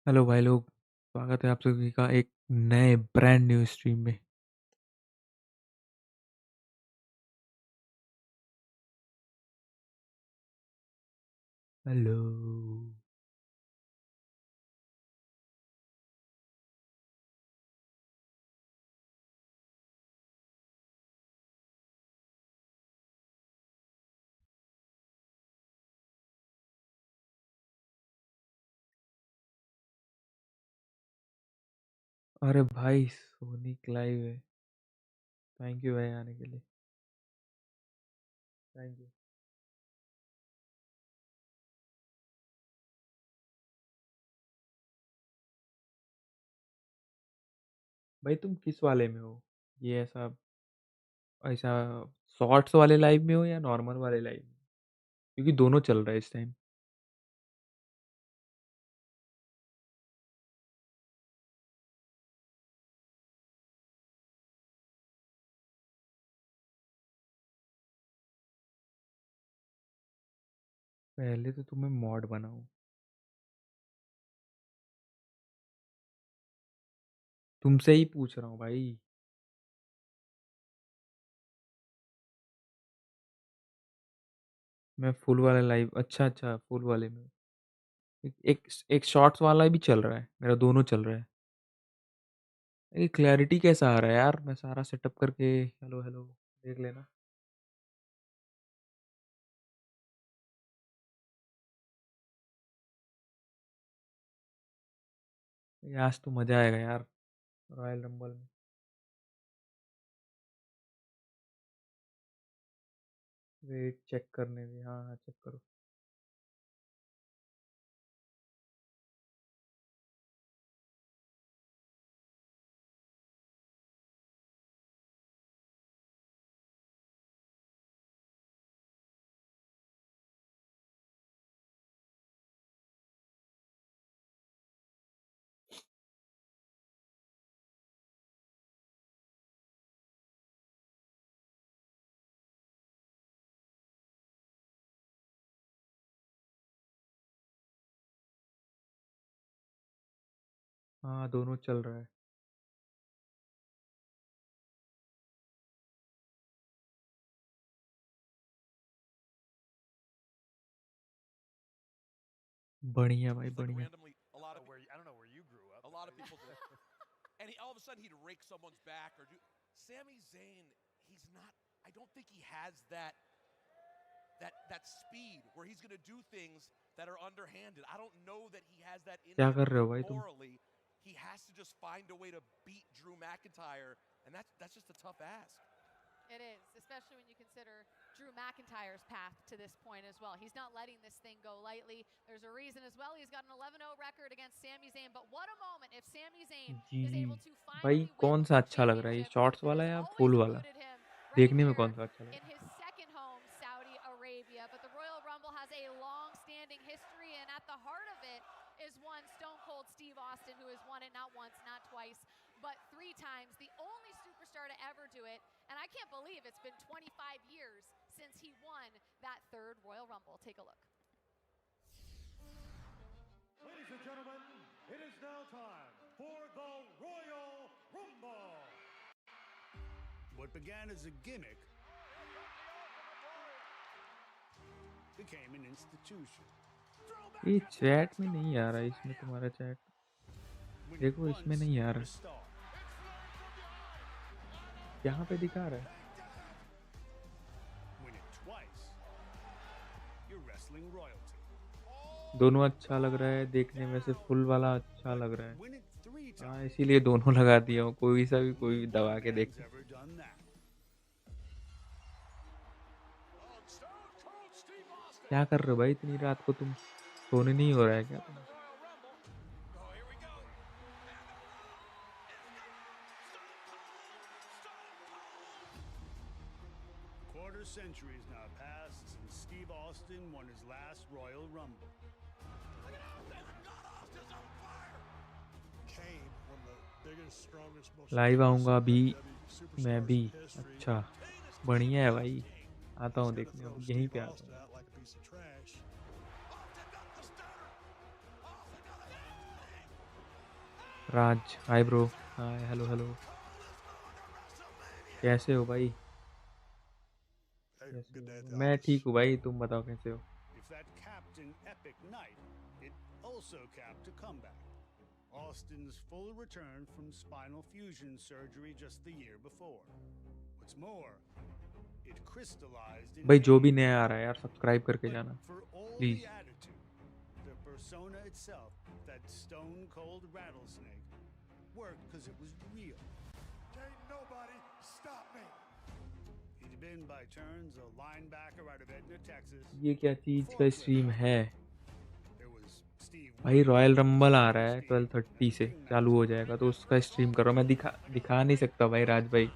Hello भाई लोग। स्वागत है आप सभी का एक नए ब्रांड न्यू स्ट्रीम में। हेलो। अरे भाई सोनिक लाइव है। थैंक यू भाई आने के लिए। Thank you. भाई तुम किस वाले में हो? ये ऐसा ऐसा शॉर्ट्स वाले लाइव में हो या नॉर्मल वाले लाइव में? क्योंकि दोनों चल रहा है इस टाइम। पहले तो तुम्हें मॉड बनाओ। तुमसे ही पूछ रहा हूँ भाई। मैं फुल वाले लाइव, अच्छा अच्छा फुल वाले में हूँ। एक एक शॉर्ट्स वाला भी चल रहा है, मेरा दोनों चल रहा है। ये क्लैरिटी कैसा आ रहा है यार? मैं सारा सेटअप करके हेलो हेलो देख लेना। ये आज तो मजा आएगा यार, रॉयल रंबल में। वेट चेक करने दे, हाँ हाँ चेक करो। हाँ दोनों चल रहा है। बढ़िया भाई बढ़िया। क्या कर रहे हो भाई तुम? It is, especially when you consider Drew McIntyre's path to this point as well. He's not letting this thing go lightly. There's a reason as well. He's got an 11-0 record against Sami Zayn. But what a moment if Sami Zayn ji is able to भाई finally win कौन the सा World अच्छा लग रहा है, ये Championship shorts that वाला has या always फुल वाला? eluded him right देखने में here कौन सा अच्छा लग in रहा his second home, Saudi Arabia. But the Royal Rumble has a long-standing history, and at the heart of it is one Stone Cold Steve Austin, who has won it not once, not twice, but 3 times. The only superstar to ever do it. And I can't believe it's been 25 years since he won that third Royal Rumble. Take a look. Ladies and gentlemen, it is now time for the Royal Rumble. What began as a gimmick became an institution. है? ये chat में नहीं आ रहा है, इसमें तुम्हारा chat Win it देखो, इसमें once, नहीं आ you're रहा a है। star. यहाँ पे दिखा रहा है। Win it twice, you're wrestling royalty. दोनों अच्छा लग रहा है देखने में, से फुल वाला अच्छा लग रहा है। Win it 3 हाँ times. इसीलिए दोनों लगा दिया हूँ, कोई सा भी कोई भी No दबा के देख man's सकते। ever done that. क्या कर रहे हो भाई इतनी रात को तुम? सोने नहीं हो रहा है क्या तुम? Quarter centuries now passed since Steve Austin won his last Royal Rumble. Kane, one of the biggest, strongest, most live आऊँगा अभी WWE मैं superstars भी। in history. अच्छा बढ़िया है भाई, आता हूँ देखने, Throw अभी यहीं Steve पे आता Austin हूँ। out like a piece of trash. Raj, hi bro. Hi, hello hello. कैसे हो भाई? Hey, कैसे good day, हो? मैं Dallas. ठीक हूँ भाई, तुम बताओ कैसे हो? If that capped an epic night, it also capped a comeback. Austin's full return from spinal fusion surgery just the year before. What's more, it crystallized in भाई जो भी gains. नया आ रहा है यार सब्सक्राइब करके But जाना for all please. the attitude, the persona itself, that stone cold rattlesnake, worked because it was real. Can't nobody stop me. He'd been by turns a linebacker out of Edna, Texas, ये क्या a चीज का forklift stream है? operator. There was Steve भाई Williams, royal rumble आ रहा Steady है Steve, and 12:30 the से ring चालू हो master. जाएगा, तो उसका स्ट्रीम करो। मैं दिखा नहीं सकता भाई राज भाई,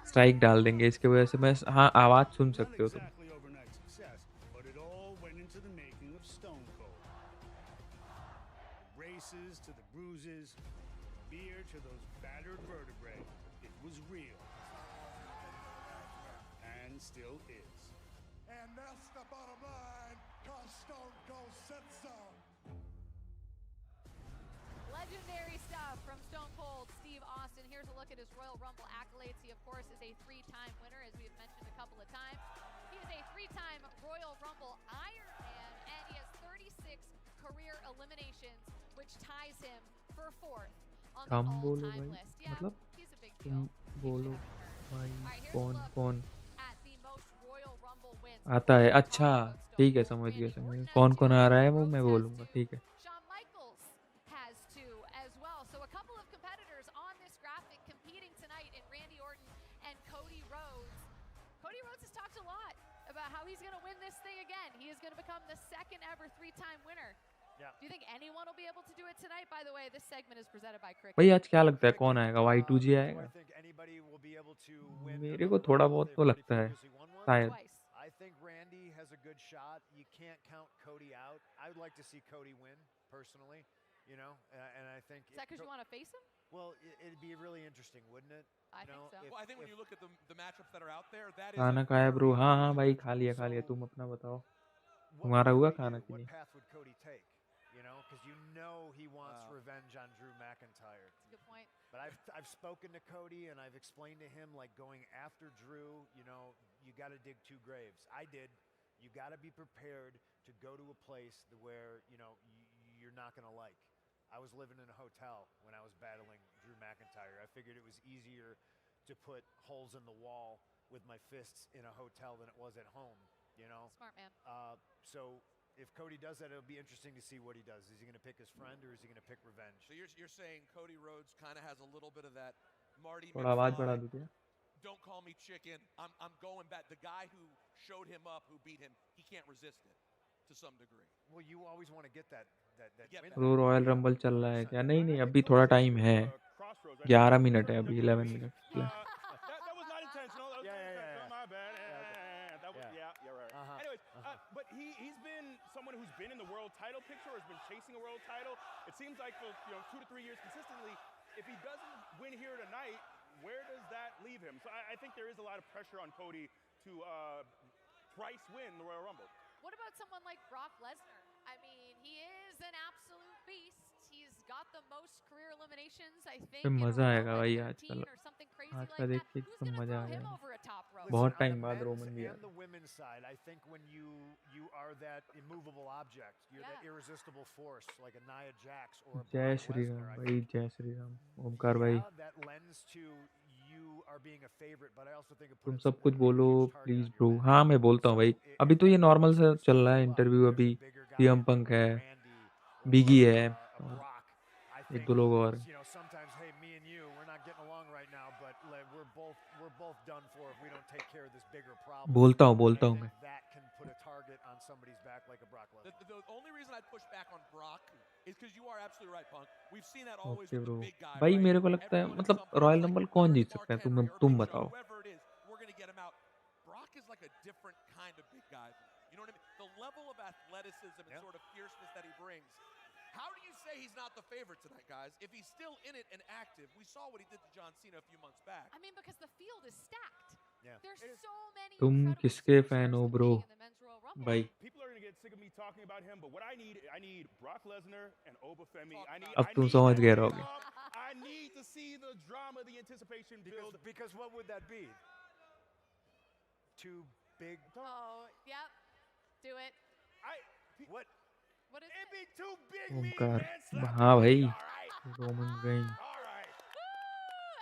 स्ट्राइक डाल देंगे इसके वजह से। मैं हाँ आवाज़ सुन Not सकते हो तुम। exactly overnight success, but it all went into the making of Stone Cold. The braces to the bruises, the beer to those battered vertebrae, it was real. And still is. And that's the bottom line, cause Stone Cold said so. Legendary stuff from Stone Cold Steve Austin. Here's a look at his Royal Rumble accolades. He, of course, is a three-time winner, as we have mentioned a couple of times. He is a three-time Royal Rumble Iron Man, and he has 36 career eliminations, which ties him for fourth on the कम बोलो all-time भाई, list. Yeah, मतलब he's a big तुम deal. He should बोलो have been heard. भाई। All right, here's a कौन look कौन at the most Royal Rumble wins. आता है? Before we अच्छा talk about Stone ठीक है, Cold, समझ गया Randy समझ गया, Orton has कौन two, कौन आ रहा Cody है वो Rhodes मैं has बोलूँगा, two, ठीक है। Shawn Michaels has two as well. So a couple of competitors on this graphic competing tonight in Randy Orton and Cody Rhodes. Cody Rhodes has talked a lot about how he's going to win this thing again. He is going to become the second ever three-time winner. Yeah. Do you think anyone will be able to do it tonight? By the way, this segment is presented by Cricket. भाई आज क्या लगता है कौन आएगा? Y2J Do I आएगा? think anybody will be able to win मेरे को another थोड़ा Rumble? बहुत They've तो already लगता है previously won one. शायद। Twice. I think Randy has a good shot. You can't count Cody out. I would like to see Cody win personally, you know, and I think Is that because you want to face him? well, it'd be really interesting, wouldn't it? I You think know, so. Well, I think when you look at the matchups that are out there, that is a खाना खाया bro? very हाँ हाँ भाई, appealing खा matchup. लिया खा लिया। So- तुम अपना बताओ, what तुम्हारा would हुआ Cody खाना do? कि What नहीं? path would Cody take? You know, because you know he wants revenge on Drew McIntyre. That's a good point. But I've spoken to Cody and I've explained to him like going after Drew, you know, you got to dig two graves. I did. You got to be prepared to go to a place where, you know, you're not going to like. I was living in a hotel when I was battling Drew McIntyre. I figured it was easier to put holes in the wall with my fists in a hotel than it was at home, you know. Smart man. So if Cody does that, it'll be interesting to see what he does. Is he going to pick his friend or is he going to pick revenge? So you're saying Cody Rhodes kind of has a little bit of that Marty थोड़ा आवाज़ बढ़ा McFly, दूँ क्या? don't call me chicken. I'm going back. The guy who showed him up, who beat him, he can't resist it to some degree. Well, you always want to get that Get win back. Bro back. Royal Yeah, rumble चल रहा है 100%. क्या? नहीं नहीं, I अभी think थोड़ा Cody's at a time bit है। of a crossroads right now. 11 He's minute है turning अभी, different 11 ways. Minute. That was not intentional. That was, my bad. That was, yeah, you're right. Uh-huh. Anyways, but he's been someone who's been in the world title picture or has been chasing a world title. It seems like for 2 to 3 years consistently. If he doesn't win here tonight, where does that leave him? So I think there is a lot of pressure on Cody to thrice win the Royal Rumble. What about someone like Brock Lesnar? I mean, he is an absolute beast. He's got the most career eliminations, I think, फिर in a मज़ा row आएगा at भाई 13 आजकल। or something crazy आज like का देख that. के Who's एकदम going to मज़ा throw आ him जाएगा। over a top rope? Listen, बहुत on टाइम the बाद men's रोमन भी and आया। the women's side, I think when you are that immovable object, you're that Yeah. irresistible force like a Nia Jax or a जय Brock Shri Lesnar. Ram I भाई, think, जय श्री राम। ओमकार भाई, yeah, that lends to you are being a favorite, but I also think it तुम puts सब कुछ a बोलो huge target please on your bro. back. हाँ मैं बोलता हूँ So भाई। अभी if तो ये that नॉर्मल lends से to चल रहा है step up, इंटरव्यू। there's अभी a bigger guy, CM you know, punk like है, a Randy बिगी or है, a और Brock. I एक think दो लोग और। sometimes, hey, me and you, we're not getting along right now, but like, we're both done for if we don't take care of this bigger problem. बोलता And I हूँ think मैं। that can put a target on somebody's back like a Brock Lesnar. The only reason I'd push back on Brock is because you are absolutely right, Punk. We've seen that always okay with bro. the big guy, भाई right? मेरे को लगता है Everyone at मतलब some point royal is like, rumble whether कौन it's Jeet Mark सकता है? Henry or तुम Big Show, बताओ। whoever it is, we're going to get him out. Brock is like a different kind of big guy. You know what I mean? The level of athleticism and Yeah. sort of fierceness that he brings. How do you say he's not the favorite tonight, guys? If he's still in it and active, we saw what he did to John Cena a few months back. I mean, because the field is stacked. Yeah. There's so many तुम incredible किसके fan superstars हो bro competing in the men's Royal Rumble. भाई? People are going to get sick of me talking about him, but what I need Brock Lesnar and Obafemi. Talk I need about अब I तुम need समझ that गए रहोगे। face-off. I need to see the drama, the anticipation build. Because what would that be? Too big? Oh, yep. Do it. What? What is It'd it? be too big, mean Omkar man slap. हाँ भाई All right. Roman Reigns All right. Woo!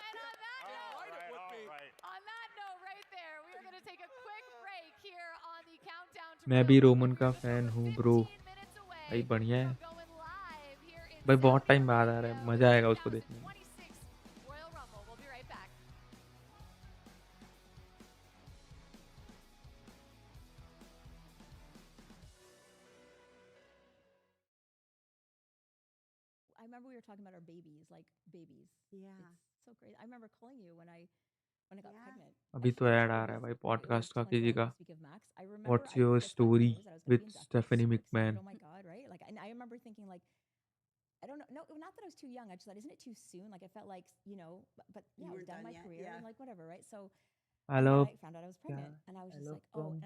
And on that Yeah, note, right, it would be. on that note right there, we are going to take a quick break here on the countdown to मैं Royal भी Rumble. Roman We का are just fan over हूँ 15 bro minutes away भाई बढ़िया है from going live here in भाई बहुत Saudi time बाद आ रहा Arabia है with मजा the आएगा उसको देखने में 2026 Royal Rumble. We'll be right back. I remember we were talking about our babies, like babies. Yeah. It's so great. I remember calling you when I got Yeah. pregnant. अभी तो Actually, add it आ रहा है was भाई it was podcast का 21 किसी का Speak of Max. I remember what's I your just got story news that I was going to with be inducted. Stephanie Super excited. McMahon Oh my god, right? Like, and I remember thinking like, I don't know, no, not that I was too young. I just thought, isn't it too soon? Like, I felt like, but You yeah, I was weren't done done my yet, career yeah. and like whatever, right? So, I and then love I found out I was pregnant, and I was I just love like, oh, from and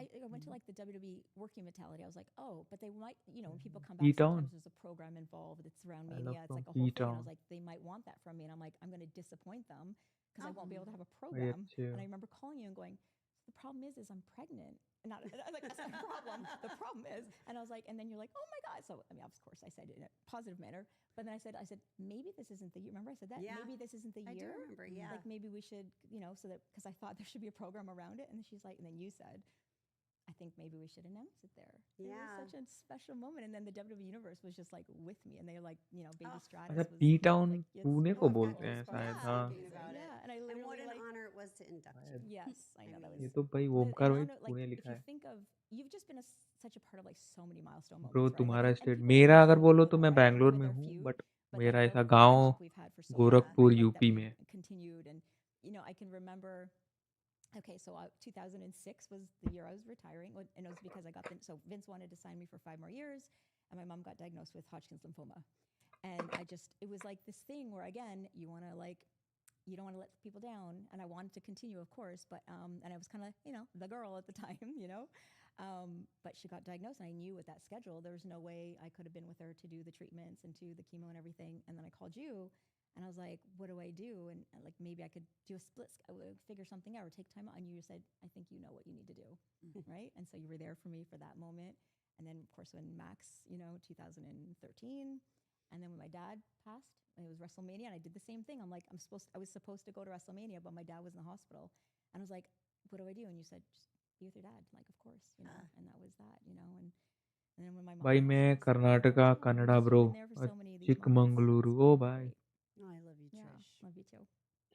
I went to like the WWE working mentality. I was like, oh, but they might, when people come back, P-Town sometimes there's a program involved. It's around I love Mania. It's from like a whole thing. And I P-Town was like, they might want that from me, and I'm like, I'm going to disappoint them because I won't be able to have a भाई program. अच्छे And हो I remember calling you and going, the problem is I'm pregnant. Not like that's not a problem. The problem is, and I was like, and then you're like, oh my god. So I mean, of course, I said it in a positive manner, but then I said, maybe this isn't the year. Remember I said that? Yeah. Maybe this isn't the I do year. remember, yeah. Like maybe we should, so that because I thought there should be a program around it, and then she's like, and then you said, I think maybe we should announce it there. Yeah. It was such a special moment, and then the WWE Universe was just like with me, and they were like, Baby Stratus अच्छा was P town like, it's Pune को Oh, I've got बोलते हैं goosebumps शायद just हाँ thinking about it. yeah, and I And literally what an like, honor it was to induct शायद you. yes, I know that mean, ये was तो भाई the Omkar भाई amount of, like, Pune if लिखा you है think of, you've just been such a part of like so many milestone bro moments, right? तुम्हारा Like, and state people don't मेरा अगर understand बोलो that, तो मैं right? Like, बैंगलोर with में our हूँ feud, बट but मेरा like ऐसा our गांव friendship we've had for so long, Gorakhpur right? Like that UP we've में continued, and I can remember. Okay, so 2006 was the year I was retiring, and it was because I got so Vince wanted to sign me for 5 more years, and my mom got diagnosed with Hodgkin's lymphoma, and it was like this thing where again you want to like. You don't want to let people down, and I wanted to continue, of course, but and I was kind of the girl at the time, but she got diagnosed, and I knew with that schedule there was no way I could have been with her to do the treatments and do the chemo and everything, and then I called you, and I was like, what do I do? And like maybe I could do a split, figure something out or take time out, and you said, I think you know what you need to do, right? And so you were there for me for that moment, and then of course when Max, 2013. And then when my dad passed, it was WrestleMania, and I did the same thing. I'm like, I was supposed to go to WrestleMania, but my dad was in the hospital. And I was like, what do I do? And you said, just be with your dad. Like, of course, and that was that, and then when my mom भाई passed, मैं I was like, Karnataka oh, Kannada you've bro been there for so many of these moments. Chikmagaluru It's oh been भाई great. Oh, I love you, Yeah, Trish. love you too.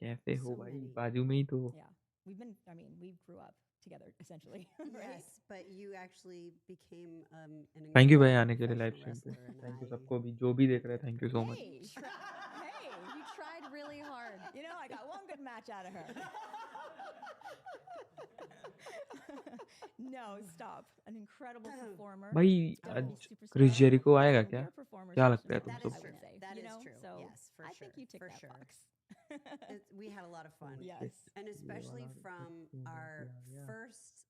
कैसे हो So भाई many. बाजू में ही तो हो Yeah, we grew up together essentially. Right? Yes, but you actually became an thank you भाई incredible आने के लिए लाइव professional स्ट्रीम पे wrestler, and thank you I सबको भी जो भी देख रहे हैं thank you so much Hey, you tried really hard. I got one good match out of her. No, stop. An incredible performer. भाई WWE आज superstar. क्रिस जेरिको आएगा You're क्या a performer, क्या so लगता है तुम That is सबको true. would say, That you is know? true. So Yes, for I sure. think you tick for that sure. box. We had a lot of fun. Yes. And especially वाला from देखो, our yeah. first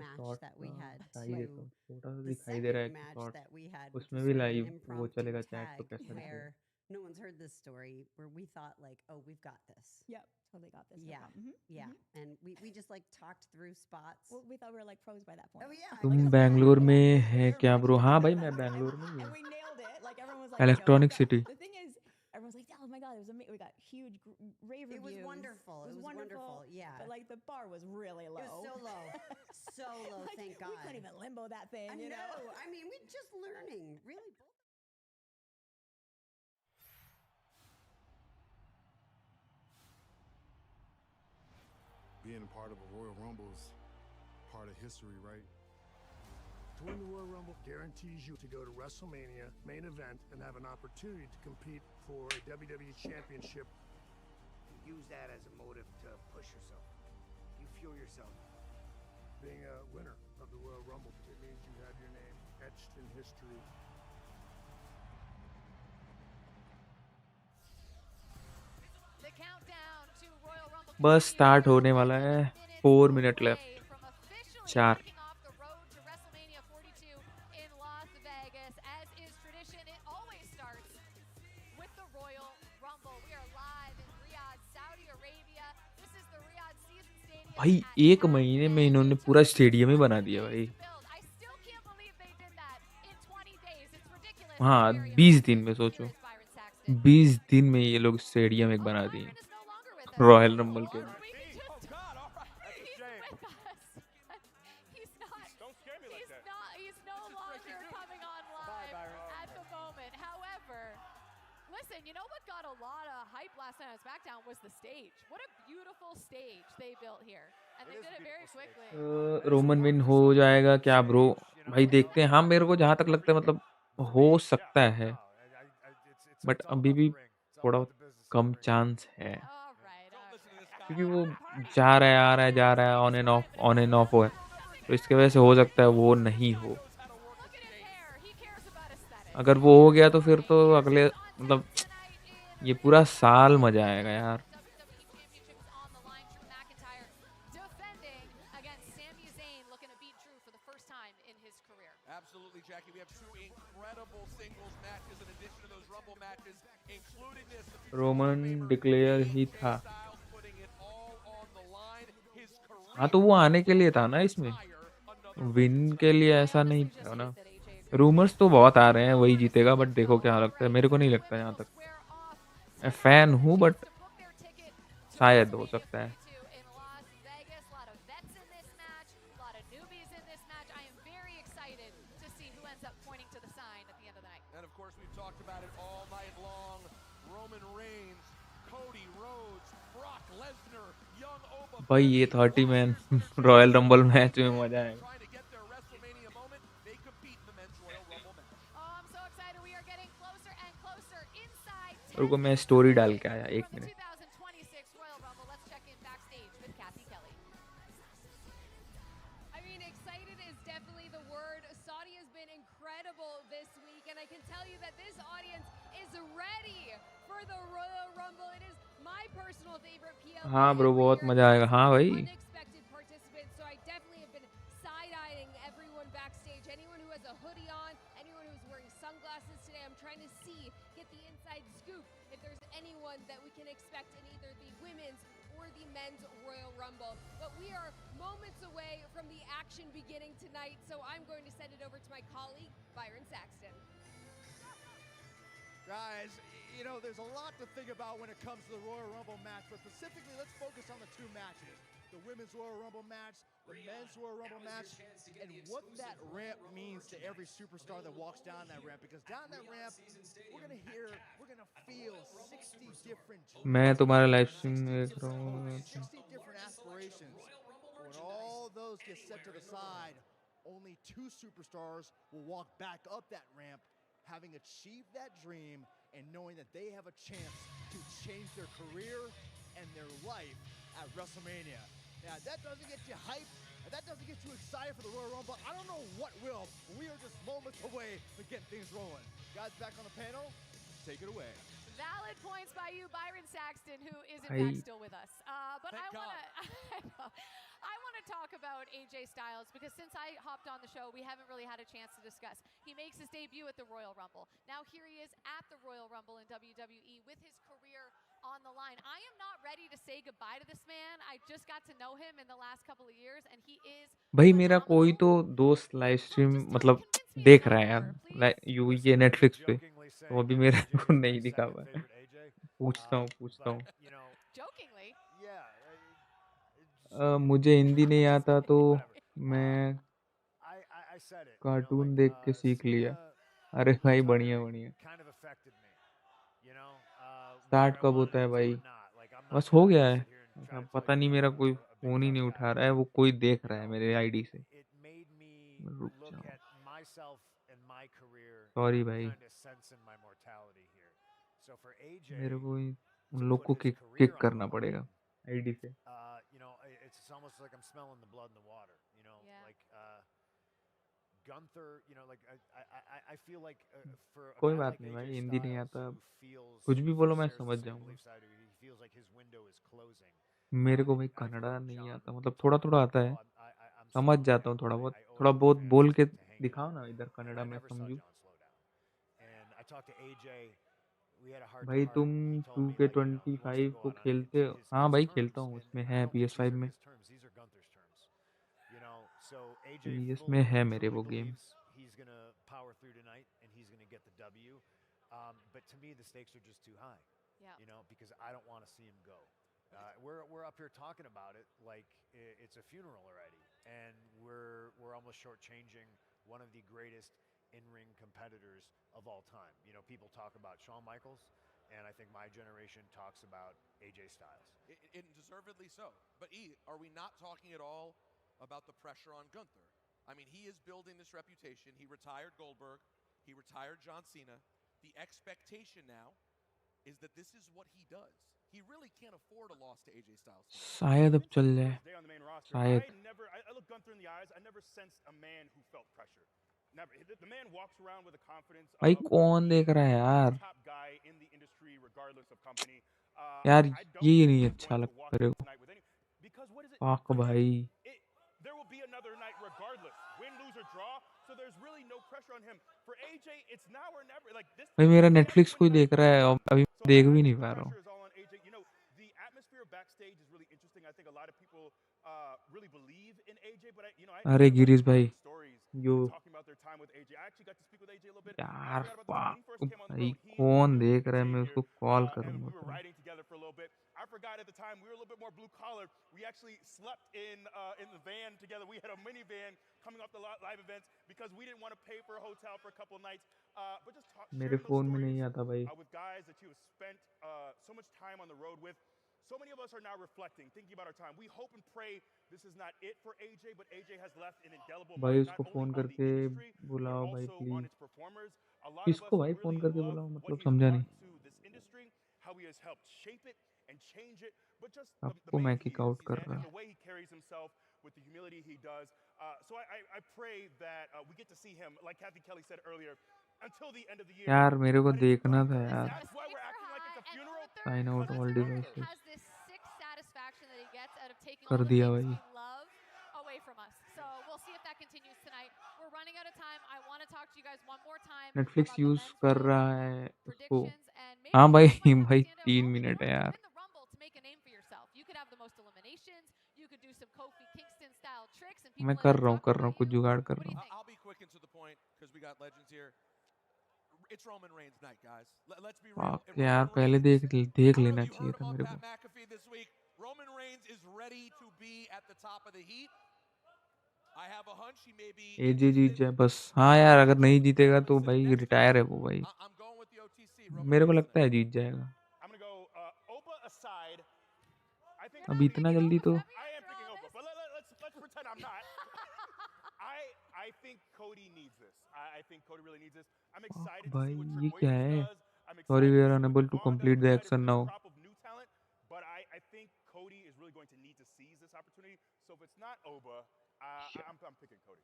match short that we had चाहिए to देता हूँ छोटा सा the दिखाई दे रहा है second कि match short that we had, which उसमें was भी sort of an लाइव वो impromptu चलेगा चैट तो tag कैसा लगेगा where no one's heard this story, where we thought like, oh, we've got this. Yep, totally got this. No Yeah, problem. yeah. And we just talked through spots. Well, we thought we were like pros by that point. Oh yeah. तुम like, Bangalore yeah. में है We're क्या much bro हाँ better भाई than मैं that. Bangalore में ही And हूँ we nailed it. Like everyone was like, Electronic we got- City. The thing is, everyone's like, oh my god, it was amazing. We got huge rave It was reviews. wonderful. It was wonderful. Yeah. But like the bar was really low. It was so low. So low, Like, thank God. We couldn't even limbo that thing. I you know? know. I mean, we're just learning. Really. Being a part of a Royal Rumble is part of history, right? To win the Royal Rumble guarantees you to go to WrestleMania main event and have an opportunity to compete for a WWE Championship. Use that as a motive to push yourself. You fuel yourself. Being a winner of the Royal Rumble, it means you have your name etched in history. The countdown to Royal Rumble बस start होने continues. वाला है minutes 4 minute away left from officially 4 kicking off the road to WrestleMania 42 in Las Vegas. As is tradition, it always starts with the Royal Rumble. We are भाई 1 महीने में इन्होंने पूरा stadium ही बना दिया भाई। हाँ, 20 दिन में सोचो। 20 दिन में ये लोग स्टेडियम एक बना दिए रॉयल रंबल के लिए। Oh God! All right, that's a shame. He's not. Don't scare me like He's that. not. He's no longer coming on live at the moment. However, listen, you know what got a lot of hype last night on SmackDown was the stage. What a beautiful stage they built here, and they It is did a it very beautiful stage. quickly. Roman win हो जाएगा क्या bro? भाई देखते हैं। हाँ, मेरे को जहाँ तक लगता है मतलब हो सकता है, No, बट it's all अभी about भी the ring. It's all थोड़ा about the business of the come ring. Chance है। All right. क्योंकि वो जा रहा है, आ रहा है, जा रहा है, ऑन एंड ऑफ हो है, तो इसकी वजह से हो सकता है वो नहीं हो। Look at his hair. He cares about aesthetics. अगर वो हो गया तो फिर तो अगले मतलब ये पूरा साल मजा आएगा यार। WWE Championship is on the line. Drew McIntyre defending against Sami Zayn, looking to beat Drew for the first time in his career. Absolutely, Jackie. We have two incredible singles matches in addition to those Rumble matches, including this. The future Hall of Roman Famer declare he AJ था। Styles putting it all on the line. His हाँ, तो career वो आने के लिए था ना इसमें, retire another विन के लिए I ऐसा नहीं honestly just था ना। hate that AJ agreed to rumours it. तो बहुत आ रहे हैं वही Honestly, जीतेगा, बट let's देखो go. क्या All लगता है, right, मेरे को first नहीं the लगता women यहाँ will तक। square off मैं tonight फैन for a हूँ chance but to book their ticket to शायद हो WrestleMania सकता है। 42 in Las Vegas. A lot of vets in this match, a lot of newbies in this match. I am very excited to see who ends up pointing to the sign at the end of the night. And of course, we've talked about it all night long. Roman Reigns, Cody Rhodes, Brock Lesnar, young Oba भाई ये 30 Fett, man Walter's gonna chase royal down rumble Brock match में again, मजा आएगा। trying to get their WrestleMania moment. They compete in the men's Royal Rumble match. Oh, I'm so excited. We are getting closer and closer inside 10 रुको मैं minutes story डाल away के आया, एक from the minute. 2026 Royal Rumble. Let's check in backstage with Kathy Kelly. I mean, excited is definitely the word. Saudi has been incredible this week, and I can tell you that this audience is ready for the Royal Rumble. It is my personal favorite PLE हाँ bro, every बहुत year. मजा आएगा। हाँ भाई, Unexpected participants, so I definitely have been side-eyeing everyone backstage. Anyone who has a hoodie on, anyone who's wearing sunglasses today, I'm trying to see, get the inside scoop if there's anyone that we can expect in either the women's or the men's Royal Rumble. But we are moments away from the action beginning tonight, so I'm going to send it over to my colleague, Byron Saxton. Guys, you know, there's a lot to think about when it comes to the Royal Rumble match, but specifically, let's focus on the two matches. The Women's Royal Rumble match, the Men's Royal Rumble match, and what that ramp means to every superstar that walks down that ramp. Because down that ramp, we're going to hear, we're going to feel 60 different मैं dreams, तुम्हारा live stream 60 देख different रहा hopes, हूँ। 60 different aspirations. But when all those get set to the side, only two superstars will walk back up that ramp, having achieved that dream and knowing that they have a chance to change their career and their life at WrestleMania. Now, if that doesn't get you hyped, if that doesn't get you excited for the Royal Rumble, I don't know what will. We are just moments away from getting things rolling. Guys, back on the panel, take it away. Valid points by you, Byron Saxton, who is in भाई fact still with us. But Thank I want to, I want to talk about AJ Styles because since I hopped on the show, we haven't really had a chance to discuss. He makes his debut at the Royal Rumble. Now here he is at the Royal Rumble in WWE with his career on the line. I am not ready to say goodbye to this man. I just got to know him in the last couple of years, and he is भाई मेरा कोई phenomenal. तो दोस्त live Look, stream just मतलब convince me देख it's रहा not है यार, over, please. यू Listen, ये you've नेटफ्लिक्स been पे, jokingly तो saying अभी that मेरे AJ को is नहीं my दिखा second हुआ है। favorite AJ. पूछता हूँ। But, you know, Jokingly. yeah, मुझे हिंदी नहीं आता तो whatever. मैं I said it. You know, like cartoon देख के सीख लिया। Cena अरे भाई बढ़िया retiring बढ़िया। kind of affected me. You know, start whether I कब wanted होता है it to भाई? or not. Like I'm बस not हो gonna गया है। sit here and try to tell पता you नहीं, that मेरा I'm कोई a big phone he tough नहीं guy. उठा रहा है, वो कोई देख You रहा है know, मेरे आईडी से। it made me रुक look जाओ, at myself and my career sorry and भाई, kind of sense in my mortality here. So for AJ मेरे को to उन लोग put को his किक career on करना the line, पड़ेगा आईडी से। you know, it's almost like I'm smelling the blood in the water. You know, Yeah. like Gunther. You know, like I feel like for a कोई guy बात like नहीं AJ भाई, हिंदी नहीं Styles आता। who feels कुछ भी who बोलो मैं shares the समझ same जाऊंगा। beliefs I do, he feels like his window is closing. मेरे को भाई And I feel Kannada like नहीं John आता, मतलब told थोड़ा me थोड़ा like, आता oh, है, I'm समझ slowing जाता down. हूँ थोड़ा I बहुत। owe it थोड़ा to the बहुत fans बोल के to hang in दिखाओ there. ना इधर And कन्नड़ा I में never saw समझूं। John slow down. And I talked to AJ. We had a heart to भाई heart. तुम He told me like, you know, he wants to 2K25 go को out on खेलते हो? his हाँ भाई terms, खेलता हूँ, and उसमें I है don't think these PS5 are में। his terms. These are So AJ इसमें है मेरे fully वो game. believes he's going to power through tonight and he's going to get the W. But to me, the stakes are just too high. Yeah. You know, because I don't want to see him go. We're up here talking about it like it's a funeral already, and we're almost shortchanging one of the greatest in-ring competitors of all time. You know, people talk about Shawn Michaels, and I think my generation talks about AJ Styles. And deservedly so. But are we not talking at all about the pressure on Gunther? I mean, he is building this reputation. He retired Goldberg. He retired John Cena. The expectation now is that this is what he does. He really can't afford a loss to AJ Styles. शायद अब चल जाए, शायद। I look Gunther in the eyes. I never sensed a man who felt pressure. Never. The man walks around with a confidence भाई of कौन देख रहा है यार? top guy in the industry, regardless of company. यार I don't ये think नहीं he's अच्छा going to लगता walk मेरे in को। tonight with any. Because what is it? पाक For him, भाई। there will be another night regardless, win, lose, or draw. So there's really no pressure on him. For AJ, it's now or never. Like this. भाई मेरा He has to Netflix win कोई tonight देख or रहा lose. है और अभी So देख भी I नहीं think the पा रहा हूँ। pressure is all on AJ. You know, the atmosphere backstage is really interesting. I think a lot of people really believe in AJ, but I अरे hear a lot Girish of भाई, different stories yo talking about their time with AJ. I actually got to speak with AJ a little bit. I यार forgot about the time when he first पाक came on the भाई, road. He and कौन Billy देख रहा है? मैं Xavier, उसको call and करूंगा we were तो। riding together for a little bit. I forgot at the time we were a little bit more blue collar. We actually slept in the van together. We had a minivan coming off the live events because we didn't want to pay for a hotel for a couple of nights. But just मेरे sharing those phone में stories नहीं आता भाई। with guys that you have spent so much time on the road with. So many of us are now reflecting, thinking about our time. We hope and pray this is not it for AJ, but AJ has left an indelible भाई mark not उसको only phone on the करके industry, but बुलाओ भाई also on please. its performers. A lot of us किसको भाई phone really करके love बुलाओ, what मतलब he has समझा brought नहीं। to this industry, how he has helped shape it and change it, but just the आपको मैं man he kick is out कर रहा and है। the way he carries himself with the humility he does. So I pray that we get to see him, like Kathy Kelly said earlier, until the end of the year. यार मेरे को But it's देखना था Gunther. यार। That's why we're acting like it's a funeral. Sign out Because all it's Gunther. Devices has this sick satisfaction that he gets out of taking कर all the दिया things भाई। we love away from us. So we'll see if that continues tonight. We're running out of time. I want to talk to you guys one more time Netflix about the use men's कर Royal रहा Rumble है उसको। predictions and हाँ maybe भाई you might have a भाई standout 3 moment. You minute don't है have to यार। win the Rumble to make a name for yourself. You could have the most eliminations. You could do some Kofi Kingston style tricks and मैं people end up कर talking रहा हूँ about कुछ you. जुगाड़ कर What रहा do you हूँ। think? I'll be quick and to the point because we got legends here. It's Roman Reigns night, guys. Let's be real. पाक And यार Roman पहले Reigns, देख I don't know लेना if you चाहिए heard था him on मेरे Pat को। McAfee this week. Roman Reigns is ready to be at the top of the heat. I have a hunch he may be AJ Jeet interested. जाए बस। हाँ यार अगर नहीं जीतेगा तो भाई रिटायर है वो भाई। I'm going with the OTC. Roman मेरे को Reigns लगता है जीत जाएगा। I'm gonna go Opa aside. I think अब इतना जल्दी तो I am picking Opa, but let's pretend I'm not. I think Cody needs this. I think Cody really needs this. I'm excited to see भाई what ये Trick क्या Williams है? does. I'm sorry excited we to are see what unable to Devon does. Complete I'm the excited action for this now. crop of new talent. But I think Cody is really going to need to seize this opportunity. So if it's not Oba, I'm picking Cody.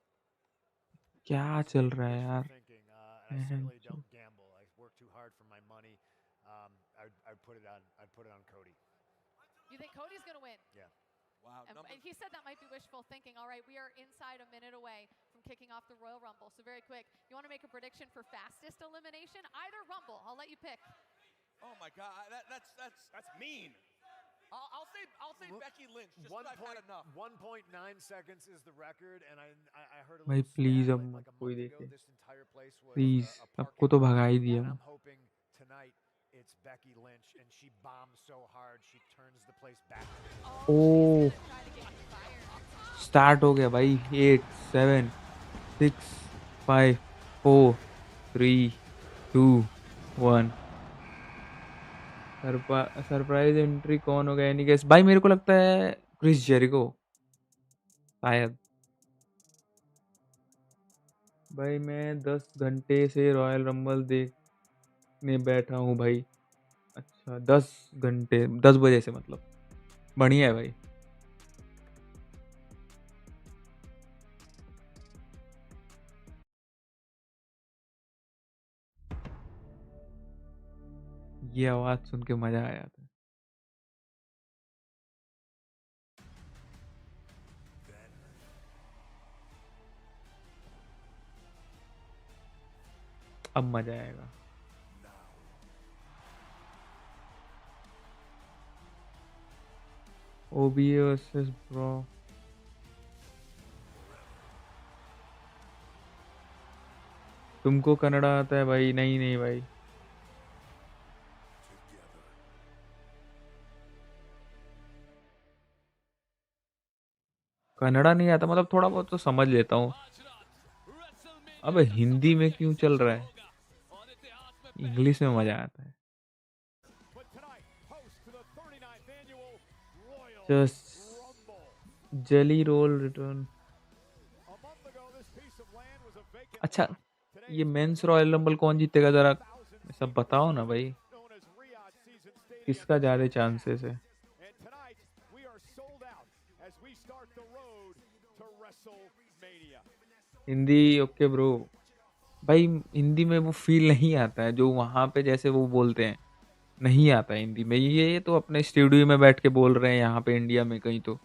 क्या चल रहा है यार? Thinking, and I certainly don't gamble. I work too hard for my money. I'd put it on Cody. You think Cody's going to win? Yeah. Wow. And he said that might be wishful thinking. All right, we are inside a minute away from kicking off the Royal Rumble. So very quick, you want to make a prediction for fastest elimination? Either Rumble. I'll let you pick. Oh my God, That's mean. I'll say Becky Lynch. Just I've had enough. 1.9 seconds is the record, and I heard a भाई little please stat अब like मत a कोई month देखे। ago. This entire place was please a सबको parking तो lot, भगा ही दिया। and I'm hoping tonight it's Becky Lynch, and she bombs so hard she turns the place back. Oh start हो गया भाई। 8 7 6 5 4 3 2 1। सरप्राइज एंट्री कौन हो गया? Any guess? भाई मेरे को लगता है क्रिस जेरिको शायद। भाई मैं 10 घंटे से रॉयल रंबल देखने बैठा हूँ भाई। अच्छा 10 घंटे, 10 बजे से मतलब। बढ़िया है भाई। ये आवाज सुन के मजा आया था। अब मजा आएगा। OBA versus bro. तुमको कन्नड़ा आता है भाई? नहीं नहीं भाई। कन्नड़ा नहीं आता, मतलब थोड़ा बहुत तो समझ लेता हूँ। अब हिंदी में क्यों चल रहा है? इंग्लिश में मजा आता है। Just Jelly Roll return. अच्छा, ये मेंस रॉयल रंबल कौन जीतेगा जरा सब बताओ ना भाई, किसका ज्यादा चांसेस है? Hindi okay bro. भाई हिंदी में वो फील नहीं आता है जो वहां पे जैसे वो बोलते हैं, नहीं आता है हिंदी में। ये तो अपने स्टूडियो में बैठ के बोल रहे हैं यहाँ पे इंडिया में कहीं तो।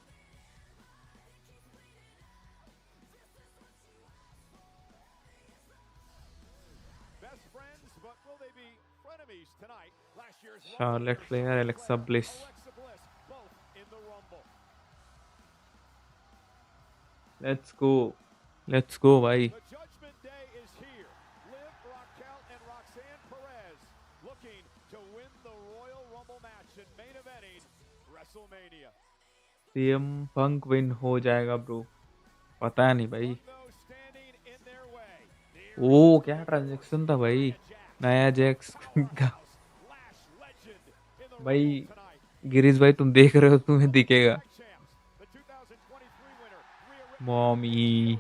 Charlotte Flair, Alexa Bliss. Let's go, let's go भाई। सीएम पंक विन हो जाएगा ब्रो, पता नहीं भाई। ओ क्या ट्रांजैक्शन था भाई, नया जैक्स का। भाई गिरीश भाई तुम देख रहे हो, तुम्हें दिखेगा। मॉमी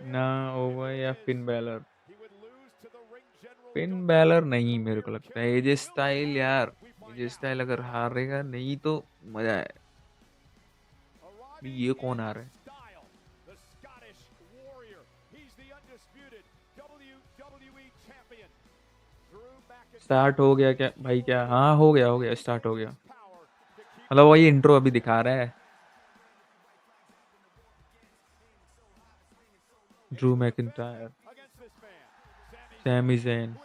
ना होगा या फिन बैलर? फिन बैलर नहीं, मेरे को लगता है एजे स्टाइल यार। एजे स्टाइल अगर हारेगा नहीं तो मजा है। ये कौन आ रहा है? स्टार्ट हो गया क्या भाई? क्या हाँ हो गया, हो गया, स्टार्ट हो गया। मतलब वही इंट्रो अभी दिखा रहा है। Drew McIntyre, Sami Zayn.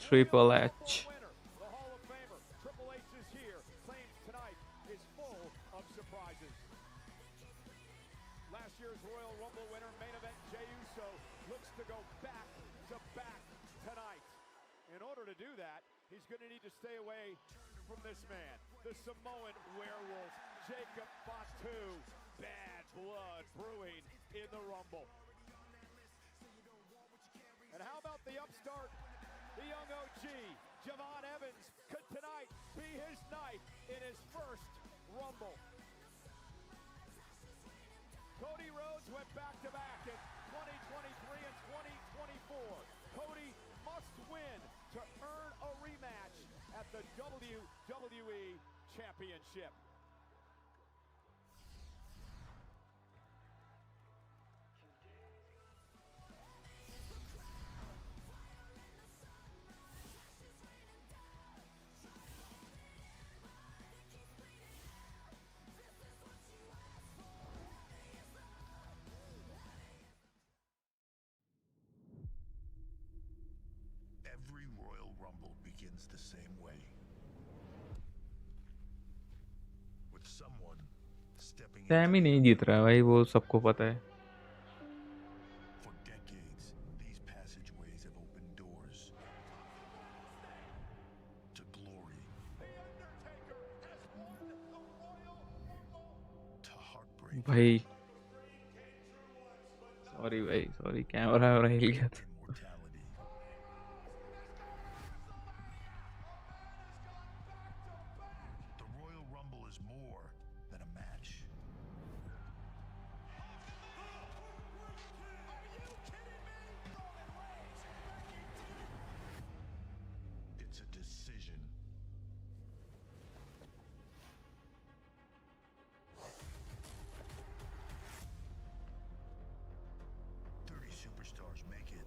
Triple H. He's going to need to stay away from this man, the Samoan werewolf, Jacob Fatu. Bad blood brewing in the Rumble. And how about the upstart, the young OG, Javon Evans? Could tonight be his night in his first Rumble? Cody Rhodes went back-to-back in 2023 and 2024. Cody must win to earn a rematch at the WWE Championship. Every Royal Rumble begins the same way. With someone stepping Sami into नहीं जीत रहा है भाई, वो सबको पता है। For decades, these passageways have opened doors to glory, to heartbreak. भाई sorry भाई, सॉरी, कैमरा हिल गया था। The Royal Rumble is more than a match. It's a decision. Superstars make it.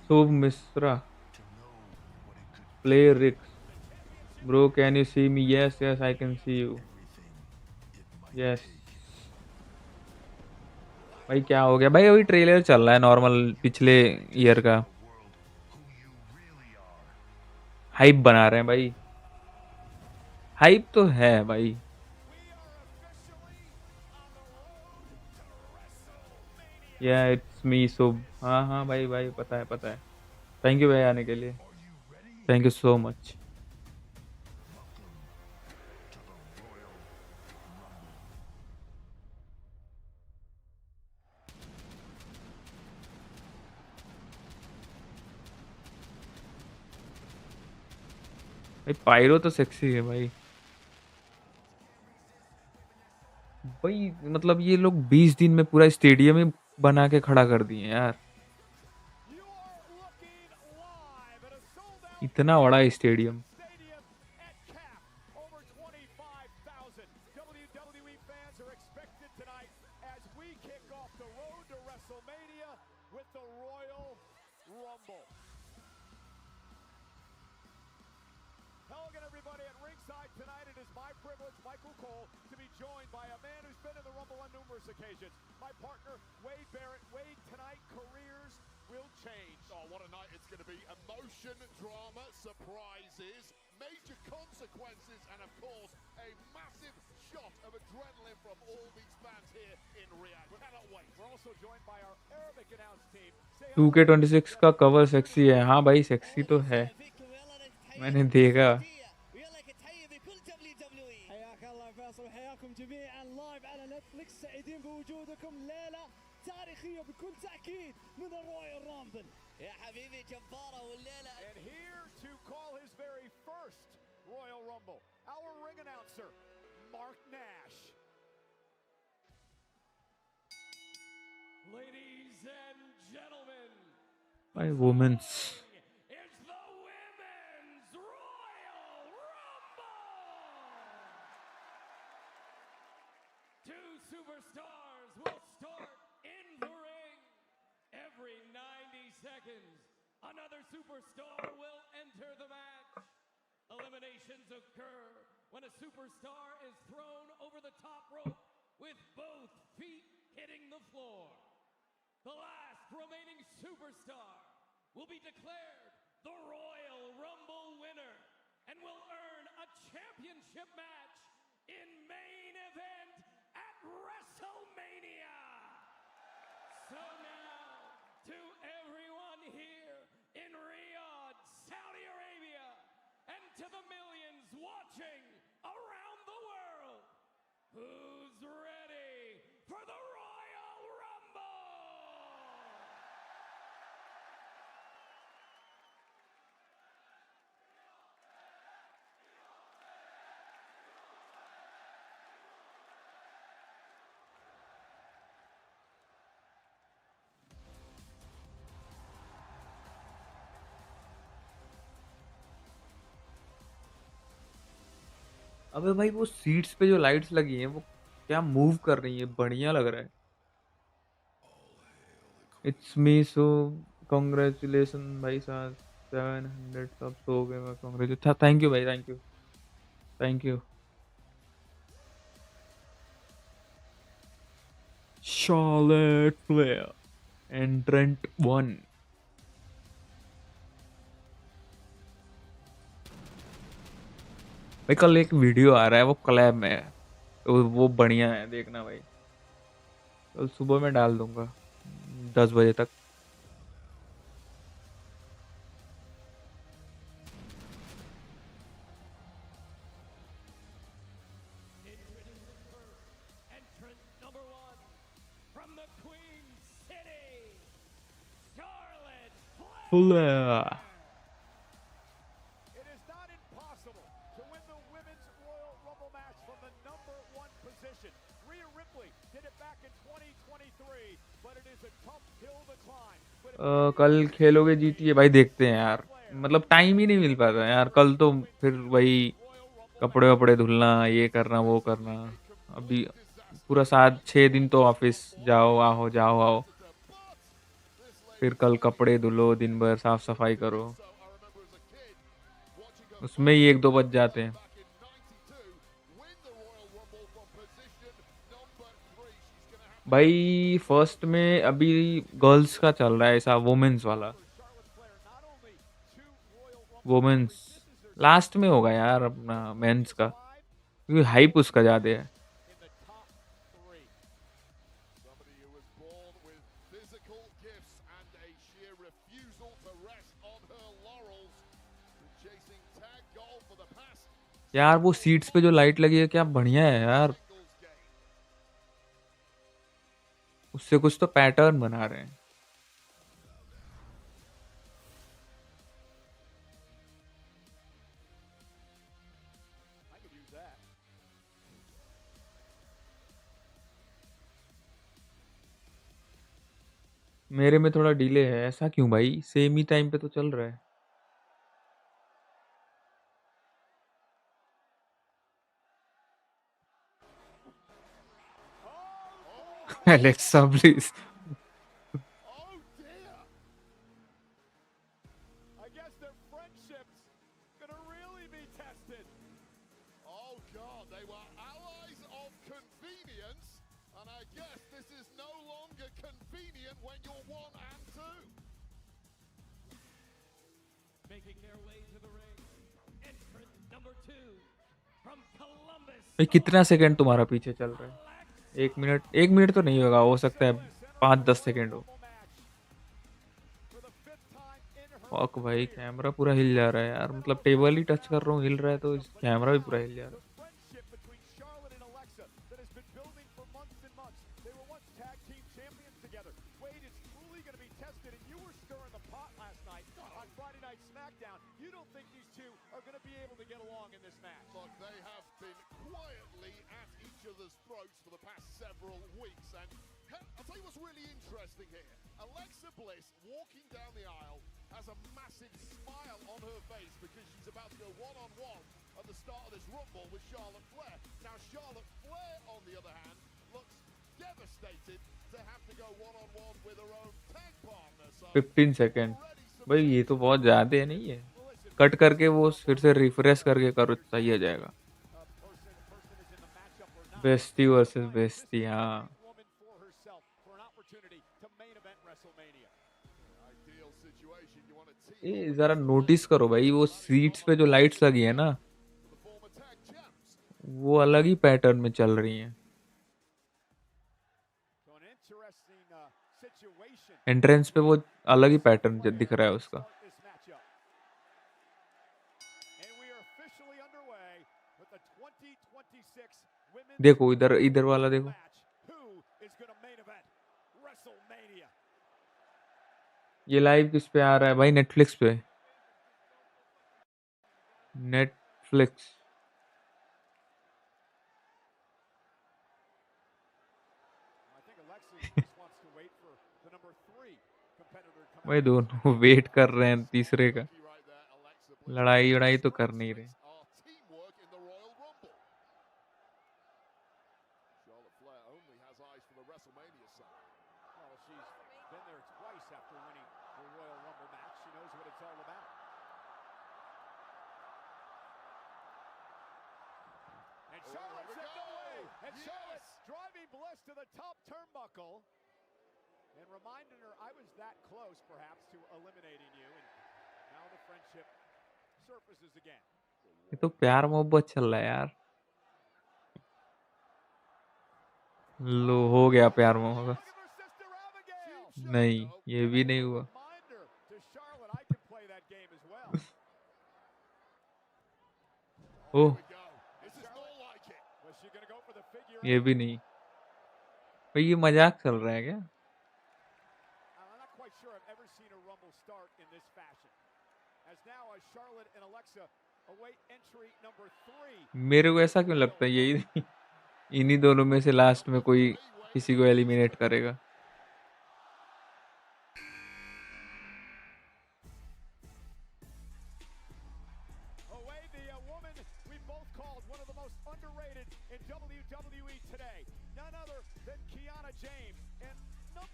Shubh Misra, play Rix. Bro, can you see me? Yes, yes, I can see you. Yes. भाई क्या हो गया भाई? अभी trailer चल रहा है normal पिछले ईयर का। हाइप बना रहे हैं भाई। हाइप तो है भाई। या इट्स मी शुभ। हाँ हाँ भाई भाई, पता है पता है। थैंक यू भाई आने के लिए। Thank you so much. भाई पायरो तो सेक्सी है भाई। भाई मतलब ये लोग 20 दिन में पूरा स्टेडियम ही बना के खड़ा कर दिए यार। इतना बड़ा stadium. WWE fans are expected tonight as we kick off the road to WrestleMania with the Royal Rumble. Hello again, everybody, at ringside tonight. It is my privilege, Michael Cole, to be joined by a man who's been in the Rumble on numerous occasions. My partner, Wade Barrett. Wade, tonight, careers will change. Oh, what a night it's going to be. Emotion, drama, surprises, major consequences, and of course, a massive shot of adrenaline from all these fans here in Riyadh. Cannot wait. We're also joined by our Arabic announce team. Say hello. 2K26 का cover sexy है। हाँ भाई sexy तो है, मैंने देखा। حياك الله فيصل وحياكم جميعا لايف على نتفلكس. سعيدين بوجودكم ليله تاريخيه بكل تاكيد من الرويال رامبل. يا حبيبي جباره والليله. And here to call his very first Royal Rumble, our ring announcer, Mark Nash. Ladies and gentlemen, भाई women's. it's the Women's Royal Rumble! Two superstars will start in the ring. Every 90 seconds, another superstar will enter the match. Eliminations occur when a superstar is thrown over the top rope with both feet hitting the floor. The last remaining superstar will be declared the Royal Rumble winner and will earn a championship match in main event at WrestleMania. So now, to everyone here in Riyadh, Saudi Arabia, and to the millions watching around the world, who's ready for the Royal Rumble? अबे भाई वो seats पे जो lights लगी हैं वो क्या move कर रही है, बढ़िया लग रहा है। इट्स मी सो कॉन्ग्रेचुलेशन भाई साहब, 700 सब्स हो गए। मैं कॉन्ग्रेचुलेट, थैंक यू भाई, thank you thank you. Charlotte Flair एंट्रेंट 1। भाई कल एक वीडियो आ रहा है, वो क्लैब में है, तो वो बढ़िया है, देखना भाई। कल सुबह में डाल दूंगा 10 बजे तक। Entrant number 1 from the Queen City, Charlotte Flair. Flair। It is not impossible to win the Women's Royal Rumble match from the #1 position. Rhea Ripley did it back in 2023, but it is a tough hill to climb. कल खेलोगे जीतीए भाई, देखते हैं यार। मतलब time ही नहीं मिल पाता यार। कल तो फिर वही कपड़े वपड़े धुलना, ये करना वो करना। अभी पूरा 7-6 दिन तो ऑफिस जाओ आओ जाओ आओ, फिर कल कपड़े धुलो, दिन भर साफ सफाई करो, उसमें ही 1-2 बज जाते हैं। भाई फर्स्ट में अभी गर्ल्स का चल रहा है ऐसा, वुमेन्स वाला, वुमेन्स लास्ट में होगा यार अपना मेंस का, क्योंकि हाइप उसका ज्यादा है। यार वो सीट्स पे जो लाइट लगी है क्या बढ़िया है यार, उससे कुछ तो पैटर्न बना रहे हैं। मेरे में थोड़ा डिले है, ऐसा क्यों भाई? सेम ही टाइम पे तो चल रहा है। Alexa, please. I guess their friendship's gonna really be tested. Oh God, they were allies of convenience, and I guess this is no longer convenient when you're 1 and 2. Making their way to the ring, entrant number 2 from Columbus. भाई कितना second तुम्हारा पीछे चल रहा है? 1 minute, 1 minute तो नहीं होगा, हो सकता है 5-10 सेकंड हो। फक भाई, कैमरा पूरा हिल जा रहा है यार, मतलब टेबल ही टच कर रहा हूँ हिल रहा है, तो कैमरा भी पूरा हिल जा रहा है। Look, they have been quietly at each other's throats for the past several weeks, and I'll tell you what's really interesting here. Alexa Bliss walking down the aisle has a massive smile on her face because she's about to go one-on-one at the start of this Rumble with Charlotte Flair. Now, Charlotte Flair, on the other hand, looks devastated to have to go one-on-one with her own tag partner. So 15 second भाई, ये तो बहुत ज्यादा है, नहीं है? Cut करके वो फिर से रिफ्रेश करके करो, सही हो जाएगा। बेस्टी वर्सेस बेस्टी, हाँ। ये जरा नोटिस करो भाई, वो सीट्स पे जो लाइट्स लगी है ना, वो अलग ही पैटर्न में चल रही हैं। एंट्रेंस पे वो अलग ही पैटर्न दिख रहा है उसका। देखो इधर, इधर वाला देखो। ये लाइव किस पे आ रहा है भाई? नेटफ्लिक्स पे, नेटफ्लिक्स। भाई दोनों वेट कर रहे हैं तीसरे का, लड़ाई वड़ाई तो कर नहीं रहे। Charlotte Flair only has eyes for the WrestleMania side. Well, she's been there twice after winning the Royal Rumble match. She knows what it's all about. And Charlotte said no way. And Charlotte driving Bliss to the top turnbuckle and reminding her, I was that close perhaps to eliminating you. And now the friendship surfaces again. ये तो प्यार मोहब्बत चल रहा है यार। लो, हो गया प्यार मोहब्बत। नहीं, ये भी नहीं हुआ। ओह, ये भी नहीं भाई, ये मजाक चल रहा है क्या? मेरे को ऐसा क्यों लगता है यही इन्हीं दोनों में से लास्ट में कोई किसी को एलिमिनेट करेगा।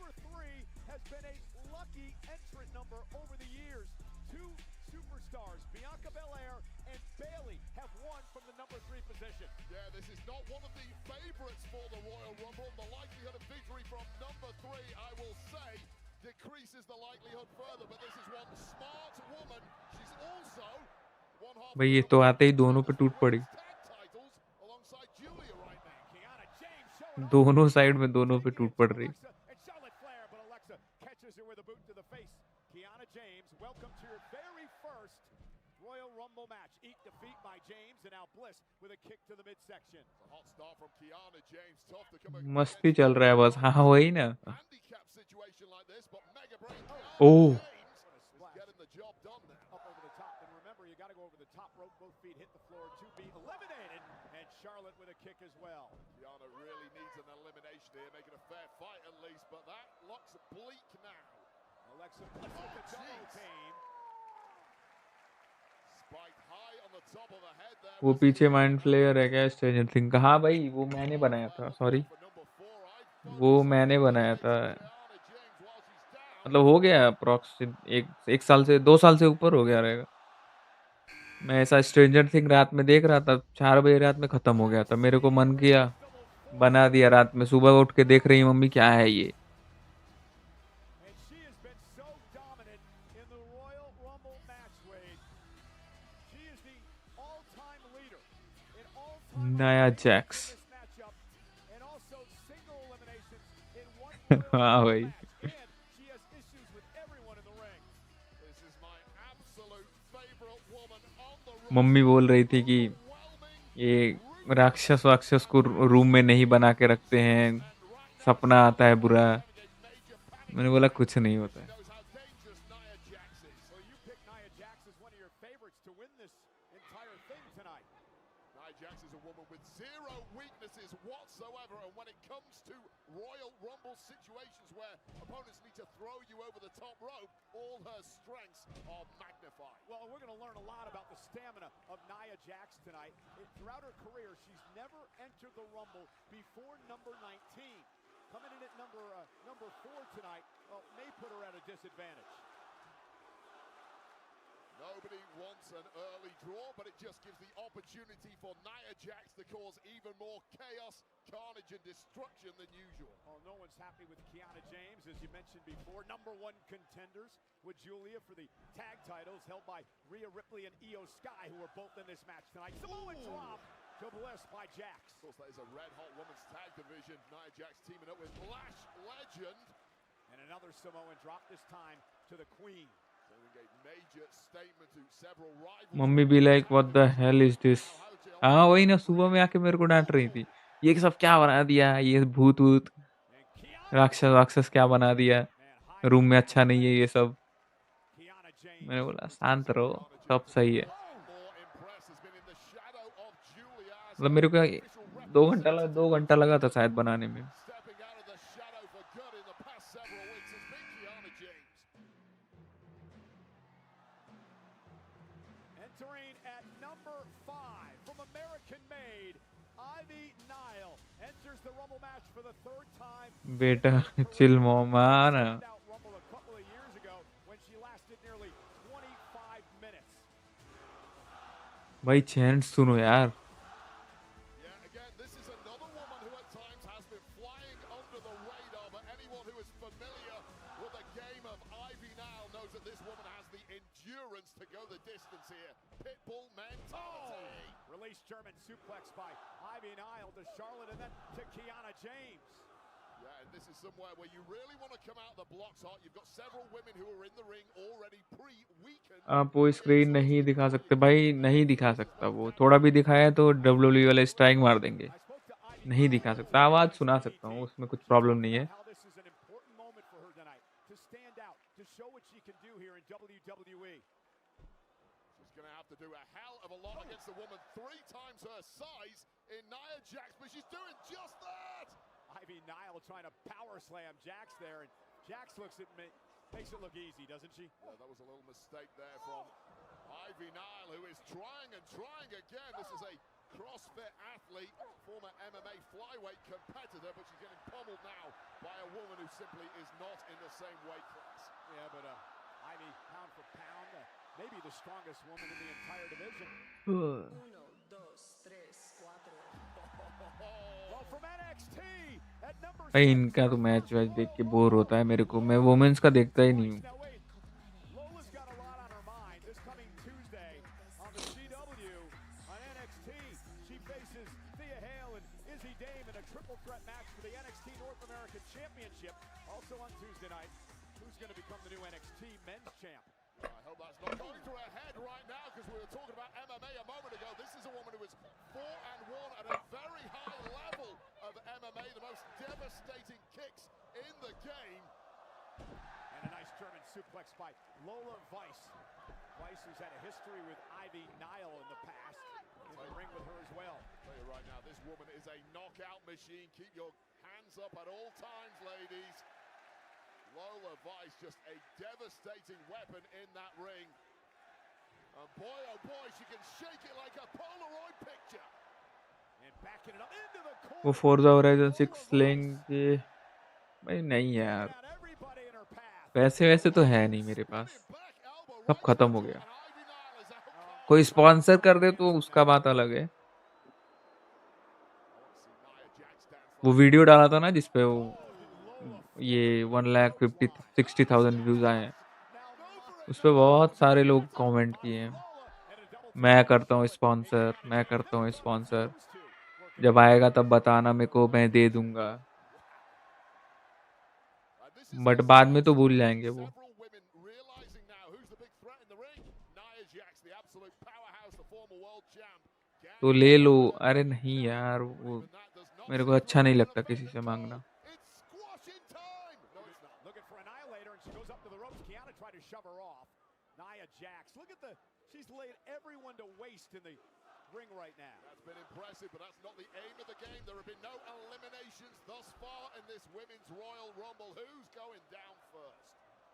Number 3 has been a lucky entrant number over the years. 2 superstars, Bianca Belair and Bayley, have won from the number 3 position. Yeah, this is not one of the favorites for the Royal Rumble. The likelihood of victory from number 3, I will say, decreases the likelihood further, but this is one smart woman. She's also one half भाई ये तो आते ही दोनों पे टूट पड़ी, tag titles alongside Julia right now. Kiana James showing off. दोनों side में दोनों पे टूट पड़ रही. Alexa and Charlotte Flair, but Alexa catches her with a boot to the face. Kiana James, welcome to your very first Royal Rumble match. Eat defeat by James, and now Bliss with a kick to the midsection. A hot start from Kiana James. Tough to come मस्ती चल रहा है बस. हाँ वही ना. handicap situation like this, but mega brain Kiana Oh. James is getting the job done now. Up over the top, and remember, you got to go over the top rope. Both feet hit the floor to be eliminated, and Charlotte with a kick as well. Kiana really needs an elimination here, making a fair fight at least, but that looks bleak now. Alexa Bliss with the double team. Spiked high on the top of the head there. वो पीछे mind flare है क्या stranger thing का? हाँ भाई वो मैंने बनाया था. सॉरी वो मैंने बनाया था. मतलब हो गया अप्रॉक्स एक साल से 2 साल से ऊपर हो गया रहेगा. मैं ऐसा स्ट्रेंजर थिंग रात में देख रहा था. 4 बजे रात में खत्म हो गया था. मेरे को मन किया बना दिया रात में. सुबह उठ के देख रही मम्मी क्या है ये. And she has been so dominant in the Royal Rumble match, Wade. She is the all-time leader in all-time नया Jacques. in this matchup, and also single eliminations in one Royal हाँ Rumble भाई. match. And she has issues with everyone in the ring. This is my absolute favorite woman on the mummy बोल रही थी कि ये राक्षस को room में नहीं बना के रखते हैं, सपना आता है बुरा. मैंने बोला कुछ नहीं होता है. knows how dangerous Nia Jax is. Well, you picked Nia Jax as one of your favorites to win this entire thing tonight. Nia Jax is a woman with zero weaknesses whatsoever, and when it comes to Royal Rumble situations where opponents need to throw you over the top rope, all her strengths are magnified. Well, we're going to learn a lot about the stamina of Nia Jax tonight. Throughout her career, she's never entered the Rumble before number 19. Coming in at number 4 tonight, well, may put her at a disadvantage. Nobody wants an early draw, but it just gives the opportunity for Nia Jax to cause even more chaos, carnage, and destruction than usual. Oh, no one's happy with Kiana James, as you mentioned before. Number 1 contenders with Julia for the tag titles held by Rhea Ripley and Io Sky, who are both in this match tonight. Samoa drop to Bliss by Jax. Of course, that is a red-hot women's tag division. Nia Jax teaming up with Lash Legend. And another Samoan drop, this time to the Queen. Sending a major statement to several rivals. मम्मी भी like what the hell is this. हाँ वही ना, सुबह में आके मेरे को डांट रही थी, ये सब क्या बना दिया, ये भूत राक्षस क्या बना दिया, रूम में अच्छा नहीं है ये सब. मैंने बोला शांत रहो, सब सही है. मतलब मेरे को 2 घंटा लगा था शायद बनाने में. Stepping out of the shadow for good in the past several weeks has been Kiana James. Entering at number 5 from American-made, Ivy Nile enters the Rumble match for the 3rd time. बेटा chill मोमाना. Rumble a couple of years ago when she lasted nearly 25 minutes. भाई chant सुनो यार. Yeah, again, this is another woman who at times has been flying under the radar, but anyone who is familiar with the game of Ivy Nile knows that this woman has the endurance to go the distance here. Pitbull mentality. Release German suplex by Ivy Nile to Charlotte and then to Kiana James. Yeah, and this is somewhere where you really want to come out the blocks hot. You've got several women who are in the ring already pre-weakened. आप वो screen नहीं दिखा सकते भाई, नहीं दिखा सकता. वो थोड़ा भी दिखाया तो WWE वाले स्ट्राइक मार देंगे. नहीं दिखा सकता. आवाज सुना सकता हूँ, उसमें कुछ प्रॉब्लम नहीं है. How this is an important moment for her tonight to stand out, to show what she can do here in WWE. She's going to have to do a hell of a lot against a woman 3 times her size in Nia Jax, but she's doing just that. Ivy Nile trying to power slam Jax there, and Jax looks at me, makes it look easy, doesn't she? Yeah, that was a little mistake there from Ivy Nile, who is trying and trying again. This is a CrossFit athlete, former MMA flyweight competitor, but she's getting pummeled now by a woman who simply is not in the same weight class. Yeah, but Ivy, pound for pound, maybe the strongest woman in the entire division. Well, from NXT at number भाई इनका तो match वैच देख के bore होता है मेरे को. मैं वुमेन्स का देखता ही नहीं हूँ. Now wait, Lola's got a lot on her mind. This coming Tuesday on the CW on NXT, she faces Thea Hale and Izzy Dame in a triple threat match for the NXT North American Championship. Also on Tuesday night, who's going to become the new NXT Men's Champ? I hope that's not going through her head right now, because we were talking about MMA a moment ago. This is a woman who is 4-1 at a very high level of MMA, the most devastating kicks in the game. And a nice German suplex by Lola Weiss. Weiss, who's had a history with Ivy Nile in the past, in the ring with her as well. I'll tell you right now, this woman is a knockout machine. Keep your hands up at all times, ladies. Lola Weiss, just a devastating weapon in that ring. And boy, oh boy, she can shake it like a Polaroid picture. And backing it up into the corner. वो Forza Horizon 6 लेंगे भाई. नहीं यार, पैसे वैसे तो है नहीं मेरे पास. सब खत्म हो गया. कोई स्पॉन्सर कर दे तो उसका बात अलग है. वो वीडियो डाला था ना जिसपे वो ये 1,50,000-60,000 व्यूज आए हैं. उस पर बहुत सारे लोग कमेंट किए हैं, मैं करता हूँ स्पॉन्सर, मैं करता हूँ स्पॉन्सर, जब आएगा तब बताना मेरे को, मैं दे दूंगा. बट बाद में तो भूल जाएंगे वो. तो ले लो. अरे नहीं यार, वो मेरे को अच्छा नहीं लगता किसी से मांगना. She's laid everyone to waste in the ring right now. That's been impressive, but that's not the aim of the game. There have been no eliminations thus far in this Women's Royal Rumble. Who's going down first?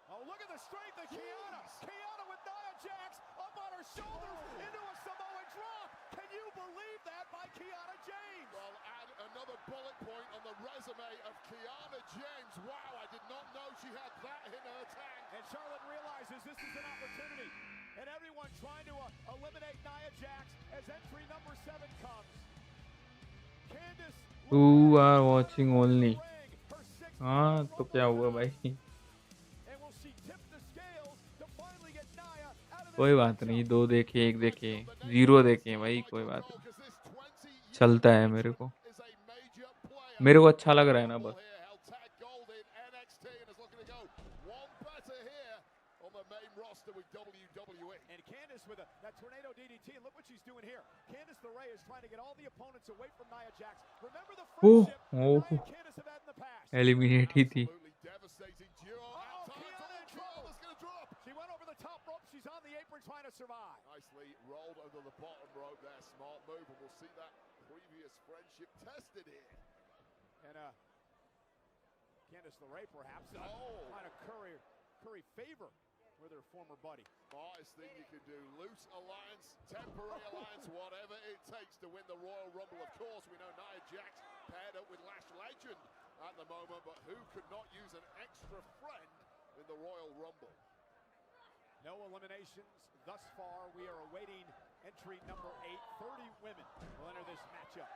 Oh, look at the strength of Kiana. Kiana with Nia Jax up on her shoulders into a Samoan drop. Can you believe that by Kiana James? Well, add another bullet point on the resume of Kiana James. Wow, I did not know she had that in her tank. And Charlotte realizes this is an opportunity. And everyone trying to eliminate Nia Jax as entry number 7 comes. Candice, You are watching only. हाँ तो क्या हुआ भाई. कोई बात नहीं, 2 देखे, 1 देखे, 0 देखे भाई, कोई बात नहीं, चलता है. मेरे को अच्छा लग रहा है ना बस. And Candice with that tornado DDT, and look what she's doing here. Candice LeRae is trying to get all the opponents away from Nia Jax. Remember the friendship Nia and Candice have had in the past. Eliminate ही थी. Devastating duo. She went over the top rope. She's on the apron trying to survive. Nicely rolled under the bottom rope there. Smart move, and we'll see that previous friendship tested here. And Candice LeRae perhaps trying to curry favor with her former buddy. Smartest thing you can do. Loose alliance, temporary alliance, whatever it takes to win the Royal Rumble. Of course, we know Nia Jax paired up with Lash Legend at the moment, but who could not use an extra friend in the Royal Rumble? No eliminations thus far. We are awaiting entry number 8. 30 women will enter this matchup.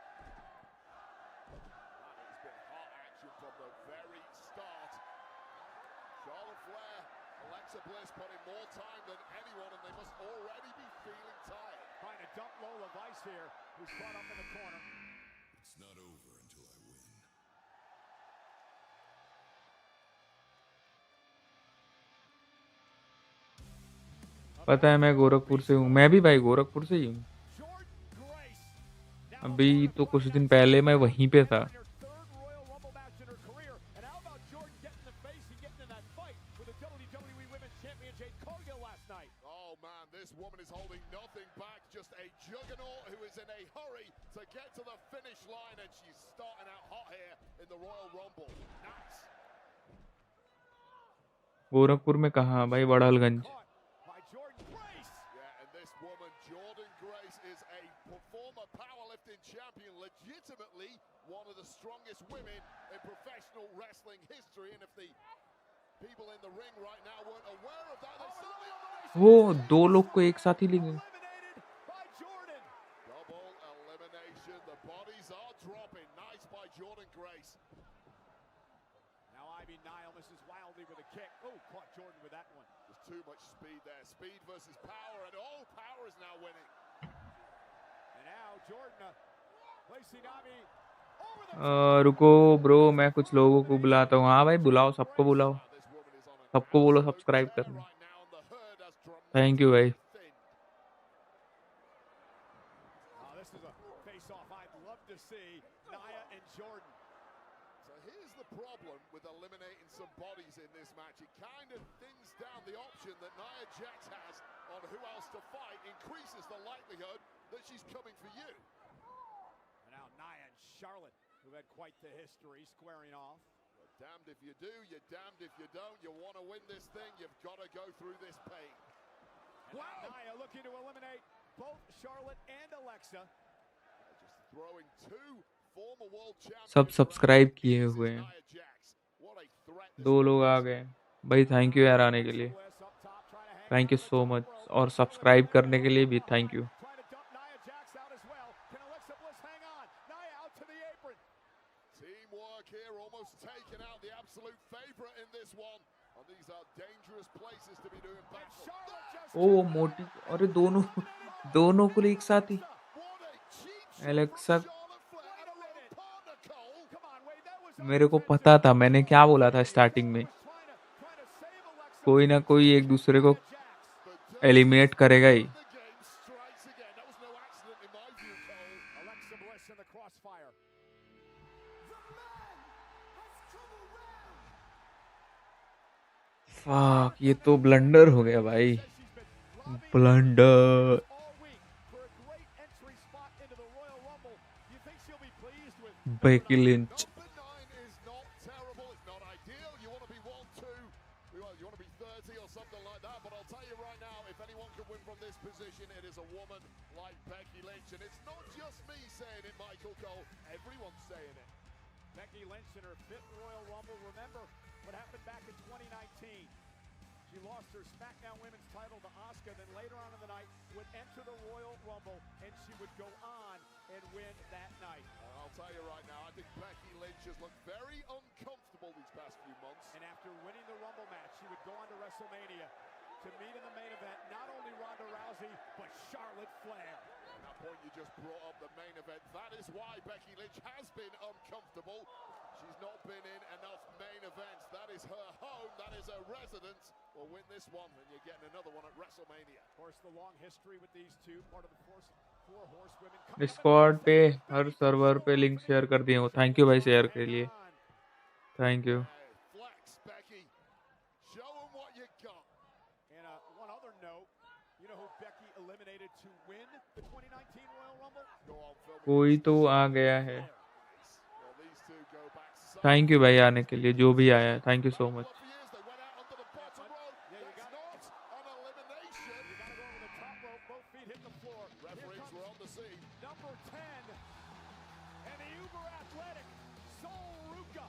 That has been hot action from the very start. Charlotte Flair, Alexa Bliss put in more time than anyone, and they must already be feeling tired. Trying to dump Lola Weiss here, who's caught up in the corner. It's not over until I win. पता है मैं गोरखपुर से हूँ. मैं भी भाई गोरखपुर से ही हूँ. अभी तो कुछ दिन पहले मैं वहीं पे था. Oh man, this woman is holding nothing back. Just a juggernaut who is in a hurry to get to the finish line, and she's starting out hot here in the Royal Rumble. Nice. Gorakhpur में कहाँ भाई, बड़ालगंज. Yeah, and this woman, Jordan Grace, is a former powerlifting champion, legitimately one of the strongest women in professional wrestling history. history, and if the people in the ring right now weren't aware of that, they certainly are. वो दो लोग को एक साथ ही ले गए. Double elimination. The bodies are dropping. Nice by Jordan Grace. Now Ivy Nile misses wildly with a kick. Oh, caught Jordan with that one. There's too much speed there. Speed versus power, and power is now winning. And now Jordan placing Ivy. रुको bro, मैं कुछ लोगों को बुलाता हूँ. हाँ भाई, बुलाओ, सबको बुलाओ, सबको बोलो सब्सक्राइब करना. थैंक यू भाई. This is a face-off I'd love to see. Nia and Jordan. So here's the problem with eliminating some bodies in this match. It kind of thins down the option that Nia Jax has on who else to fight, increases the likelihood that she's coming for you. And now Nia and Charlotte, who've had quite the history, squaring off. But damned if you do, you're damned if you don't. You want to win this thing, you've got to go through this pain. And now Nia looking to eliminate both Charlotte and Alexa. Just throwing two former world champions. सब subscribe किए हुए हैं. दो लोग आ गए भाई. Thank you यार आने के लिए. Thank you so much. और सब्सक्राइब करने के लिए भी thank you. Teamwork here, almost taken out the absolute favorite in this one. And these are dangerous places to be doing battle. ओ मोटी, अरे दोनों को एक साथ ही. एलेक्सा, मेरे को पता था, मैंने क्या बोला था स्टार्टिंग में, कोई ना कोई एक दूसरे को एलिमिनेट करेगा ही. फक, ये तो ब्लंडर हो गया भाई. Blunder. Becky Lynch. Position, it is a woman like Becky Lynch, and it's not just me saying it, Michael Cole. Everyone's saying it. Becky Lynch in her 5th Royal Rumble. Remember what happened back in 2019. She lost her SmackDown Women's title to Asuka, then later on in the night would enter the Royal Rumble, and she would go on and win that night. I'll tell you right now, I think Becky Lynch has looked very uncomfortable these past few months. And after winning the Rumble match, she would go on to WrestleMania to meet in the main event not only Ronda Rousey, but Charlotte Flair. At that point, you just brought up the main event. That is why Becky Lynch has been uncomfortable. She's not been in enough main events. That is her home. That is her residence. Well, win this one, and you're getting another one at WrestleMania. Of course, the long history with these two, part of the four horsewomen. Discord पे हर server पे link share कर दिए हो. Thank you भाई share के लिए. Thank you. Flex, Becky. Show them what you got. And one other note, you know who Becky eliminated to win the 2019 Royal Rumble? Go on, Phil. कोई तो आ गया है. थैंक यू भाई आने के लिए, जो भी आया. Thank you so much. Number 10, and the uber athletic Sol Ruca,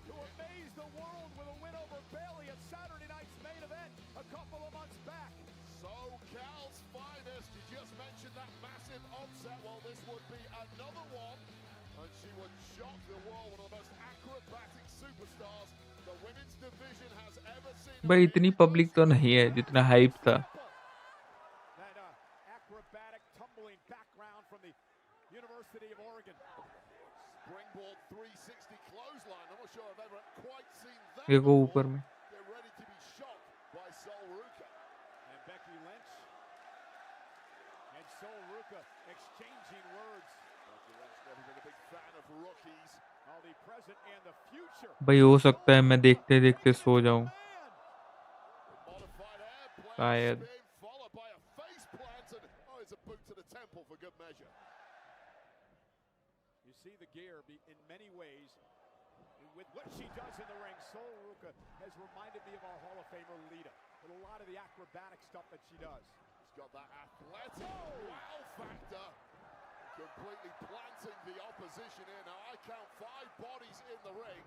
who amazed the world with a win over Bayley at Saturday night's main event a couple of months back. SoCal's finest. You just mentioned that massive upset. Well, this would be another one, and she would shock the world. One of the most acrobatic superstars the women's division has ever seen. भाई इतनी public तो नहीं है जितना hype था. That acrobatic tumbling background from the University of Oregon. Springboard 360 clothesline. I'm not sure I've ever quite seen that. देखो ऊपर में. They're ready to be shocked by Sol Ruca. And Becky Lynch and Sol Ruca exchanging words. Becky Lynch never been a big fan of rookies. All the present and the future. भाई हो सकता है मैं देखते देखते सो जाऊं Modified airplane शायद. spin followed by a face plant, and it's a boot to the temple for good measure. You see the gear in many ways. With what she does in the ring, Sol Ruca has reminded me of our Hall of Famer Lita, with a lot of the acrobatic stuff that she does. She's got that athletic wow factor, completely planting the opposition here. Now I count 5 bodies in the ring.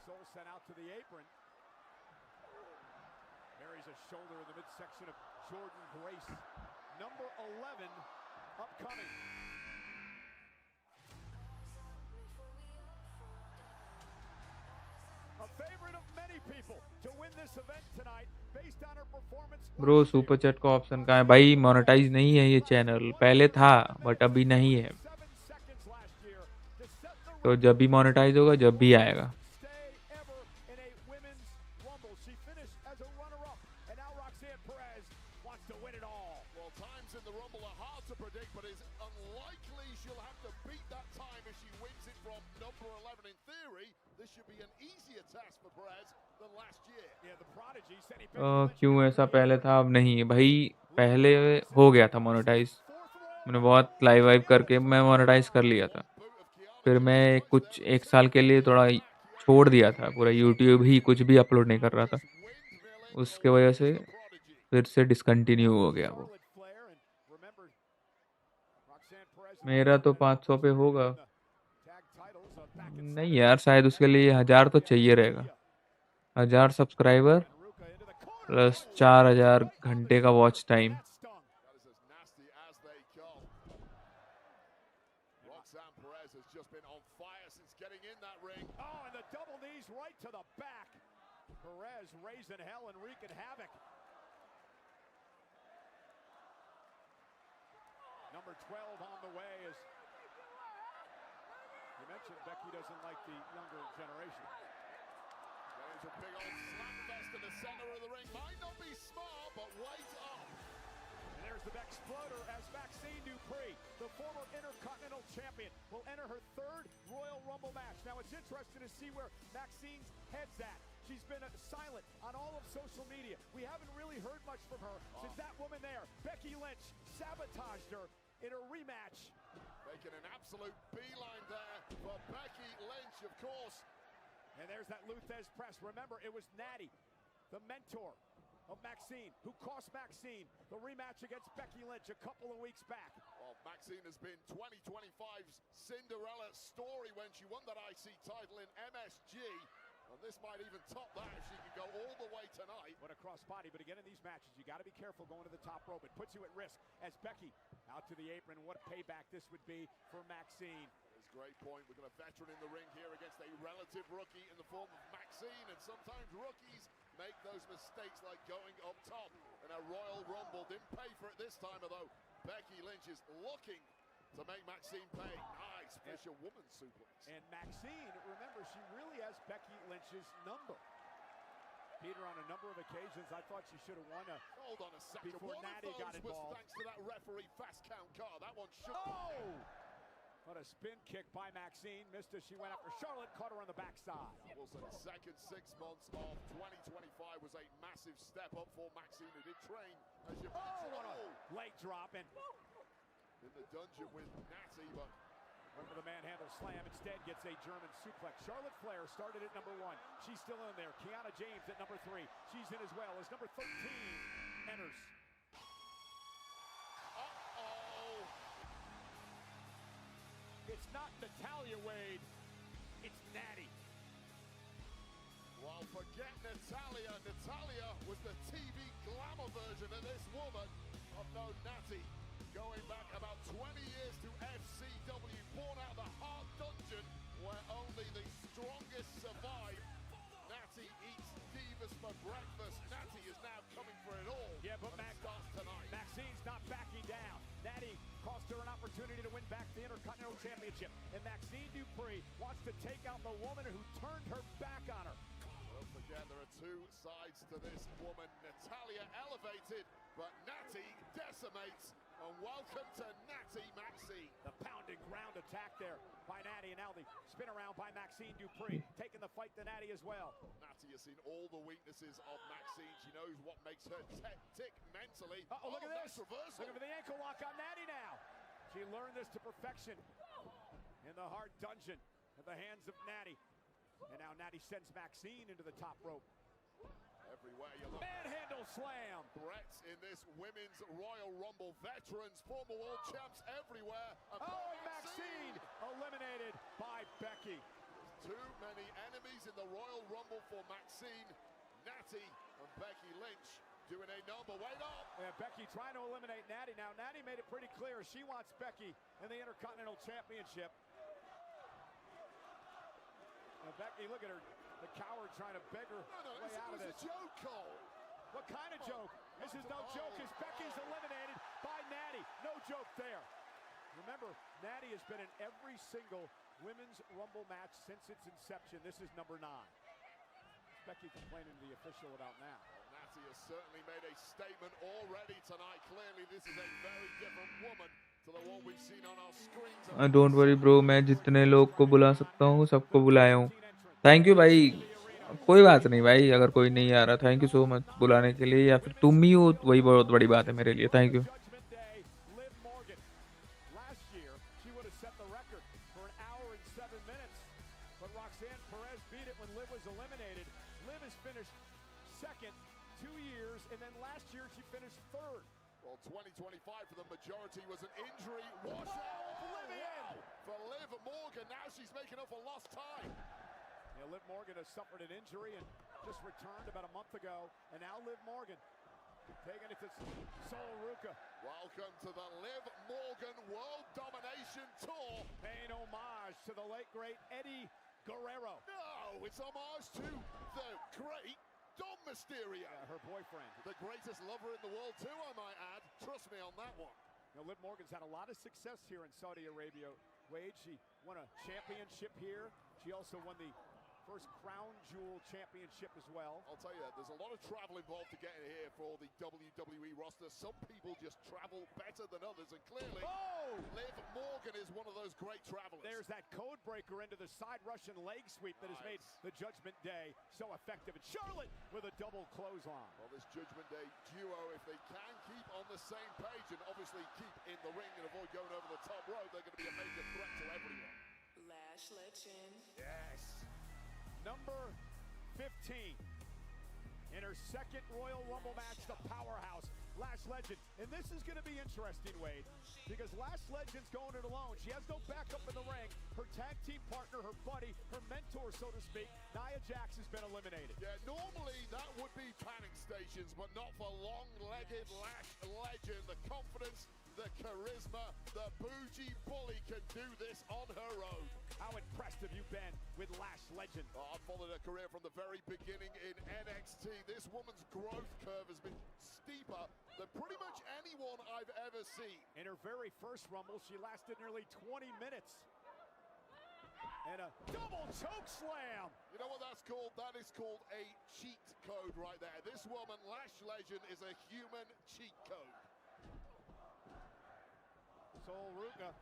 Soul sent out to the apron. Buries a shoulder in the midsection of Jordan Grace. Number 11 upcoming. A favorite of many people to win this event tonight based on her performance. Bro super chat का option कहाँ है भाई? Monetise नहीं है ये channel, पहले था but अभी नहीं है, तो जब भी मोनेटाइज होगा जब भी आएगा। क्यों ऐसा पहले था अब नहीं है भाई? पहले हो गया था मोनेटाइज, मैंने बहुत लाइव वाइव करके मैं मोनेटाइज कर लिया था, फिर मैं कुछ 1 साल के लिए थोड़ा छोड़ दिया था, पूरा यूट्यूब ही कुछ भी अपलोड नहीं कर रहा था, उसके वजह से फिर से डिसकंटिन्यू हो गया वो। मेरा तो 500 पे होगा। नहीं यार, शायद उसके लिए 1000 तो चाहिए रहेगा। 1000 सब्सक्राइबर प्लस 4000 घंटे का watch time. Perez raising hell and wreaking havoc. Number 12 on the way is. You mentioned Becky doesn't like the younger generation. There's a big old slap fest in the center of the ring. Might not be smart, but wait up. And there's the Exploder as Maxine Dupree, the former Intercontinental Champion, will enter her 3rd Royal Rumble match. Now it's interesting to see where Maxine's head's at. She's been silent on all of social media. We haven't really heard much from her since that woman there, Becky Lynch, sabotaged her in a rematch. Making an absolute beeline there for Becky Lynch, of course. And there's that Luthez press. Remember, it was Natty, the mentor of Maxine, who cost Maxine the rematch against Becky Lynch a couple of weeks back. Well, Maxine has been 2025's Cinderella story when she won that IC title in MSG. And this might even top that if she can go all the way tonight. What a crossbody, but again in these matches, you got to be careful going to the top rope. It puts you at risk as Becky out to the apron. What a payback this would be for Maxine. That's a great point. We've got a veteran in the ring here against a relative rookie in the form of Maxine, and sometimes rookies make those mistakes like going up top. And a Royal Rumble didn't pay for it this time, although Becky Lynch is looking to make Maxine pay. Nice fisherwoman suplex. And Maxine, remember, she really has Becky Lynch's number. Peter, on a number of occasions, I thought she should have won Hold on a second. before One Natty of got those was involved. thanks to that referee fast count car. That one should. Oh! What a spin kick by Maxine. Missed as she went after Charlotte, caught her on the backside. I will say the second 6 months of 2025 was a massive step up for Maxine, who did train, as you mentioned. What a leg drop and in the dungeon with Natty, but went for the manhandle slam. Instead gets a German suplex. Charlotte Flair started at number 1. She's still in there. Kiana James at number 3. She's in as well as number 13 enters. uh-oh. It's not Natalya Wade. It's Natty. Well, forget Natalya. Natalya was the TV glamour version of this woman. I've known Natty going back about 20 years to FCW, born out of the Hard Dungeon, where only the strongest survive. Natty eats divas for breakfast. Natty is now coming for it all. Yeah, but Maxine's not backing down. Natty cost her an opportunity to win back the Intercontinental Championship. And Maxine Dupree wants to take out the woman who turned her back on her. Don't forget, there are 2 sides to this woman. Natalya elevated, but Natty decimates. And welcome to Natty Maxine. The pounding ground attack there by Natty, and now the spin around by Maxine Dupree, taking the fight to Natty as well. Natty has seen all the weaknesses of Maxine. She knows what makes her tick mentally. Look at this. Nice reversal. Look at the ankle lock on Natty now. She learned this to perfection in the Hard Dungeon at the hands of Natty. And now Natty sends Maxine into the top rope. Everywhere you look. Manhandle slam. Threats in this Women's Royal Rumble. Veterans, former world champs everywhere. And Maxine eliminated by Becky. Too many enemies in the Royal Rumble for Maxine, Natty, and Becky Lynch doing a number. Wait up! Yeah, Becky trying to eliminate Natty. Now, Natty made it pretty clear she wants Becky in the Intercontinental Championship. Now, Becky, look at her, the coward trying to beg her way out of this. It's a joke, Cole. What kind of joke? This is no joke as Becky's eliminated by Natty. No joke there. Remember, Natty has been in every single Women's Rumble match since its inception. This is number 9. Is Becky complaining to the official about now? Well, Natty has certainly made a statement already tonight. Clearly, this is a very different woman to the one we've seen on our screens. Don't worry bro, मैं जितने लोग को बुला सकता हूँ सबको बुलाया हूँ. थैंक यू भाई. कोई बात नहीं भाई, अगर कोई नहीं आ रहा, थैंक यू सो मच बुलाने के लिए, या फिर तुम ही हो वही बहुत बड़ी बात है मेरे लिए. Thank you. Second, 2 years, and then last year she finished third. Well, 2025 for the majority was an injury washout. Oblivion! For Liv Morgan, now she's making up for lost time. Yeah, Liv Morgan has suffered an injury and just returned about a month ago, and now Liv Morgan taking it to Sol Ruka. Welcome to the Liv Morgan World Domination Tour. Paying homage to the late, great Eddie Guerrero. No, it's homage to the great Dom Mysterio. Yeah, her boyfriend. The greatest lover in the world too, I might add. Trust me on that one. Now, Liv Morgan's had a lot of success here in Saudi Arabia. Wade, she won a championship here. She also won the first Crown Jewel championship as well. I'll tell you, there's a lot of travel involved to get in here for the WWE roster. Some people just travel better than others, and clearly, Liv Morgan is one of those great travelers. There's that code breaker into the side Russian leg sweep that has made the Judgment Day so effective. And Charlotte with a double clothesline. Well, this Judgment Day duo, if they can keep on the same page and obviously keep in the ring and avoid going over the top rope, they're going to be a major threat to everyone. Lash Legend. Yes. Number 15. In her second Royal Rumble match, the powerhouse, Lash Legend. And this is going to be interesting, Wade, because Lash Legend's going it alone. She has no backup in the ring. Her tag team partner, her buddy, her mentor, so to speak, Nia Jax, has been eliminated. Yeah, normally that would be panic stations, but not for long-legged Lash Legend. The confidence, the charisma, the bougie bully can do this on her own. How impressed have you been with Lash Legend? Oh, I've followed her career from the very beginning in NXT. This woman's growth curve has been steeper than pretty much anyone I've ever seen. In her very first Rumble, she lasted nearly 20 minutes. And a double choke slam. You know what that's called? That is called a cheat code right there. This woman, Lash Legend, is a human cheat code. Sol Ruka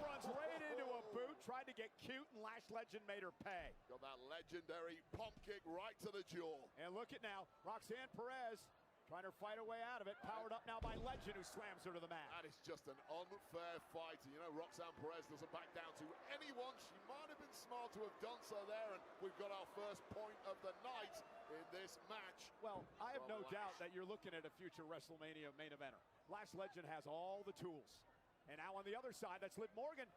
runs right into a boot, tried to get cute, and Lash Legend made her pay. Got that legendary pump kick right to the jaw. And look at now, Roxanne Perez trying to fight her way out of it, powered up now by Legend, who slams her to the mat. That is just an unfair fight. You know, Roxanne Perez doesn't back down to anyone. She might have been smart to have done so there, and we've got our first point of the night in this match. Well, I have no doubt that you're looking at a future WrestleMania main eventer. Lash Legend has all the tools. And now on the other side, that's Liv Morgan.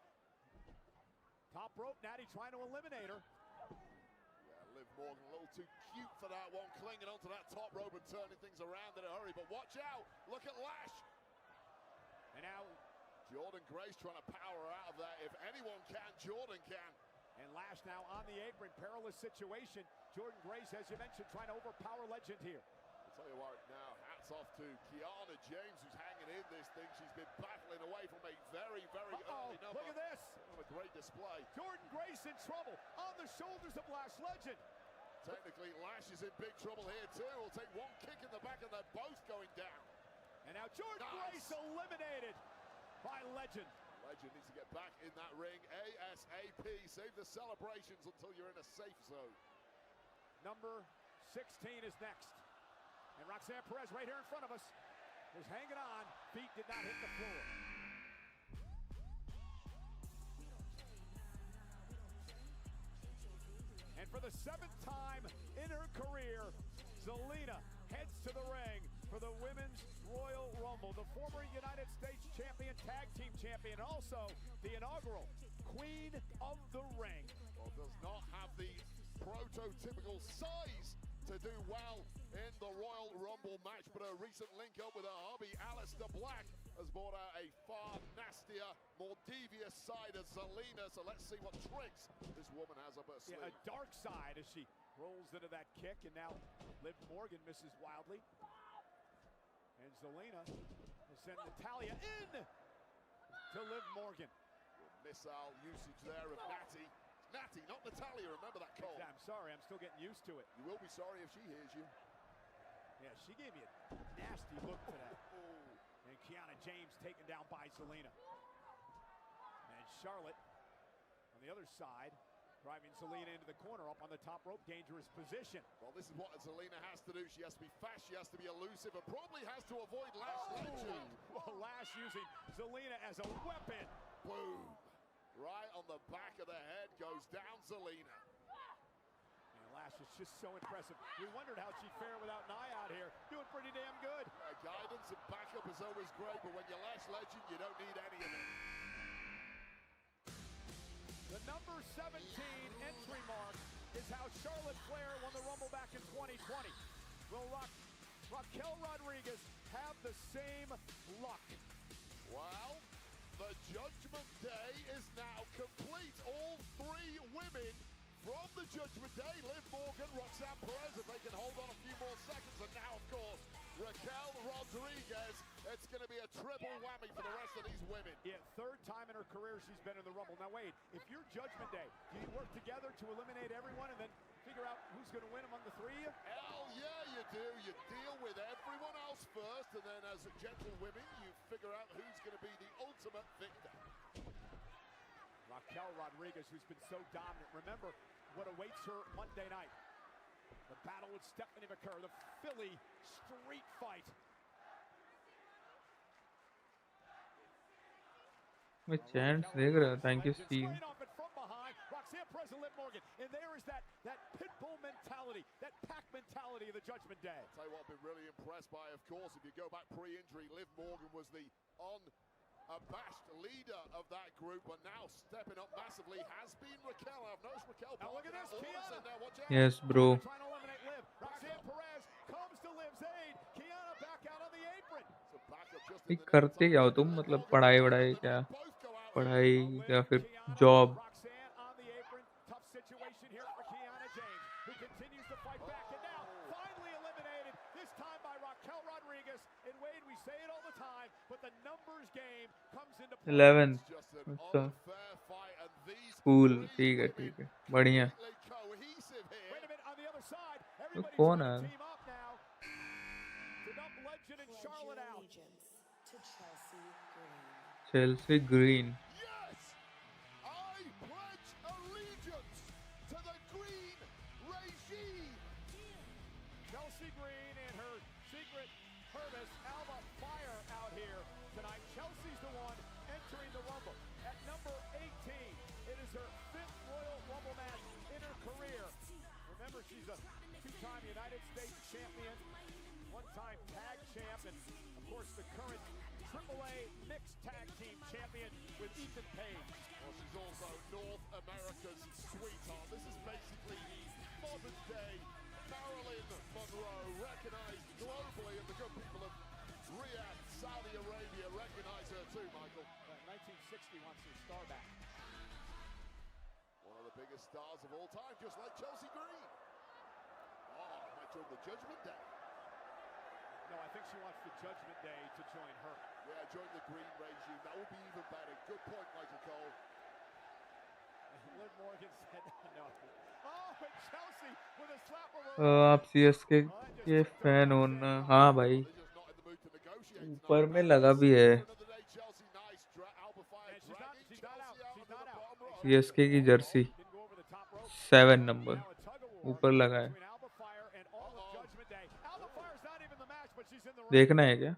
Top rope, Natty trying to eliminate her. Yeah, Liv Morgan a little too cute for that one, clinging onto that top rope and turning things around in a hurry. But watch out, look at Lash. And now Jordan Grace trying to power her out of that. If anyone can, Jordan can. And Lash now on the apron, perilous situation. Jordan Grace, as you mentioned, trying to overpower Legend here. I'll tell you what now, hats off to Kiana James, who's hanging in this thing. She's been battling away from a very, very early number. Look at this. What a great display. Jordan Grace in trouble on the shoulders of Lash Legend. Technically, Lash is in big trouble here too. Will take one kick in the back and they're both going down. And now Jordan Grace eliminated by Legend. Legend needs to get back in that ring ASAP. Save the celebrations until you're in a safe zone. Number 16 is next. And Roxanne Perez right here in front of us is hanging on. Feet did not hit the floor. And for the 7th time in her career, Zelina heads to the ring for the Women's Royal Rumble. The former United States champion, tag team champion, also the inaugural Queen of the Ring. Well, does not have the prototypical size to do well in the Royal Rumble match, but a recent link up with her hubby Alistair Black has brought out a far nastier, more devious side of Zelina. So let's see what tricks this woman has up her sleeve. Yeah, a dark side as she rolls into that kick, and now Liv Morgan misses wildly. And Zelina will send Natalia in to Liv Morgan. Missile usage there of Natty. Natty, not Natalia, remember that call. I'm sorry, I'm still getting used to it. You will be sorry if she hears you. Yeah, she gave me a nasty look to that. And Kiana James taken down by Zelina. And Charlotte on the other side, driving Zelina into the corner, up on the top rope, dangerous position. Well, this is what Zelina has to do. She has to be fast, she has to be elusive, and probably has to avoid Lash Legend. Well, Lash using Zelina as a weapon. Boom. Right on the back of the head goes down Zelina. And Lash is just so impressive. We wondered how she'd fare without Nia out here. Doing pretty damn good. Guidance and backup is always great, but when you're Lash Legend, you don't need any of it. The number 17 entry mark is how Charlotte Flair won the Rumble back in 2020. Will Raquel Rodriguez have the same luck? Well, the Judgment Day is now complete. All three women from the Judgment Day, Liv Morgan, Roxanne Perez, if they can hold on a few more seconds, and now, of course, Raquel Rodriguez. It's going to be a triple whammy for the rest of these women. Yeah, third time in her career she's been in the Rumble. Now, Wade, if you're Judgment Day, do you work together to eliminate everyone and then figure out who's going to win among the three of you? Hell yeah, you do. You deal with everyone else first, and then as gentlewomen, you figure out who's going to be the ultimate victor. Raquel Rodriguez, who's been so dominant. Remember what awaits her Monday night. The battle with Stephanie McCurr, the Philly street fight. मैं chants देख रहा हूँ. Thank you, Steve. Roxanne Perez and Liv Morgan, and there is that pitbull mentality, that pack mentality of the Judgment Day. I'll tell you what I've been really impressed by, of course, if you go back pre-injury, Liv Morgan was the unabashed leader of that group, but now stepping up massively has been Raquel. I've noticed Raquel. Now look at this, Kiana. Now, watch out. Yes, bro. Trying to eliminate Liv. Roxanne Perez comes to Liv's aid. Kiana back out on the apron. So back up just in the करते क्या हो तुम? मतलब पढ़ाई वढ़ाई क्या? पढ़ाई या फिर job? Roxanne on the apron. Tough situation here for Kiana James, who continues to fight back, and now finally eliminated, this time by Raquel Rodriguez. And Wade, we say it all the time, but the numbers game comes into play. 11. अच्छा. Cool. ठीक है. बढ़िया. Wait a minute, on the other side, तो everybody's कौन trying है? to team up now to dump Legend and Charlotte out. To Chelsea Green. Chelsea Green. Yes! I pledge allegiance to the green regime. Chelsea Green and her secret Hermes Alba Fire out here tonight. Chelsea's the one entering the Rumble. At number 18, it is her 5th Royal Rumble match in her career. Remember, she's a two-time United States champion, one-time tag champ, and of course the current AAA mixed tag team champion with Ethan Page. Well, she's also North America's sweetheart. This is basically the modern day Marilyn Monroe, recognized globally, and the good people of Riyadh, Saudi Arabia recognize her too, Michael. 1960 wants her star back. One of the biggest stars of all time, just like Chelsea Green. Oh, might join the Judgment Day. No, I think she wants the Judgment Day to join her. Yeah, join the green regime. That would be even better. Good point, Michael Cole. Liv Morgan said no. Oh, and Chelsea with a slap of her. आप CSK के fan हो ना? हाँ भाई. ऊपर में लगा भी है. CSK की जर्सी 7 नंबर ऊपर लगा है. देखना है क्या?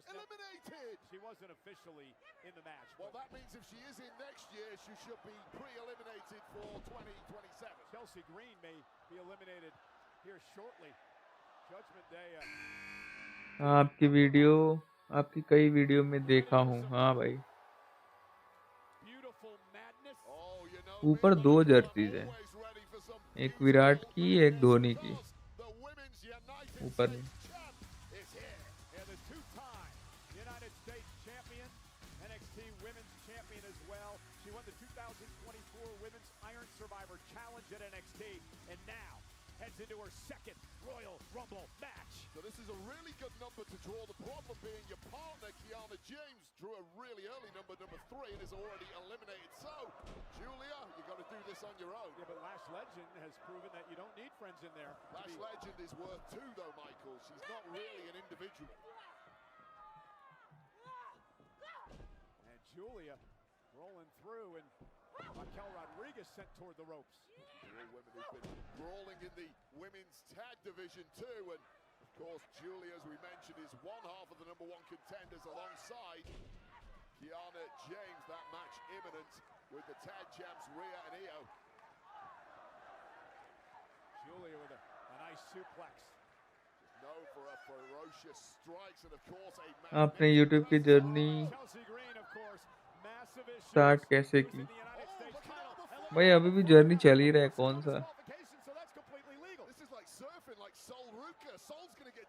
Eliminated. She wasn't officially in the match. Well, that means if she is in next year, she should be pre-eliminated for 2027. Chelsea Green may be eliminated here shortly. Judgment Day. आपकी video आपकी कई video में देखा हूँ। हाँ भाई। ऊपर 2 jerseys है, एक विराट की, एक धोनी की, ऊपर में। United States champion, NXT Women's Champion as well. She won the 2024 Women's Iron Survivor Challenge at NXT, and now heads into her second Royal Rumble match. So this is a really good number to draw. The problem being your partner, Kiana James, drew a really early number 3, and is already eliminated. So, Julia, you got to do this on your own. Yeah, but Lash Legend has proven that you don't need friends in there. Lash Legend is worth 2, though, Michael. She's not really an individual. And Julia rolling through, and Raquel Rodriguez sent toward the ropes. All women who've been brawling in the women's tag division too, and of course Julia, as we mentioned, is one half of the #1 contenders alongside Kiana James. That match imminent with the tag champs Rhea and Io. Julia with a nice suplex. Just known for her ferocious strikes, and of course a आपने YouTube की journey start कैसे की? भाई अभी भी journey चल ही रहा है, कौन सा?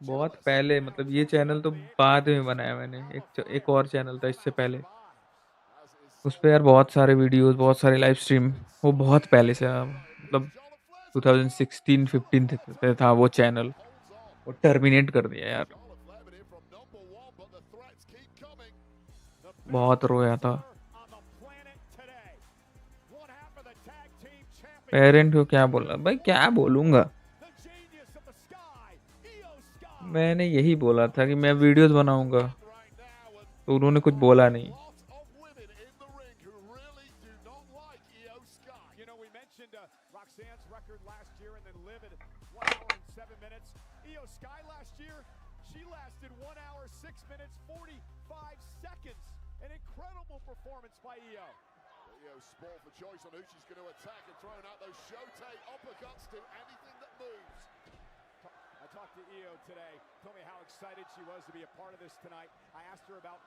बहुत पहले, मतलब ये चैनल तो बाद में बनाया मैंने। एक और चैनल था इससे पहले, उस पे यार बहुत सारे वीडियोस, बहुत सारे लाइव स्ट्रीम, वो बहुत पहले से, मतलब 2016-15 पे था वो चैनल, वो टर्मिनेट कर दिया यार। बहुत रोया था। पेरेंट को क्या बोला भाई? क्या बोलूँगा? मैंने यही बोला था कि मैं वीडियोस बनाऊंगा, तो उन्होंने कुछ बोला नहीं। Sport for choice on who she's going to attack, and throwing out those showtime uppercuts to anything that moves. I talked to Io today, told me how excited she was to be a part of this tonight. I asked her about,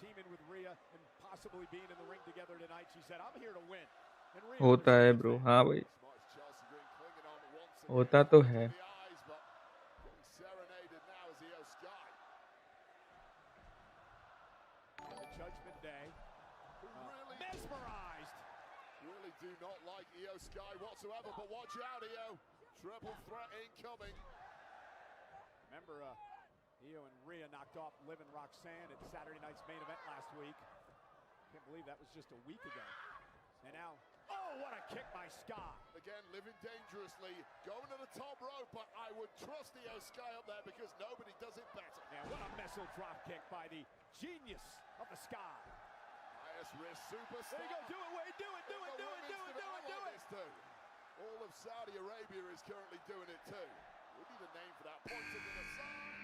teaming with Rhea and possibly being in the ring together tonight. She said, "I'm here to win." And Rhea होता है bro, हाँ भाई, होता तो है। Judgment Day, mesmerized. Really do not like Io Sky whatsoever, but watch out, Io. Triple threat incoming. Remember, Io and Rhea knocked off Liv and Roxanne at Saturday night's main event last week. Can't believe that was just a week ago. And now, oh, what a kick by Sky. Again, living dangerously, going to the top rope, but I would trust Io Sky up there because nobody does it better. And what a missile drop kick by the genius of the Sky. Highest risk superstar. There you go, do it, Wade, do it, do it, do it, do it, do it, do it. All of Saudi Arabia is currently doing it too. We need a name for that. Pointing to the side.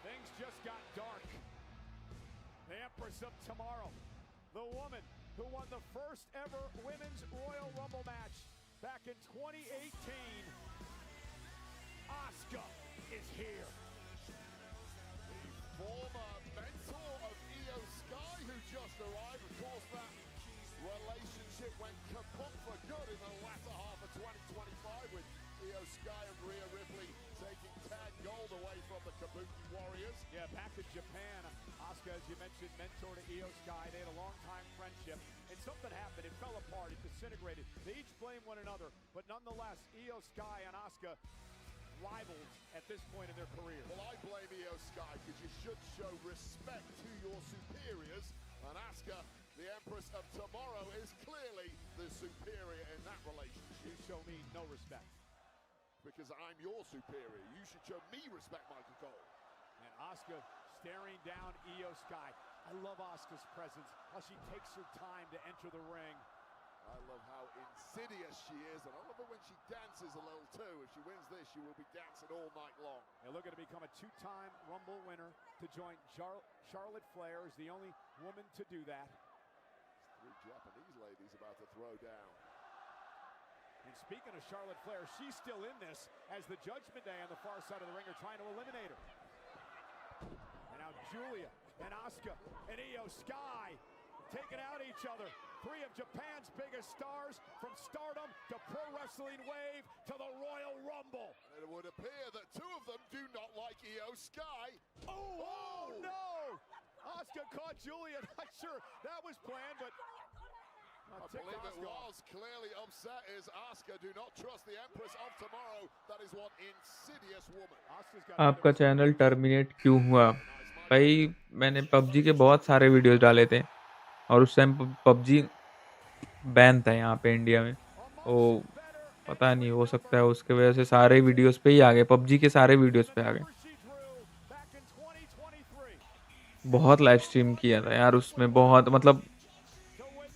Things just got dark. The Empress of Tomorrow, the woman who won the first ever Women's Royal Rumble match back in 2018. Asuka is here. The former mentor of Io Sky, who just arrived. Of course, that relationship went kaput for good in the latter half of 2025 with Io Sky and Rhea Ripley taking tag gold away from the Kabuki Warriors. Yeah, back in Japan, Asuka, as you mentioned, mentor to Io Sky. They had a long-time friendship, and something happened. It fell apart. It disintegrated. They each blame one another, but nonetheless, Io Sky and Asuka rivals at this point in their career. Well, I blame Io Sky because you should show respect to your superiors, and Asuka, the Empress of Tomorrow, is clearly the superior in that relationship. You show me no respect. Because I'm your superior. You should show me respect, Michael Cole. And Asuka staring down Io Sky. I love Asuka's presence, how she takes her time to enter the ring. I love how insidious she is, and I love it when she dances a little too. If she wins this, she will be dancing all night long. They're looking to become a 2-time Rumble winner to join Charlotte Flair is the only woman to do that. 3 Japanese ladies about to throw down. And speaking of Charlotte Flair, she's still in this as the Judgment Day on the far side of the ring are trying to eliminate her. And now Julia and Asuka and Io Sky taking out each other. Three of Japan's biggest stars, from Stardom to Pro Wrestling Wave to the Royal Rumble. And it would appear that two of them do not like Io Sky. Oh no! Asuka caught Julia. Not sure that was planned, but I believe it was clearly upset is Asuka. Do not trust the Empress of Tomorrow. That is one insidious woman. आपका channel terminate क्यों हुआ? भाई मैंने PUBG के बहुत सारे videos डाले थे और उस टाइम पबजी बैन था यहाँ पे इंडिया में। वो पता नहीं, हो सकता है उसके वजह से सारे वीडियोस पे ही आ गए, पबजी के सारे वीडियोस पे आ गए। बहुत लाइव स्ट्रीम किया था यार उसमें, बहुत मतलब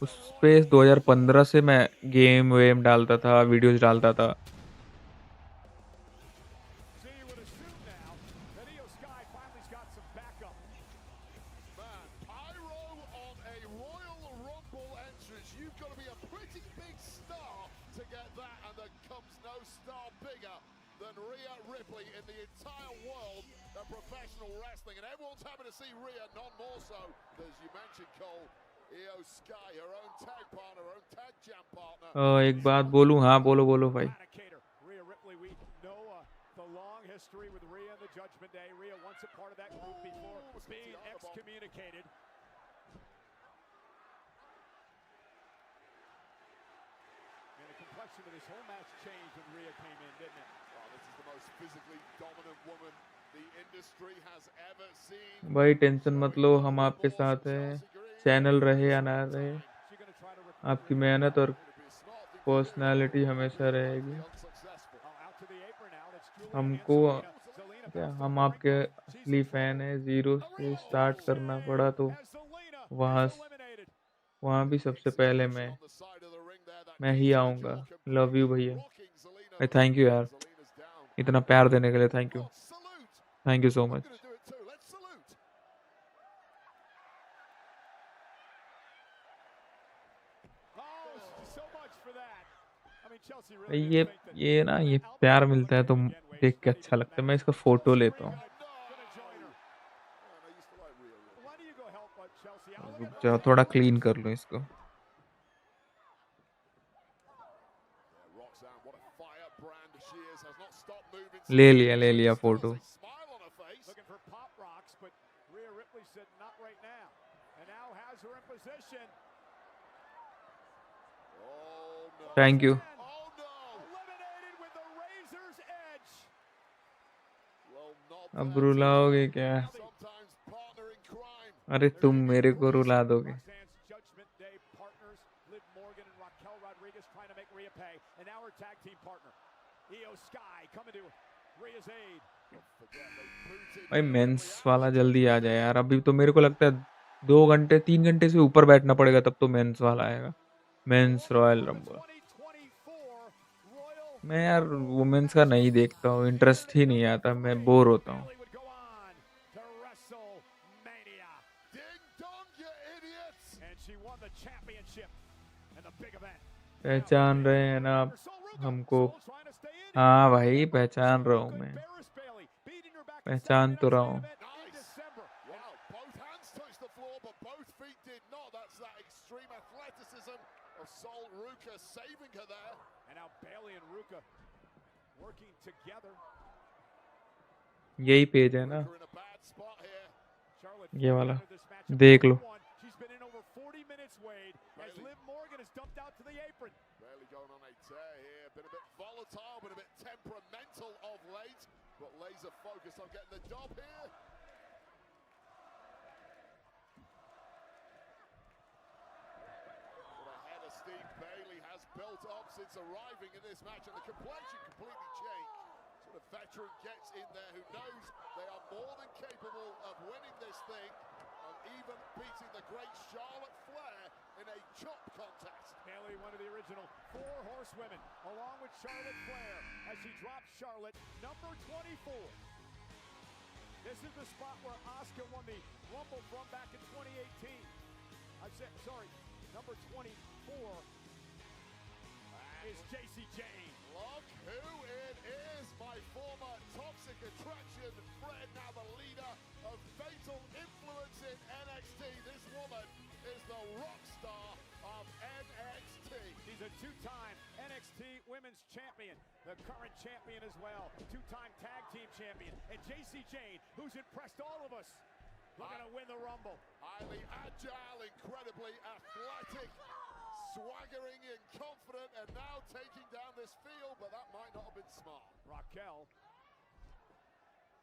उस पे 2015 से मैं गेम वेम डालता था, वीडियोस डालता था। एक बात बोलूं? हाँ बोलो बोलो भाई। भाई टेंशन मत लो, हम आपके साथ हैं, चैनल रहे या ना रहे, आपकी मेहनत और पर्सनालिटी हमेशा रहेगी। हमको क्या, हम आपके असली फैन हैं। ज़ीरो से स्टार्ट करना पड़ा तो वहाँ भी सबसे पहले मैं ही आऊँगा। लव यू भैया। थैंक यू यार, इतना प्यार देने के लिए thank you, thank you so much. ये ना, ये प्यार मिलता है तो देख के अच्छा लगता है। मैं इसका फोटो लेता हूँ। रुक जाओ, थोड़ा क्लीन कर लो इसको। ले लिया फोटो। Thank you. अब रुलाओगे क्या? अरे तुम मेरे को रुला दोगे। भाई मेंस वाला जल्दी आ जाए यार। अभी तो मेरे को लगता है 2 घंटे 3 घंटे से ऊपर बैठना पड़ेगा, तब तो मेंस वाला आएगा। Men's Royal Rumble. मैं यार वुमेन्स का नहीं देखता हूँ, इंटरेस्ट ही नहीं आता, मैं बोर होता हूँ। पहचान रहे हैं ना आप हमको? हाँ भाई पहचान रहा हूँ मैं, पहचान तो रहा हूँ। यही पेज है ना, ये वाला देख लो। Built up since arriving in this match, and the complexion completely changed. So the veteran gets in there who knows they are more than capable of winning this thing and even beating the great Charlotte Flair in a chop contest. Bayley, one of the original 4 horsewomen, along with Charlotte Flair, as she drops Charlotte, number 24. This is the spot where Asuka won the Rumble from back in 2018. I said, sorry, number 24. is JC Jane. Look who it is, my former toxic attraction friend, now the leader of Fatal Influence in NXT. This woman is the rock star of NXT. She's a two-time NXT Women's Champion, the current champion as well, two-time Tag Team Champion, and JC Jane, who's impressed all of us, looking to win the Rumble. Highly agile, incredibly athletic, swaggering and confident, and now taking down this field, but that might not have been smart. Raquel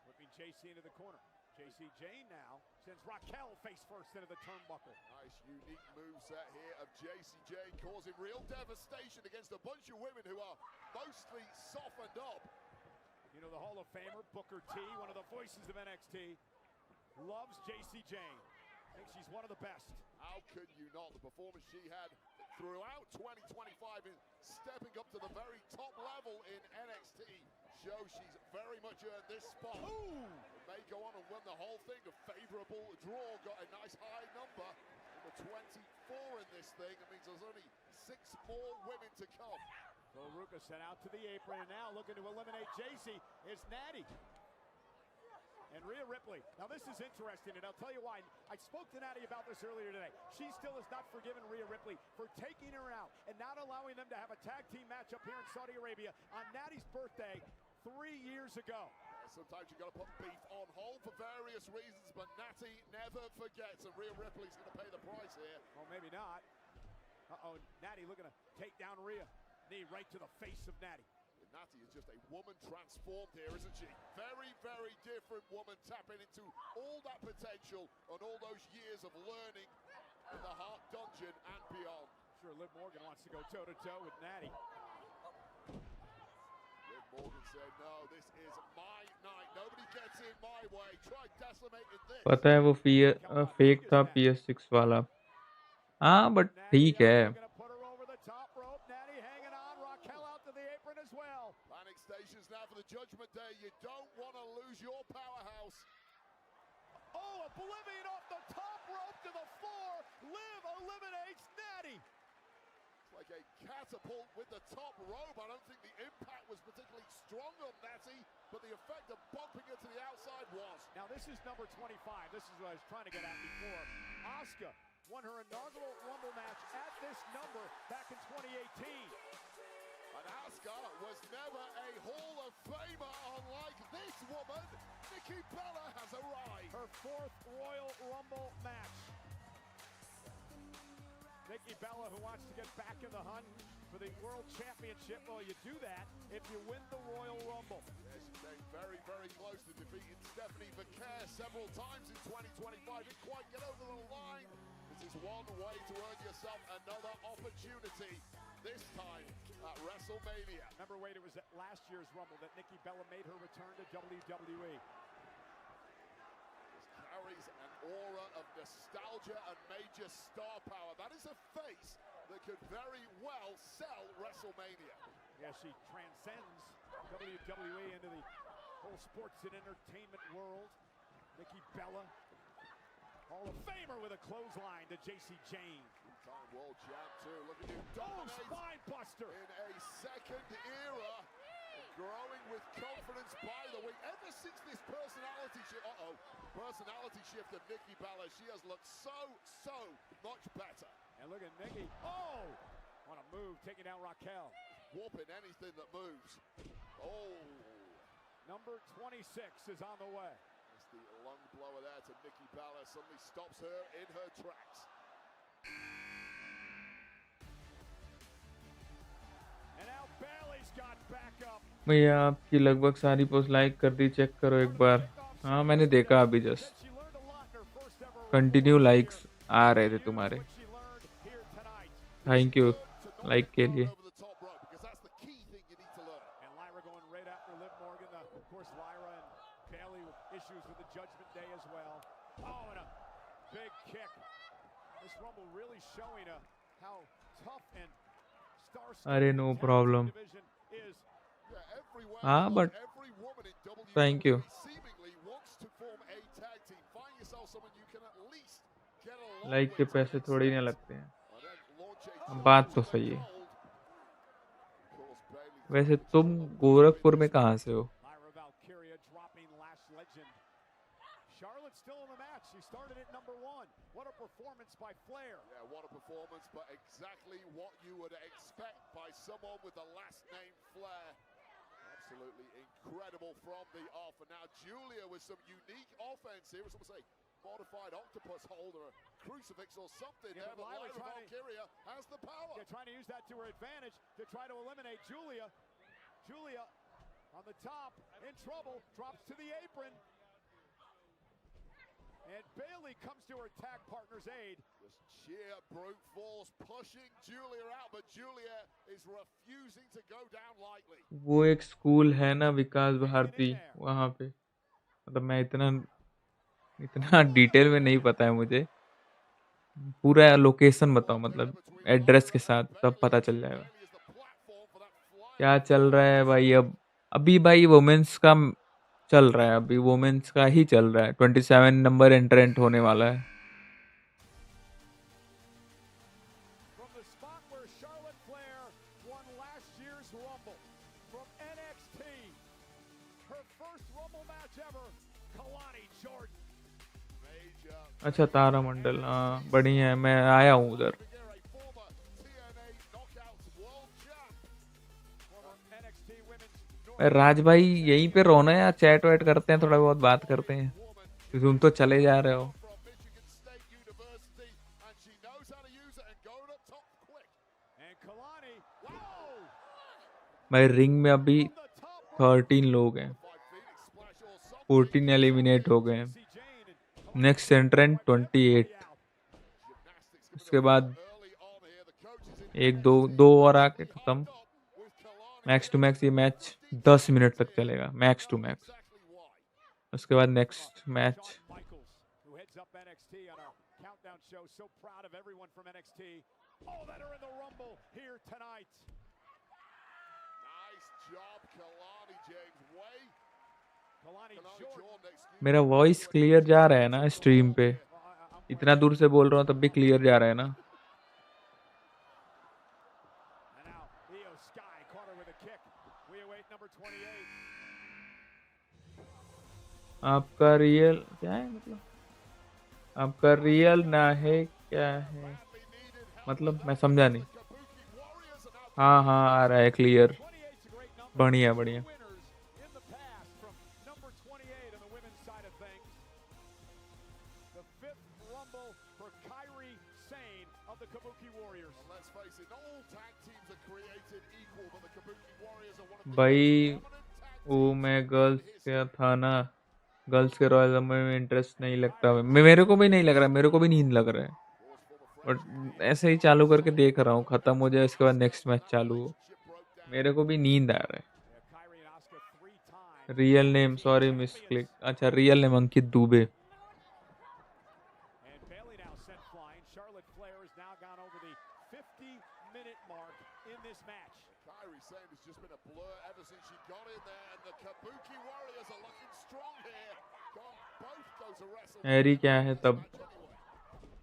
whipping JC into the corner. JC Jane now sends Raquel face first into the turnbuckle. Nice, unique moveset here of JC Jane, causing real devastation against a bunch of women who are mostly softened up. You know, the Hall of Famer, Booker T, one of the voices of NXT, loves JC Jane. Thinks she's one of the best. How could you not? The performance she had throughout 2025 in stepping up to the very top level in NXT shows she's very much earned this spot. Ooh! May go on and win the whole thing. A favorable draw, got a nice high number. Number 24 in this thing. It means there's only 6 more women to come. So Ruka sent out to the apron, and now looking to eliminate JC is Natty. And Rhea Ripley. Now this is interesting, and I'll tell you why. I spoke to Natty about this earlier today. She still has not forgiven Rhea Ripley for taking her out and not allowing them to have a tag team match up here in Saudi Arabia on Natty's birthday 3 years ago. Sometimes you got to put beef on hold for various reasons, but Natty never forgets, and Rhea Ripley's going to pay the price here. Well, maybe not. Uh-oh, Natty looking to take down Rhea. Knee right to the face of Natty. Natty is just a woman transformed here, isn't she? Very, very different woman, tapping into all that potential and all those years of learning in the Heart Dungeon and beyond. Sure, Liv Morgan wants to go toe-to-toe with Natty. Liv Morgan said, no, this is my night. Nobody gets in my way. Try decimating this. पता है वो fake था PS6 वाला. हाँ but ठीक है. Planning stations now for the Judgment Day. You don't want to lose your powerhouse. Oh, Oblivion off the top rope to the floor. Liv eliminates Natty. It's like a catapult with the top rope. I don't think the impact was particularly strong on Natty, but the effect of bumping it to the outside was. Now this is number 25. This is what I was trying to get at before. Asuka won her inaugural Rumble match at this number back in 2018. And Asuka was never a Hall of Famer, unlike this woman. Nikki Bella has arrived. Her 4th Royal Rumble match. Nikki Bella, who wants to get back in the hunt for the World Championship. Well, you do that if you win the Royal Rumble. Yes, she came very, very close to defeating Stephanie Becker several times in 2025. Didn't quite get over the line. This is one way to earn yourself another opportunity. This time at WrestleMania. Remember, Wade, it was at last year's Rumble that Nikki Bella made her return to WWE. This carries an aura of nostalgia and major star power. That is a face that could very well sell WrestleMania. Yeah, she transcends WWE into the whole sports and entertainment world. Nikki Bella, Hall of Famer with a clothesline to JC Jane. Two-time world champ too. Look at you dominate. Oh, spine buster. In a second era. Growing with confidence by the way. Ever since this personality shift of Nikki Bella, she has looked so much better. And look at Nikki. Oh! On a move, taking down Raquel. Whooping anything that moves. Oh. Number 26 is on the way. It's the lung blower there to Nikki Bella. Suddenly stops her in her tracks. And now Bailey's got back up. भैया आपकी लगभग सारी post like कर दी, check करो एक बार. हाँ मैंने देखा अभी जस्ट. कंटिन्यू लाइक्स आ रहे थे तुम्हारे. थैंक यू लाइक के लिए. Issues with the Judgment Day as well. Oh, and a big kick. This Rumble really showing how tough and star-studded अरे नो प्रॉब्लम. हाँ बट थैंक यू. लाइक के पैसे थोड़ी ना लगते हैं. बात तो सही है. वैसे तुम गोरखपुर में कहाँ से हो? Charlotte's still in the match. She started at number 1. What a performance by Flair. Yeah, what a performance, but exactly what you would expect by someone with the last name Flair. Absolutely incredible from the off. And now Julia with some unique offense here. Someone say modified octopus holder, a crucifix or something there. But Lyra Valkyria has the power. Yeah, trying to use that to her advantage to try to eliminate Julia. Julia on the top, in trouble, drops to the apron. And Bailey comes to her tag partner's aid. Just sheer brute force pushing Julia out, but Julia is refusing to go down lightly. वो एक school है ना विकास भारती, वहाँ पे, मतलब मैं इतना detail में नहीं पता है मुझे, पूरा लोकेशन बताओ, मतलब एड्रेस के साथ, तब पता चल जाएगा क्या चल रहा है भाई। अभी भाई वुमेन्स का चल रहा है, अभी वुमेन्स का ही चल रहा है। 27 नंबर एंट्रेंट होने वाला है। From the spot where Charlotte Flair won last year's Rumble, from NXT, her first Rumble match ever, Kalani Jordan. अच्छा तारा मंडल, हाँ बढ़िया है, मैं आया हूँ उधर। राज भाई यहीं पे रोना है या चैट वैट करते हैं, थोड़ा बहुत बात करते हैं, तुम तो चले जा रहे हो। भाई रिंग में अभी 13 लोग हैं, 14 एलिमिनेट हो गए हैं, नेक्स्ट एंट्रेंट 28, उसके बाद एक दो और आके खत्म। मैक्स टू मैक्स ये मैच 10 मिनट तक चलेगा, मैक्स टू मैक्स। उसके बाद नेक्स्ट मैच। मेरा वॉइस क्लियर जा रहा है ना स्ट्रीम पे? इतना दूर से बोल रहा हूँ तब भी क्लियर जा रहा है ना? आपका रियल क्या है, मतलब आपका रियल ना है क्या है, मतलब मैं समझा नहीं। हाँ हाँ आ रहा है क्लियर, बढ़िया बढ़िया। भाई वो मैं गर्ल्स का था ना, गर्ल्स के रॉयल रंबल में इंटरेस्ट नहीं लगता, मेरे को भी नहीं लग रहा, मेरे को भी नींद लग रहा है, और ऐसे ही चालू करके देख रहा हूँ, खत्म हो जाए उसके बाद नेक्स्ट मैच चालू हो, मेरे को भी नींद आ रहा है। Real name, sorry miss click, अच्छा रियल नेम अंकित दुबे। हैरी क्या है तब?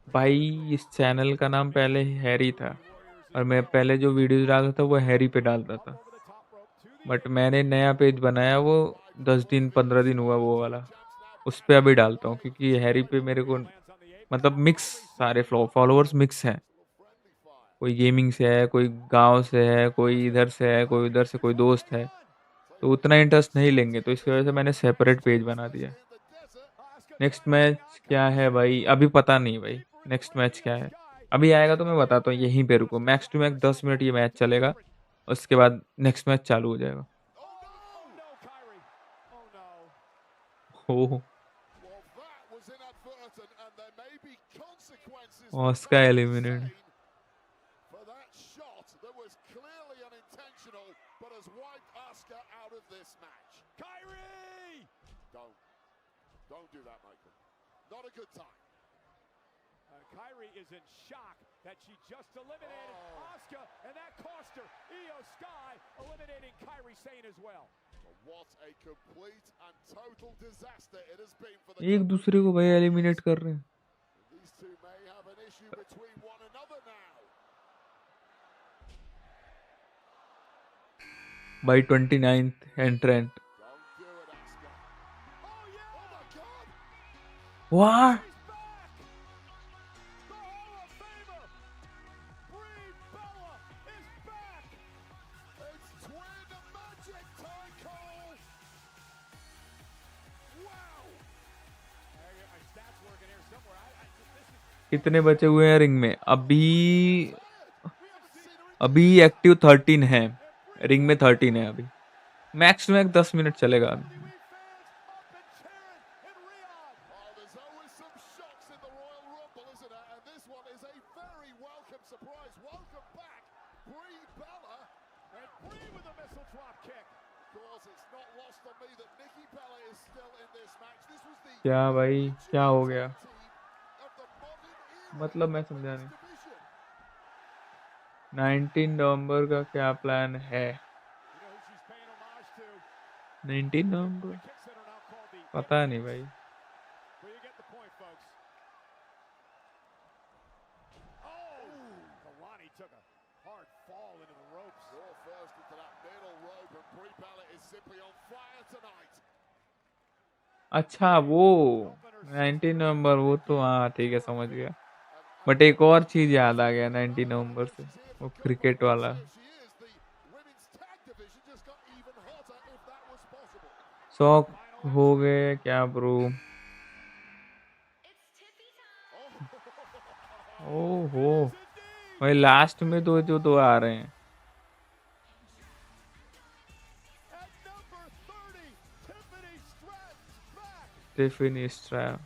भाई इस चैनल का नाम पहले हैरी था, और मैं पहले जो वीडियोस डालता था वो हैरी पे डालता था, बट मैंने नया पेज बनाया, वो 10 दिन 15 दिन हुआ वो वाला, उस पर अभी डालता हूँ, क्योंकि हैरी पे मेरे को मतलब मिक्स, सारे फॉलोअर्स मिक्स हैं, कोई गेमिंग से है, कोई गांव से है, कोई इधर से है, कोई उधर से, कोई दोस्त है, तो उतना इंटरेस्ट नहीं लेंगे, तो इसकी वजह से मैंने सेपरेट पेज बना दिया। नेक्स्ट मैच क्या है भाई? अभी पता नहीं भाई नेक्स्ट मैच क्या है, अभी आएगा तो मैं बताता हूँ। यहीं पे रुको, मैक्स टू मैक्स 10 मिनट ये मैच चलेगा, उसके बाद नेक्स्ट मैच चालू हो जाएगा। ओह ऑस्का eliminate. Don't do that, Michael. Not a good time. Kyrie is in shock that she just eliminated Asuka, and that cost her. Io Sky eliminating Kyrie Sane as well. What a complete and total disaster it has been for the. एक दूसरे को भाई eliminate कर रहे हैं। These two may have an issue between one another now. by 29th entrant. What? कितने बचे हुए हैं रिंग में? अभी एक्टिव 13 है, रिंग में 13 है अभी। मैक्स टू मैक्स 10 मिनट चलेगा अभी। क्या भाई, क्या हो गया? मतलब मैं समझा नहीं। 19 नवंबर का क्या प्लान है? 19 नवंबर पता नहीं भाई। अच्छा वो 19 नवंबर, वो तो हाँ ठीक है, समझ गया। बट एक और चीज याद आ गया 19 नवंबर से, वो क्रिकेट वाला। शौक हो गए क्या ब्रो? ओहो भाई, लास्ट में तो जो दो आ रहे हैं। Tiffany strap.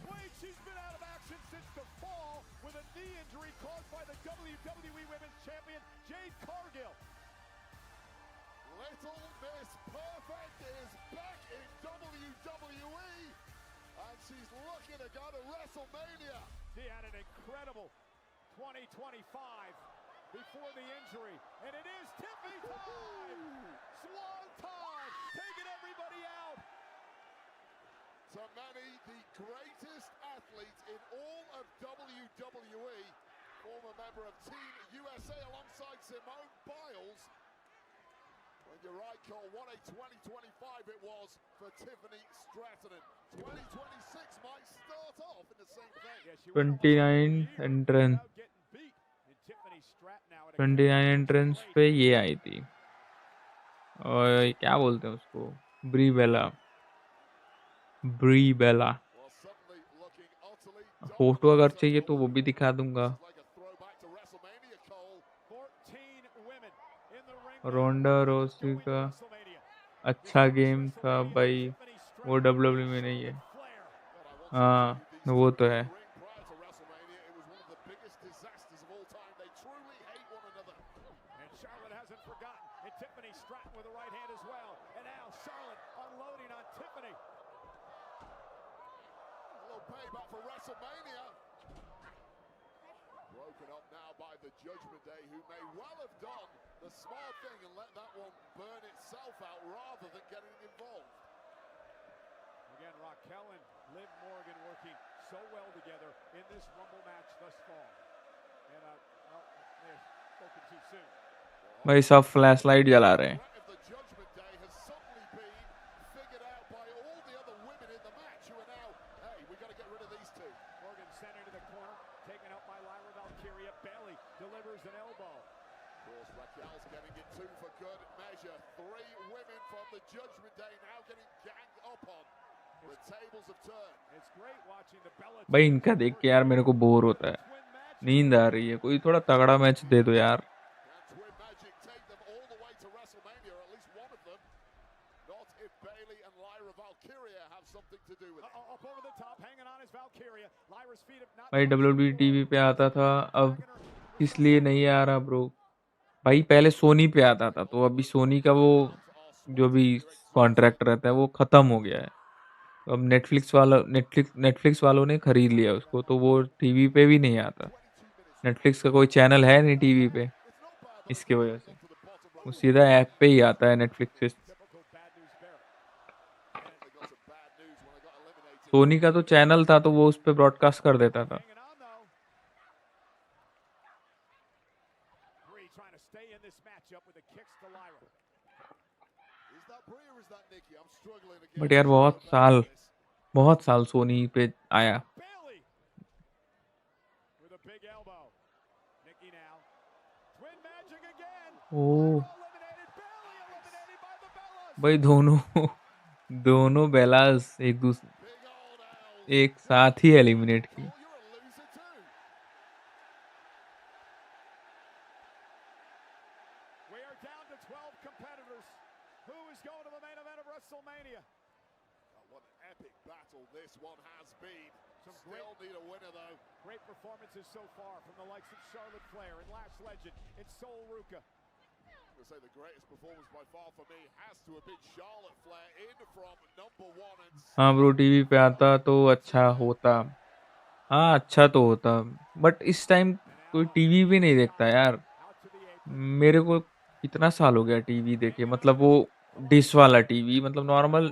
She's looking to go to WrestleMania. She had an incredible 2025 before the injury, and it is Tiffany time! Swanton taking everybody out! To many, the greatest athlete in all of WWE, former member of Team USA alongside Simone Biles. And you're right, Cole, what a 2025 it was for Tiffany Stratton. 2026 might start off in the same thing. 29 entrance 29 entrance पे ये आई थी, और क्या बोलते हैं उसको, ब्री बेला। Photo अगर चाहिए तो वो भी दिखा दूंगा। रोंडा रोसी का अच्छा गेम था भाई, वो WWE में नहीं है। हाँ वो तो है। Payback for WrestleMania. Broken up now by the Judgment Day, who may well have done the smart thing and let that one burn itself out rather than getting involved. Again, Raquel and Liv Morgan working so well together in this Rumble match thus far. And well, may have spoken too soon. भाई सब flash light जला रहे हैं। Delivers an elbow. Of course, Raquel's getting it too for good measure. 3 women from the Judgment Day now getting ganged up on. The tables have turned. It's great watching the Bella. भाई इनका देख के यार मेरे को bore होता है, नींद आ रही है। कोई थोड़ा तगड़ा मैच दे दो यार। भाई WWE टीवी पे आता था, अब इसलिए नहीं आ रहा ब्रो। भाई पहले सोनी पे आता था, तो अभी सोनी का वो जो भी कॉन्ट्रैक्ट रहता है वो खत्म हो गया है। तो अब नेटफ्लिक्स वालों ने खरीद लिया उसको, तो वो टीवी पे भी नहीं आता। नेटफ्लिक्स का कोई चैनल है नहीं टीवी पे, इसकी वजह से वो सीधा ऐप पे ही आता है नेटफ्लिक्स से। सोनी का तो चैनल था, तो वो उस पे ब्रॉडकास्ट कर देता था। बट यार बहुत साल सोनी पे आया। with a big elbow. Nikki now. Twin magic again. O Eliminated by the Bellas. भाई दोनों बेलास एक साथ ही एलिमिनेट की। We are down to 12 competitors. Who is going to the main event of WrestleMania? What an epic battle this one has been. Still need a winner though. Great performances so far from the likes of Charlotte Flair and Lash Legend and Sol Ruka. I'm going to say the greatest performance by far for me has to have been Charlotte Flair in from number 1 and हाँ bro, TV पे आता तो अच्छा होता। हाँ अच्छा तो होता, बट इस टाइम कोई टीवी भी नहीं देखता यार। मेरे को कितना साल हो गया टीवी देखे, मतलब वो डिश वाला टीवी, मतलब नॉर्मल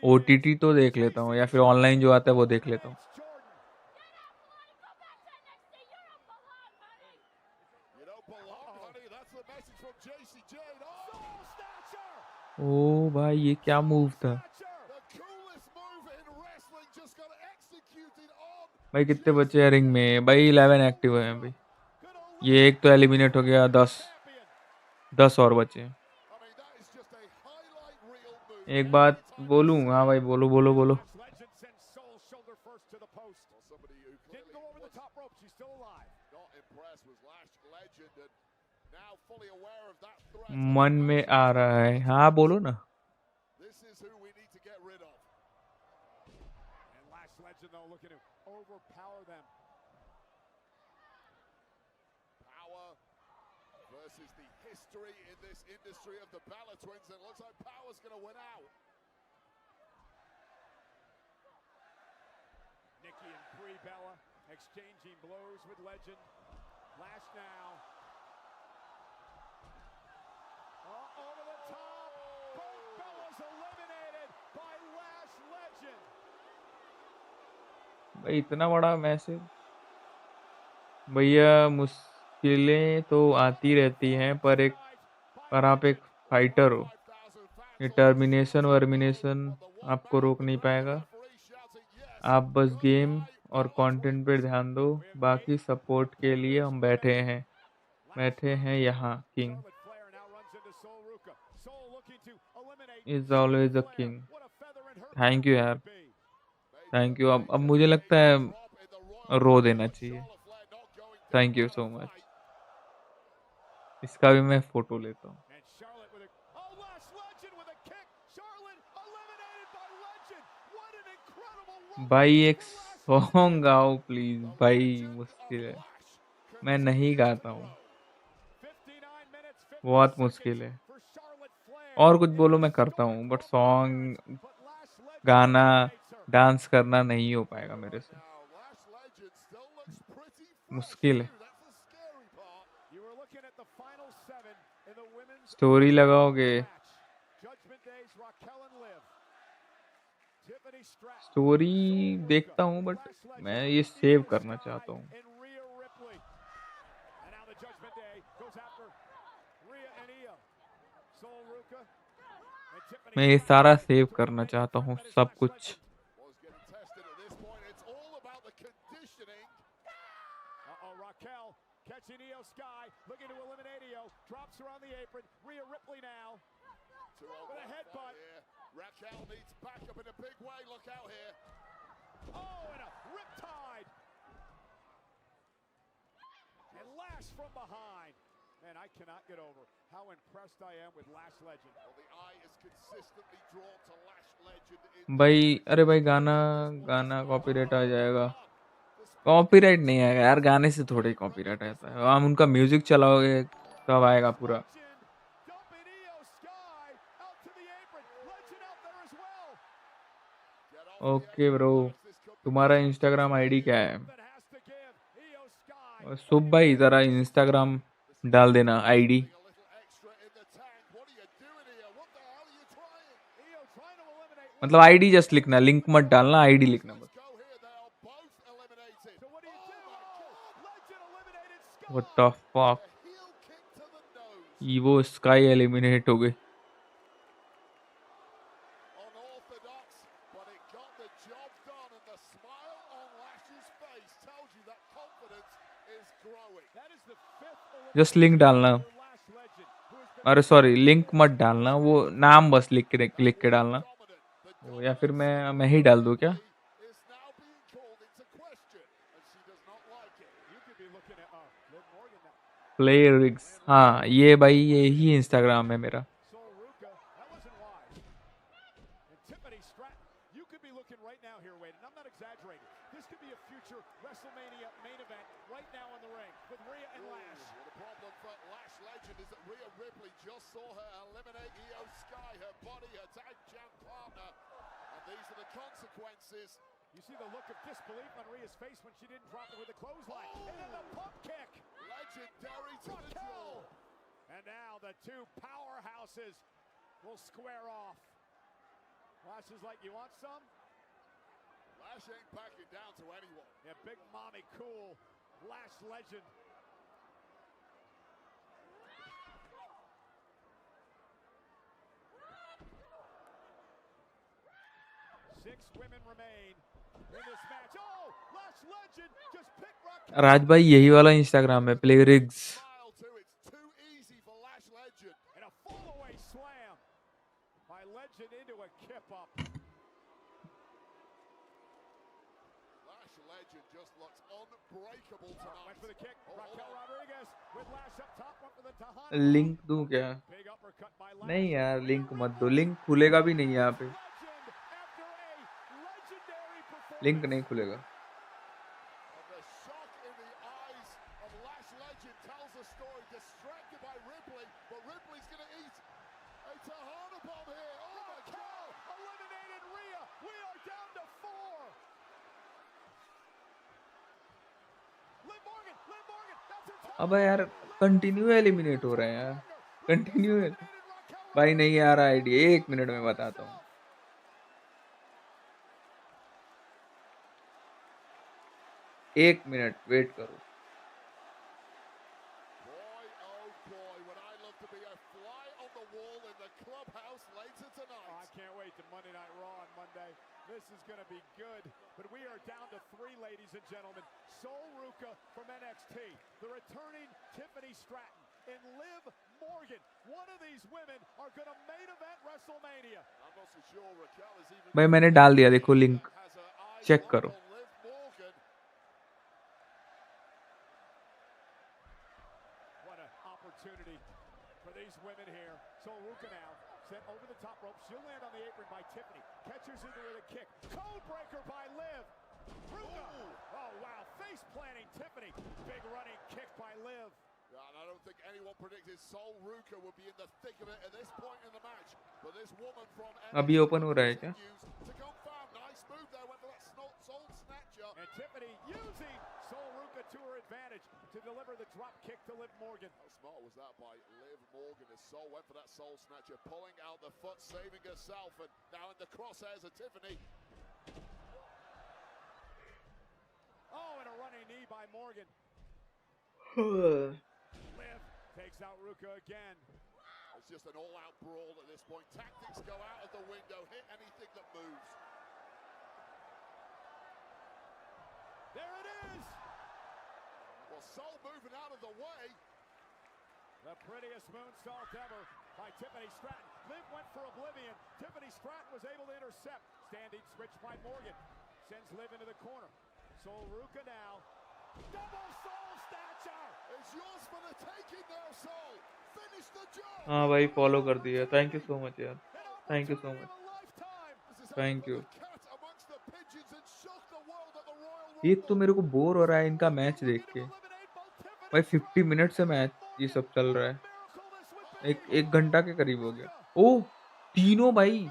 ओटीटी तो देख लेता हूँ या फिर ऑनलाइन जो आता है वो देख लेता हूँ। ओ भाई ये क्या मूव था भाई। कितने बचे हैं रिंग में भाई? 11 एक्टिव हैं भाई। ये एक तो एलिमिनेट हो गया, 10 और बचे हैं। एक बात बोलूं? हाँ भाई बोलो बोलो बोलो। मन में आ रहा है, हाँ बोलो ना। this is who we need to get rid of. And Lash Legend though looking to overpower them. Power versus the history in this industry of the Bella Twins, and it looks like Power's going to win out. Nikki and Brie Bella exchanging blows with Legend. Lash now. Over the top. Both Bellas eliminated by Lash Legend. भाई इतना बड़ा message भैया। मुश्किलें तो आती रहती हैं, पर आप एक फाइटर हो। ये टर्मिनेशन वर्मिनेशन आपको रोक नहीं पाएगा। आप बस गेम और कंटेंट पे ध्यान दो, बाकी सपोर्ट के लिए हम बैठे हैं यहाँ। King is always a king. Thank you यार, थैंक यू। अब मुझे लगता है रो देना चाहिए। Thank you so much. इसका भी मैं फोटो लेता हूँ। भाई एक सॉन्ग गाओ प्लीज भाई, मुश्किल है, मैं नहीं गाता हूँ, बहुत मुश्किल है। और कुछ बोलो मैं करता हूँ, बट सॉन्ग गाना डांस करना नहीं हो पाएगा मेरे से, मुश्किल है। स्टोरी लगाओगे? स्टोरी देखता हूँ, बट मैं ये सेव करना चाहता हूँ। मैं ये सारा सेव करना चाहता हूँ, सब कुछ। Catching Io Sky, looking to eliminate Io, drops her on the apron. Rhea Ripley now with a headbutt. Raquel needs backup in a big way. Look out here. Oh, and a riptide. And Lash from behind. Man, I cannot get over how impressed I am with Lash Legend. Well, the eye is consistently drawn to Lash Legend. भाई अरे भाई गाना copyright आ जाएगा। Copyright नहीं आएगा यार, गाने से थोड़ी कॉपीराइट आता है। हम उनका म्यूजिक चलाओगे तब आएगा पूरा। ओके ब्रो, तुम्हारा इंस्टाग्राम आईडी क्या है? शुभ भाई जरा इंस्टाग्राम डाल देना आईडी। मतलब आईडी जस्ट लिखना, लिंक मत डालना, आईडी लिखना बस। What the fuck? Evo sky eliminate हो गई। face tells you that confidence is growing. That is the fifth just link elimination डालना, for Lash Legend, who has been अरे सॉरी लिंक मत डालना, वो नाम बस लिख के डालना, वो या फिर मैं ही डाल दूँ क्या? Is now being called into question, and she does not like it. You could be looking at Liv Morgan now. Play rigs, हाँ ये भाई यही इंस्टाग्राम है मेरा. Sol Ruca, that wasn't wise. And Tiffany Stratton, you could be looking right now here, Wade, and I'm not exaggerating. This could be a future WrestleMania main event right now in the ring with Rhea and Lash. Well, the problem for Lash Legend is that Rhea Ripley just saw her eliminate Io Sky, her body, her tag champ partner, and these are the consequences. You see the look of disbelief on Rhea's face when she didn't drop it with the clothesline. And then the pump kick. Legendary to the jaw. And now the two powerhouses will square off. Lash is like, you want some? Lash ain't backing down to anyone. Yeah, Big Mommy Cool, Lash Legend. Six women remain in this match. Oh, Lash Legend just picked Raquel. राज भाई यही वाला Instagram है, play rigs. Smile too, it's too easy for Lash Legend. And a fall-away slam by Legend into a kip-up. Lash Legend just looks unbreakable tonight. Went for the kick. Raquel Rodriguez with Lash up top. Went for the Tahani. Link दूं क्या? Big uppercut by Lash. नहीं यार link मत दो, link खुलेगा भी नहीं यहाँ पे, Legend after a legendary performance. Link नहीं खुलेगा. And the shock in the eyes of Lash Legend tells a story. Distracted by Ripley, but Ripley's going to eat a Tahana bomb here. Oh my God! Eliminated Rhea. We are down to 4. Liv Morgan. That's her time. अबे यार continue eliminate हो रहे हैं यार, continue. भाई नहीं आ रहा idea, 1 minute में बताता हूँ. 1 मिनट वेट करो. Boy, oh boy, would I love to be a fly on the wall in the clubhouse later tonight. I can't wait to Monday Night Raw on Monday. This is going to be good. But we are down to 3, ladies and gentlemen. Sol Ruca from NXT, the returning Tiffany Stratton, and Liv Morgan. One of these women are going to main event WrestleMania. I'm not so sure Raquel is even. भाई मैंने डाल दिया, देखो link Has her eyes check locked करो. on Liv Morgan. What an opportunity for these women here. Sol Ruca now sent over the top rope. She'll land on the apron by Tiffany. Catches into her with a kick. Code breaker by Liv. Ruca. Oh, wow. Face planting Tiffany. Big running kick by Liv. Yeah, and I don't think anyone predicted Sol Ruca would be in the thick of it at this point in the match. But this woman from अभी NXT open हो रहा है क्या? continues to confirm. Nice move there. Went for that soul snatcher. And Tiffany using Sol Ruca to her advantage to deliver the drop kick to Liv Morgan. How smart was that by Liv Morgan as Sol went for that soul snatcher, pulling out the foot, saving herself, and now in the crosshairs of Tiffany. Oh, and a running knee by Morgan. Liv takes out Ruca again. It's just an all-out brawl at this point. Tactics go out of the window. Hit anything that moves. There it is. Well, Sol moving out of the way. The prettiest moonsault ever by Tiffany Stratton. Liv went for oblivion. Tiffany Stratton was able to intercept. Standing switch by Morgan. Sends Liv into the corner. Sol Ruca now. Double soul snatcher. It's yours for the taking now, Sol. Finish the job. हाँ भाई follow कर दिया, thank you so much यार, thank you so much, thank you. Cat amongst the pigeons and shock the world at the Royal एक तो मेरे को bore हो रहा है इनका मैच देख के. भाई 50 मिनट से मैच ये सब चल रहा है, एक घंटा के करीब हो गया. ओह तीनों भाई,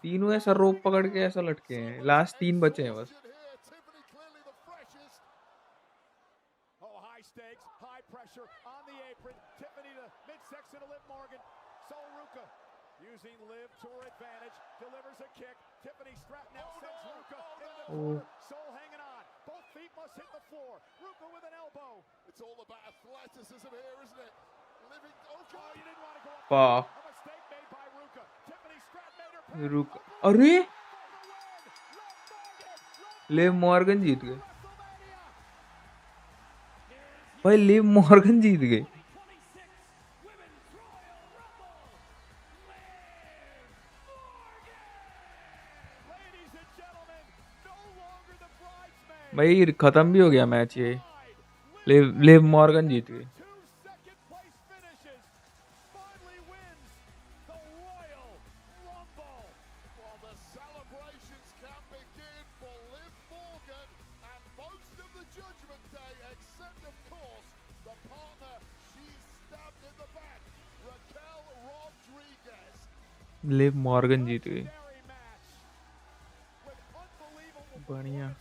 तीनों ऐसा रोप पकड़ के ऐसा लटके हैं, लास्ट 3 बचे हैं बस. Tiffany clearly the freshest. Oh, high stakes, high pressure on the apron. Tiffany to midsection to Liv Morgan. Sol Ruca using Liv to her advantage. Delivers a kick. Tiffany Stratton now sends Ruca into the corner. Sol hanging on. Both feet must hit the floor. Ruca with an elbow. It's all about athleticism here, isn't it? Living. Oh, Oh, you didn't want to go up. वाह. A mistake made by Ruca. Tiffany Stratton made her pay. रुक, अरे Liv Morgan जीत गए. भाई Liv Morgan जीत गए। भाई खत्म भी हो गया मैच ये। लिव मॉर्गन जीत गए। लिव मॉर्गन जीत गई। बढ़िया।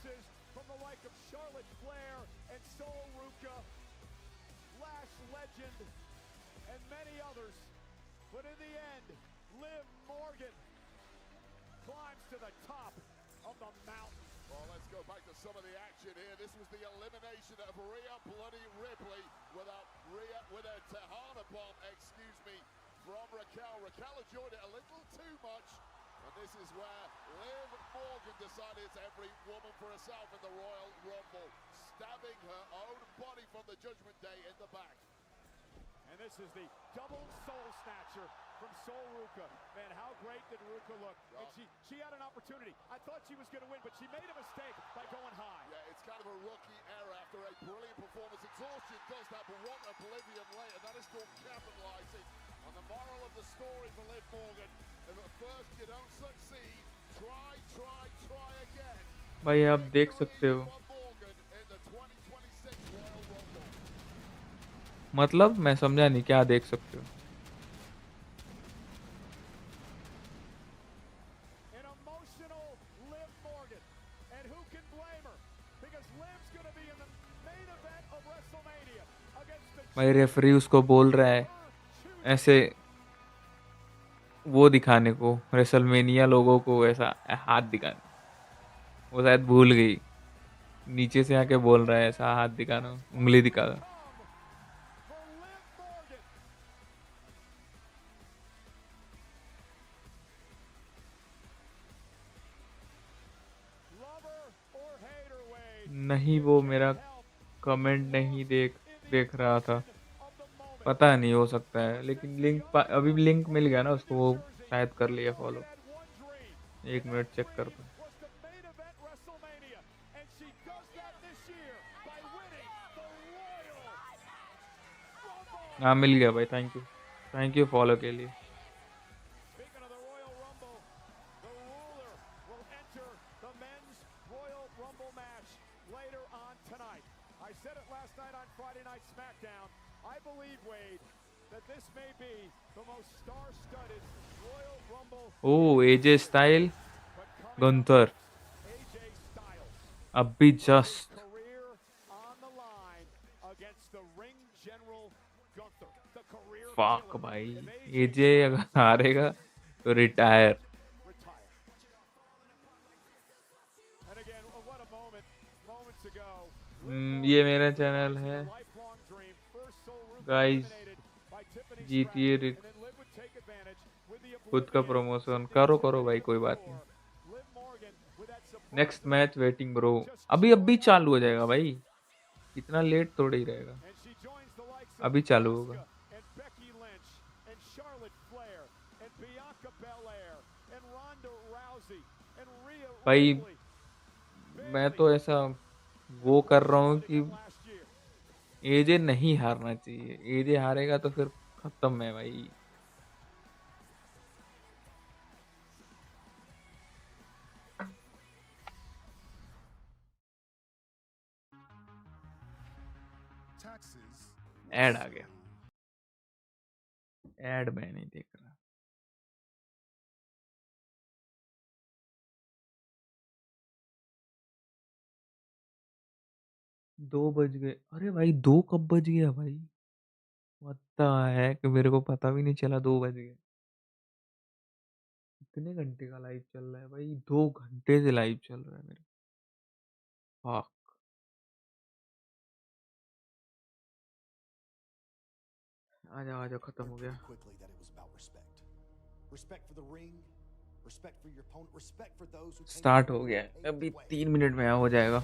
and many others. But in the end, Liv Morgan climbs to the top of the mountain. Well, let's go back to some of the action here. This was the elimination of Rhea Bloody Ripley with a Tejana bomb, from Raquel. Raquel enjoyed it a little too much. And this is where Liv Morgan decided it's every woman for herself in the Royal Rumble, stabbing her own body from the Judgment Day in the back. And this is the double soul snatcher from Sol Ruca. Man, how great did Ruca look? And she had an opportunity. I thought she was going to win, but she made a mistake by going high. Yeah, it's kind of a rookie error after a brilliant performance. Exhaustion does that, but what oblivion later. That is called capitalizing on the moral of the story for Liv Morgan. If at first you don't succeed, try again. भाई आप देख सकते हो, मतलब मैं समझा नहीं, क्या देख सकते हो? भाई रेफरी उसको बोल रहा है ऐसे वो दिखाने को, रेसलमेनिया लोगों को ऐसा हाथ दिखाने, वो शायद भूल गई, नीचे से आके बोल रहा है ऐसा हाथ दिखाना, उंगली दिखाना। नहीं, वो मेरा कमेंट नहीं देख रहा था, पता नहीं, हो सकता है, लेकिन अभी भी लिंक मिल गया ना उसको, वो शायद कर लिया फॉलो। 1 मिनट चेक कर दो। हाँ मिल गया भाई, थैंक यू फॉलो के लिए। ओ एजे स्टाइल गुंथर अभी जस्ट फक भाई, एजे अगर हारेगा तो रिटायर। ये मेरा चैनल है गाइस, जीतिए, खुद का प्रमोशन करो भाई, कोई बात नहीं। नेक्स्ट मैच वेटिंग ब्रो, अभी चालू हो जाएगा भाई, इतना लेट थोड़ा ही रहेगा, अभी चालू होगा। भाई मैं तो ऐसा वो कर रहा हूँ कि एजे नहीं हारना चाहिए, एजे हारेगा तो फिर खत्म है भाई। ऐड आ गया, ऐड मैं नहीं देख रहा। दो बज गए, अरे भाई 2 कब बज गया भाई, पता है कि मेरे को पता भी नहीं चला 2 बज गए। कितने घंटे का लाइव चल रहा है भाई, 2 घंटे से लाइव चल रहा है मेरा। हाँ आ जाओ खत्म हो गया। स्टार्ट हो गया है, अभी 3 मिनट में हो जाएगा।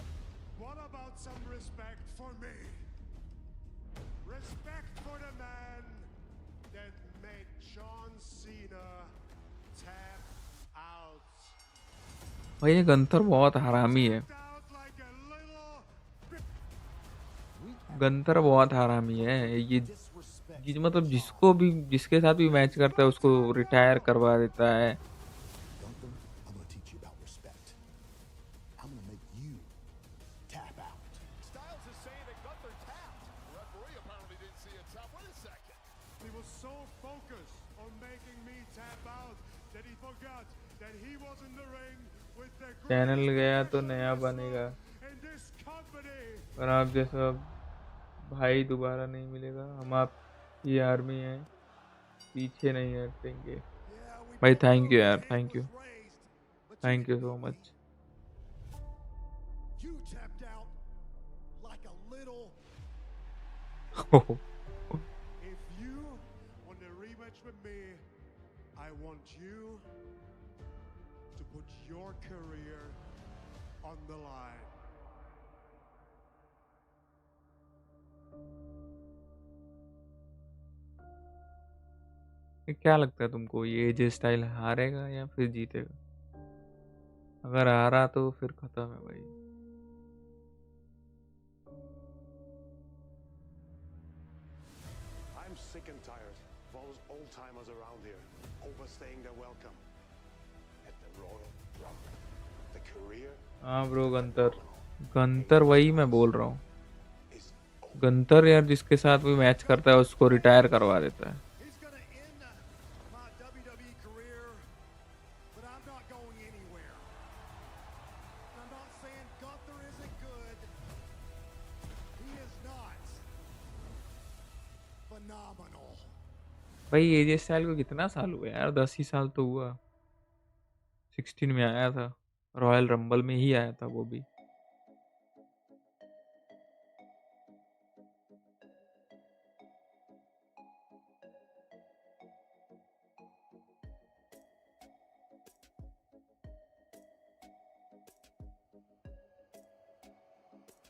भाई ये गंथर बहुत हरामी है। गंथर बहुत हरामी है ये मतलब जिसको भी जिसके साथ भी मैच करता है उसको रिटायर करवा देता है। Gunther, I'm gonna teach you about respect. I'm gonna make you tap out. Styles is saying that Gunther tapped. The referee apparently didn't see a tap. Wait a second. He was so focused on making me tap out that he forgot that he was in the ring with the channel greatest गया तो professional नया wrestler बनेगा, in this company. पर आप जैसा भाई दोबारा नहीं मिलेगा। हम आपकी आर्मी हैं, पीछे नहीं हटेंगे। भाई थैंक यू यार, thank you so much. You tapped out like a little. If you want a rematch with me, I want you to put your career on the line. क्या लगता है तुमको, ये एजे स्टाइल हारेगा या फिर जीतेगा? अगर हारा तो फिर खत्म है भाई। I'm sick and tired of all those old timers around here overstaying their welcome at the Royal Rumble. The career. हाँ ब्रो, गंतर वही मैं बोल रहा हूँ। गंतर यार जिसके साथ भी मैच करता है उसको रिटायर करवा देता है। He's gonna end my WWE career, but I'm not going anywhere. I'm not saying Gunther isn't good. He is not phenomenal. भाई एजे स्टाइल को कितना साल हुआ यार? 10 ही साल तो हुआ। 16 में आया था, रॉयल रंबल में ही आया था वो भी।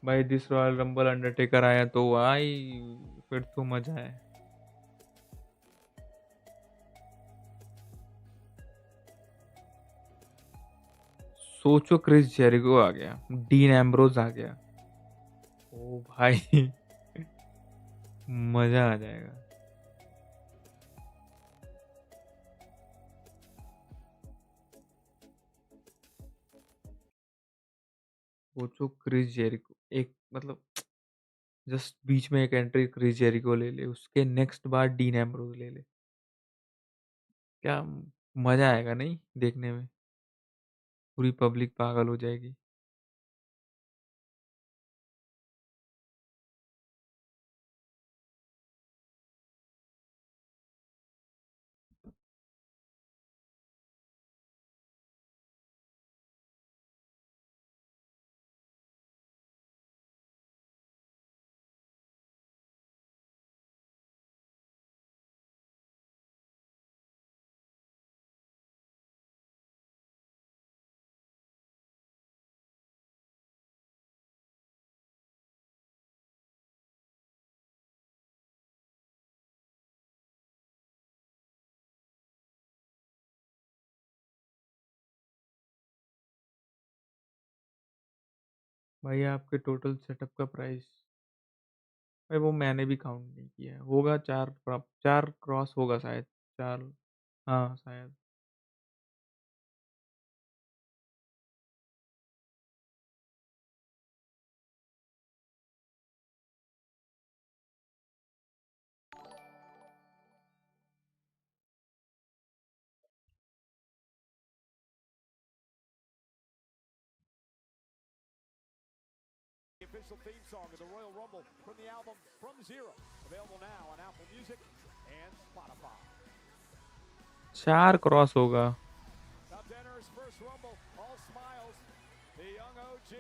भाई दिस रॉयल रंबल अंडरटेकर आया तो आई, फिर तो मजा है। सोचो क्रिस जेरिको आ गया, डीन एम्ब्रोज आ गया, ओ भाई मजा आ जाएगा। सोचो क्रिस जेरिको एक मतलब जस्ट बीच में एक एंट्री क्रिस जेरिको ले ले, उसके नेक्स्ट बार डीन एम्ब्रोज ले ले, क्या मजा आएगा नहीं देखने में? पूरी पब्लिक पागल हो जाएगी। भाई आपके टोटल सेटअप का प्राइस, भाई वो मैंने भी काउंट नहीं किया है, होगा 4 क्रॉस होगा शायद, 4। हाँ शायद। The official theme song of the Royal Rumble from the album From Zero, available now on Apple Music and Spotify. 4 cross होगा। Now to enter his first Rumble, all smiles, the young OG,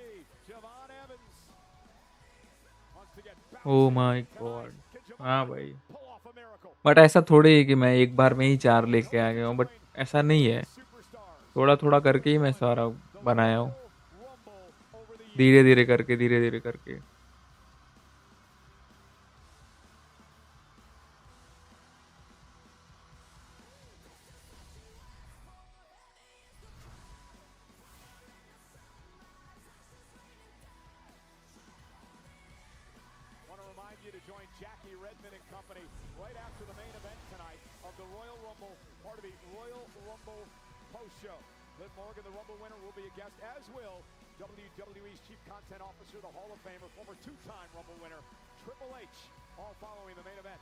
Javon Evans. Wants to get oh bouncing my tonight. God. Can हाँ Javon भाई, pull off a miracle? But ऐसा थोड़ी है कि मैं एक बार में ही 4 लेके आ गया हूँ, बट ऐसा नहीं है, थोड़ा थोड़ा करके ही मैं सारा बनाया हूँ, धीरे धीरे करके, धीरे धीरे करके। join Jackie Redmond and company right after the main event tonight of the Royal Rumble, part of the Royal Rumble post show. Liv Morgan, the Rumble winner, will be a guest, as will WWE's Chief Content Officer, the Hall of Famer, former two-time Rumble winner, Triple H, all following the main event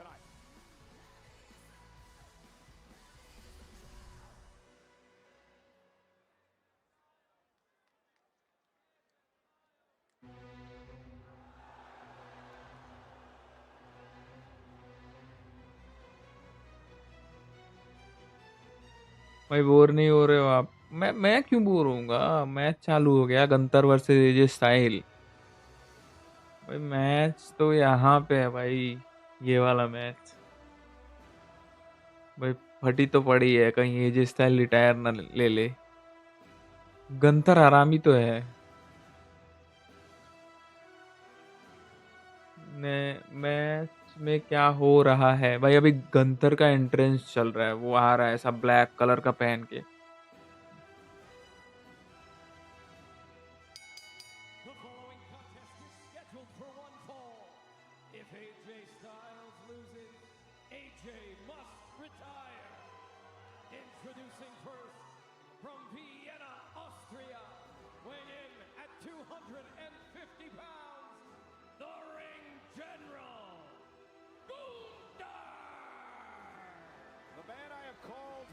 tonight. भाई bore नहीं हो रहे हो आप? मैं क्यों bore होऊंगा? Match चालू हो गया, गंतर वर्सेस एजे स्टाइल। भाई मैच तो यहाँ पे है भाई, ये वाला मैच। भाई फटी तो पड़ी है, कहीं एजे स्टाइल रिटायर ना ले ले। गंतर आरामी तो है। मैच में क्या हो रहा है भाई? अभी गंतर का एंट्रेंस चल रहा है, वो आ रहा है ऐसा ब्लैक कलर का पहन के। The following contest is scheduled for one fall. If AJ Styles loses, AJ must retire. Introducing first, from Vienna, Austria, weighing in at 250 pounds, the Ring General, Gunther! The man I have called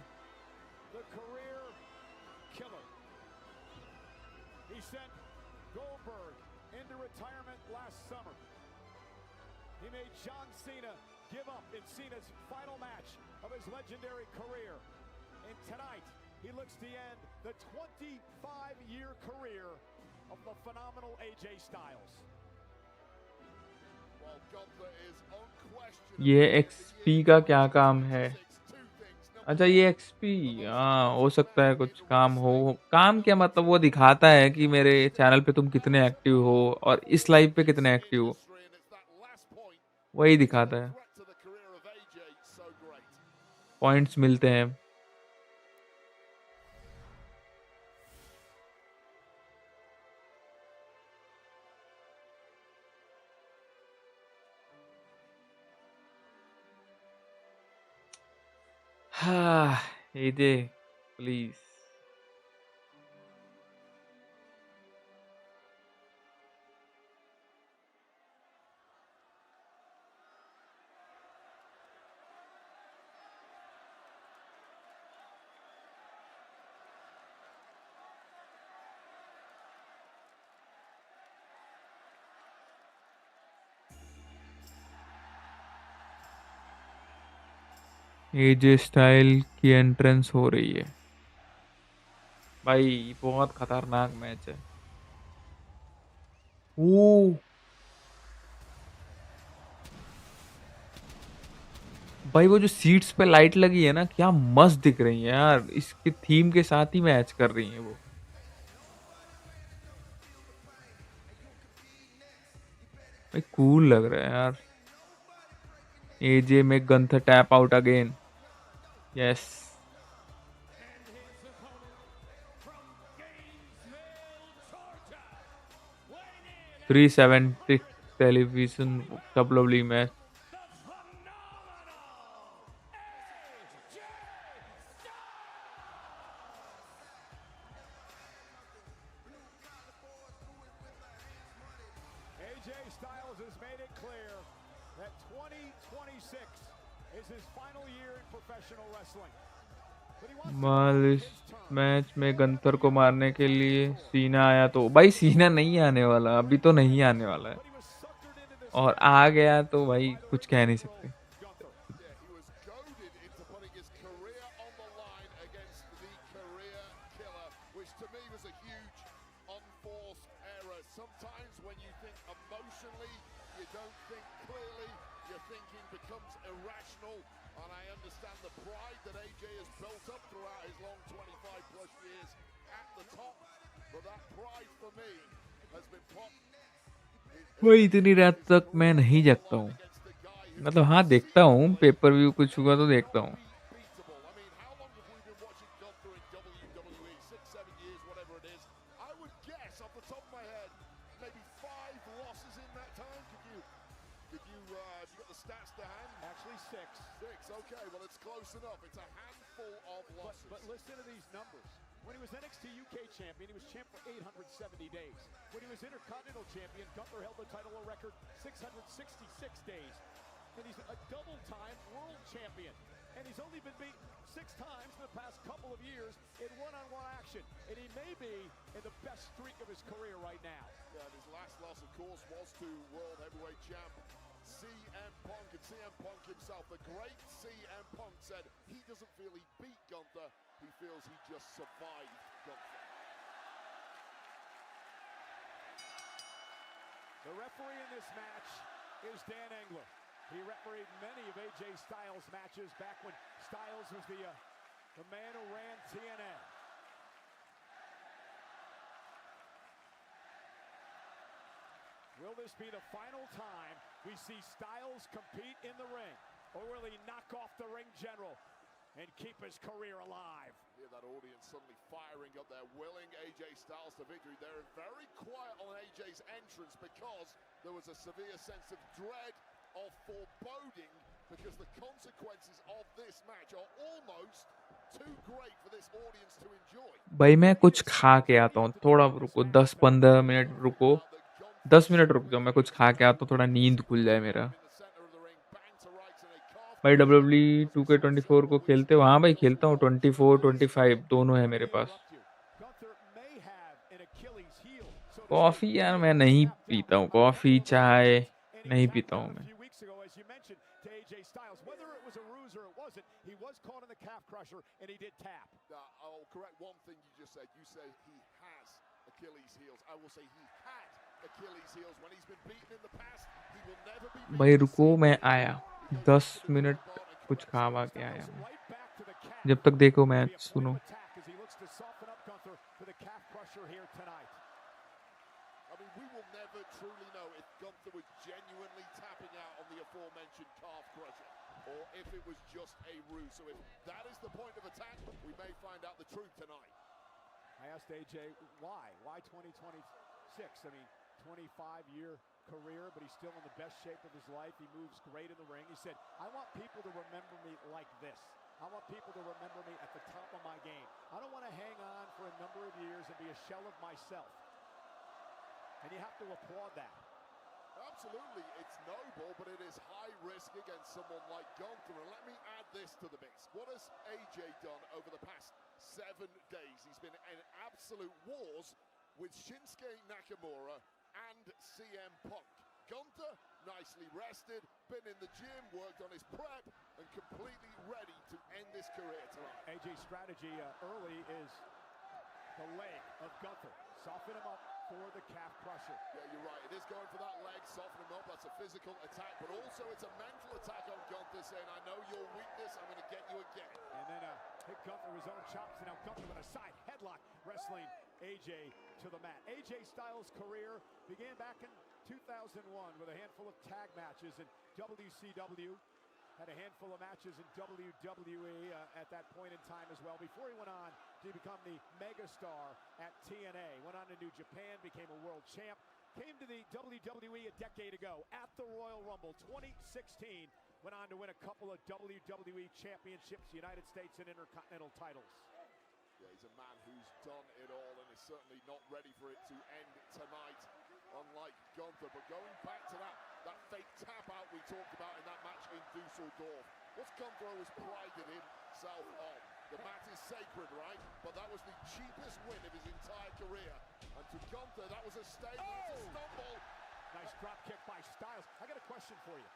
the career killer. He sent Goldberg into retirement last summer. He made John Cena give up in Cena's final match of his legendary career. And tonight, he looks to end the 25-year career of the phenomenal AJ Styles. While Gunther is unquestionably ये XP का क्या काम है? अच्छा ये XP, हाँ हो सकता है कुछ काम हो। काम क्या मतलब, वो दिखाता है कि मेरे चैनल पे तुम कितने एक्टिव हो और इस लाइव पे कितने एक्टिव हो, वही दिखाता है। पॉइंट्स मिलते हैं। हाँ एजे प्लीज। एजे स्टाइल की एंट्रेंस हो रही है भाई, बहुत खतरनाक मैच है। ओ भाई वो जो सीट्स पे लाइट लगी है ना, क्या मस्त दिख रही है यार, इसके थीम के साथ ही मैच कर रही है वो। भाई कूल लग रहा है यार। एजे में Gunther tap out again, yes. 370 television WWE match. AJ Styles has made it clear that 2026 is his final year in professional wrestling. माल इस मैच में गंथर को मारने के लिए सीना आया तो भाई सीना नहीं आने वाला, अभी तो नहीं आने वाला है, और आ गया तो भाई कुछ कह नहीं सकते। वही इतनी रात तक मैं नहीं जगता हूँ, मतलब हाँ देखता हूँ, पेपर व्यू कुछ हुआ तो देखता हूँ। Maybe 5 losses in that time. Could you stats to hand? Actually 6. 6, okay, well it's close enough. It's a handful of losses. But listen to these numbers. When he was NXT UK champion, he was champ for 870 days. When he was Intercontinental champion, Gunther held the title a record 666 days. And he's a double-time world champion. And he's only been beaten 6 times in the past couple of years in one-on-one action. And he may be in the best streak of his career right now. Yeah, and his last loss, of course, was to World Heavyweight Champ CM Punk. And CM Punk himself, the great CM Punk, said he doesn't feel he beat Gunther. He feels he just survived Gunther. The referee in this match is Dan Engler. He refereed many of AJ Styles' matches back when Styles was the man who ran TNA. Will this be the final time we see Styles compete in the ring? Or will he knock off the ring general and keep his career alive? Hear that audience suddenly firing up there, willing AJ Styles to victory. They're very quiet on AJ's entrance because there was a severe sense of dread, of foreboding, because the consequences of this match are almost too great for this audience to enjoy. भाई मैं कुछ खा के आता हूँ, थोड़ा रुको, 10-15 minute रुको, 10 मिनट रुक जाओ, मैं कुछ खा के आता हूँ, थोड़ा नींद खुल जाए मेरा। भाई WWE 2K24 को खेलते हो? हाँ भाई खेलता हूँ, 24, 25 दोनों है मेरे पास। कॉफ़ी यार मैं नहीं पीता हूँ, कॉफ़ी चाय नहीं पीता हूँ मैं। He was caught in the calf crusher and he did tap. I'll correct one thing you just said. You said he has Achilles heels. I will say he had Achilles heels. When he's been beaten in the past, he will never be beaten. भाई रुको, मैं आया 10 minute कुछ खावा के आया मैं। जब तक देखो मैच सुनो। I mean, we will never truly know if Gunther was genuinely tapping out on the aforementioned calf crusher, or if it was just a ruse. So if that is the point of attack, we may find out the truth tonight. I asked AJ why 2026? I mean, 25-year career, but he's still in the best shape of his life. He moves great in the ring. He said, I want people to remember me like this. I want people to remember me at the top of my game. I don't want to hang on for a number of years and be a shell of myself. And you have to applaud that. Absolutely, it's noble, but it is high risk against someone like Gunther. And let me add this to the mix. What has AJ done over the past 7 days? He's been in absolute wars with Shinsuke Nakamura and CM Punk. Gunther, nicely rested, been in the gym, worked on his prep, and completely ready to end this career tonight. AJ's strategy early is the leg of Gunther. Soften him up for the calf crusher. Yeah, you're right. It is going for that leg, soften him up. That's a physical attack, but also it's a mental attack on Gunther, saying, I know your weakness, I'm going to get you again. And then hit Gunther with his own chops, and now Gunther with a side headlock, wrestling AJ to the mat. AJ Styles' career began back in 2001 with a handful of tag matches in WCW. Had a handful of matches in WWE at that point in time as well, before he went on to become the megastar at TNA. Went on to New Japan, became a world champ, came to the WWE a decade ago at the Royal Rumble 2016. Went on to win a couple of WWE championships, United States and Intercontinental titles. Yeah, he's a man who's done it all and is certainly not ready for it to end tonight, unlike Gunther. But going back to that fake tap out we talked about in that match in Dusseldorf, what's Gunther always prided himself on? The mat is sacred, right? But that was the cheapest win of his entire career. And to Gunther, that was a statement, it's a stumble. Nice drop kick by Styles. I got a question for you.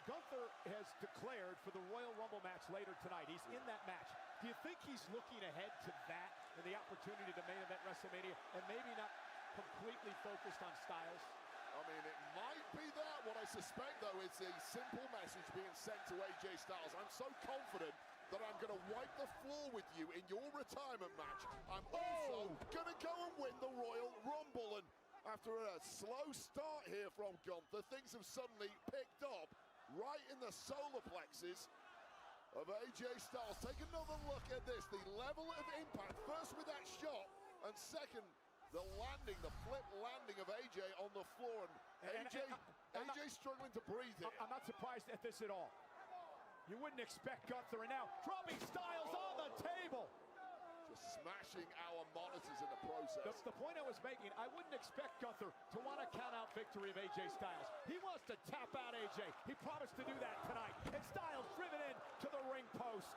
Gunther has declared for the Royal Rumble match later tonight. He's in that match. Do you think he's looking ahead to that and the opportunity to main event WrestleMania and maybe not completely focused on Styles? I mean, it might be that. What I suspect, though, is a simple message being sent to AJ Styles. I'm so confident that I'm going to wipe the floor with you in your retirement match. I'm also going to go and win the Royal Rumble. And after a slow start here from Gunther, things have suddenly picked up right in the solar plexus of AJ Styles. Take another look at this, the level of impact, first with that shot, and second, the landing, the flip landing of AJ on the floor, and AJ struggling to breathe here. I'm not surprised at this at all. You wouldn't expect Gunther, and now dropping Styles on the table. Just smashing our monitors in the process. The point I was making, I wouldn't expect Gunther to want to count out victory of AJ Styles. He wants to tap out AJ. He promised to do that tonight. And Styles driven in to the ring post.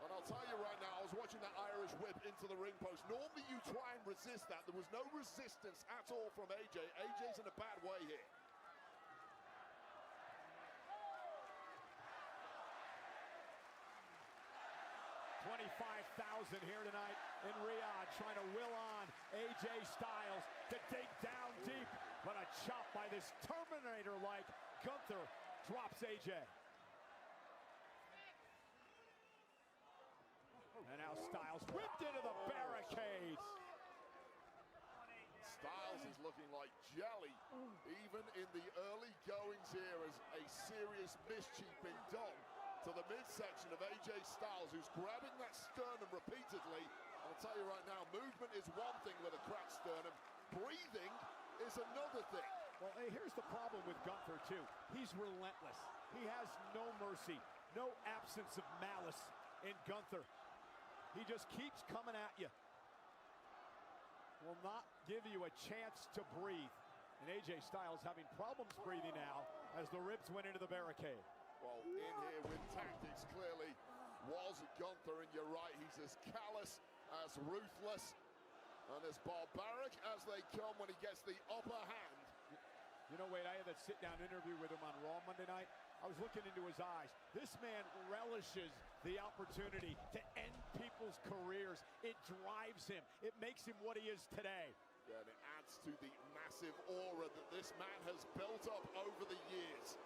And I'll tell you right now, I was watching that Irish whip into the ring post. Normally you try and resist that. There was no resistance at all from AJ. AJ's in a bad way here. 25,000 here tonight in Riyadh, trying to will on AJ Styles to dig down deep, but a chop by this Terminator-like Gunther drops AJ. And now Styles whipped into the barricades. Styles is looking like jelly, even in the early goings here, as a serious mischief being done to the midsection of AJ Styles, who's grabbing that sternum repeatedly. I'll tell you right now, movement is one thing with a cracked sternum. Breathing is another thing. Well, hey, here's the problem with Gunther, too. He's relentless. He has no mercy, no absence of malice in Gunther. He just keeps coming at you. Will not give you a chance to breathe. And AJ Styles having problems breathing now as the ribs went into the barricade. Well, in here with tactics clearly was Gunther, and you're right, he's as callous, as ruthless, and as barbaric as they come when he gets the upper hand. You know, Wade, I had that sit-down interview with him on Raw Monday night. I was looking into his eyes. This man relishes the opportunity to end people's careers. It drives him. It makes him what he is today. Yeah, and it adds to the massive aura that this man has built up over the years.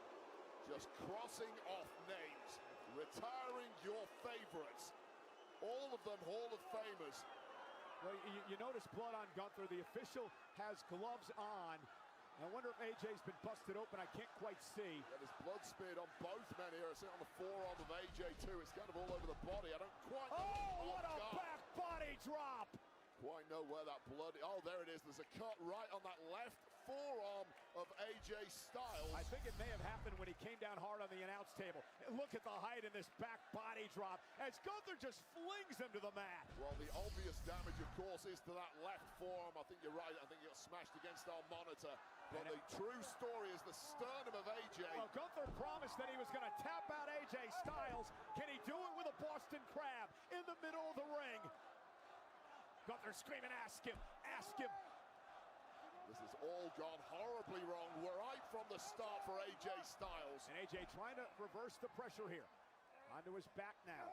Just crossing off names, retiring your favorites, all of them Hall of Famers. Well, you notice blood on Gunther. The official has gloves on. I wonder if AJ's been busted open. I can't quite see. Yeah, there's blood smeared on both men here. I see it on the forearm of AJ too. It's kind of all over the body. I don't quite know. Oh, what a back body drop! Quite know where that blood. Oh, there it is. There's a cut right on that left forearm of AJ Styles. I think it may have happened when he came down hard on the announce table. Look at the height in this back body drop as Gunther just flings him to the mat. Well, the obvious damage, of course, is to that left forearm. I think you're right. I think he got smashed against our monitor. But the true story is the sternum of AJ. Well, Gunther promised that he was going to tap out AJ Styles. Can he do it with a Boston Crab in the middle of the ring? Gunther screaming, ask him, ask him. This has all gone horribly wrong right from the start for AJ Styles. And AJ trying to reverse the pressure here. Onto his back now.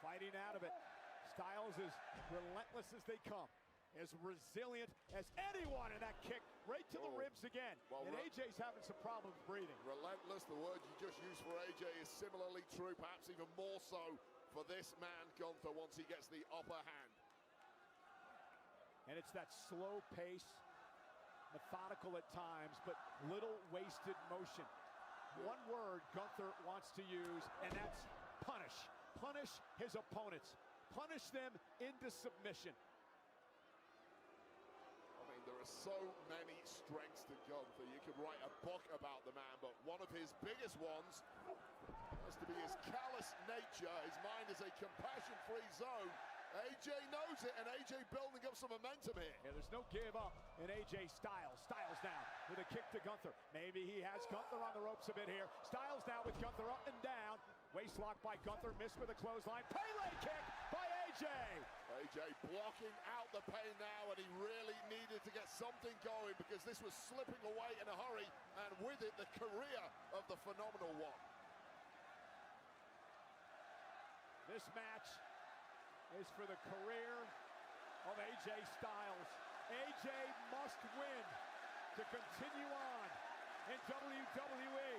Fighting out of it. Styles is relentless as they come. As resilient as anyone in that kick. Right to the ribs again. Well, and AJ's having some problems breathing. Relentless, the word you just used for AJ, is similarly true, perhaps even more so for this man, Gunther, once he gets the upper hand. And it's that slow pace, methodical at times, but little wasted motion. One word Gunther wants to use, and that's punish. Punish his opponents. Punish them into submission. I mean, there are so many strengths to Gunther. You could write a book about the man, but one of his biggest ones has to be his callous nature. His mind is a compassion-free zone. AJ knows it, and AJ building up some momentum here. Yeah, there's no give up in AJ Styles. Styles now with a kick to Gunther. Maybe he has Gunther on the ropes a bit here. Styles now with Gunther up and down. Waist lock by Gunther, missed with a clothesline. Pele kick by AJ. AJ blocking out the pain now, and he really needed to get something going because this was slipping away in a hurry, and with it, the career of the Phenomenal One. This match is for the career of AJ Styles. AJ must win to continue on in WWE.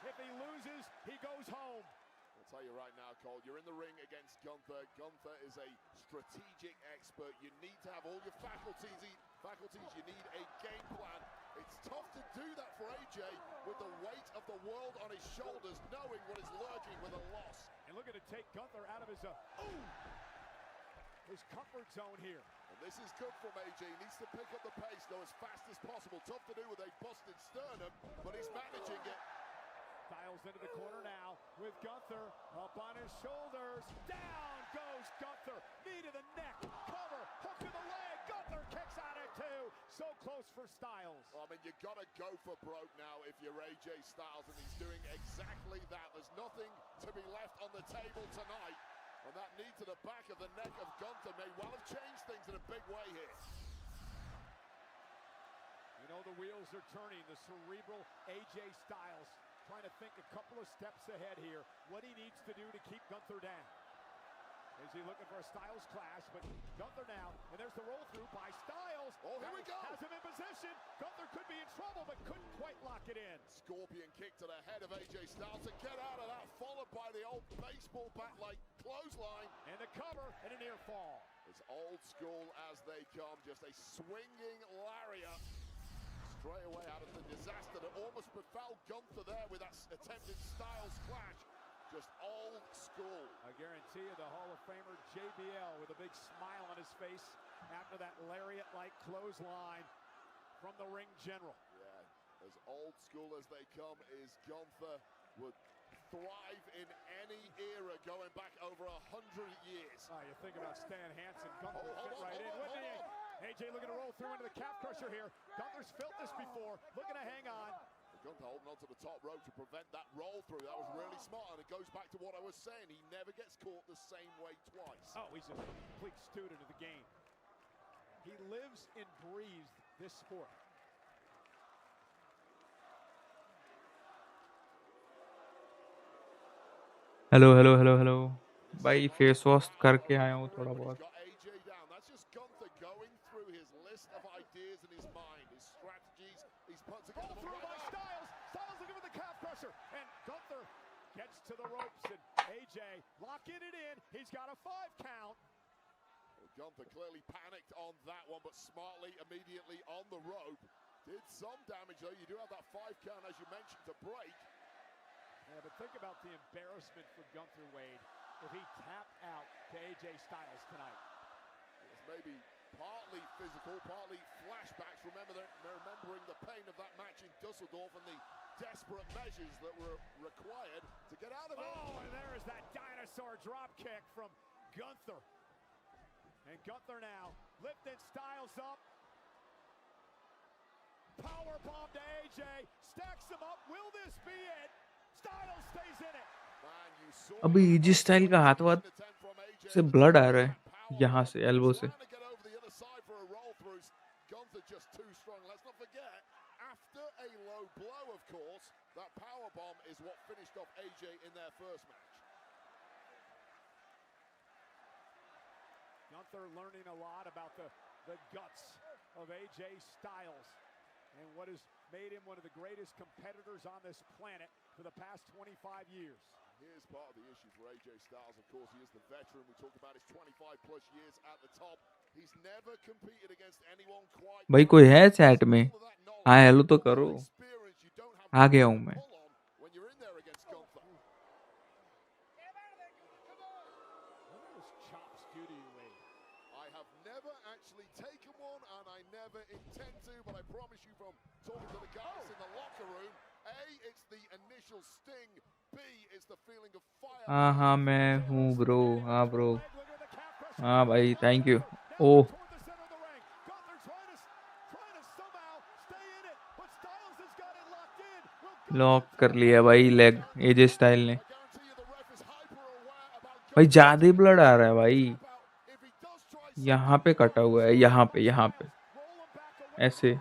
If he loses, he goes home. I'll tell you right now, Cole, you're in the ring against Gunther. Gunther is a strategic expert. You need to have all your faculties. You need a game plan. It's tough to do that for AJ with the weight of the world on his shoulders, knowing what is lurking with a loss. And looking to take Gunther out of his comfort zone here. And this is good from AJ. He needs to pick up the pace, go as fast as possible. Tough to do with a busted sternum, but he's managing it. Styles into the corner now with Gunther up on his shoulders. Down goes Gunther. Knee to the neck. Cover. Hook to the leg. Gunther kicks out at two. So close for Styles. Well, I mean, you got to go for broke now if you're AJ Styles, and he's doing exactly that. There's nothing to be left on the table tonight. And that knee to the back of the neck of Gunther may well have changed things in a big way here. You know the wheels are turning. The cerebral AJ Styles trying to think a couple of steps ahead here. What he needs to do to keep Gunther down. Is he looking for a Styles clash? But Gunther now, and there's the roll through by Styles. Oh, here we go. Has him in position. Gunther could be in trouble, but couldn't quite lock it in. Scorpion kick to the head of AJ Styles to get out of that, followed by the old baseball bat-like clothesline. And the cover and a near fall. It's old school as they come, just a swinging lariat. Straight away out of the disaster that almost befell Gunther there with that attempted Styles clash. Just old school. I guarantee you the Hall of Famer JBL with a big smile on his face after that lariat-like clothesline from the ring general. Yeah, as old school as they come is Gunther. Would thrive in any era going back over 100 years. Oh, you think about Stan Hansen. Gunther would fit right in, wouldn't he? AJ looking to roll through into the calf crusher here. Gunther's felt this before, looking to hang on. Gunther holding onto the top rope to prevent that roll through. That was really smart, and it goes back to what I was saying. He never gets caught the same way twice. Oh, he's a complete student of the game. He lives and breathes this sport. Hello hello hello hello भाई face wash करके आया हूँ थोड़ा बहुत. That's just Gunther going through his list of ideas in his mind, his strategies. He's put together. Roll through by Styles. Styles looking for the calf crusher, and Gunther gets to the ropes, and AJ locking it in. He's got a 5 count. Well, Gunther clearly panicked on that one, but smartly immediately on the rope. Did some damage though. You do have that 5 count, as you mentioned, to break. Yeah, but think about the embarrassment for Gunther, Wade, if he tapped out to AJ Styles tonight. It's maybe partly physical, partly flashbacks. Remembering the pain of that match in Dusseldorf and the desperate measures that were required to get out of it. Oh, and there is that dinosaur drop kick from Gunther. And Gunther now lifting Styles up. Power bomb to AJ. Stacks him up. Will this be it? Styles stays in it. अभी easy style का हाथ वाथ से blood आ रहा है यहाँ से elbow से. Gunther just too strong. Let's not forget, after a low blow, of course, that power bomb is what finished off AJ in their first match. Gunther learning a lot about the guts of AJ Styles and what has made him one of the greatest competitors on this planet for the past 25 years. Here's part of the issue for AJ Styles. Of course, he is the veteran. We talked about his 25+ years at the top. He's never competed against anyone quite. भाई कोई है chat में? हाँ hello तो करो. आ गया हूँ मैं. When you're in there against Gunther. What do those chops do to you, Wade? I have never actually taken one, and I never intend to, but I promise you from talking to the guys in the locker room, A, it's the initial sting. B, it's the feeling of fire. हाँ मैं हूँ bro. हाँ bro. हाँ भाई thank you. Oh lock कर लिया भाई leg एजे style ने. भाई ज्यादा ब्लड आ रहा है भाई. यहाँ पे कटा हुआ है. यहाँ पे ऐसे.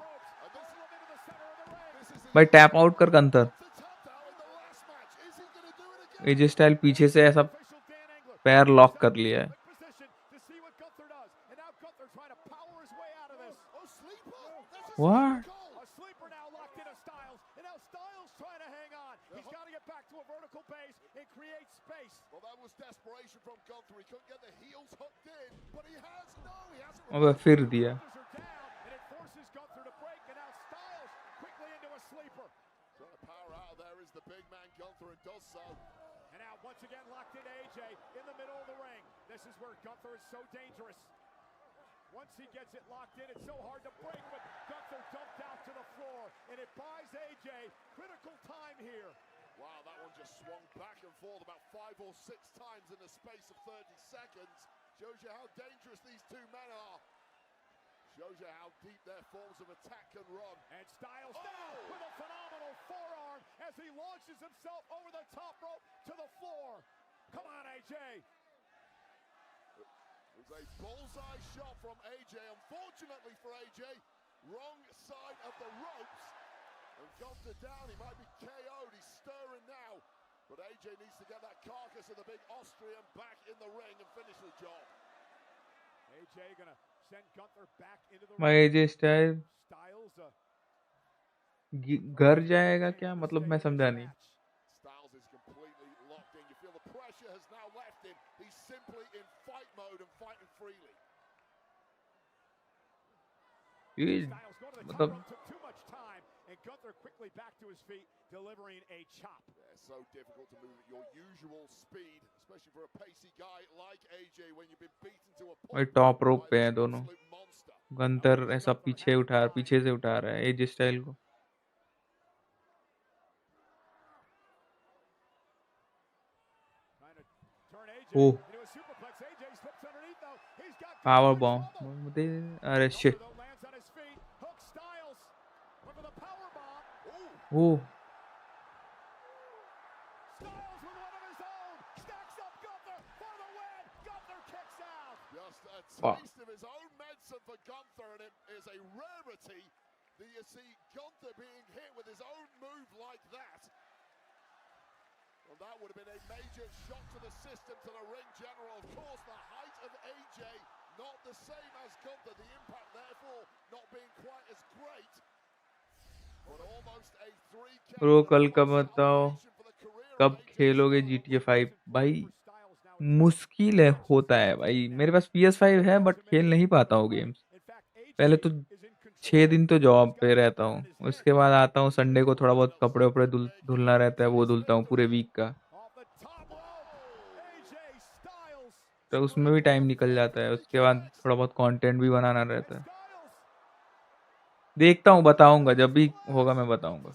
भाई टैप आउट कर गंतर. एजे स्टाइल पीछे से ऐसा पैर लॉक कर लिया है. What? A sleeper now locked into Styles, and now Styles trying to hang on. He's got to get back to a vertical base and create space. Well, that was desperation from Gunther. He couldn't get the heels hooked in, but he hasn't. अबे फिर दिया. And it forces Gunther to break, and now Styles quickly into a sleeper. Trying to power out there is the big man Gunther, and does so. And now once again locked into AJ in the middle of the ring. This is where Gunther is so dangerous. Once he gets it locked in, it's so hard to break, but Gunther dumped out to the floor, and it buys AJ critical time here. Wow, that one just swung back and forth about 5 or 6 times in the space of 30 seconds. Shows you how dangerous these two men are. Shows you how deep their forms of attack can run. And Styles down with a phenomenal forearm as he launches himself over the top rope to the floor. Come on, AJ. It was a bullseye shot from AJ. Unfortunately for AJ, wrong side of the ropes. And Gunther down, he might be KO'd, he's stirring now. But AJ needs to get that carcass of the big Austrian back in the ring and finish the job. AJ gonna send Gunther back into the भाई ring. एजे style Styles घर जाएगा क्या मतलब मैं समझा नहीं. Styles is completely locked in. You feel the pressure has now left him. He's simply in fight mode and fighting freely. ये Styles going to the top मतलब rope took too much time, and Gunther quickly back to his feet, delivering a chop. Yeah, so difficult to move at your usual speed, especially for a pacey guy like AJ when you've been beaten to a भाई pulp top rope by पे this हैं दोनों. absolute monster. गंतर ऐसा पीछे से उठा रहा है एजे स्टाइल को. Trying to turn AJ oh into a superplex. AJ slips underneath though. He's got power Gunther in bomb trouble. मुझे अरे Gunther shit. though lands on his feet. Hook Styles. Look for the power bomb. Oh Styles with one of his own. Stacks up Gunther for the win. Gunther kicks out. Just a Fuck. taste of his own medicine for Gunther, and it is a rarity that you see Gunther being hit with his own move like that. Well, that would have been a major shock to the system, to the ring general. Of course, the height of AJ, not the same as Gunther. The impact, therefore, not being quite as great. But almost a 3 count. Bro कल का बताओ कब खेलोगे GTA 5 भाई. मुश्किल है होता है भाई. मेरे पास PS5 है बट खेल नहीं पाता हूँ गेम्स. पहले तो 6 दिन तो जॉब पे रहता हूँ. उसके बाद आता हूँ संडे को थोड़ा बहुत कपड़े वपड़े धुलना रहता है वो धुलता हूँ पूरे वीक का. तो उसमें भी टाइम निकल जाता है. उसके बाद थोड़ा बहुत कंटेंट भी बनाना रहता है. देखता हूँ बताऊंगा जब भी होगा मैं बताऊंगा.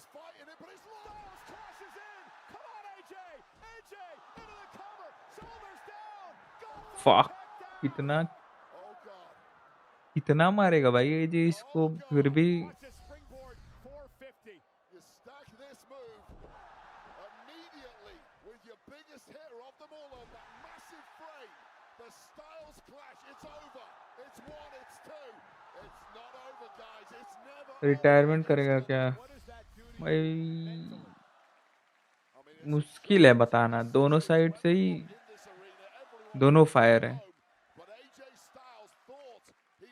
फक कितना कितना मारेगा भाई ये जी इसको फिर भी. You stack this move immediately with your biggest hitter of them all on that massive frame. The Styles clash, it's over. It's 1, it's 2. It's not over, guys. It's never retirement करेगा क्या भाई. मुश्किल है बताना. दोनों साइड से ही दोनों fire है.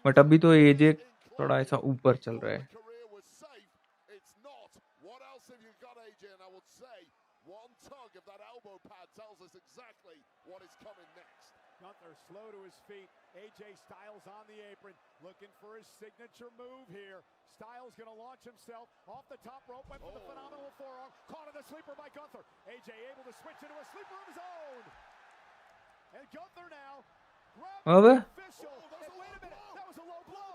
बट अभी तो एजे थोड़ा ऐसा ऊपर चल रहा है. It's not. What else have you got, AJ? And I would say one tug of that elbow pad tells us exactly what is coming next. Gunther slow to his feet. AJ Styles on the apron, looking for his signature move here. Styles going to launch himself off the top rope, went for the phenomenal forearm, caught in the sleeper by Gunther. AJ able to switch into a sleeper of his own. And Gunther now grabbed अबे the official. And wait a minute, that was a low blow.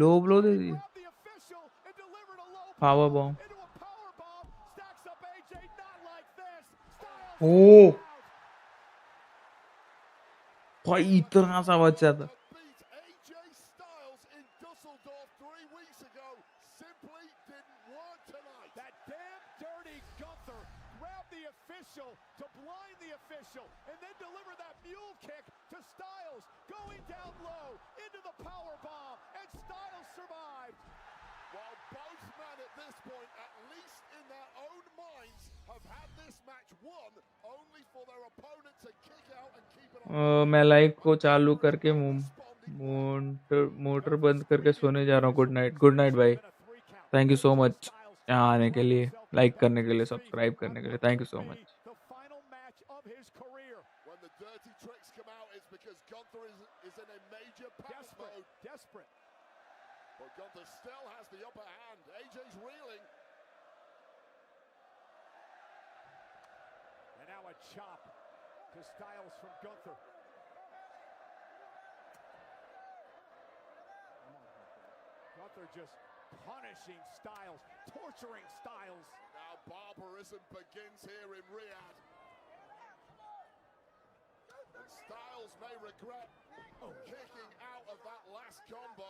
Low blow they the. Grabbed the official and delivered a low power blow bomb. into a power bomb. Stacks up AJ, not like this. Styles ओह भाई इतना सा बचा था. Beat AJ Styles in Dusseldorf 3 weeks ago simply didn't work tonight. That damn dirty Gunther grabbed the official to blind the official and then deliver that mule kick to Styles, going down low into the power bomb, and Styles survived. While both men at this point, at least in their own minds, have had this match won only for their opponent to kick out and keep it on. मैं live को चालू करके motor बंद करके सोने जा रहा हूँ. गुड नाइट भाई. थैंक यू सो मच यहाँ आने के लिए, लाइक करने के लिए, सब्सक्राइब करने के लिए. Thank you so much. The final match of his career. When the dirty tricks come out, it's because Gunther is in a major panic mode. Desperate. But Gunther still has the upper hand. AJ's reeling. And now a chop to Styles from Gunther. Gunther just punishing Styles, torturing Styles. Now barbarism begins here in Riyadh. And Styles may regret kicking out of that last combo.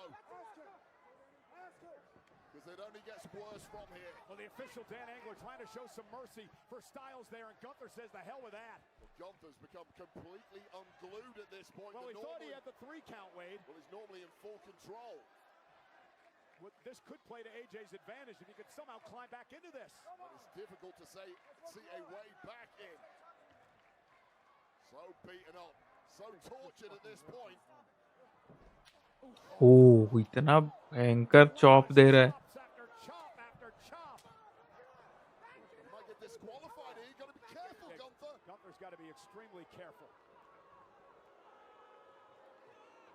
Because it only gets worse from here. Well, the official Dan Angler trying to show some mercy for Styles there, and Gunther says the hell with that. Well, Gunther's become completely unglued at this point. Well, he thought he had the 3 count, Wade. Well, he's normally in full control. This could play to AJ's advantage if he could somehow climb back into this. Well, it's difficult to see a way back in. So beaten up, so tortured at this point. ओह इतना भयंकर chop दे रहा है. After chop after chop. You might get disqualified here. You've got to be careful, Gunther. Gunther's got to be extremely careful.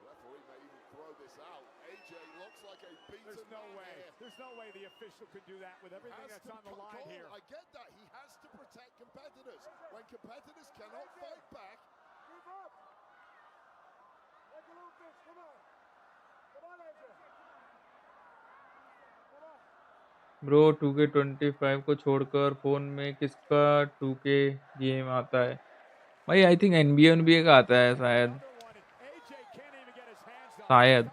The referee may even throw this out. AJ looks like a beaten There's no man way. here. There's no way the official could do that with everything that's on the line here. I get that. He has to protect competitors. When competitors cannot fight back. Bro 2K25 को छोड़कर phone में किसका 2K game आता है? भाई I think NBA का आता है शायद. शायद.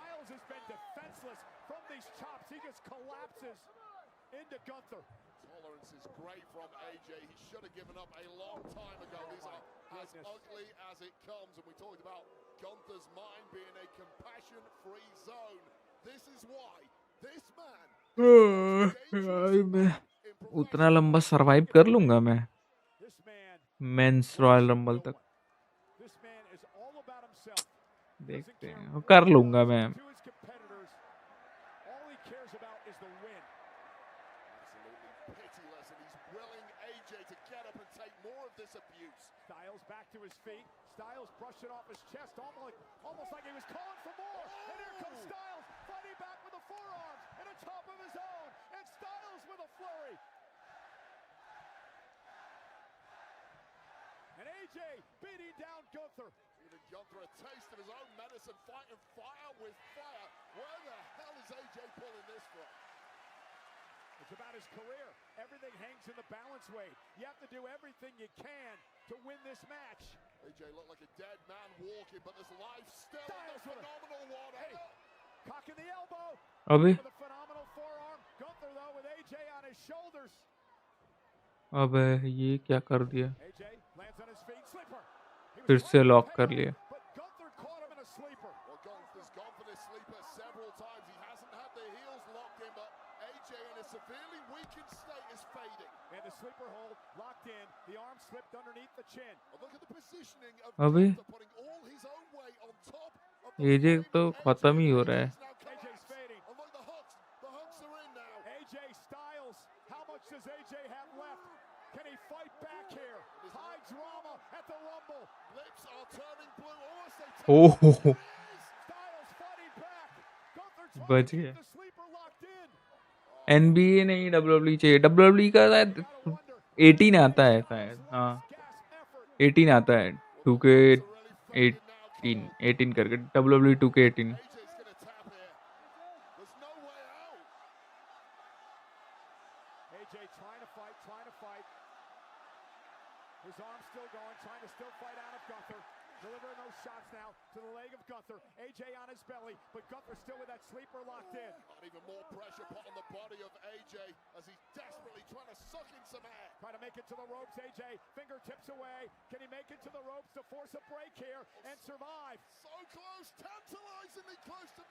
Tolerance is great from AJ. He should have given up a long time ago. These are as ugly as it comes. And we talked about Gunther's mind being a compassion-free zone. This is why this man. मैं उतना लंबा survive कर लूंगा मैं mains Royal rumble तक. देखते हैं, कर लूंगा मैं. Styles back to his feet. Styles brushing off his chest, almost like he was calling for more. And here comes Styles fighting back with the forearms and a top of his own. And Styles with a flurry. And AJ beating down Gunther. Giving Gunther a taste of his own medicine, fighting fire with fire. Where the hell is AJ pulling this from? It's about his career. Everything hangs in the balance weight. You have to do everything you can to win this match. AJ looked like a dead man walking, but there's life still. Styles The phenomenal one. Hey, cocking the elbow. अबे With a phenomenal forearm. Gunther though with AJ on his shoulders. अबे ये क्या कर दिया? AJ lands on his feet. Sleeper. फिर से lock कर लिया. But Gunther caught him in a sleeper. Well, Gunther's gone for this sleeper several times. He hasn't had the heels locked in, but AJ in a severely weakened state is fading. And the sleeper hold locked in. The arm slipped underneath the chin. Well, look at the positioning of अबे Gunther putting all his own weight on top of the एजे तो खत्म ही हो रहा है. AJ's fading. And look, the hooks are in now. AJ Styles, how much does AJ have left? Can he fight back here? High drama at the Rumble. Lips are turning blue. Almost they oh Styles fighting back. Gunther trying बच to गया. keep the sleeper locked in. NBA नहीं WWE चाहिए. WWE का शायद 18 आता है शायद. हाँ 18 आता है. 2K18 करके WWE 2K18. AJ's gonna tap here. There's no way out. AJ trying to fight. His arm still going, trying to still fight out of Gunther. Delivering those shots now to the leg of Gunther. AJ on his belly, but Gunther still with that sleeper locked in. And even more pressure put on the body of AJ as he's desperately trying to suck in some air. Trying to make it to the ropes, AJ. Fingertips away. Can he make it to the ropes to force a break here and survive? So close, tantalizingly close to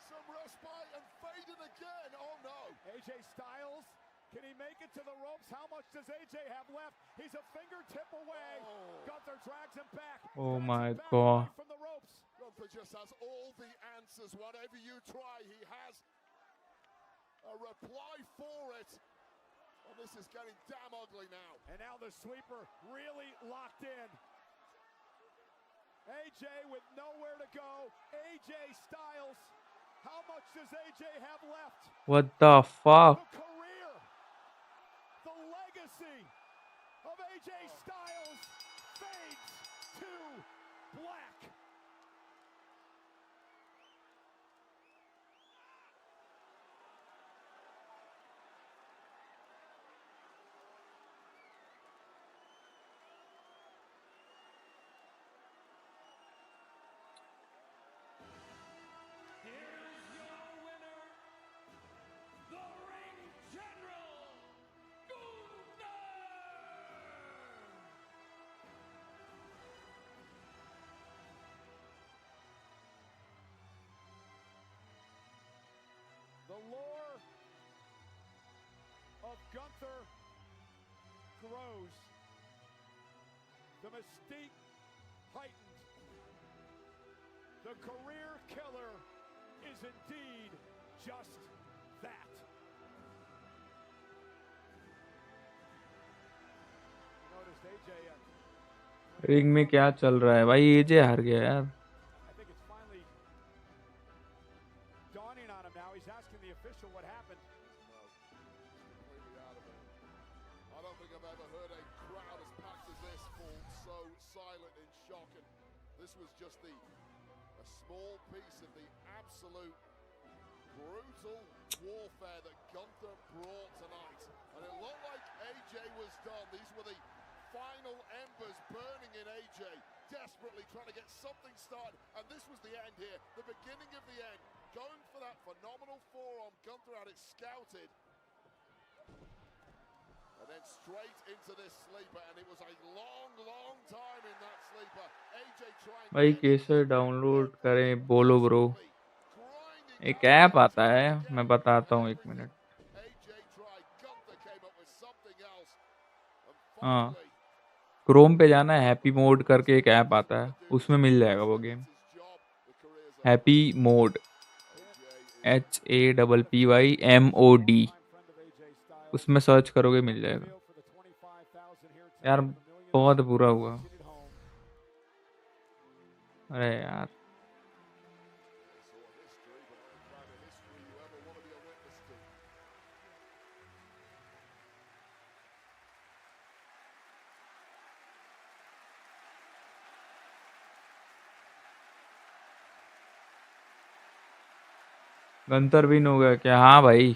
some respite and fading again. Oh no. AJ Styles, can he make it to the ropes? How much does AJ have left? He's a fingertip away. Gunther drags him back. Oh Drags my him back God. away from the ropes. Gunther just has all the answers. Whatever you try, he has a reply for it. Well, this is getting damn ugly now. And now the sleeper really locked in. AJ with nowhere to go. AJ Styles. How much does AJ have left? What the fuck? The career, the legacy of AJ Styles fades to black. The lore of Gunther grows. The mystique heightened. The career killer is indeed just that. Noticed AJ. Ring में क्या चल रहा है भाई? एजे हार गया यार. I think it's finally dawning on him now. He's asking the official what happened. No, completely out of it. I don't think I've ever heard a crowd as packed as this fall so silent in shock. And this was just a small piece of the absolute brutal warfare that Gunther brought tonight. And it looked like AJ was done. These were the final embers burning in AJ, desperately trying to get something started. And this was the end here, the beginning of the end. Going for that phenomenal forearm. Gunther had it scouted. And then straight into this sleeper. And it was a long, long time in that sleeper. AJ trying भाई कैसे download करें बोलो bro. एक app आता है, मैं बताता हूँ 1 मिनट. हाँ, क्रोम पे जाना है, हैप्पी मोड करके एक ऐप आता है, उसमें मिल जाएगा वो गेम. हैप्पी मोड, HAPPYMOD, उसमें सर्च करोगे मिल जाएगा. यार बहुत बुरा हुआ. अरे यार गंतर विन हो गया क्या? हाँ भाई.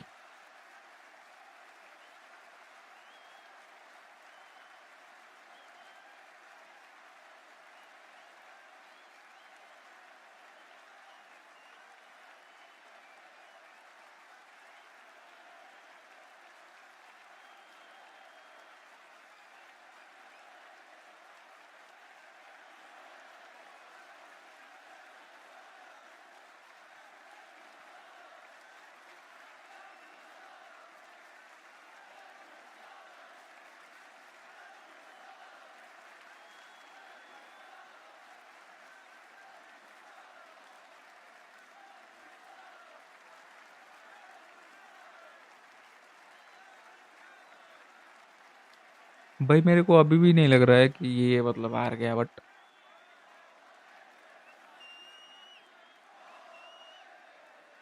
भाई मेरे को अभी भी नहीं लग रहा है कि ये मतलब हार गया, बट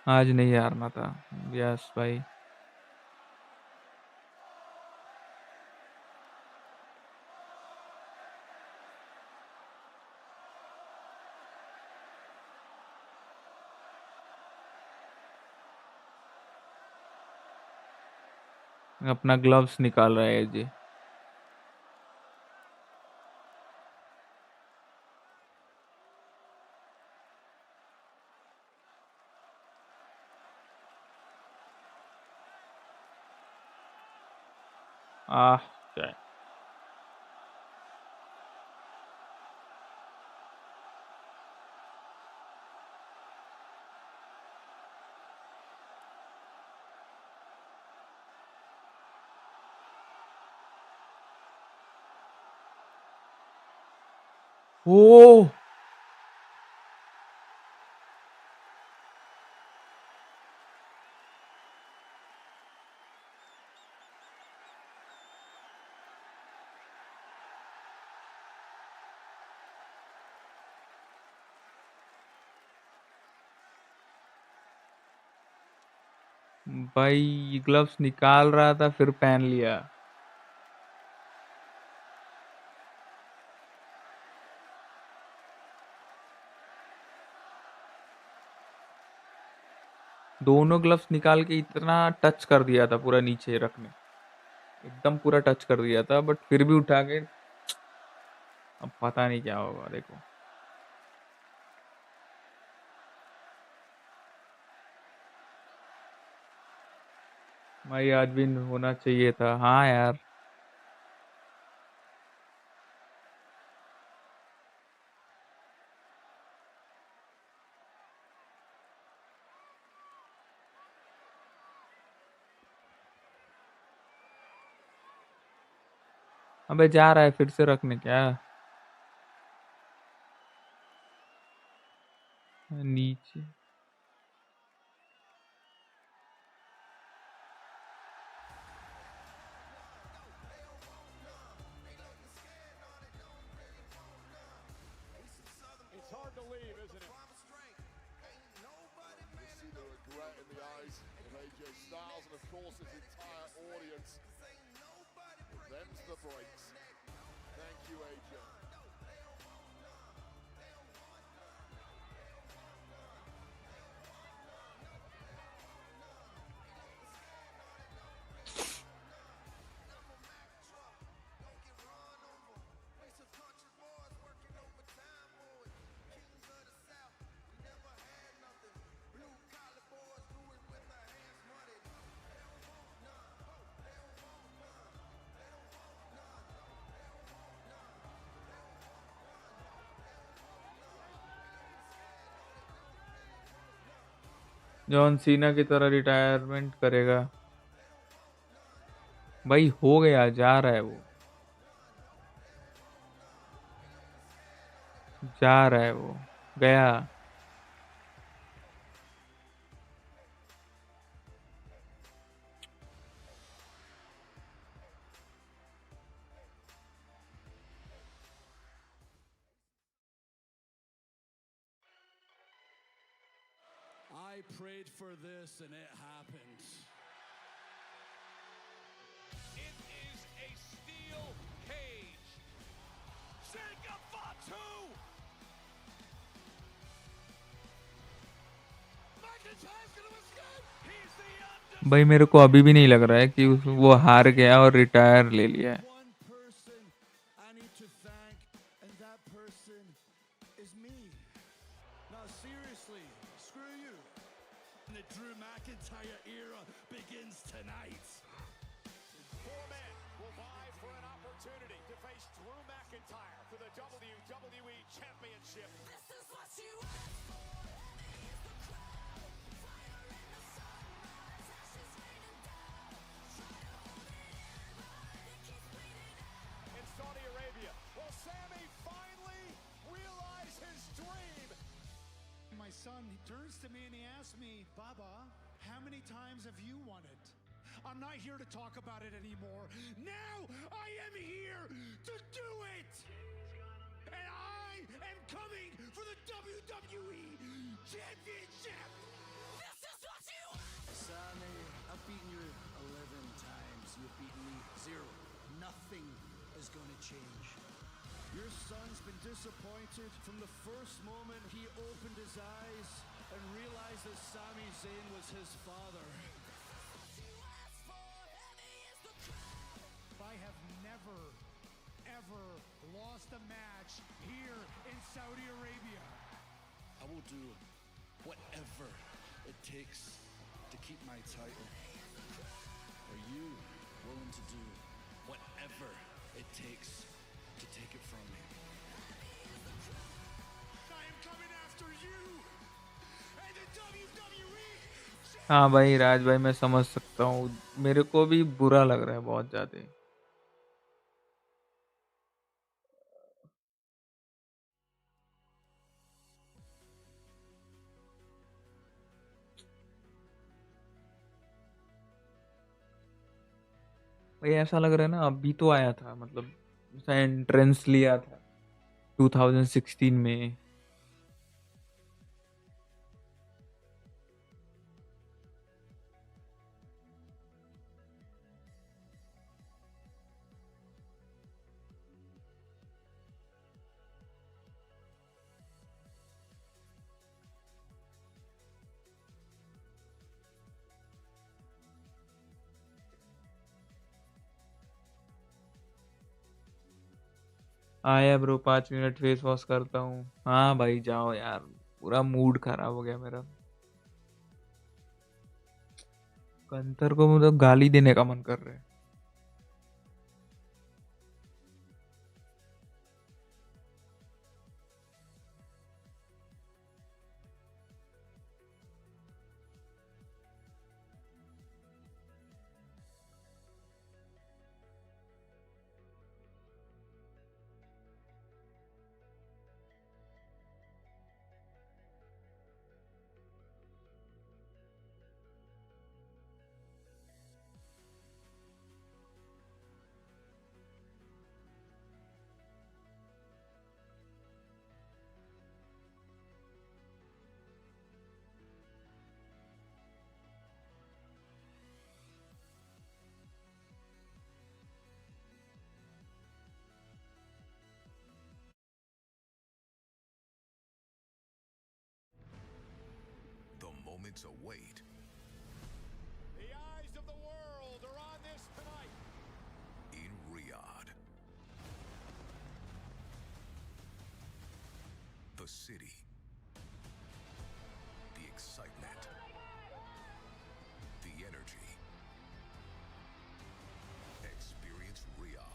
आज नहीं हारना था. यस भाई. अपना ग्लव्स निकाल रहा है जी. आह क्या. ओ भाई ग्लव्स निकाल रहा था फिर पहन लिया. दोनों ग्लव्स निकाल के इतना टच कर दिया था पूरा नीचे रखने, एकदम पूरा टच कर दिया था, बट फिर भी उठा के. अब पता नहीं क्या होगा, देखो. भाई आज भी होना चाहिए था. हाँ यार. अबे जा रहा है फिर से रखने क्या? नीचे It's hard to leave, isn't it? You see the regret in the eyes of AJ Styles and, of course, his entire audience. Them's the breaks. Thank you, AJ. John Cena की तरह रिटायरमेंट करेगा। भाई हो गया, जा रहा है वो, जा रहा है वो, गया। I prayed for this and it happened. It is a steel cage. Jacob Fatu! McIntyre's gonna escape! He's the undefeated! भाई मेरे को अभी भी नहीं लग रहा है कि वो हार गया और रिटायर ले लिया है। One person I need to thank, and that person is me. Now seriously, screw you. And the Drew McIntyre era begins tonight. Four men will vie for an opportunity to face Drew McIntyre for the WWE Championship. This is what you asked for. Heavy is the crowd. Fire in the sunrise. Ashes raining down. Try to hold it in, but it keeps bleeding out. In Saudi Arabia, will Sammy finally realize his dream? My son turns to me and he asks me, Baba, how many times have you won it? I'm not here to talk about it anymore. Now I am here to do it! And I am coming for the WWE Championship! This is what you asked. Sammy, I've beaten you 11 times. You've beaten me 0. Nothing is going to change. Your son's been disappointed from the first moment he opened his eyes and realized that Sami Zayn was his father. I have never, ever lost a match here in Saudi Arabia. I will do whatever it takes to keep my title. Are you willing to do whatever it takes to take it from me? I am coming after you and the WWE. हाँ भाई राज भाई, मैं समझ सकता हूँ, मेरे को भी बुरा लग रहा है बहुत ज़्यादा। भाई ऐसा लग रहा है ना, अभी तो आया था, मतलब उसका एंट्रेंस लिया था 2016 में। आया ब्रो, 5 मिनट फेस वॉश करता हूँ। हाँ भाई जाओ यार, पूरा मूड खराब हो गया मेरा। कंतर को मतलब गाली देने का मन कर रहा है। weeks await. The eyes of the world are on this tonight. In Riyadh. The city. The excitement. The energy. Experience Riyadh.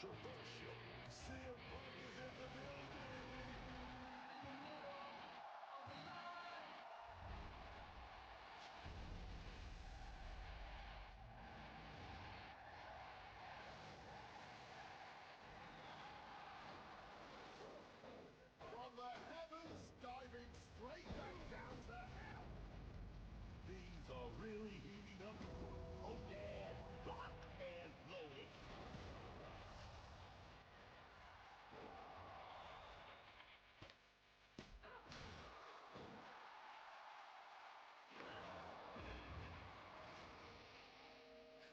Controversial. CM Punk is in the building. From the heavens, diving straight back down to hell. Things are really heating up. Oh yeah, lock and loaded.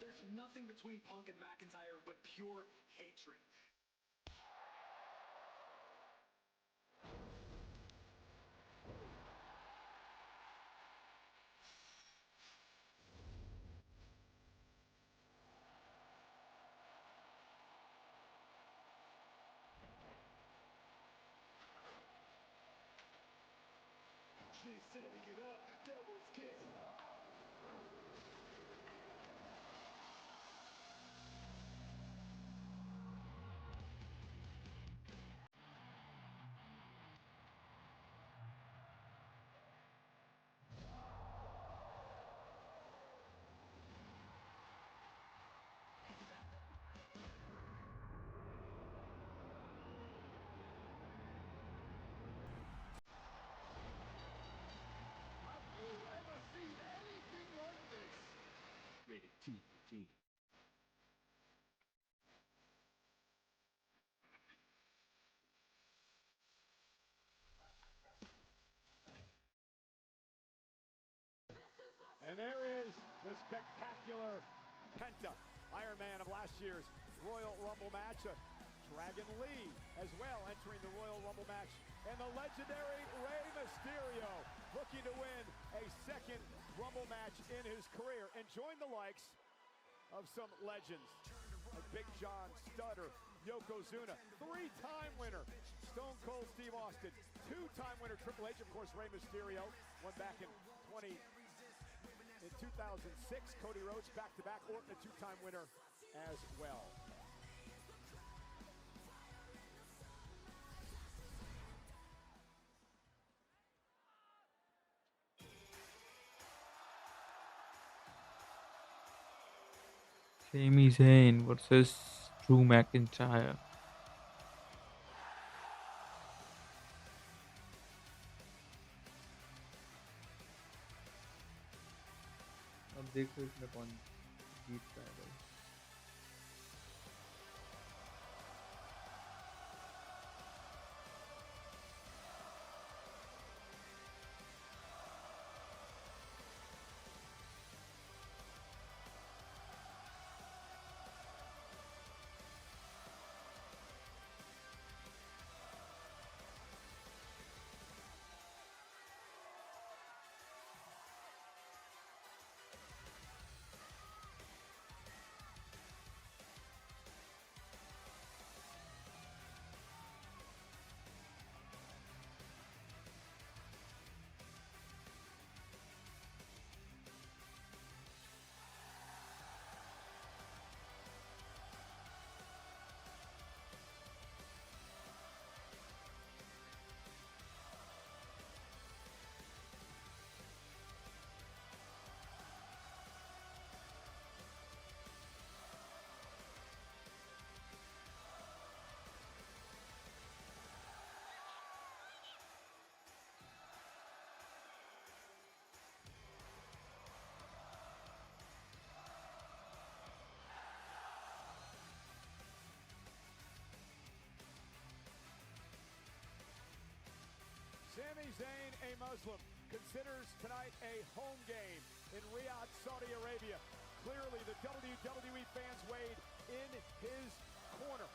There's nothing between Punk and McIntyre but pure hatred. She's setting it up. Devil's kiss. Have you ever seen anything like this? Rated T. And there is the spectacular Penta, Iron Man of last year's Royal Rumble match. Dragon Lee as well entering the Royal Rumble match. And the legendary Rey Mysterio looking to win a second Rumble match in his career. And join the likes of some legends like Big John Stutter, Yokozuna, three-time winner Stone Cold Steve Austin, two-time winner Triple H, of course Rey Mysterio, won back in 2006, Cody Rhodes back-to-back, Orton a two-time winner as well. Sami Zayn versus Drew McIntyre. अब देखो इसमें कौन जीतता है भाई. Zayn, a Muslim, considers tonight a home game in Riyadh, Saudi Arabia. Clearly, the WWE fans weighed in his corner.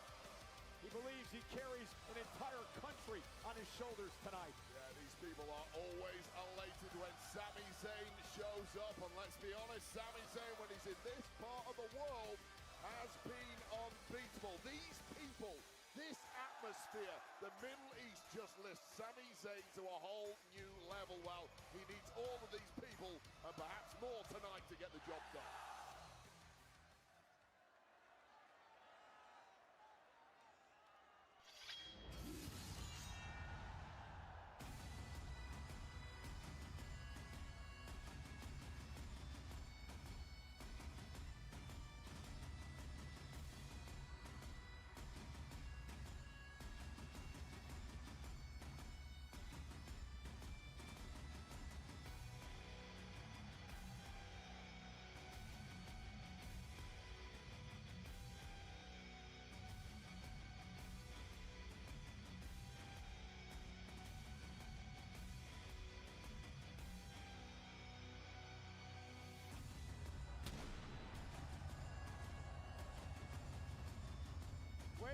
He believes he carries an entire country on his shoulders tonight. Yeah, these people are always elated when Sami Zayn shows up. And let's be honest, Sami Zayn, when he's in this part of the world, has been unbeatable. These people, this atmosphere, the Middle East just lifts Sami Zayn to a whole new level. Well, he needs all of these people and perhaps more tonight to get the job done.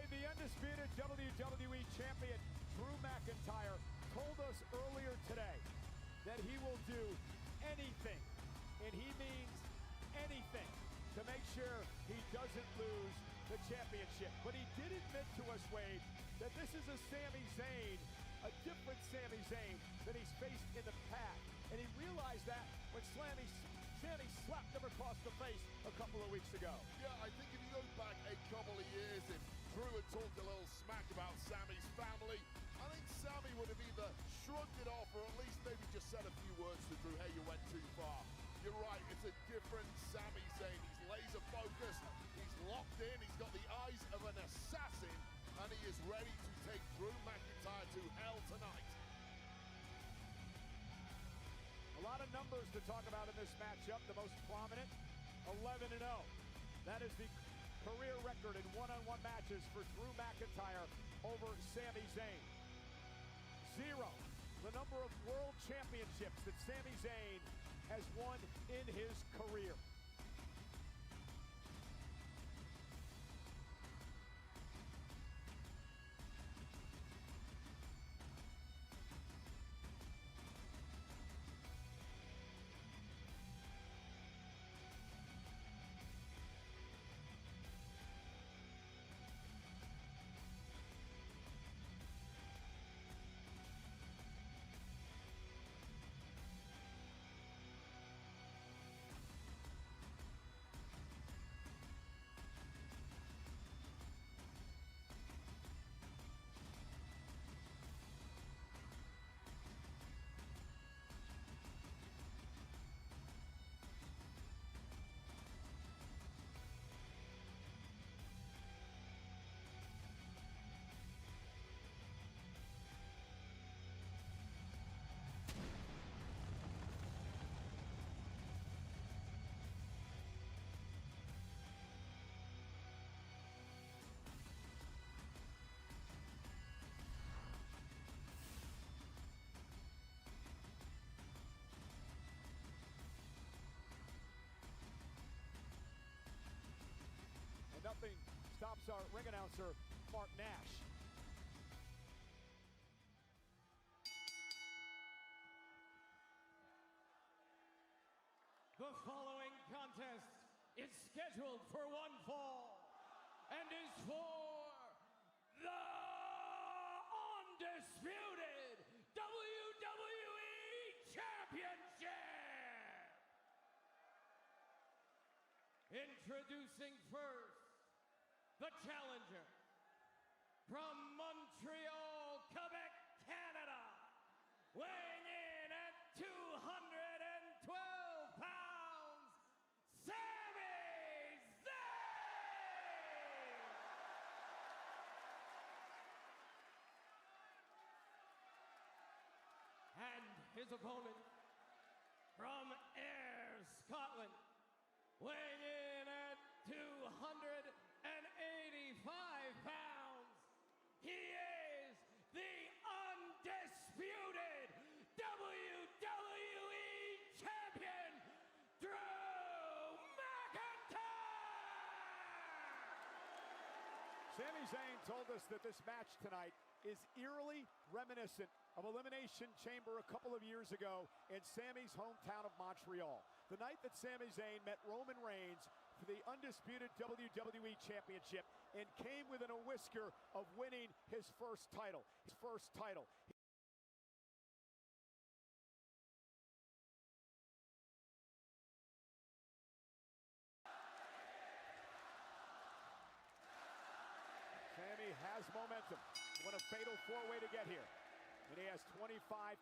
The undisputed WWE Champion Drew McIntyre told us earlier today that he will do anything, and he means anything, to make sure he doesn't lose the championship. But he did admit to us, Wade, that this is a Sami Zayn, a different Sami Zayn than he's faced in the past. And he realized that when Sami slapped him across the face a couple of weeks ago. Yeah, I think if you go back a couple of years, if Drew had talked a little smack about Sami's family, I think Sami would have either shrugged it off or at least maybe just said a few words to Drew, hey, you went too far. You're right, it's a different Sami Zayn. He's laser focused, he's locked in, he's got the eyes of an assassin, and he is ready to take Drew McIntyre to hell tonight. A lot of numbers to talk about in this matchup. The most prominent, 11-0. That is the career record in one-on-one matches for Drew McIntyre over Sami Zayn. 0, the number of world championships that Sami Zayn has won in his career. Nothing stops our ring announcer, Mark Nash. The following contest is scheduled for one fall and is for the undisputed WWE Championship. Introducing first, the challenger from Montreal, Quebec, Canada, weighing in at 212 pounds, Sami Zayn! And his opponent from Ayr, Scotland, weighing in at 285 pounds, he is the undisputed Sami Zayn told us that this match tonight is eerily reminiscent of Elimination Chamber a couple of years ago in Sami's hometown of Montreal. The night that Sami Zayn met Roman Reigns for the undisputed WWE Championship and came within a whisker of winning his first title. Sami has momentum. What a fatal four-way to get here. And he has 25,000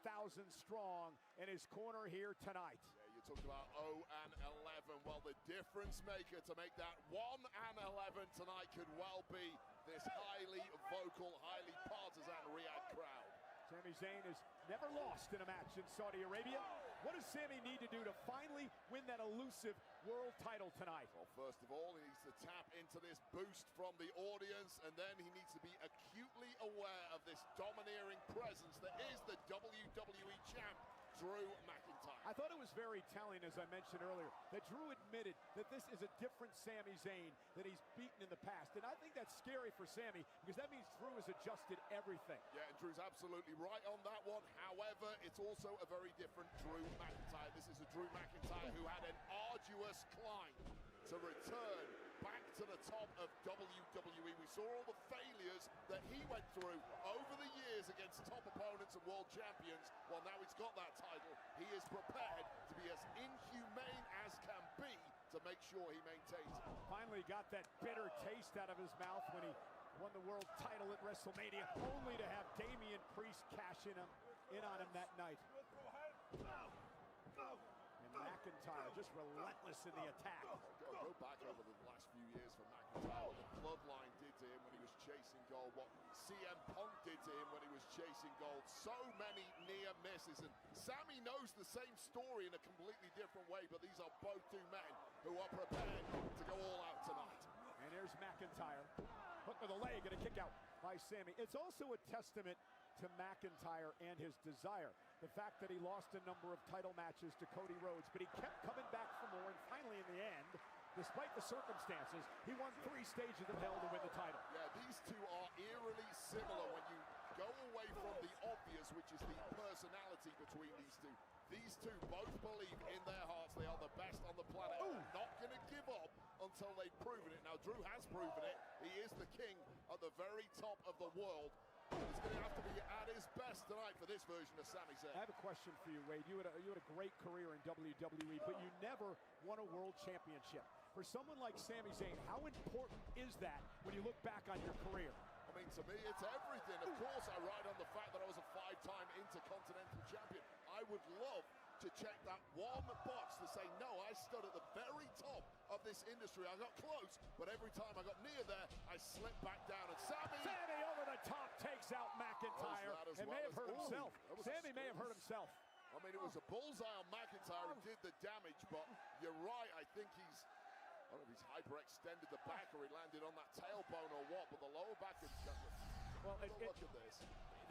strong in his corner here tonight. Yeah, you talked about 0 and 11. Well, the difference maker to make that 1 and 11 tonight could well be this highly vocal, highly partisan Riyadh crowd. Sami Zayn has never lost in a match in Saudi Arabia. What does Sami need to do to finally win that elusive world title tonight? Well, first of all, he needs to tap into this boost from the audience, and then he needs to be acutely aware of this domineering presence that is the WWE champ, Drew McIntyre. I thought it was very telling, as I mentioned earlier, that Drew admitted that this is a different Sami Zayn that he's beaten in the past. And I think that's scary for Sami because that means Drew has adjusted everything. Yeah, and Drew's absolutely right on that one. However, it's also a very different Drew McIntyre. This is a Drew McIntyre who had an arduous climb to return back to the top of WWE. We saw all the failures that he went through over the years against top opponents and world champions. Well, now he's got that title. He is prepared to be as inhumane as can be to make sure he maintains it. Finally got that bitter taste out of his mouth when he won the world title at WrestleMania, only to have Damian Priest cash in on him that night. And McIntyre just relentless in the attack. Go back over the last few years for McIntyre, what the Bloodline did to him when he was chasing gold, what CM Punk did to him when he was chasing gold. So many near misses, and Sami knows the same story in a completely different way, but these are both two men who are prepared to go all out tonight. And there's McIntyre. Hook with a leg and a kick out by Sami. It's also a testament to McIntyre and his desire. The fact that he lost a number of title matches to Cody Rhodes, but he kept coming back for more, and finally in the end, despite the circumstances, he won 3 stages of hell to win the title. Yeah, these two are eerily similar when you go away from the obvious, which is the personality between these two. These two both believe in their hearts they are the best on the planet. Not going to give up until they've proven it. Now, Drew has proven it. He is the king at the very top of the world. He's going to have to be at his best tonight for this version of Sami Zayn. I have a question for you, Wade. You had a great career in WWE, but you never won a world championship. For someone like Sami Zayn, how important is that when you look back on your career? I mean, to me, it's everything. Of course, I ride on the fact that I was a 5-time Intercontinental Champion. I would love to check that one box to say, no, I stood at the very top of this industry. I got close, but every time I got near there, I slipped back down. And Sami over the top takes out McIntyre and may have hurt himself. Sami may have hurt himself. I mean, it was a bullseye on McIntyre who did the damage, but you're right. I think he's, I don't know if he's hyperextended the back or he landed on that tailbone or what, but the lower back is... Well, look at this.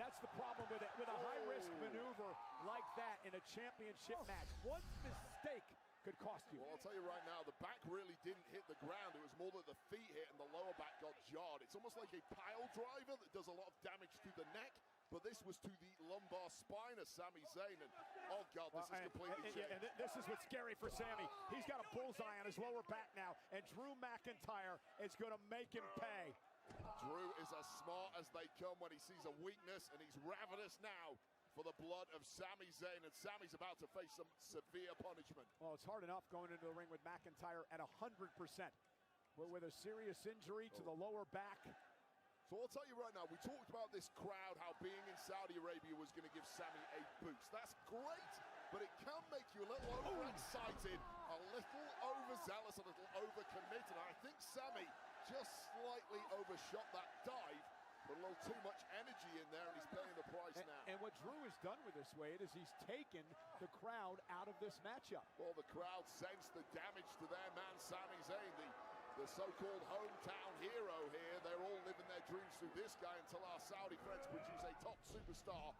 That's the problem with it. With a high-risk maneuver like that in a championship match, one mistake could cost you. Well, I'll tell you right now, the back really didn't hit the ground. It was more that the feet hit and the lower back got jarred. It's almost like a pile driver that does a lot of damage to the neck, but this was to the lumbar spine of Sami Zayn. And, oh, God, this is completely changed. And this is what's scary for Sami. He's got a bullseye on his lower back now, and Drew McIntyre is going to make him pay. Drew is as smart as they come when he sees a weakness, and he's ravenous now for the blood of Sami Zayn, and Sami's about to face some severe punishment. Well, it's hard enough going into the ring with McIntyre at 100%, but with a serious injury to the lower back. So I'll tell you right now, we talked about this crowd, how being in Saudi Arabia was going to give Sami a boost. That's great, but it can make you a little overexcited, a little overzealous, a little overcommitted. I think Sami just slightly overshot that dive, put a little too much energy in there, and he's paying the price now. And what Drew has done with this, Wade, is he's taken the crowd out of this matchup. Well, the crowd sensed the damage to their man, Sami Zayn, the so-called hometown hero here. They're all living their dreams through this guy until our Saudi friends produce a top superstar.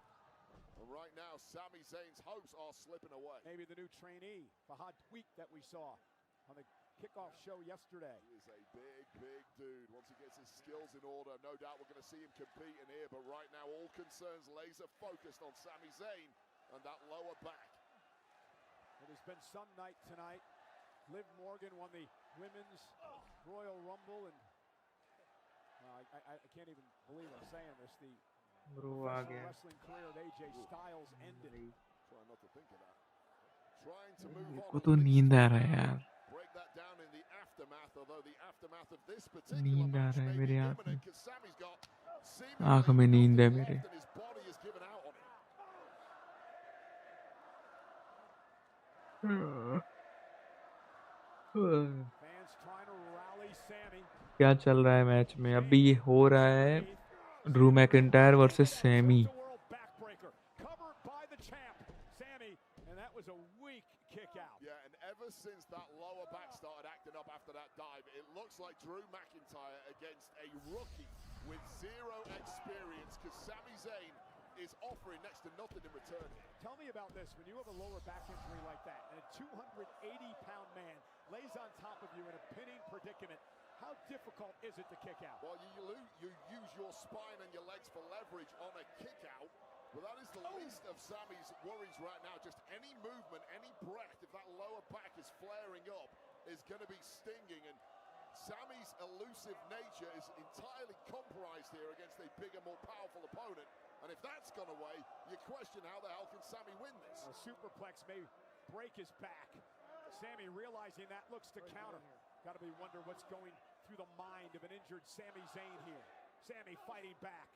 And right now, Sami Zayn's hopes are slipping away. Maybe the new trainee, Fahad Tweak, that we saw. on the kickoff show yesterday. He is a big dude. Once he gets his skills in order, no doubt we're going to see him competing here. But right now, all concerns laser focused on Sami Zayn and that lower back. Well, there's been some night tonight. Liv Morgan won the Women's Royal Rumble, and I can't even believe I'm saying this. The Bro uh professional गया. wrestling career of AJ Styles ended. Try not to think of that. Trying to move मेरे on. को तो नींद आ रहा है यार. Break that down in the aftermath, although the aftermath of this particular नींद आ match रहा है may be मेरे आँख में. imminent because Sami's got आँख seemingly में नींद है nothing मेरे. left and his body has given out on him. Fans trying to rally Sami. क्या चल रहा है मैच में? अभी ये हो रहा है Drew McIntyre versus Sami. Covered by the champ, Sami, and that was a weak kick out. Yeah, and ever since that lower back started acting up after that dive, it looks like Drew McIntyre against a rookie with zero experience because Sami Zayn is offering next to nothing in return here. Tell me about this. When you have a lower back injury like that and a 280-pound man lays on top of you in a pinning predicament, how difficult is it to kick out? Well, you use your spine and your legs for leverage on a kick out, but that is the least of Sami's worries right now. Just any movement, any breath, if that lower back is flaring up, is going to be stinging. And Sami's elusive nature is entirely compromised here against a bigger, more powerful opponent. And if that's gone away, you question how the hell can Sami win this? A superplex may break his back. Sami realizing that looks to counter. Got to be wonder what's going through the mind of an injured Sami Zayn here. Sami fighting back.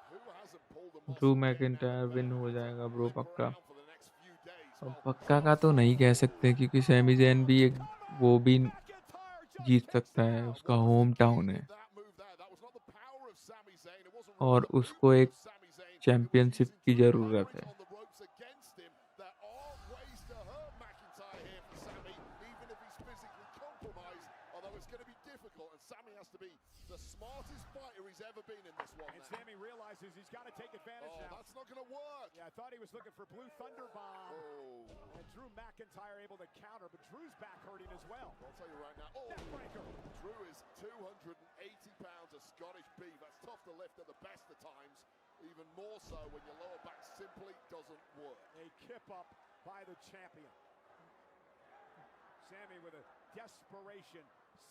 Who hasn't pulled a Drew muscle McIntyre win हो जाएगा bro पक्का. for the next few days? अब पक्का का तो नहीं कह सकते क्योंकि सैमी ज़ैन भी एक वो भी जीत सकता है. उसका होम टाउन है और उसको एक चैंपियनशिप की ज़रूरत है. The smartest fighter he's ever been in this one. And Sami realizes he's got to take advantage now. That's not going to work. Yeah, I thought he was looking for Blue Thunder Bomb. Oh. And Drew McIntyre able to counter, but Drew's back hurting as well. I'll tell you right now. Oh, Neckbreaker. Drew is 280 pounds of Scottish beef. That's tough to lift at the best of times. Even more so when your lower back simply doesn't work. A kip up by the champion. Sami with a desperation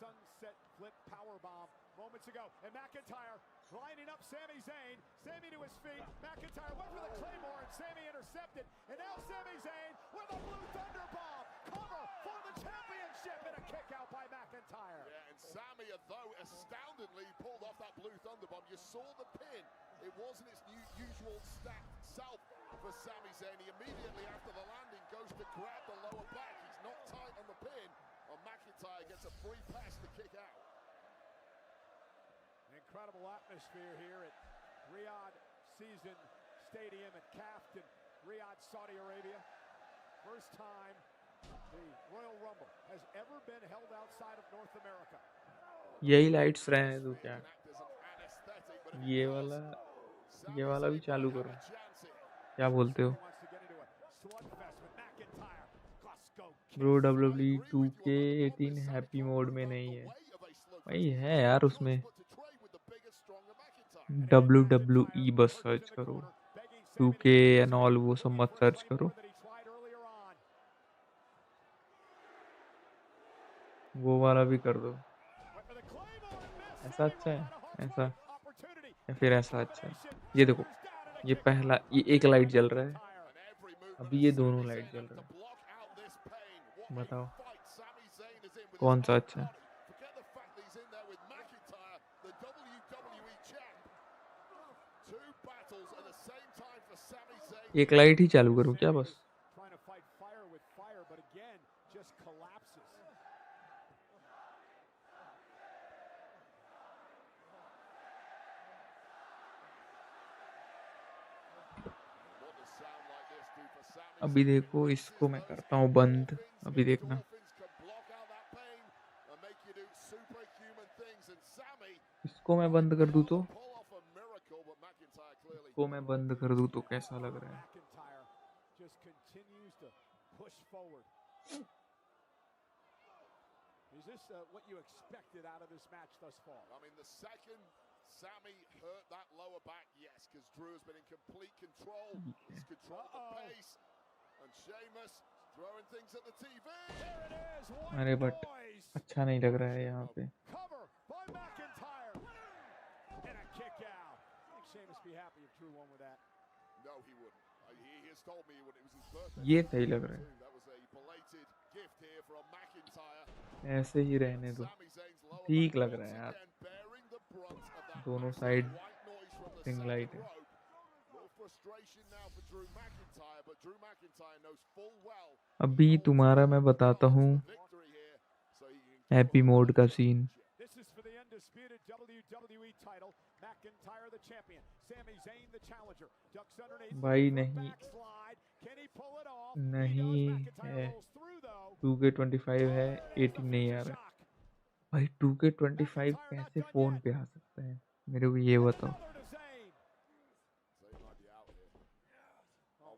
sunset flip power bomb moments ago, and McIntyre lining up Sami Zayn. Sami to his feet. McIntyre went for the Claymore, and Sami intercepted. And now Sami Zayn with a Blue Thunder Bomb. Cover for the championship, and a kick out by McIntyre. Yeah, and Sami, though astoundingly pulled off that Blue Thunder Bomb. You saw the pin. It wasn't its usual stacked self for Sami Zayn. He immediately after the landing goes to grab the lower back. He's not tight on the pin. And McIntyre gets a free pass to kick out. An incredible atmosphere here at Riyadh Season Stadium at Kaft in Riyadh, Saudi Arabia. First time the Royal Rumble has ever been held outside of North America. यही lights रहे हैं तो क्या? ये वाला भी चालू करो. क्या बोलते हो? Bro WWE 2K18 happy mode में नहीं है. भाई है यार उसमें. WWE बस सर्च करो. 2K एंड ऑल वो सब मत सर्च करो. वो वाला भी कर दो. ऐसा अच्छा है. ऐसा या फिर ऐसा अच्छा है. ये देखो, ये पहला, ये एक लाइट जल रहा है. अभी ये दोनों लाइट जल रहा है. बताओ कौन सा अच्छा है? एक लाइट ही चालू करूं क्या बस? अभी देखो इसको मैं करता हूँ बंद. अभी देखना. इसको मैं बंद कर दूँ तो? इसको मैं बंद कर दूँ तो कैसा लग रहा है? is this what you expected out of this match thus far? I mean, the second Sami hurt that lower back, yes, because Drew has been in complete control. He's controlled the pace. And Sheamus throwing things at the TV. There it is. One अरे but noise. अच्छा नहीं लग रहा है यहाँ पे. Cover by McIntyre. And a kick out. I think Sheamus be happy if Drew won with that. No, he wouldn't. He has told me when it was his birthday. ये सही लग रहा है. That was a belated gift here from McIntyre. ऐसे ही रहने दो. ठीक लग रहा है यार. दोनों साइड रिंग लाइट है. Frustration now for Drew McIntyre, but Drew McIntyre knows full well. अभी तुम्हारा मैं बताता हूँ हैप्पी मोड का scene. This is for the undisputed WWE title. McIntyre the champion. Sami Zayn the challenger. Ducks underneath. भाई नहीं Can he pull it off? नहीं है. 2K25 है 18 नहीं आ rहा. भाई 2K25 कैसे फोन पे आ सकता है मेरे को ये बताओ.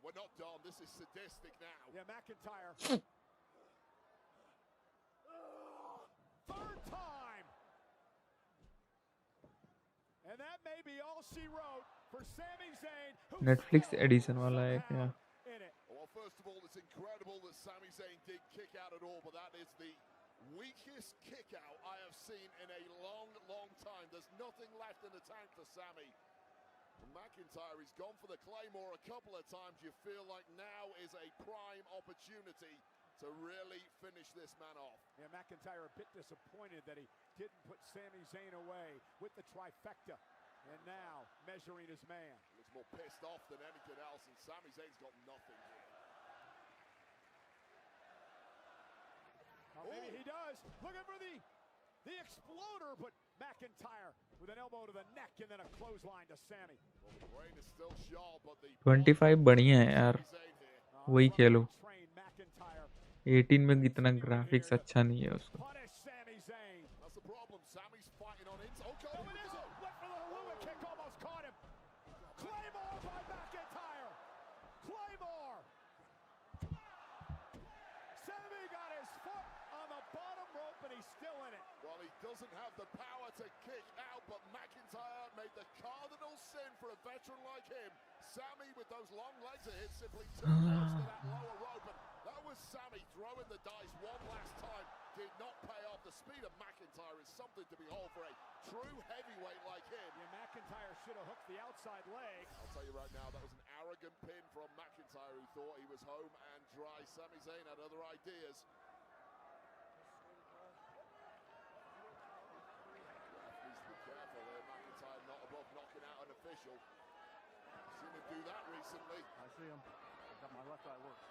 We're not done. This is sadistic now. Yeah, McIntyre. Third time. And that may be all she wrote for Sami Zayn. Netflix edition वाला है क्या? Well, first of all, it's incredible that Sami Zayn did kick out at all, but that is the weakest kick out I have seen in a long, long time. There's nothing left in the tank for Sami. McIntyre, he's gone for the Claymore a couple of times. You feel like now is a prime opportunity to really finish this man off. Yeah, McIntyre a bit disappointed that he didn't put Sami Zayn away with the trifecta. And now, measuring his man. Looks more pissed off than anything else, and Sami Zayn's got nothing here. Oh, maybe he does. Looking for the exploder, but McIntyre with an elbow to the neck and then a clothesline to Sami. Well, the brain is still sharp, but the 25 बढ़िया है यार. वही खेलो. 18 में इतना graphics अच्छा नहीं है उसका. That's the problem. Sami's fighting on inside. Okay, oh, it is. Went for the Helluva kick, almost caught him. Claymore by McIntyre. Claymore. Sami got his foot on the bottom rope, and he's still in it. Well, he doesn't have the power to kick out, but McIntyre made the cardinal sin for a veteran like him. Sami, with those long legs of his, simply too close to that lower rope, and that was Sami throwing the dice one last time. Did not pay off. The speed of McIntyre is something to behold for a true heavyweight like him. Yeah, McIntyre should have hooked the outside leg. I'll tell you right now, that was an arrogant pin from McIntyre, who thought he was home and dry. Sami Zayn had other ideas. Needs to be careful there. McIntyre not above knocking out an official. Seen him do that recently. I see him. I got my left eye works.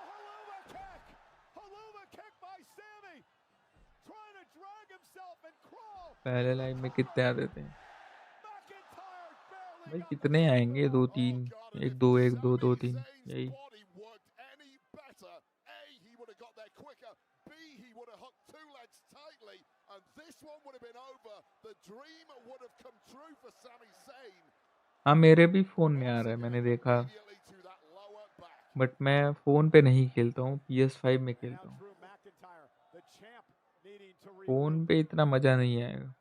Helluva kick! Helluva kick by Sami! Trying to drag himself and crawl! पहले live में कितने आते थे भाई? कितने आएंगे? 2 3 1 2 1 2 2 3 यही. हाँ मेरे भी फोन में आ रहा है, मैंने देखा. बट मैं फोन पे नहीं खेलता हूँ, PS5 में खेलता हूँ. फोन पे इतना मजा नहीं आएगा.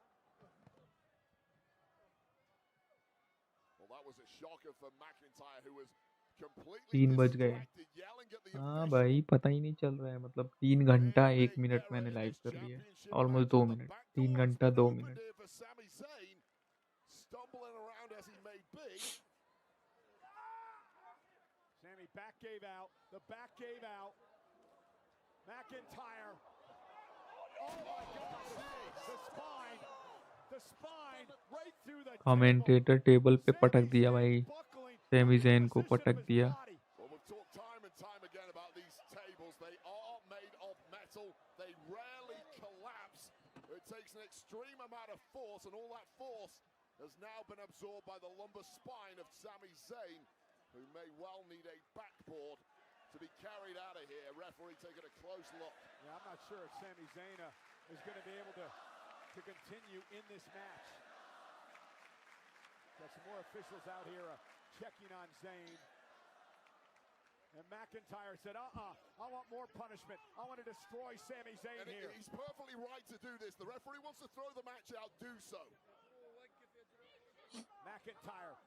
3 बज गए. हाँ भाई पता ही नहीं चल रहा है. मतलब 3 घंटा 1 मिनट मैंने लाइव कर लिया. Almost 2 minute. 3 घंटा 2 minute. Sami back gave out. The back gave out. McIntyre. Oh my God! The spine. The spine right through the. Commentator table पे पटक दिया भाई. सैमी ज़ैन को पटक दिया. Well, we've talked time and time again about these tables. They are made of metal. They rarely collapse. It takes an extreme amount of force, and all that force has now been absorbed by the lumbar spine of Sami Zayn, who may well need a backboard to be carried out of here. Referee taking a close look. Yeah, I'm not sure if Sami Zayn is going to be able to continue in this match. Got some more officials out here checking on Zayn. And McIntyre said, I want more punishment. I want to destroy Sami Zayn here. He's perfectly right to do this. The referee wants to throw the match out, do so. McIntyre.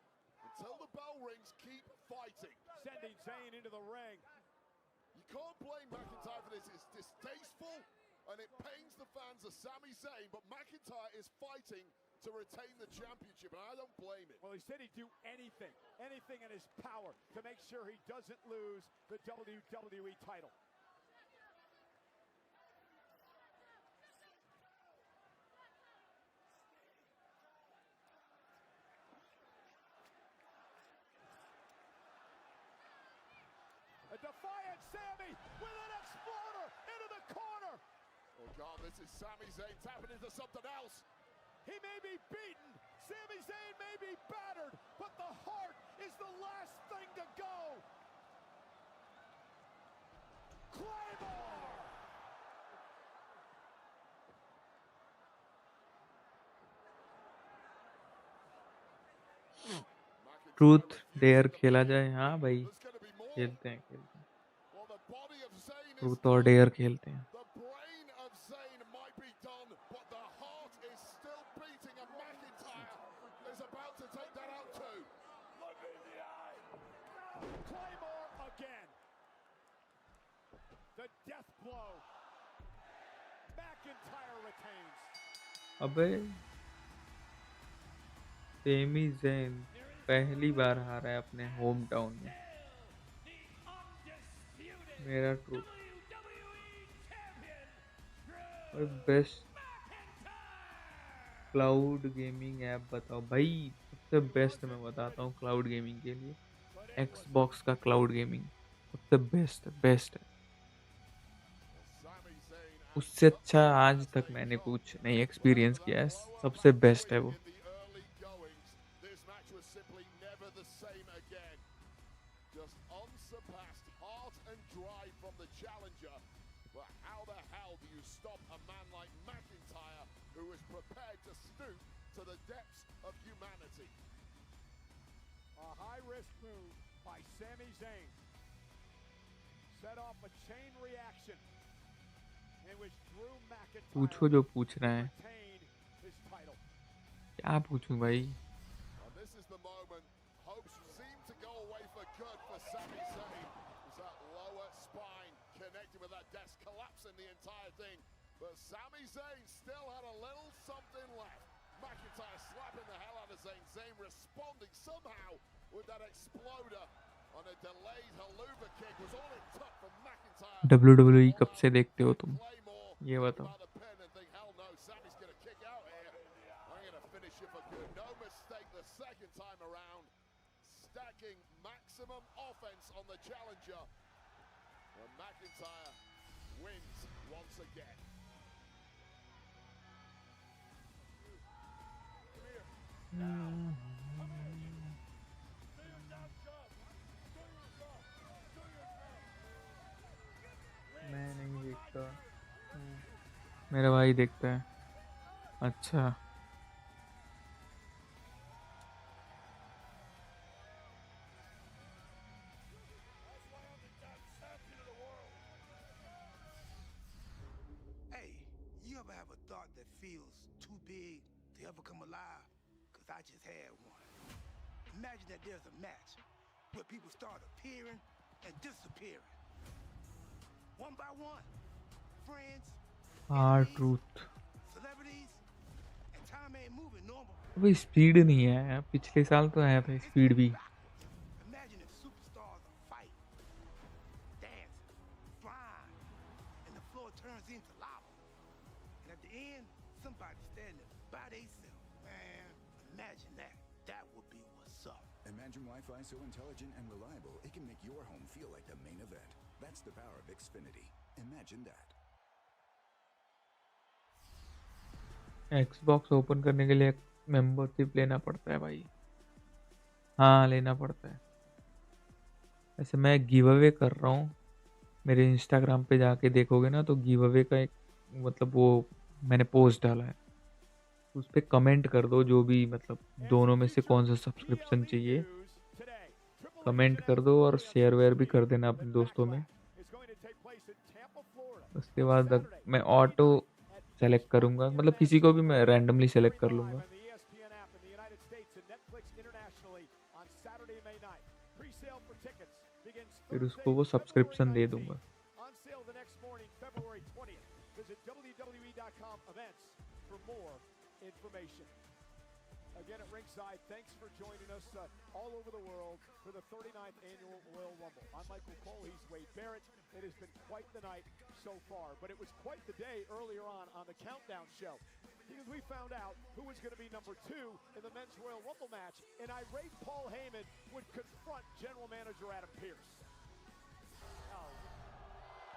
Until the bell rings, keep fighting. Sending Zayn into the ring. You can't blame McIntyre for this. It's distasteful, and it pains the fans of Sami Zayn, but McIntyre is fighting to retain the championship, and I don't blame him. Well, he said he'd do anything in his power to make sure he doesn't lose the WWE title. A defiant Sami with an exploder into the corner. Oh, God, this is Sami Zayn tapping into something else. He may be beaten, Sami Zayn may be battered, but the heart is the last thing to go. Claymore! Truth dare खेला जाए? हाँ भाई, खेलते हैं truth और dare खेलते हैं। The death blow. McIntyre retains. अबे सेमी ज़ेन पहली बार हारा है अपने होम टाउन में। मेरा ट्रूथ और बेस्ट क्लाउड गेमिंग ऐप बताओ भाई। सबसे बेस्ट मैं बताता हूँ क्लाउड गेमिंग के लिए, एक्सबॉक्स का क्लाउड गेमिंग सबसे बेस्ट है। उससे अच्छा आज तक मैंने कुछ नहीं एक्सपीरियंस किया है, सबसे बेस्ट है वो। A high-risk move by Sami Zayn set off a chain reaction in which Drew McIntyre पूछो जो पूछना है। retained his title. क्या पूछूं भाई? This is the moment. Hopes seem to go away for good for Sami Zayn. Is that lower spine connecting with that desk collapsing the entire thing? But Sami Zayn still had a little something left. McIntyre slapping the hell out of Zayn. Zayn responding somehow with that exploder on a delayed haluva kick. Was all it took from McIntyre. WWE कब से देखते हो तुम? ये बताओ। Sami's gonna kick out here. I'm gonna finish it for good. No mistake the second time around. Stacking maximum offense on the challenger. And McIntyre wins once again. मैं नहीं देखता, मेरा भाई देखता है। अच्छा Hey, you ever have a thought that feels too big to ever come alive? Because I just had one. Imagine that there's a match where people start appearing and disappearing. One by one. Friends, truth celebrities, and time ain't moving normal. अभी speed नहीं है, पिछले साल तो आया था speed भी। Imagine if superstars are fighting, dancing, flying, and the floor turns into lava. And at the end, somebody's standing by themselves. Man, imagine that. That would be what's up. Imagine Wi-Fi so intelligent and reliable, it can make your home feel like the main event. That's the power of Xfinity. Imagine that. Xbox open करने के लिए membership लेना पड़ता है भाई। हाँ लेना पड़ता है। वैसे मैं गिव अवे कर रहा हूँ, मेरे इंस्टाग्राम पे जाके देखोगे ना तो गिव अवे का एक मतलब वो मैंने पोस्ट डाला है, उस पर कमेंट कर दो जो भी मतलब दोनों में से कौन सा सब्सक्रिप्शन चाहिए, कमेंट कर दो और शेयर वेयर भी कर देना अपने दोस्तों में। उसके बाद मैं ऑटो सेलेक्ट करूँगा, मतलब किसी को भी मैं रैंडमली सेलेक्ट कर लूँगा। फिर उसको वो सब्सक्रिप्शन दे दूँगा। Again at ringside, thanks for joining us all over the world for the 39th Annual Royal Rumble. I'm Michael Cole, he's Wade Barrett. It has been quite the night so far, but it was quite the day earlier on the Countdown show, because we found out who was going to be number 2 in the Men's Royal Rumble match, and irate Paul Heyman would confront General Manager Adam Pearce. Oh,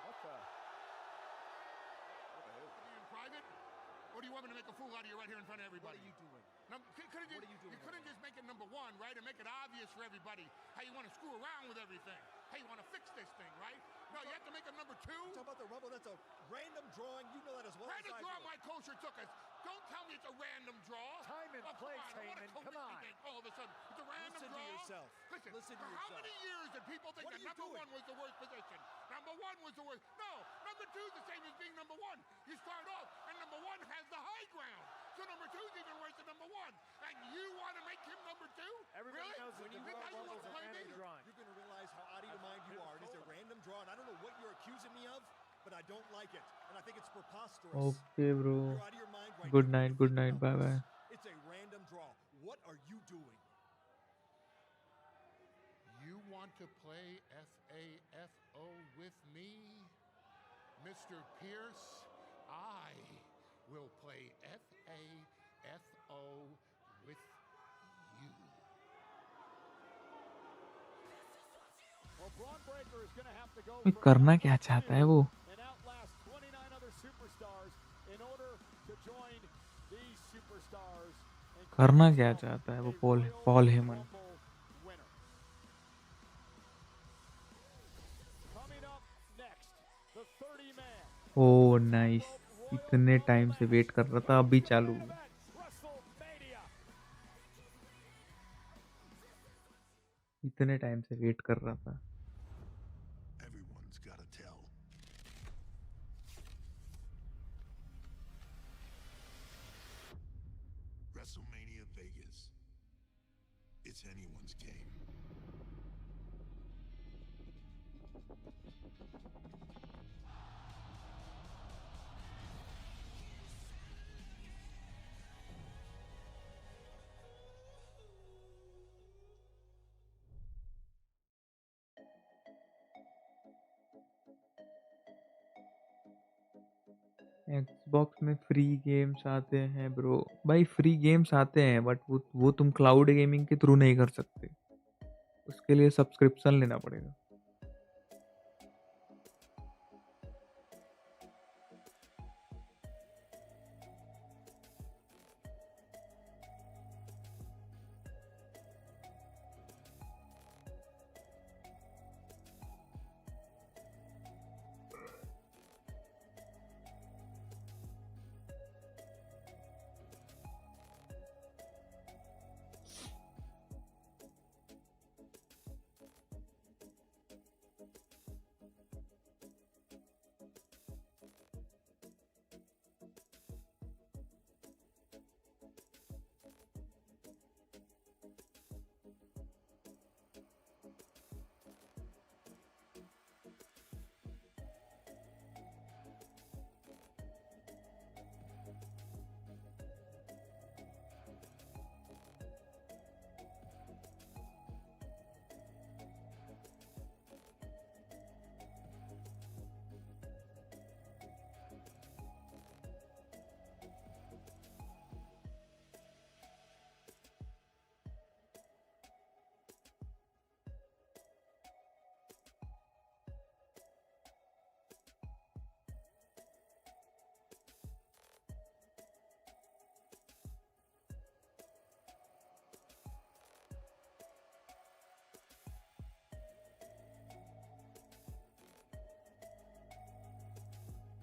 what the? Are you in private? Or do you want me to make a fool out of you right here in front of everybody? What are you doing? You couldn't just make it number 1, right? And make it obvious for everybody how you want to screw around with everything. How you want to fix this thing, right? No, you have to make it number 2. Talk about the Rumble. That's a random drawing. You know that as well Random as I draw do. my kosher took us. Don't tell me it's a random draw. Time and place, Heyman. Come on. All of a sudden, it's a random Listen draw. to yourself. Listen to for how yourself. many years did people think What that are you number doing? 1 was the worst position? Number 1 was the worst. No, number 2 is the same as being number 1. You start off, and number 1 has the high ground. So number 2 is even worse than number 1. And you want to make him number 2? Everybody really? knows that When the you think Royal how you Rumble's want to a play me? random drawing. You're going to realize how out of your mind you are. It is a random draw, and I don't know what you're accusing me of, but I don't like it. And I think it's preposterous. Okay, bro. You're out of your mind right Good now. night. Good night. Bye bye. It's a random draw. What are you doing? You want to play FAFO with me, Mr. Pierce? I will play FAFO with you. Well, Braun Breaker is going to have to go ये from करना number क्या चाहता है 2 वो? and outlast 29 other superstars in order to join these superstars and call करना क्या himself चाहता है a वो Royal Paul Heyman? Rumble winner. Coming up next, the 30-man oh nice, इतने टाइम से वेट कर रहा था, अभी चालू हुआ। WrestleMania. इतने टाइम से वेट कर रहा था। Everyone's got to tell. WrestleMania Vegas. It's anyone's game. Xbox में फ्री गेम्स आते हैं ब्रो। भाई फ्री गेम्स आते हैं, बट वो तुम क्लाउड गेमिंग के थ्रू नहीं कर सकते, उसके लिए सब्सक्रिप्शन लेना पड़ेगा।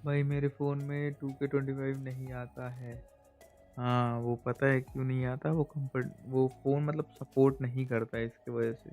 भाई मेरे फ़ोन में 2K25 नहीं आता है। हाँ, वो पता है क्यों नहीं आता, वो फ़ोन मतलब सपोर्ट नहीं करता है, इसकी वजह से।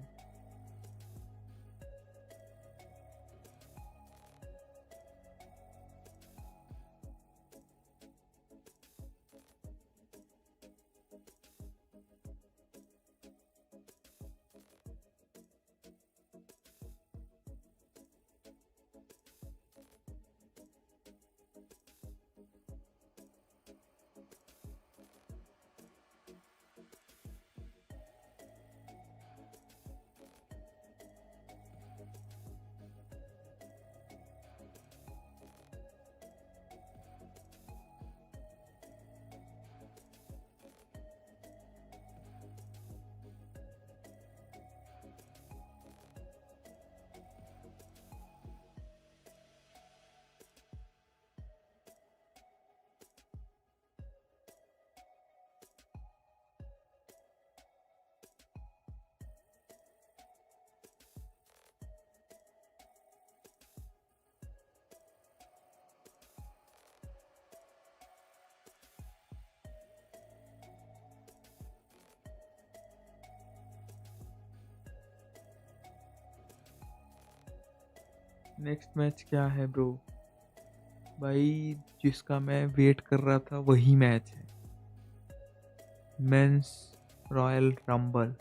नेक्स्ट मैच क्या है ब्रो? भाई जिसका मैं वेट कर रहा था वही मैच है, men's Royal Rumble.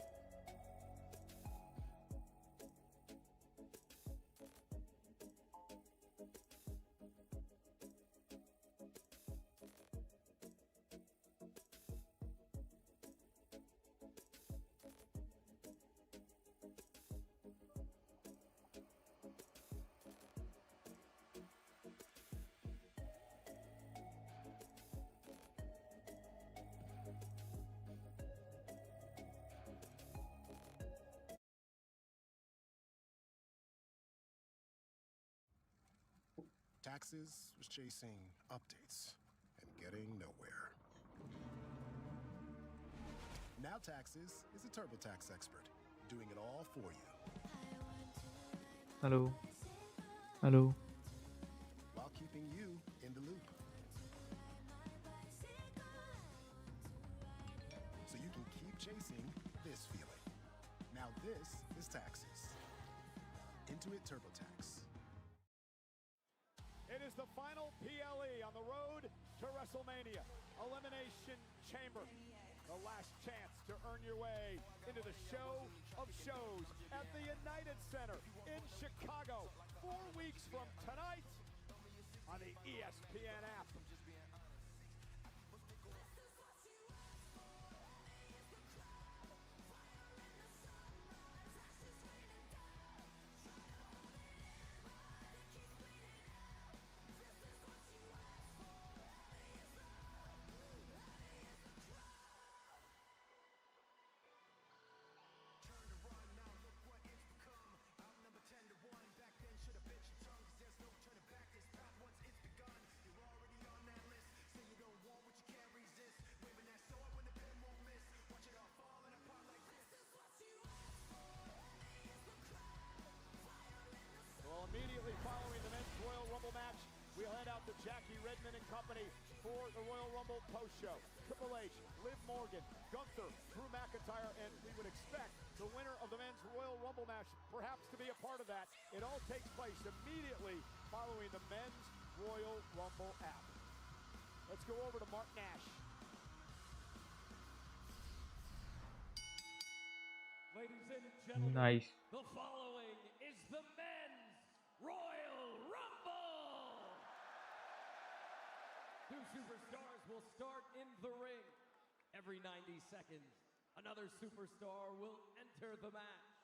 Taxes was chasing updates and getting nowhere. Now Taxes is a TurboTax expert, doing it all for you. Hello. Hello. While keeping you in the loop. So you can keep chasing this feeling. Now this is Taxes. Intuit TurboTax. It is the final PLE on the road to WrestleMania. Elimination Chamber. The last chance to earn your way into the show of shows at the United Center in Chicago. 4 weeks from tonight on the ESPN app. Immediately following the men's Royal Rumble match, we'll head out to Jackie Redmond and company for the Royal Rumble post-show. Triple H, Liv Morgan, Gunther, Drew McIntyre, and we would expect the winner of the men's Royal Rumble match perhaps to be a part of that. It all takes place immediately following the men's Royal Rumble app. Let's go over to Mark Nash. Ladies and gentlemen, Nice. the following is the men's Royal Rumble. 2 superstars will start in the ring. Every 90 seconds, another superstar will enter the match.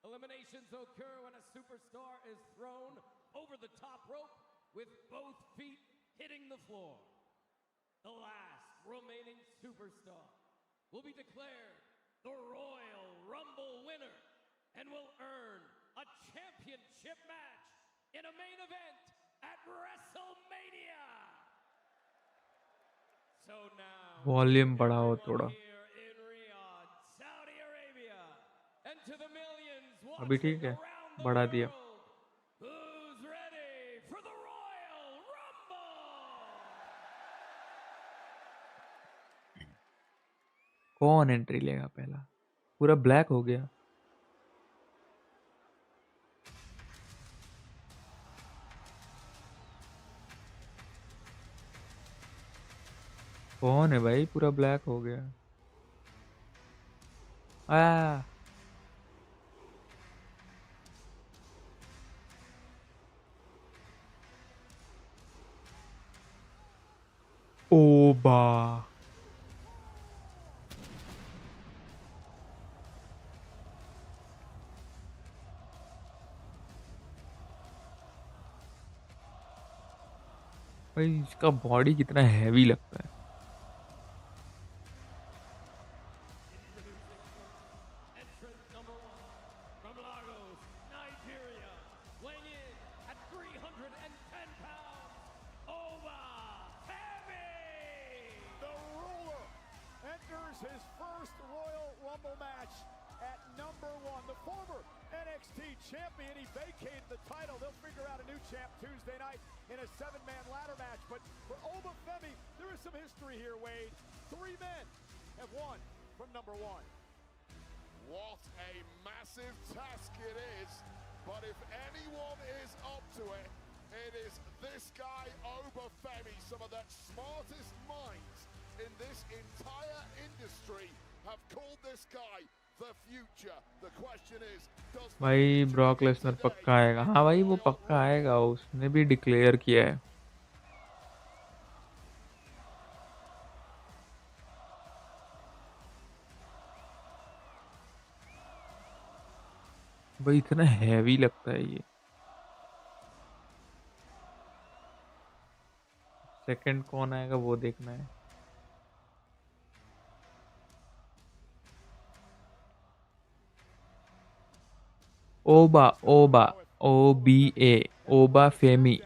Eliminations occur when a superstar is thrown over the top rope with both feet hitting the floor. The last remaining superstar will be declared the Royal Rumble winner and will earn a championship match in a main event at WrestleMania. So now, volume बढ़ाओ थोड़ा। here in Riyadh, Saudi Arabia, and to the millions अभी watching ठीक है, around the बढ़ा दिया। world, who's ready for the Royal Rumble? कौन entry लेगा पहला? पूरा ब्लैक हो गया। कौन है भाई? पूरा ब्लैक हो गया। आ ओबा। भाई इसका बॉडी कितना हैवी लगता है। Entrant number 1 from Lagos, Nigeria, weighing in at 310 pounds, Oba Femi! The ruler enters his first Royal Rumble match at number 1. The former NXT champion, he vacated the title. They'll figure out a new champ Tuesday night in a 7-man ladder match. But for Oba Femi, there is some history here, Wade. 3 men have won from number 1. What a massive task it is, but if anyone is up to it. It is this guy, Obafemi. Some of the smartest minds in this entire industry have called this guy the future. The question is, does भाई Brock Lesnar पक्का आएगा। हाँ भाई वो पक्का आएगा, उसने भी डिक्लेयर किया है। भाई इतना हैवी लगता है ये। सेकंड कौन आएगा वो देखना है। ओबा ओबा OBA ओबा फेमी,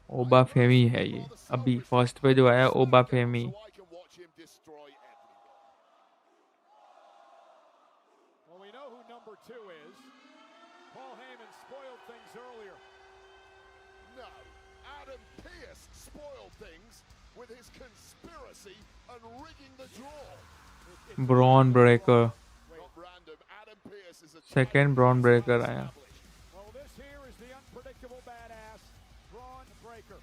ओबा फेमी है ये। अभी फर्स्ट पे जो आया ओबा फेमी। Well, we know who number 2 is. Paul Heyman spoiled things earlier. No, Adam Pearce spoiled things with his conspiracy and rigging the draw. Bron Breakker, Not random. Adam Pearce is a second Bron Breakker आया। Well, this here is the unpredictable badass, Braun Breaker.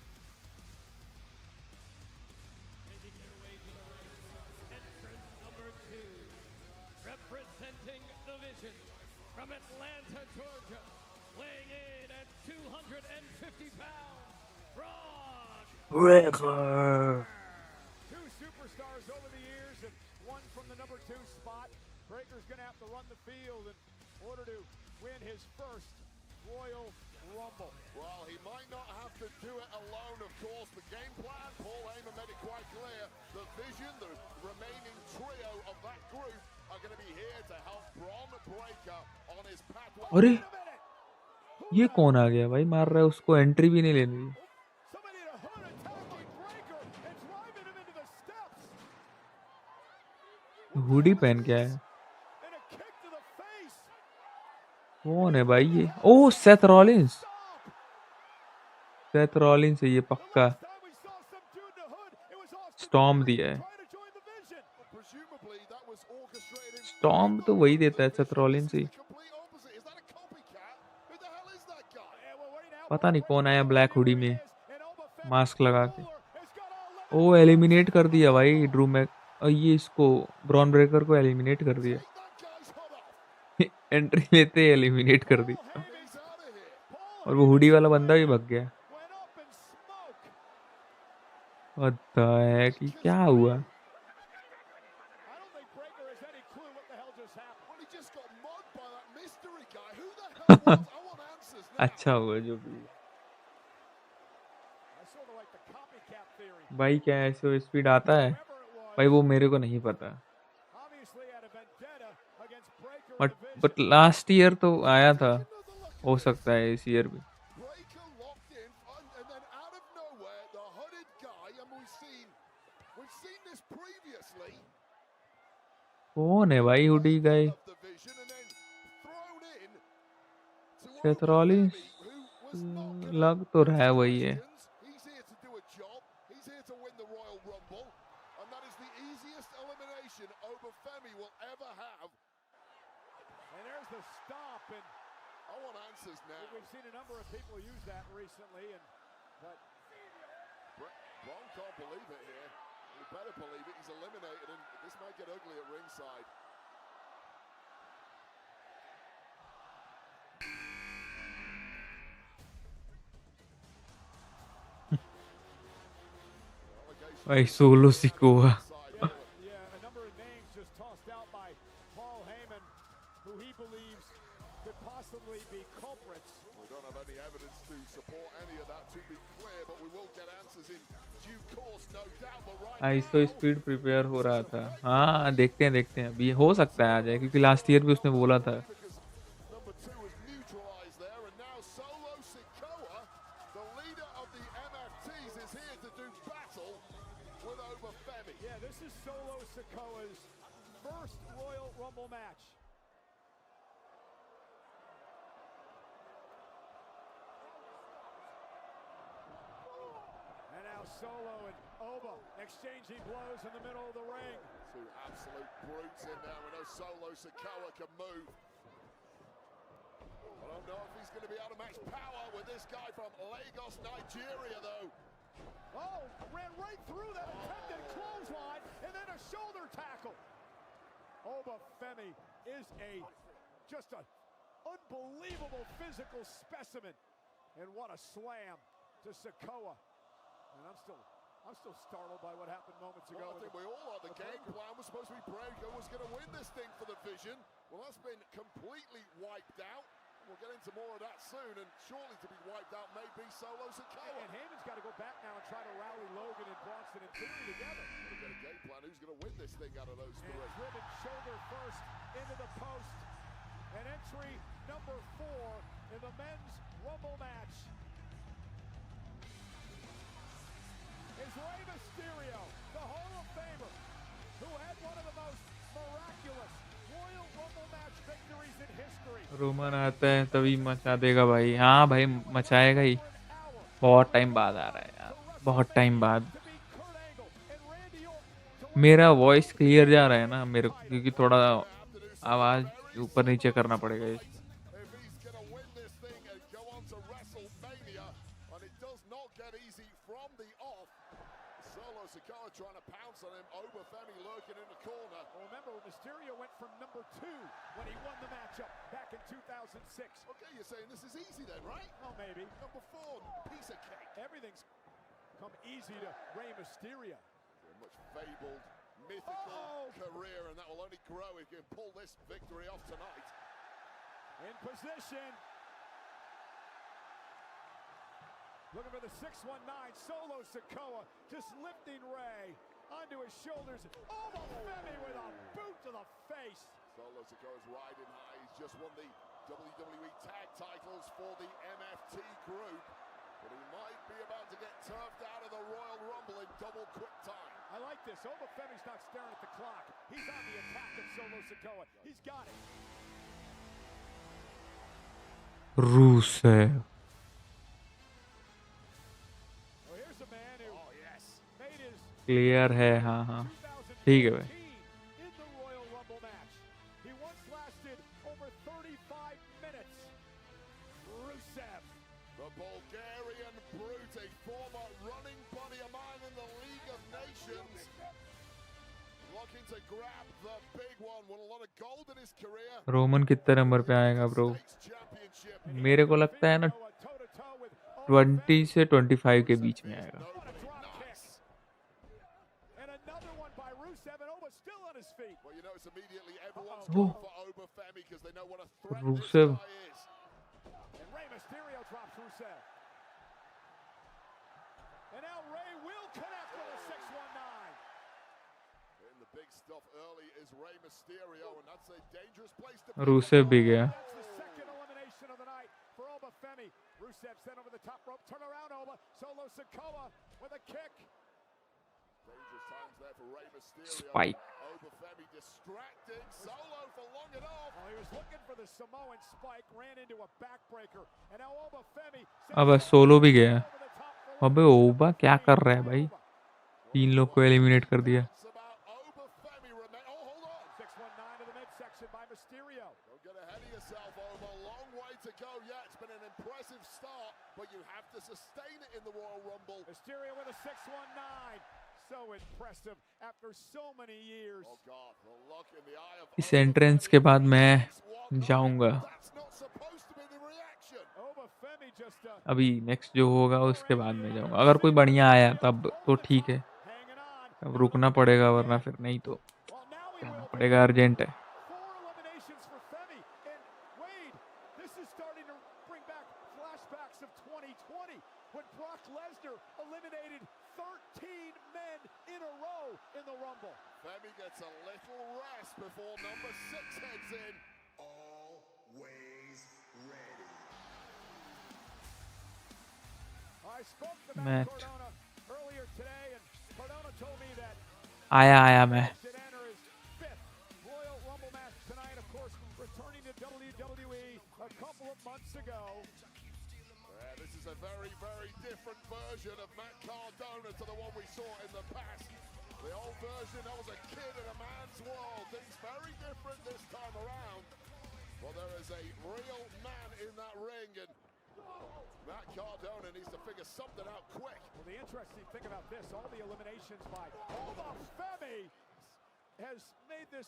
Making their way to the ring, entrance number 2, representing the Vision from Atlanta, Georgia, weighing in at 250 pounds, Braun Breaker. 2 superstars over the years, and one from the number 2 spot. Breaker's going to have to run the field in order to win his first Royal Rumble. Well, he might not have to do it alone, of course. The game plan, Paul Heyman made it quite clear. The Vision, the remaining trio of that group, are going to be here to help Braun Breaker on his pathway. अरे ये कौन आ गया भाई, मार रहा है उसको, entry भी नहीं लेनी दी। Somebody in a hood attacking Breaker and driving him into the steps. Hoodie पहन के आया। And a kick to the face. कौन है भाई ये? ओह सेथ रॉलिंस, सेथ रॉलिंस है ये पक्का। स्टॉर्म दिया है। Presumably, that was orchestrated. Storm तो वही देता है, Seth Rollins he. Complete opposite. Is that a copycat? Who the hell is that guy? पता नहीं कौन आया ब्लैक हुडी में, मास्क लगा के। ओ एलिमिनेट कर दिया भाई ड्रू मैक, ये इसको ब्रॉन ब्रेकर को एलिमिनेट कर दिया। एंट्री लेते ही एलिमिनेट कर दी, और वो हुडी वाला बंदा भी भग गया। What the heck, ये क्या हुआ? Well, he just got mugged by that mystery guy. Who the hell was? I want answers now. अच्छा हुआ जो भी। भाई क्या ऐसे स्पीड आता है भाई, वो मेरे को नहीं पता। बट लास्ट ईयर तो आया था, हो सकता है इस ईयर भी। Breaker locked in, and then out of nowhere, the hooded guy, and we've seen this previously. कौन है भाई hoodie guy? Of the Vision, and then thrown in to Seth Rollins लग तो रहा है वही है। He's here to do a job. He's here to win the Royal Rumble, and that is the easiest elimination Obafemi will ever have. And there's the stomp, and I want answers now. we've seen a number of people use that recently, but Braun can't believe it here. You better believe it. He's eliminated, and this might get ugly at ringside. भाई solo Sikoa. yeah, a number of names just tossed out by Paul Heyman, who he believes could possibly be culprits. We don't have any evidence to support any of that, to be clear, but we will get answers in due course, no doubt. But right iso speed prepare हो रहा था। हाँ देखते हैं अभी हो सकता है आ जाए, क्योंकि लास्ट ईयर भी उसने बोला था। number 2 is neutralized there, and now Solo Sikoa, the leader of the MFTs, is here to do battle with Obafemi. Yeah, this is Solo Sikoa's first Royal Rumble match. And now Solo and Oba exchanging blows in the middle of the ring. Two absolute brutes in there. We know Solo Sikoa can move. I don't know if he's going to be able to match power with this guy from Lagos, Nigeria, though. Oh, ran right through that attempted clothesline and then a shoulder tackle. Obafemi is just an unbelievable physical specimen. And what a slam to Sikoa. And I'm still startled by what happened moments ago. Well, I think we all are. The game plan was supposed to be Breaker was going to win this thing for the Vision. Well, that's been completely wiped out. We'll get into more of that soon, and surely to be wiped out may be Solo Sikoa. And Heyman's got to go back now and try to rally Logan and Bronson and Theory together. We've got a game plan. Who's going to win this thing out of those three? And driven shoulder first into the post. And entry number 4 in the men's Rumble match is Rey Mysterio, the Hall of Famer, who had one of the most miraculous Royal Rumble match victories in history. Roman आता है तभी मचा देगा भाई. हाँ भाई मचाएगा ही. बहुत time बाद आ रहा है यार, बहुत टाइम बाद. मेरा वॉइस क्लियर जा रहा है ना मेरे को, क्योंकि थोड़ा आवाज ऊपर नीचे करना पड़ेगा इसका. If he's going to win this thing and go on to WrestleMania, and it does not get easy from the off. Solo Sikoa trying to pounce on him. Obafemi lurking in the corner. Well, remember, Mysterio went from number 2 when he won the matchup back in 2006. Okay, you're saying this is easy then, right? Oh, maybe. Number 4, piece of cake. Everything's come easy to Rey Mysterio. A much fabled, mythical career, and that will only grow if you can pull this victory off tonight. In position. Looking for the 619, Solo Sikoa just lifting Rey onto his shoulders. Obafemi with a boot to the face. Solo Sikoa's riding high. He's just won the WWE Tag titles for the MFT group. But he might be about to get turfed out of the Royal Rumble in double quick time. I like this. Obafemi's not staring at the clock. He's on the attack of Solo Sikoa. He's got it. Rusev. Well, here's a man who made his clear है. हाँ हाँ ठीक है भाई. in the Royal Rumble match. He once lasted over 35 minutes. Rusev. The Bulgarian Brute, a former running buddy of mine in the League of Nations. Looking to grab the big one. Won a lot of gold in his career. Roman कितने number पे आएगा bro? मेरे को लगता है ना 20 से 25 के बीच में आएगा. And another one by Rusev, and Oba still on his feet. Well, you know, it's immediately everyone's Whoa. gone for Obafemi because they know what a threat Rusev. this guy is. And Rey Mysterio drops Rusev. And now Rey will connect with a 619. In the big stuff early is Rey Mysterio, and that's a dangerous place to be. Rusev भी गया. That's the second elimination of the night for Obafemi. Rusev sent over the top rope. Turn around, Oba. Solo Sikoa with a kick. Dangerous times there for Rey Mysterio. Spike. Obafemi distracting Solo for long enough. Well, he was looking for the Samoan spike, ran into a backbreaker, and now Obafemi. अब solo भी गया. अबे ओबा क्या कर रहा है भाई? 3 लोग को एलिमिनेट कर दिया. 619 to the midsection by Mysterio. Don't get ahead of yourself, Oba. Long way to go. Yeah, it's been an impressive start, but you have to sustain it in the Royal Rumble. Mysterio with a 619. So impressive after so many years. Oh God, the look in the eye of इस entrance के बाद मैं जाऊंगा. That's not supposed to be the reaction. Obafemi just अभी next जो होगा उसके बाद में जाऊंगा. अगर कोई बढ़िया आया तब तो ठीक है. अब रुकना पड़ेगा, वरना फिर नहीं तो जाना पड़ेगा. अर्जेंट है. 4 eliminations for Femi. And Wade, this is starting to bring back flashbacks of 2020 when Brock Lesnar eliminated 13 men in a row in the Rumble. Femi gets a little rest before number 6 heads in. Always ready. I spoke to Matt. Cardona earlier today, and Cardona told me that आया मैं. should enter his 5th Royal Rumble match tonight. Of course, returning to WWE a couple of months ago. This is a very, very different version of Matt Cardona to the one we saw in the past. The old version, that was a kid in a man's world. Things very different this time around. Well, there is a real man in that ring, and Matt Cardona needs to figure something out quick. Well, the interesting thing about this, all the eliminations by Femi has made this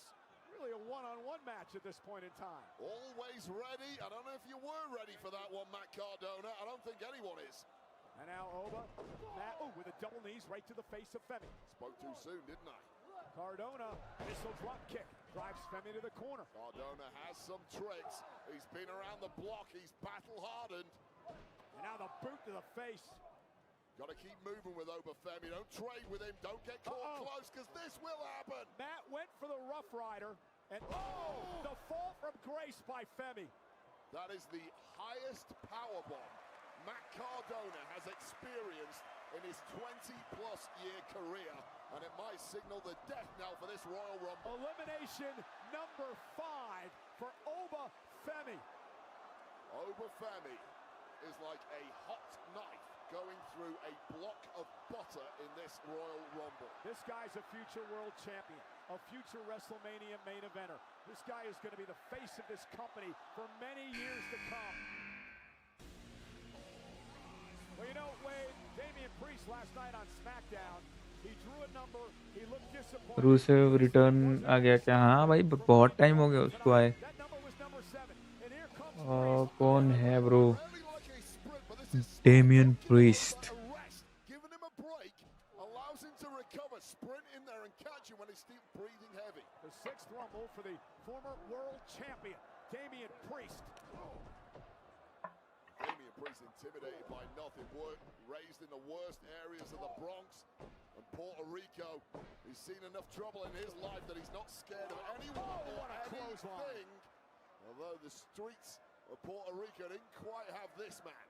really a one-on-one match at this point in time. Always ready. I don't know if you were ready for that one, Matt Cardona. I don't think anyone is. And now Oba, Matt, with a double knees right to the face of Femi. Spoke too soon, didn't I? Cardona, missile drop kick, drives Femi to the corner. Cardona has some tricks. He's been around the block. He's battle-hardened. And now the boot to the face. Got to keep moving with Obafemi. Don't trade with him. Don't get caught close, because this will happen. Matt went for the Rough Rider, and the fall from grace by Femi. That is the highest powerbomb Matt Cardona has experienced in his 20-plus year career, and it might signal the death knell for this Royal Rumble. Elimination number 5 for Obafemi. Obafemi is like a hot knife going through a block of butter in this Royal Rumble. This guy's a future world champion, a future WrestleMania main eventer. This guy is going to be the face of this company for many years to come. Well, you know, Wade, Damian Priest last night on SmackDown, he drew a number, he looked disappointed. Rusev return आ गया क्या? हाँ भाई, बहुत time हो गया उसको आए. कौन है bro? Damien priest. Giving him a break allows him to recover, sprint in there and catch him when he's still breathing heavy. The 6th Rumble for the former world champion, Damian Priest. Damian Priest intimidated by nothing, raised in the worst areas of the Bronx and Puerto Rico. He's seen enough trouble in his life that he's not scared of anyone or anything. Although the streets of Puerto Rico didn't quite have this man.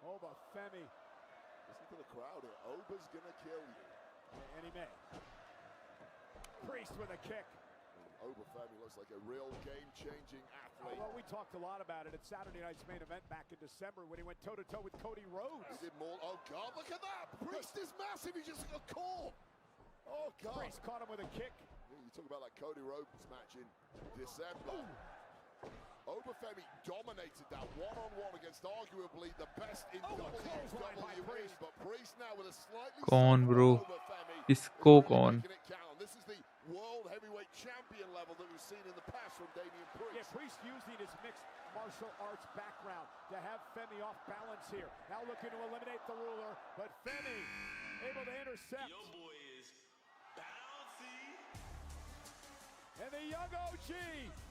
Obafemi. Listen to the crowd here. Oba's gonna kill you. And he may. Priest with a kick. Obafemi looks like a real game-changing athlete. Well, we talked a lot about it at Saturday night's main event back in December when he went toe-to-toe with Cody Rhodes. He did more. Oh, God, look at that. Priest is massive. He just got caught. Oh, God. Priest caught him with a kick. Yeah, you talk about that Cody Rhodes match in December. Obafemi dominated that one-on-one against arguably the best in WWE, but Priest now with a slightly कौन bro? Obafemi इसको कौन? making it count. This is the world heavyweight champion level that we've seen in the past from Damian Priest. Yeah, Priest using his mixed martial arts background to have Femi off balance here. Now looking to eliminate the ruler, but Femi able to intercept. Your boy is bouncy. And the young OG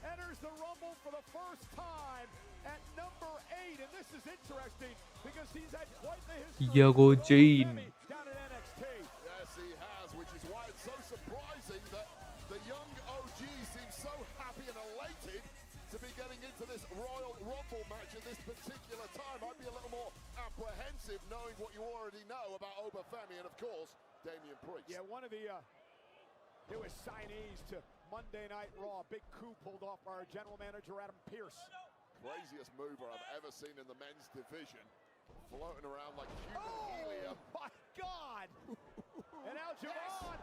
enters the Rumble for the first time at number 8. And this is interesting because he's had quite the history. Yago Jane. Down at NXT. Yes, he has, which is why it's so surprising that the young OG seems so happy and elated to be getting into this Royal Rumble match at this particular time. I'd be a little more apprehensive knowing what you already know about Obafemi and, of course, Damian Priest. Yeah, one of the newest signees to Monday Night Raw. Big coup pulled off by our general manager, Adam Pearce. Craziest mover I've ever seen in the men's division. Floating around like human helium. My God! And now Javon,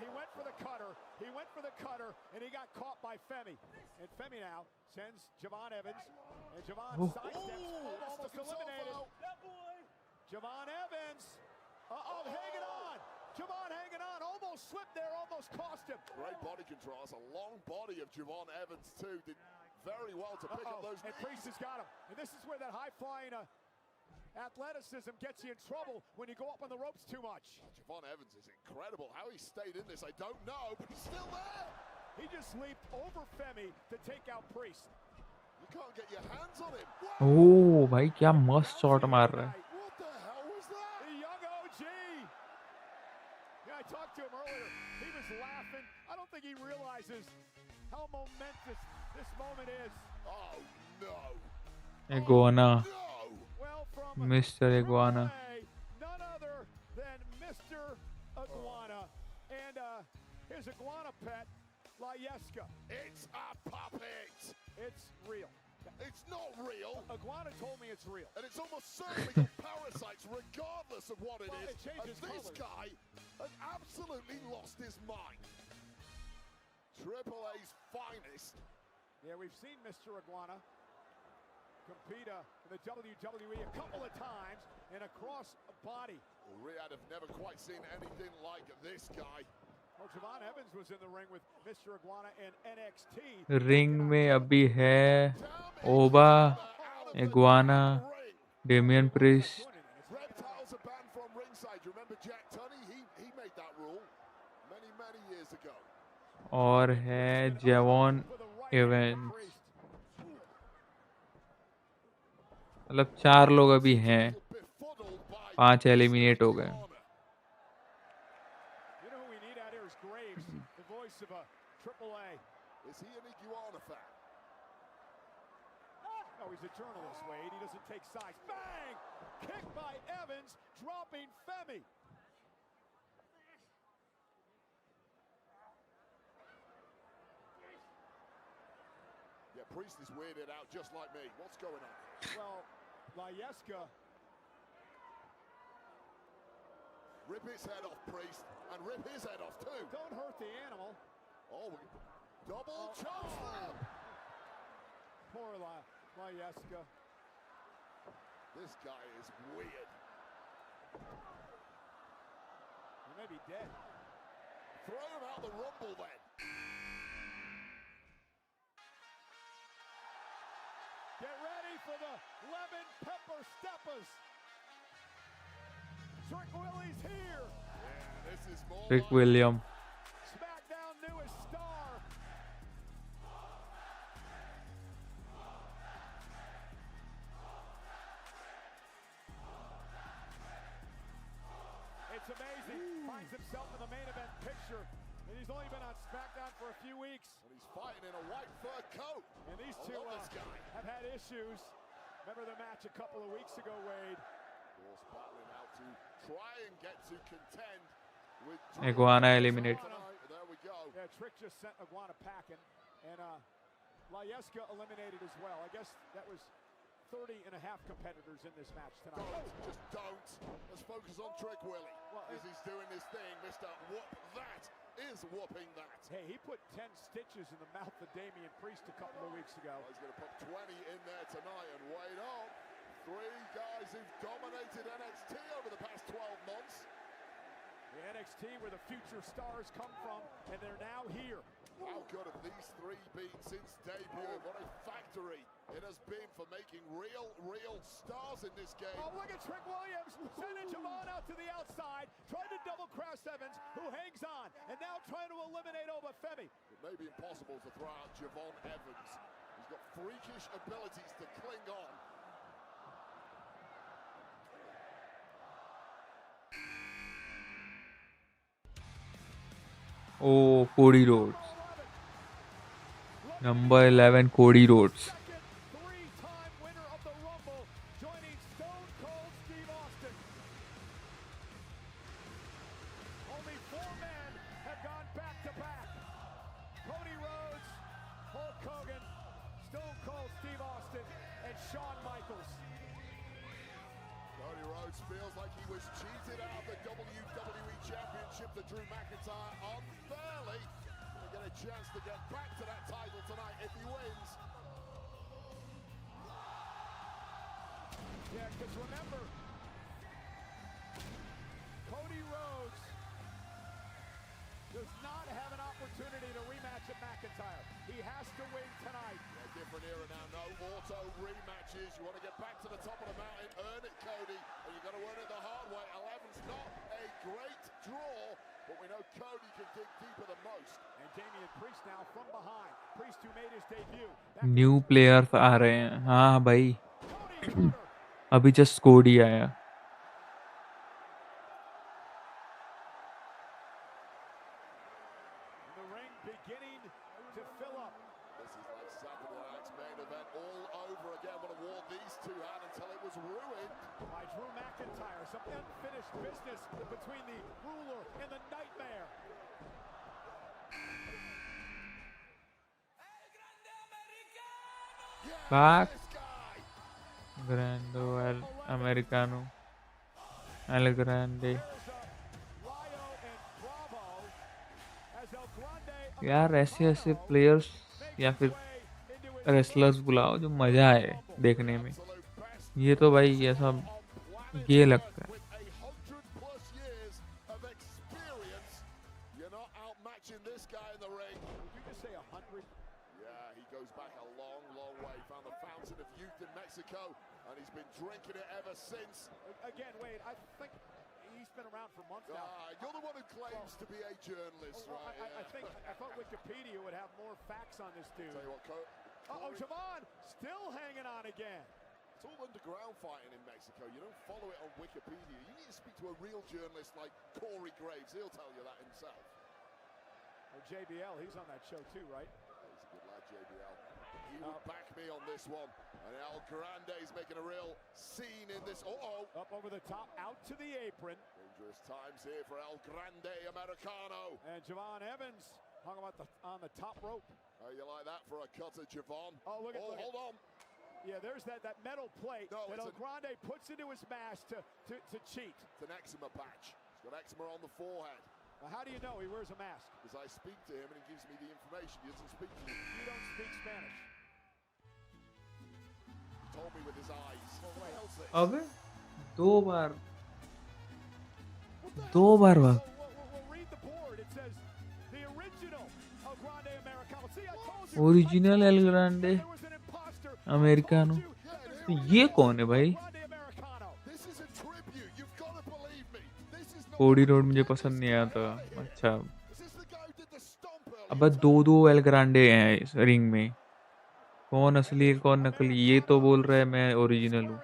he went for the cutter. He went for the cutter, and he got caught by Femi. And Femi now sends Javon Evans. And Javon sidesteps, almost eliminated. Javon Evans. Hanging on. Javon hanging on. Almost slipped there, almost cost him. Great body control. That's a long body of Javon Evans, too. Did very well to pick up those And knees. Priest has got him. And this is where that high-flying athleticism gets you in trouble when you go up on the ropes too much. Javon Evans is incredible. How he stayed in this, I don't know, but he's still there. He just leaped over Femi to take out Priest. You can't get your hands on him. ओह भाई क्या मस्त shot मार रहा है. What the hell was that? The young OG. Yeah, I talked to him earlier. He was laughing. I don't think he realizes how momentous this moment is. Oh, no. Iguana. Well, from Mr. Iguana. none other than Mr. Iguana and his iguana pet, Layeska. It's a puppet. It's real. It's not real. Iguana told me it's real. And it's almost certainly got parasites regardless of what it Well, is. it changes And this colors. guy has absolutely lost his mind. Triple A's finest. Yeah, we've seen Mr. Iguana compete in the WWE a couple of times in a cross body. Well, Riyadh have never quite seen anything like this guy. Well, Javon Evans was in the ring with Mr. Iguana in NXT. Ring में अभी है Oba, Iguana, Damian Priest Reptiles are banned from ringside. You remember Jack Tunney? He made that rule many years ago. और है जेवॉन एवेंस। मतलब 4 लोग अभी हैं, 5 eliminate हो गए। You know who we need out here is Graves, the voice of a AAA. Is he an Iguana fan? No, he's a journalist, Wade. He doesn't take sides. Bang! Kick by Evans, dropping Femi. Yeah, Priest is weirded out just like me. What's going on? Well, Layeska. Rip his head off, Priest, and rip his head off too. Don't hurt the animal. Oh, double choke slam. Poor Layeska. This guy is weird. He may be dead. Throw him out the Rumble then. Get ready for the lemon pepper steppers. Trick Willie's here. Yeah, this is more Rick like William. SmackDown newest star. It's amazing. Finds himself in the main event picture. And he's only been on SmackDown for a few weeks. And he's fighting in a white fur coat. And these I two love this guy. have had issues. Remember the match a couple of weeks ago, Wade? Of course, battling out to try and get to contend with Iguana eliminated. There we go. Yeah, Trick just sent Iguana packing. And Layeska eliminated as well. I guess that was 30 and a half competitors in this match tonight. Just don't. Let's focus on Trick Willie. Well, as he's doing his thing, Mr. Whoop That is whooping that. Hey, he put 10 stitches in the mouth of Damian Priest a couple of weeks ago. He's going to put 20 in there tonight and wait on. 3 guys who've dominated NXT over the past 12 months. The NXT where the future stars come from, and they're now here. How good have these 3 been since debut? What a factory it has been for making real stars in this game. Oh, look at Trick Williams sending Javon out to the outside, trying to double cross Evans, who hangs on, and now trying to eliminate Obafemi. It may be impossible to throw out Javon Evans. He's got freakish abilities to cling on. Oh, Cody Rhodes. Number 11, Cody Rhodes. Three-time winner of the Rumble, joining Stone Cold Steve Austin. Only 4 men have gone back-to-back. Cody Rhodes, Hulk Hogan, Stone Cold Steve Austin, and Shawn Michaels. Cody Rhodes feels like he was cheated out of the WWE Championship to Drew McIntyre unfairly. He'll get a chance to get back to that title tonight if he wins. Yeah, because remember, Cody Rhodes does not have an opportunity to rematch at McIntyre. He has to win tonight. Yeah, different era now, no auto rematches. You want to get back to the top of the mountain, earn it, Cody, and you've got to earn it the hard way. 11's not a great draw, but we know Cody can dig deeper than most. And Damian Priest now from behind. Priest who made his debut. New players आ रहे हैं। हाँ भाई, अभी just कोडी आया। The ring beginning to fill up. This is like Saturday night's main event all over again. What a war these two had until it was ruined By Drew McIntyre. Some unfinished business between the Ruler and the Nightmare. Back. Grande El Americano. El Grande. As El Grande यार ऐसे ऐसे players या फिर wrestlers बुलाओ जो मजा आए देखने में। ये तो भाई ऐसा ये लगता है। with 100+ years of experience. You're not outmatching this guy in the ring. Did you just say 100? Yeah, he goes back a long, long way. Found the fountain of youth in Mexico, and he's been drinking it ever since. Again, Wade, I think he's been around for months now. You're the one who claims to be a journalist, right? I thought Wikipedia would have more facts on this dude. Tell you what, Uh-oh, Javon still hanging on again. It's all underground fighting in Mexico. You don't follow it on Wikipedia. You need to speak to a real journalist like Corey Graves. He'll tell you that himself. Oh, JBL, he's on that show too, right? He's a good lad, JBL. He would back me on this one. And El Grande's making a real scene in this. Up over the top, out to the apron. Dangerous times here for El Grande Americano. And Javon Evans hung him on the top rope. Oh, you like that for a cutter, Javon? Oh, look at hold on. Yeah, there's that metal plate that El Grande puts into his mask to cheat. It's an eczema patch. He's got eczema on the forehead. Now, how do you know he wears a mask? Because I speak to him and he gives me the information. He doesn't speak to me. You don't speak Spanish. He told me with his eyes. What else is? अबे दो बार Well, read the board. It says the original El Grande Americano. See, I told you. Original L Grande americano. ये कौन है भाई? This is a tribute. You've got to believe me. This is not. कोडी road मुझे पसंद नहीं आया था। अच्छा अब दो एल ग्रांडे हैं इस रिंग में। कौन असली है कौन नकली? ये तो बोल रहा है मैं ओरिजिनल हूँ,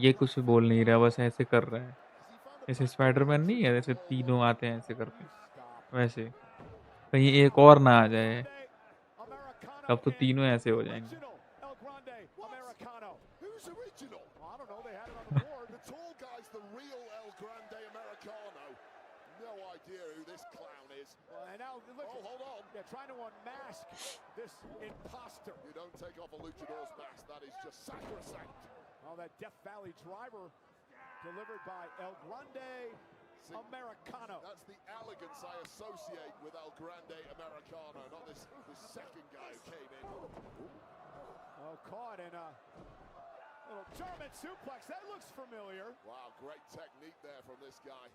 ये कुछ बोल नहीं रहा, बस ऐसे कर रहा है। ऐसे स्पाइडरमैन नहीं है, जैसे तीनों आते हैं ऐसे करके, वैसे कहीं एक और ना आ जाए, तब तो तीनों ऐसे हो जाएंगे। Who's original? I don't know. They had it on the board. The tall guy's the real El Grande Americano. No idea who this clown is. And now look. Oh, hold on. They're trying to unmask this imposter. You don't take off a luchador's mask. That is just sacrosanct. Oh, that Death Valley driver delivered by El Grande Americano. That's the elegance I associate with El Grande Americano, not this second guy who came in. Oh, caught in a little German suplex. That looks familiar. Wow, great technique there from this guy.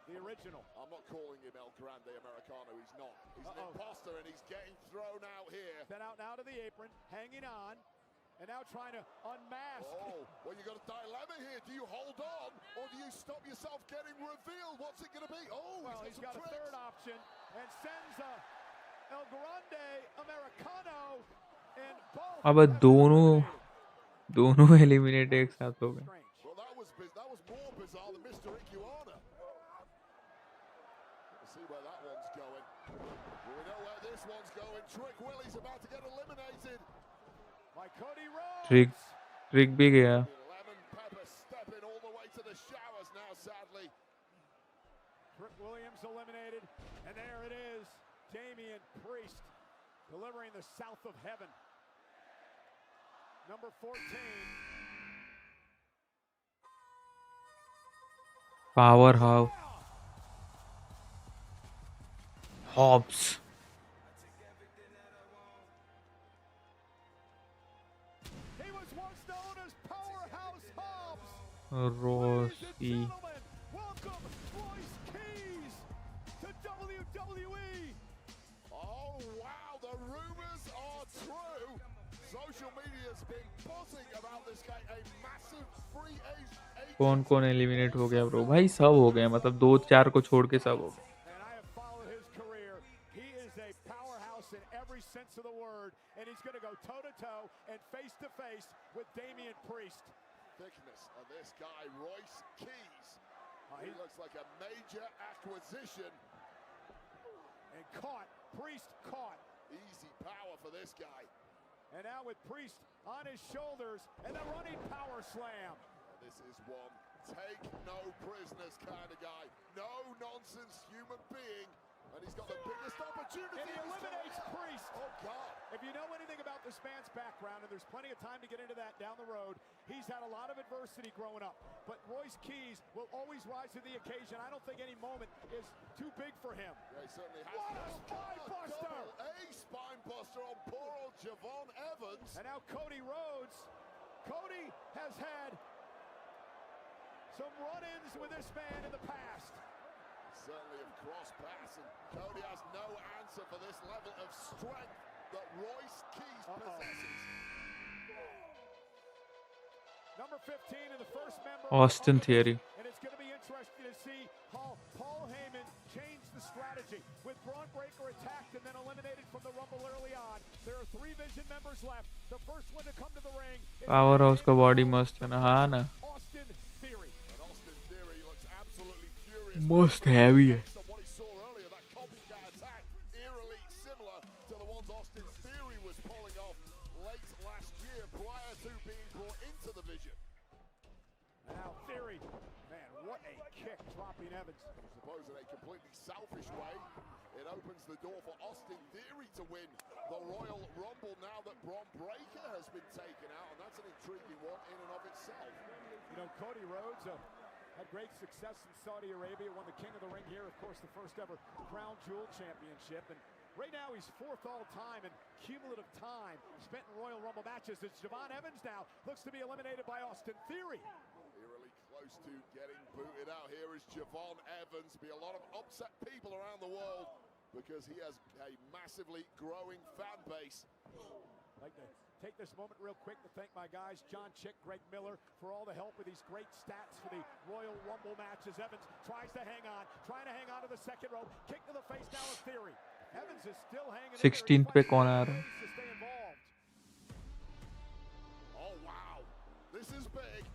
The original. I'm not calling him El Grande Americano. He's not. He's an imposter, and he's getting thrown out here. Then out now to the apron, hanging on, and now trying to unmask. Oh, well, you got a dilemma here. Do you hold on, or do you stop yourself getting revealed? What's it going to be? Oh, well, he's got a third option, and sends El Grande Americano, and both. अब दोनों eliminate एक साथ हो गए। Well, that was more bizarre than Mr. Iguana. Let's see where that one's going. Well, we know where this one's going. Trick Willie's about to get eliminated. By Cody Rhodes. Trick भी गया। Lemon Pepper stepping all the way to the showers now, sadly. Trick Williams eliminated, and there it is. Damian Priest delivering the South of Heaven. Number 14. Powerhouse. Hobbs. He was once known as Powerhouse Hobbs. Rossi. Welcome, Royce Keys to WWE. Oh, wow, the rumors are true. Social media's been buzzing about this guy, a massive free agent. कौन eliminate हो गया bro? भाई सब हो गए, मतलब 2-4 को छोड़ के सब हो गए। And I have followed his career. He is a powerhouse in every sense of the word, and he's going to go toe-to-toe and face-to-face with Damian Priest. Thickness of this guy, Royce Keys. He looks like a major acquisition. And caught. Priest caught. Easy power for this guy. And now with Priest on his shoulders and the running power slam. This is one take no prisoners kind of guy. No nonsense human being And he's got the biggest opportunity. And he eliminates Priest. Oh, God. If you know anything about this man's background, and there's plenty of time to get into that down the road, he's had a lot of adversity growing up. But Royce Keys will always rise to the occasion. I don't think any moment is too big for him. Yeah, he certainly has. What a spine buster! A spine buster on poor old Javon Evans. And now Cody Rhodes. Cody has had some run-ins with this man in the past. Certainly have crossed paths, and Cody has no answer for this level of strength that Royce Keys possesses. Number 15 and the first member Austin Theory. And it's going to be interesting to see how Paul Heyman changed the strategy. With Braun Breaker attacked and then eliminated from the Rumble early on, there are 3 Vision members left. The first one to come to the ring is Powerhouse का body मस्त है ना हाँ ना Austin Theory. And Austin Theory looks absolutely furious. Most heavy है Based on what he saw earlier, that copycat attack, eerily similar to the ones Austin Theory was pulling off late last year prior to being brought into the Vision. And now Theory, man, what a kick dropping Evans. I suppose in a completely selfish way, it opens the door for Austin Theory to win the Royal Rumble now that Braun Breaker has been taken out, and that's an intriguing one in and of itself. You know, Cody Rhodes had great success in Saudi Arabia, won the King of the Ring here, of course, the first ever Crown Jewel Championship. And right now he's 4th all time in cumulative time spent in Royal Rumble matches. It's Javon Evans now, looks to be eliminated by Austin Theory. Eerily close to getting booted out here is Javon Evans. Be a lot of upset people around the world because he has a massively growing fan base. I'd like to take this moment real quick to thank my guys, John Chick, Greg Miller, for all the help with these great stats for the Royal Rumble matches. Evans tries to hang on to the second rope. Kick to the face now of Theory. Evans is still hanging 16th पे कौन आ रहा है to stay involved. Oh, wow. This is big.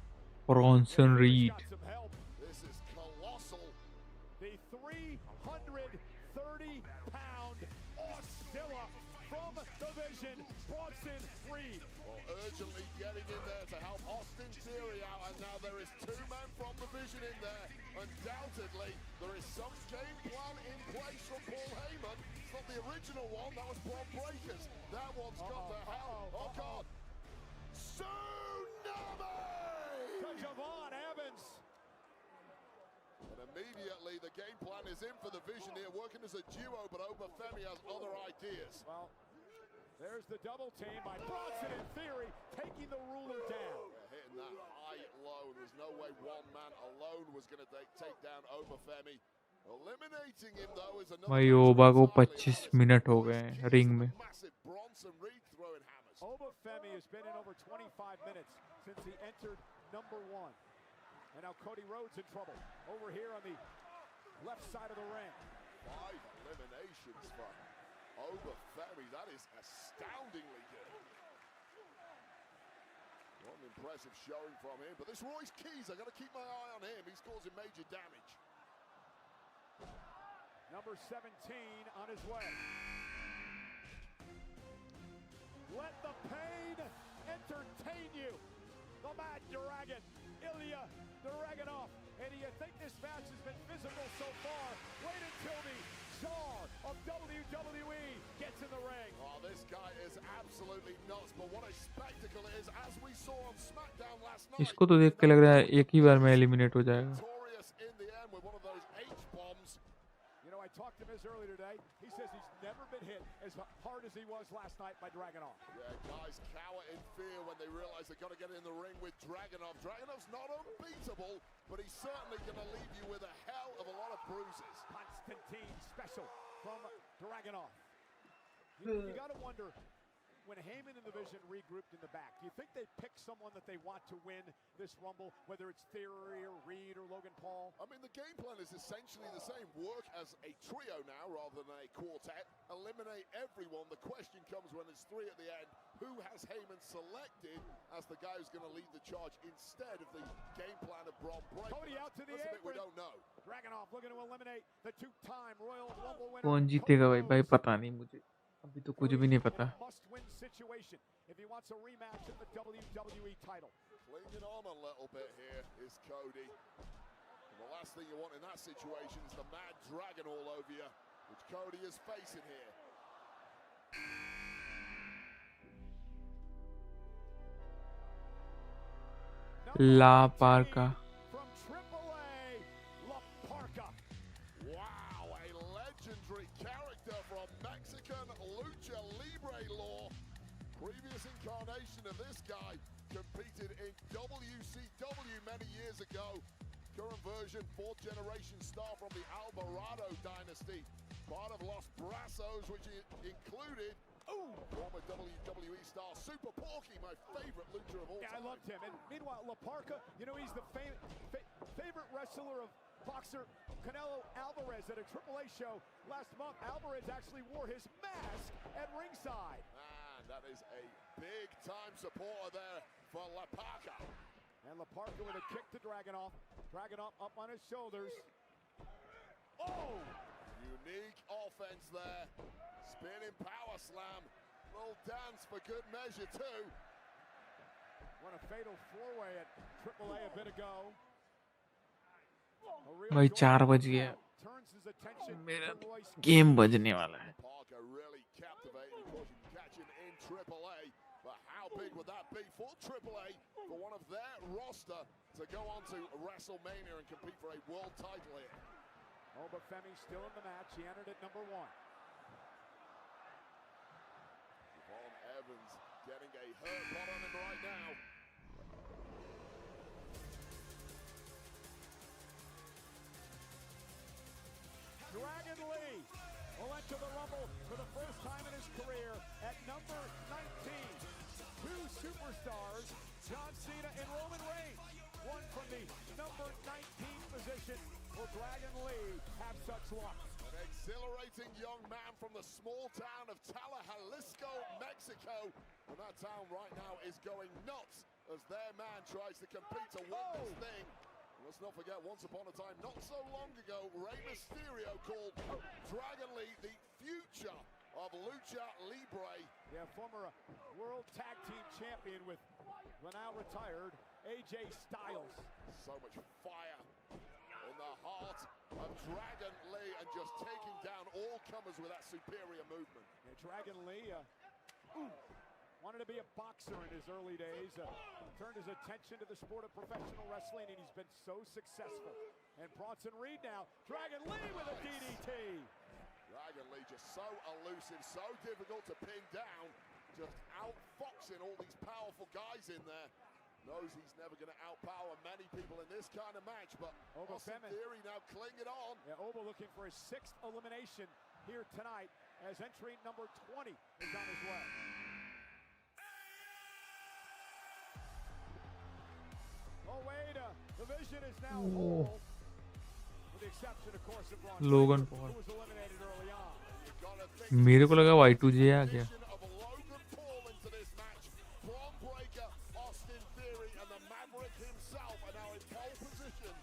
Bronson Reed. This is colossal. The 330-pound Oscilla from the Vision, Bronson Reed. Well, urgently getting in there to help Austin Theory out, and now there is 2 men from the Vision in there. Undoubtedly, there is some game plan in place from Paul Heyman. It's not the original one, that was Braun Breaker's. That one's got the hell. Oh, God. Tsunami! To Javon Evans. And immediately the game plan is in for the Vision here, working as a duo, but Obafemi has other ideas. Well, there's the double team by Bronson and Theory taking the ruler down. Yeah, hitting that high low. There's no way one man alone was going to take down Obafemi. Eliminating him though is another. भाई ओबा को 25 minute हो गए हैं ring में Massive Bronson Reed throwing hammers. Obafemi has been in over 25 minutes since he entered number 1. And now Cody Rhodes in trouble over here on the left side of the ring. 5 eliminations for Obafemi. That is astoundingly good. What an impressive showing from him. But this Royce Keys, I got to keep my eye on him. He's causing major damage. Number 17 on his way. Let the pain entertain you. The Mad Dragon, Ilya Dragunov. And do you think this match has been physical so far? Wait until the Czar of WWE gets in the ring. Oh, this guy is absolutely nuts. But what a spectacle it is, as we saw on SmackDown last night. इसको तो देख के लग रहा है एक ही बार में eliminate हो जाएगा Victorious in the end with one of those H-bombs. You know, I talked to Miz earlier today. He says he's never been hit as hard as he was last night by Dragunov. Yeah, guys cower in fear when they realize they've got to get in the ring with Dragunov. Dragunov's not unbeatable, but he's certainly going to leave you with a hell of a lot of bruises. Constantine special from Dragunov. You got to wonder, when Heyman and the Vision regrouped in the back, do you think they picked someone that they want to win this Rumble, whether it's Theory or Reed or Logan Paul? I mean, the game plan is essentially the same. Work as a trio now rather than a quartet. Eliminate everyone. The question comes when it's 3 at the end. Who has Heyman selected as the guy who's going to lead the charge instead of the game plan of Braun Breaker? Cody out to the That's a bit we apron. don't know. Dragunov looking to eliminate the 2-time Royal Rumble winner. कौन जीतेगा भाई पता नहीं मुझे अभी तो कुछ भी नहीं पता Must-win situation if he wants a rematch of the WWE title. Clinging on a little bit here is Cody. And the last thing you want in that situation is the Mad Dragon all over you. which Cody is facing here. La Parka. From AAA, La Parka. Wow, a legendary character from Mexican Lucha Libre lore. Previous incarnation of this guy competed in WCW many years ago. Current version, 4th generation star from the Alvarado dynasty. Part of Los Brazos, which included former WWE star Super Porky, my favorite lucha of all time. I loved him. And meanwhile, La Parka, you know, he's the favorite wrestler of boxer Canelo Alvarez at a AAA show last month. Alvarez actually wore his mask at ringside. Man, that is a big-time supporter there for La Parka. And La Parka with a kick to Dragunov. Dragunov up on his shoulders. Oh! Unique offense there. Spinning power slam. Little dance for good measure, too. Won a fatal four-way at AAA a bit ago. भाई 4 बज गया Turns his attention मेरा to Royce game बजने वाला है Parker really captivating. Of course, you can catch him in AAA. But how big would that be for AAA, for one of their roster to go on to WrestleMania and compete for a world title here? Obafemi still in the match. He entered at number 1. Von Evans getting a hurt pot on him right now. Dragon Lee will enter the Rumble for the first time in his career at number 19. 2 superstars, John Cena and Roman Reigns, one from the number 19 position. Will Dragon Lee have such luck? An exhilarating young man from the small town of Jalisco, Mexico. And that town right now is going nuts as their man tries to compete to win this thing. Let's not forget, once upon a time, not so long ago, Rey Mysterio called Dragon Lee the future of Lucha Libre. Yeah, former World Tag Team Champion with the now retired AJ Styles. So much fire in the heart of Dragon Lee and just taking down all comers with that superior movement. Yeah, Dragon Lee wanted to be a boxer in his early days, turned his attention to the sport of professional wrestling, and he's been so successful. And Bronson Reed now, Dragon Lee with a DDT. Dragon Lee just so elusive, so difficult to pin down, just outfoxing all these powerful guys in there. Knows he's never going to outpower many people in this kind of match, but Austin Theory now clinging on. Yeah, Oba looking for his 6th elimination here tonight as entry number 20 is on his way. Oh, wait, the Vision is now whole. With the exception, of course, of Braun Logan Strowman, Paul who was eliminated early on. मेरे को लगा Y2J आ गया Of Logan Paul into this match. Braun Breaker, Austin Theory, and the Maverick himself are now in pole position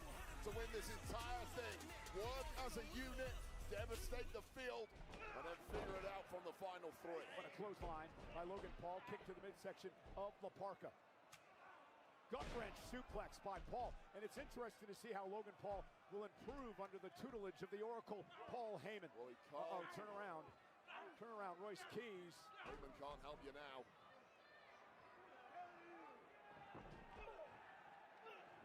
to win this entire thing. Work as a unit, devastate the field, and then figure it out from the final 3. What a clothesline by Logan Paul. Kick to the midsection of La Parka. Gut wrench suplex by Paul. And it's interesting to see how Logan Paul will improve under the tutelage of the Oracle, Paul Heyman. Well, he can't. Turn around. Turn around, Royce Keys. Heyman can't help you now.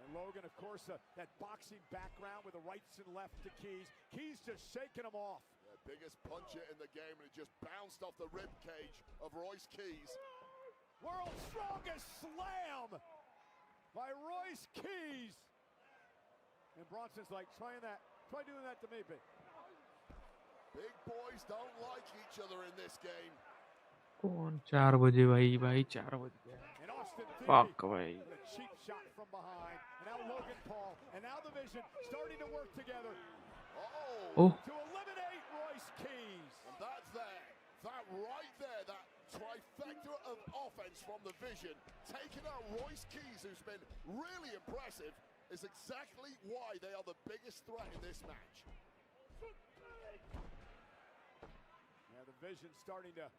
And Logan, of course, that boxing background with the rights and left to Keys. Keys just shaking him off. The biggest puncher in the game, and it just bounced off the rib cage of Royce Keys. World's strongest slam by Royce Keys. And Bronson's like, try doing that to me, big. Big boys don't like each other in this game. कौन 4 बजे भाई 4 बज गया And Austin fuck Theory, भाई with a cheap shot from behind. And now Logan Paul. And now the Vision starting to work together. Oh. To eliminate Royce Keys. And that's there. That right there, that trifecta of offense from the Vision, taking out Royce Keys, who's been really impressive, is exactly why they are the biggest threat in this match. Yeah, the Vision starting to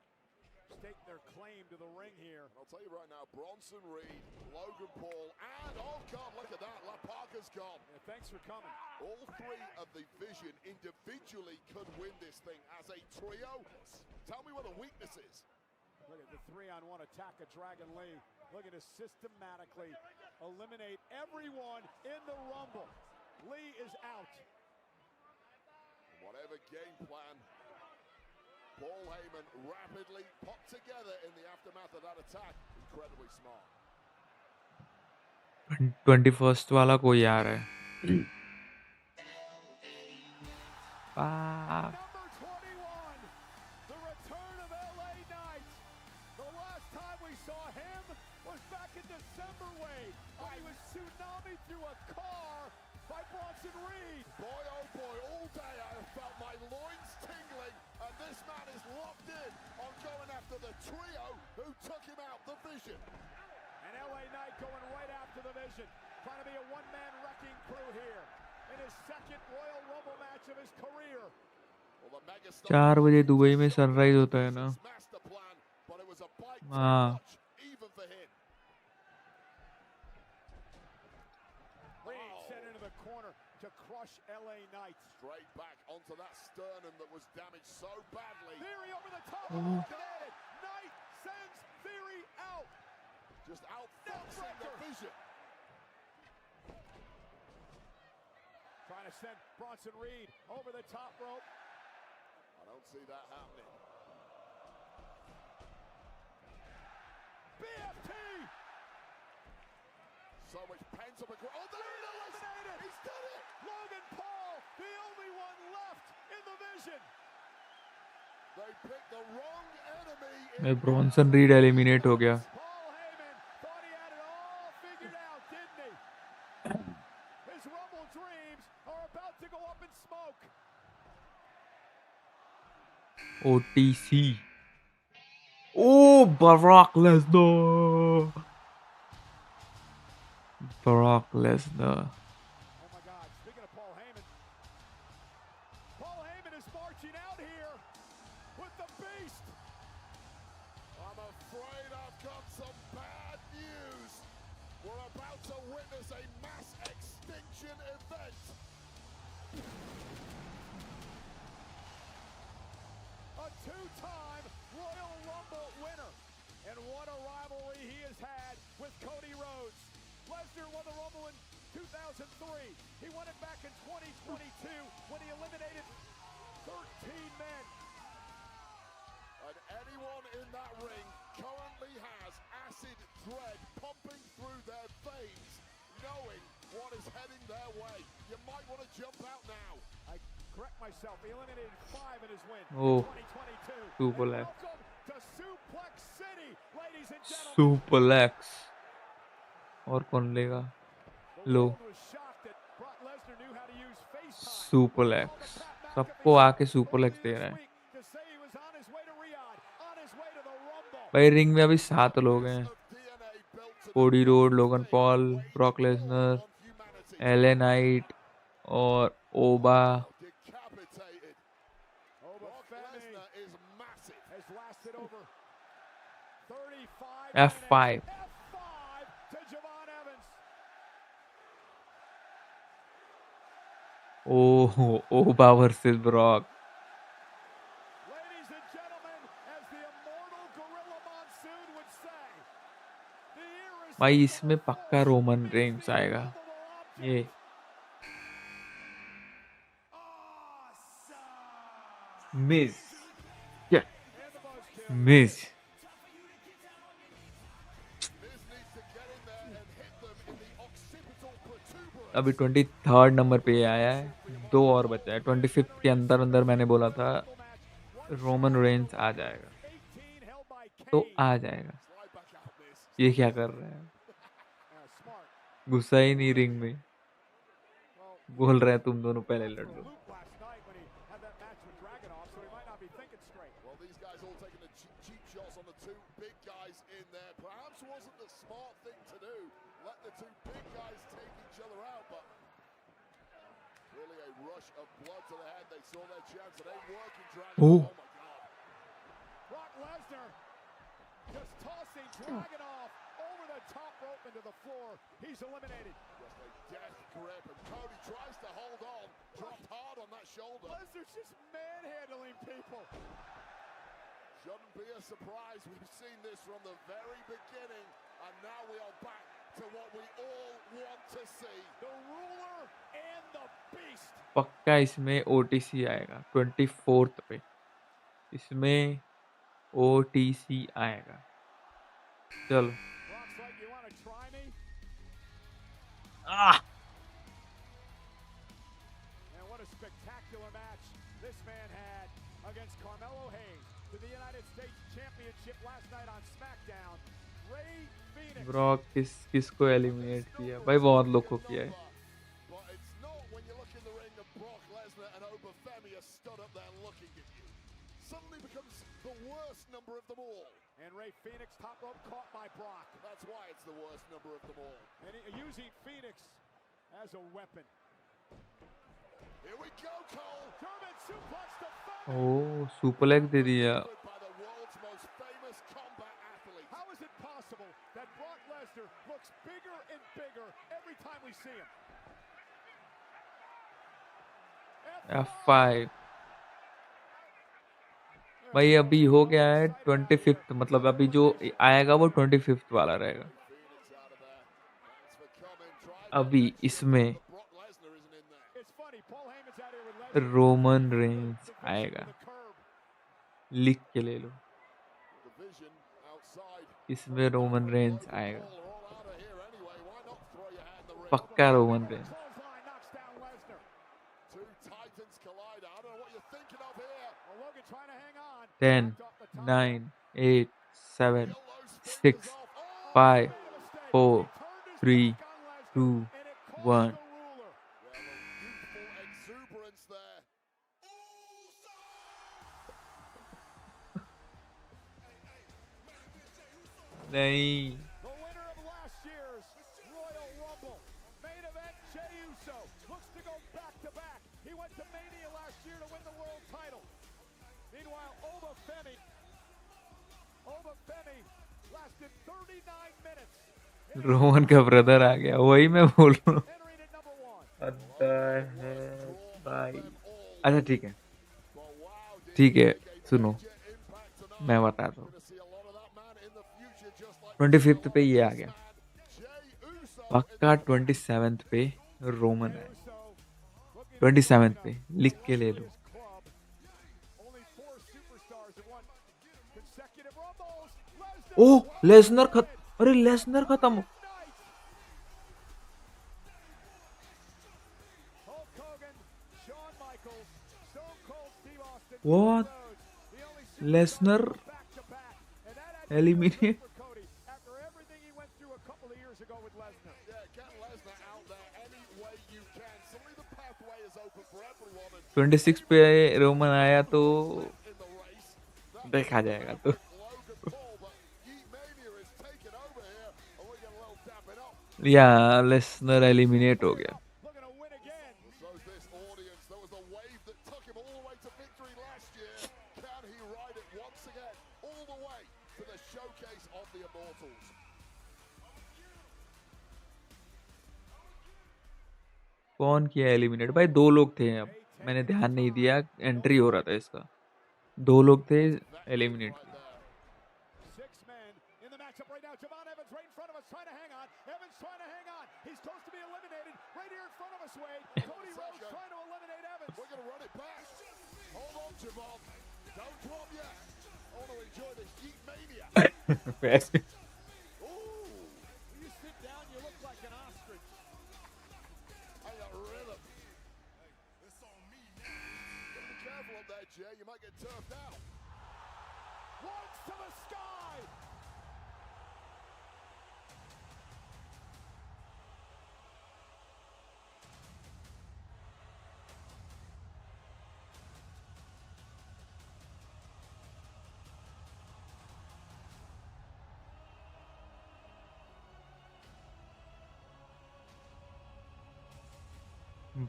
stake their claim to the ring here. I'll tell you right now, Bronson Reed, Logan Paul, and oh God, look at that, La Parka's gone. Yeah, thanks for coming. All three of the Vision individually could win this thing. As a trio, tell me what the weakness is. Look at the 3-on-1 attack of Dragon Lee. Looking to systematically eliminate everyone in the Rumble. Lee is out. Whatever game plan Paul Heyman rapidly put together in the aftermath of that attack, incredibly smart. 21st वाला कोई आ रहा है. Number 21, the return of LA Knight. The last time we saw him was back in December Wade, when he was tsunami through a car by Bronson Reed. Boy, oh boy, all day I have felt my loins tingling, and this man is locked in on going after the trio who took him out, the Vision. And LA Knight going right after the Vision, trying to be a one-man wrecking crew here in his second Royal Rumble match of his career. 4 बजे Dubai में sunrise होता है ना. हाँ. Reed sent into the corner to crush LA Knight. Straight back onto that sternum that was damaged so badly. Theory over the top. Knight sends Theory out. Just outfoxing the Vision. Trying to send Bronson Reed over the top rope. I don't see that happening. BFT! So much pent-up aggression. Oh, there it is! He's done it! Logan Paul, the only one left in the Vision. They picked the wrong enemy. मैं Bronson read eliminate हो गया. Paul Heyman thought he had it all figured out, didn't he? His Rumble dreams are about to go up in smoke. OTC. Oh, Brock Lesnar. Brock Lesnar. Oh my God, speaking of Paul Heyman is marching out here with the Beast. I'm afraid I've got some bad news. We're about to witness a mass extinction event. A two-time Royal Rumble winner. And what a rivalry he has had with Cody Rhodes. Lesnar won the Rumble in 2003. He won it back in 2022 when he eliminated 13 men. And anyone in that ring currently has acid dread pumping through their veins, knowing what is heading their way. You might want to jump out now. I correct myself. He eliminated 5 in his win Oh, in 2022. Suplex. Welcome to Suplex City, ladies and gentlemen. Suplex. और कौन लेगा? लो. सुपरलेक्स. सबको आके सुपरलेक्स दे रहा है. भाई ring में अभी 7 लोग हैं. कोडी road, Logan Paul, Brock Lesnar, LA Knight और ओबा. F5. Oh, Oba versus Brock. Ladies and gentlemen, as the immortal Gorilla Monsoon would say, भाई इसमें पक्का रोमन रेंस आएगा. ये मिज. क्या मिज. अभी 23rd नंबर पे आया है. 2 और बचा है. 25th के अंदर अंदर मैंने बोला था रोमन रेंस आ जाएगा, तो आ जाएगा. ये क्या कर रहा है? गुस्सा ही नहीं रिंग में. बोल रहे हैं तुम दोनों पहले लड़ लो. Well, these guys all taking the cheap shots on the two big guys in there. Perhaps wasn't the smart thing to do. Let the two big guys take each other out, but really a rush of blood to the head. They saw their chance. It ain't working, Dragon. Oh. Brock Lesnar Just tossing Dragunov over the top rope into the floor. He's eliminated. Just a death grip, and Cody tries to hold on. Dropped hard on that shoulder. Lesnar's just manhandling people. Shouldn't be a surprise. We've seen this from the very beginning, and now we are back to what we all want to see. The ruler and the beast. पक्का इसमें OTC आएगा 24th पे, इसमें OTC आएगा। चलो Brock's like, you want to try me? Ah! And what a spectacular match this man had against Carmelo Hayes to the United States Championship last night on SmackDown. Ray Phoenix. Brock किसको eliminate किया भाई? बहुत लोग को किया है। But it's not when you look in the ring that Brock Lesnar and Obafemi are stood up there looking at you. Suddenly becomes the worst number of them all. And Ray Phoenix top rope caught by Brock. That's why it's the worst number of them all. And using Phoenix as a weapon. Here we go, Cole. German suplex to Femi. ओह सुपरलेग दे दिया। By the world's most famous combat athlete. How is it possible that Brock Lesnar looks bigger and bigger every time we see him? F5 भाई अभी हो गया है 25th, मतलब अभी जो आएगा वो 25th वाला रहेगा। अभी इसमें रोमन रेंज आएगा, लिख के ले लो। इसमें रोमन रेंज आएगा, पक्का रोमन रेंज। 10, 9, 8, 7, 6, 5, 4, 3, 2, 1. नहीं The winner of last year's Royal Rumble main event, Jey Uso looks to go back to back. He went to Mania last year to win the world title. Meanwhile, Obafemi lasted 39 minutes. Roman का brother आ गया, वही मैं बोल रहा हूँ। भाई अच्छा ठीक है, ठीक है सुनो मैं बताता हूँ। 25th पे ये आ गया, पक्का 27th पे रोमन है। 27th पे लिख के ले लो। ओह लेसनर अरे लेसनर खत्म। What? Lesnar eliminate? After everything he went through a couple of years ago with Lesnar. Yeah, get Lesnar out there any way you can. Suddenly the pathway is open for everyone. 26 पे Roman आया तो देखा जाएगा तो। या Lesnar eliminate हो गया। कौन किया एलिमिनेट भाई? 2 लोग थे, अब मैंने ध्यान नहीं दिया, एंट्री हो रहा था इसका। 2 लोग थे एलिमिनेट। वैसे You might get turfed out. Once to the sky.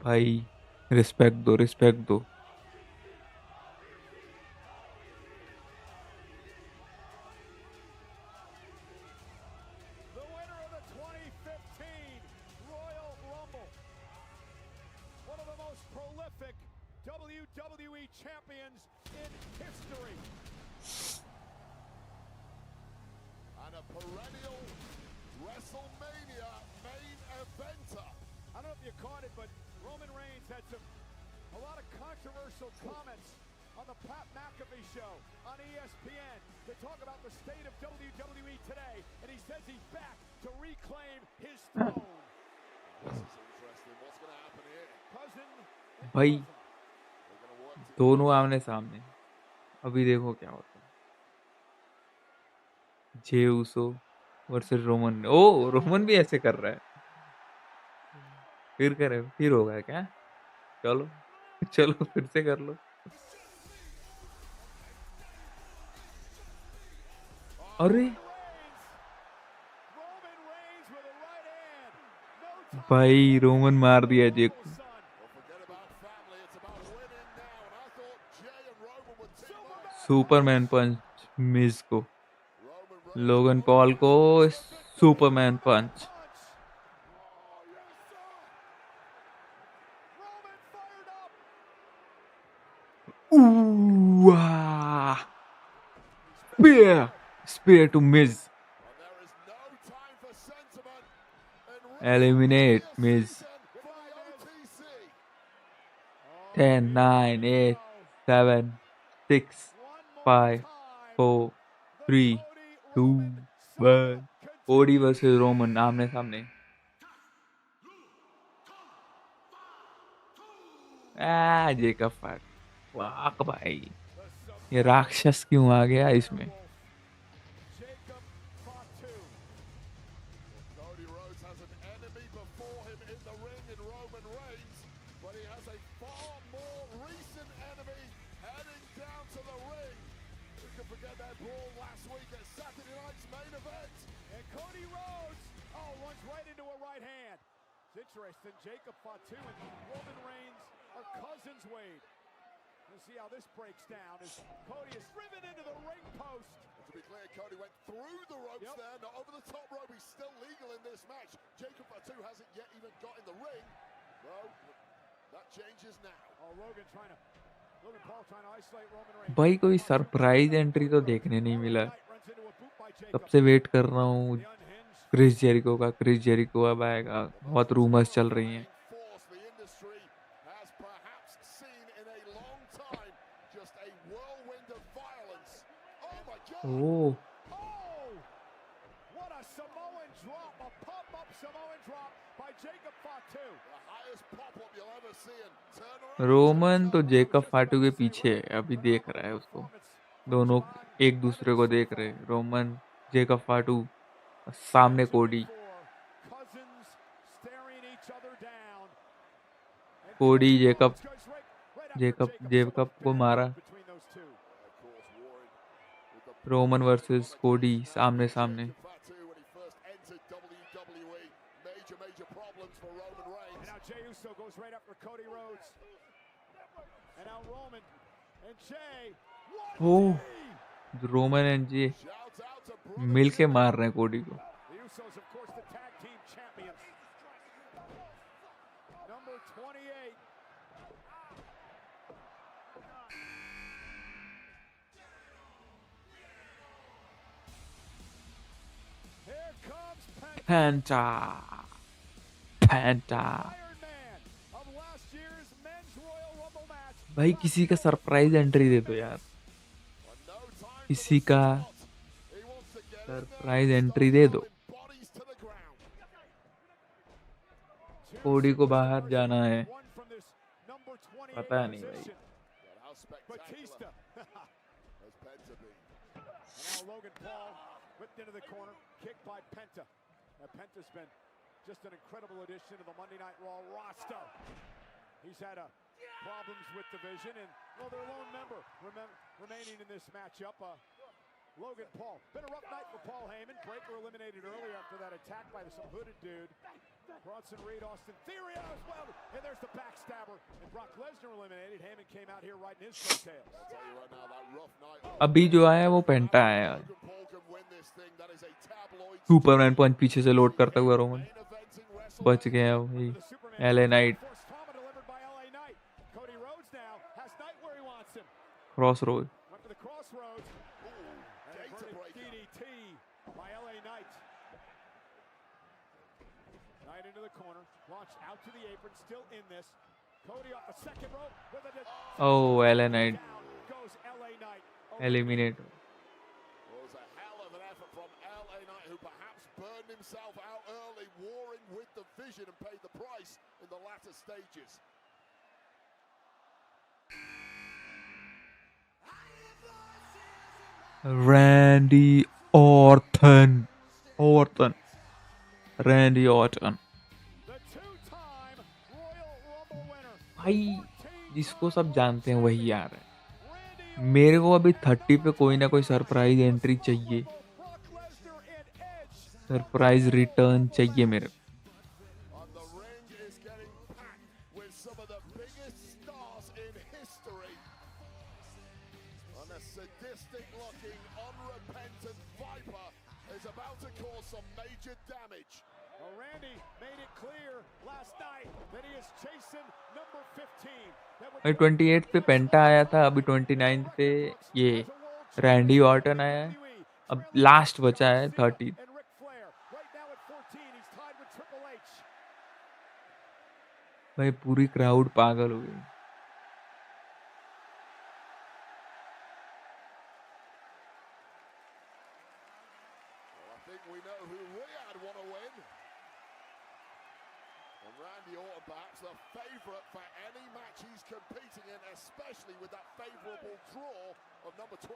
भाई रिस्पेक्ट दो, रिस्पेक्ट दो। WWE champions in history. And a perennial WrestleMania main eventer. I don't know if you caught it, but Roman Reigns had a lot of controversial comments on the Pat McAfee show on ESPN. They talk about the state of WWE today, and he says he's back to reclaim his throne. This is interesting. What's going to happen here? Cousin भाई दोनों आमने सामने, अभी देखो क्या होता है। जे उसो versus Roman. ओ Roman भी ऐसे कर रहा है, फिर करे, फिर होगा क्या? चलो चलो फिर से कर लो। अरे भाई रोमन मार दिया जे को। सुपरमैन पंच मिज को, लोगन पॉल को Superman punch. Spear to Miz. Eliminate Miz. 10, 9, 8, 7, 6, 5, 4, 3, 2, 1. Cody versus Roman आमने सामने। जेकब फट, वाह भाई, ये राक्षस क्यों आ गया इसमें? Cody Rhodes has an enemy before him in the ring in Roman Reigns, but he has a far more recent enemy heading down to the ring. Who can forget that brawl last week at Saturday night's main event? And Cody Rhodes, runs right into a right hand. It's interesting, Jacob Fatu and Roman Reigns are cousins, Wade. We'll see how this breaks down as Cody is driven into the ring post. And to be clear, Cody went through the ropes there, not over the top rope. He's still legal in this match. Jacob Fatu hasn't yet even got in the ring. Well, that changes now. Logan Paul trying to isolate Roman Reigns. भाई कोई surprise entry तो देखने नहीं मिला। तब से wait कर रहा हूँ क्रिस जेरिको का। क्रिस जेरिको अब आएगा, बहुत रूमर्स चल रही हैं। ओह What a Samoan drop, a pop-up Samoan drop by Jacob Fatu. The highest pop-up you'll ever see, and turn around. Roman तो जेकब फाटू के पीछे है, अभी देख रहा है उसको। दोनों एक दूसरे को देख रहे, रोमन जेकब फाटू, सामने कोडी। कोडी जेकब को मारा। रोमन वर्सेस कोडी सामने सामने। ओह रोमन एंड जे मिलके मार रहे हैं कोडी को। पैंटा भाई किसी का सरप्राइज एंट्री दे दो यार, किसी का सरप्राइज एंट्री दे दो। कोडी को बाहर जाना है, पता नहीं भाई। Penta's been just an incredible addition to the Monday Night Raw roster. He's had problems with division, and their lone member remaining in this matchup, Logan Paul. Been a rough night for Paul Heyman. Breaker eliminated earlier after that attack by some hooded dude. Bronson Reed, Austin Theory as well, and there's the backstabber. And Brock Lesnar eliminated. Heyman came out here riding his coattails. I'll tell you right now, that rough night. अभी जो आया वो पेंटा आया। Superman पंच पीछे से load करता हुआ Roman बच गया भाई। LA night Crossroad. Went for the crossroads. And a vertic DDT by LA Knight. Knight into the corner. Launched out to the apron. Still in this. Cody off the second rope with a Oh, LA Knight. down goes LA Knight. Eliminator. Was a hell of an effort from LA Knight, who perhaps burned himself out early, warring with the Vision, and paid the price in the latter stages. Randy Orton. Randy Orton. भाई जिसको सब जानते हैं वही आ रहा है। मेरे को अभी 30 पे कोई ना कोई सरप्राइज एंट्री चाहिए, सरप्राइज रिटर्न चाहिए मेरे को। भाई 28 पे पेंटा आया था, अभी 29 पे ये रैंडी ऑर्टन आया है, अब लास्ट बचा है 30। भाई पूरी क्राउड पागल हो गई। I think we know who Riyadh want to win. And Randy Orton perhaps the favourite for any match he's competing in, especially with that favourable draw of number 29.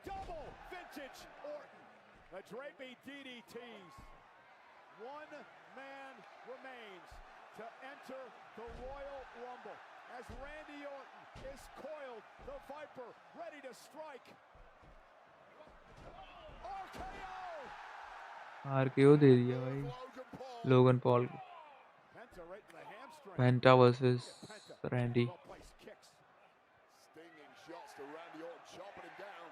Double vintage Orton. The draping DDTs. One man remains to enter the Royal Rumble as Randy Orton is coiled, the Viper ready to strike. RKO दे दिया भाई Logan Paul को। Penta versus Randy. Stinging shots to Randy Orton, chopping him down.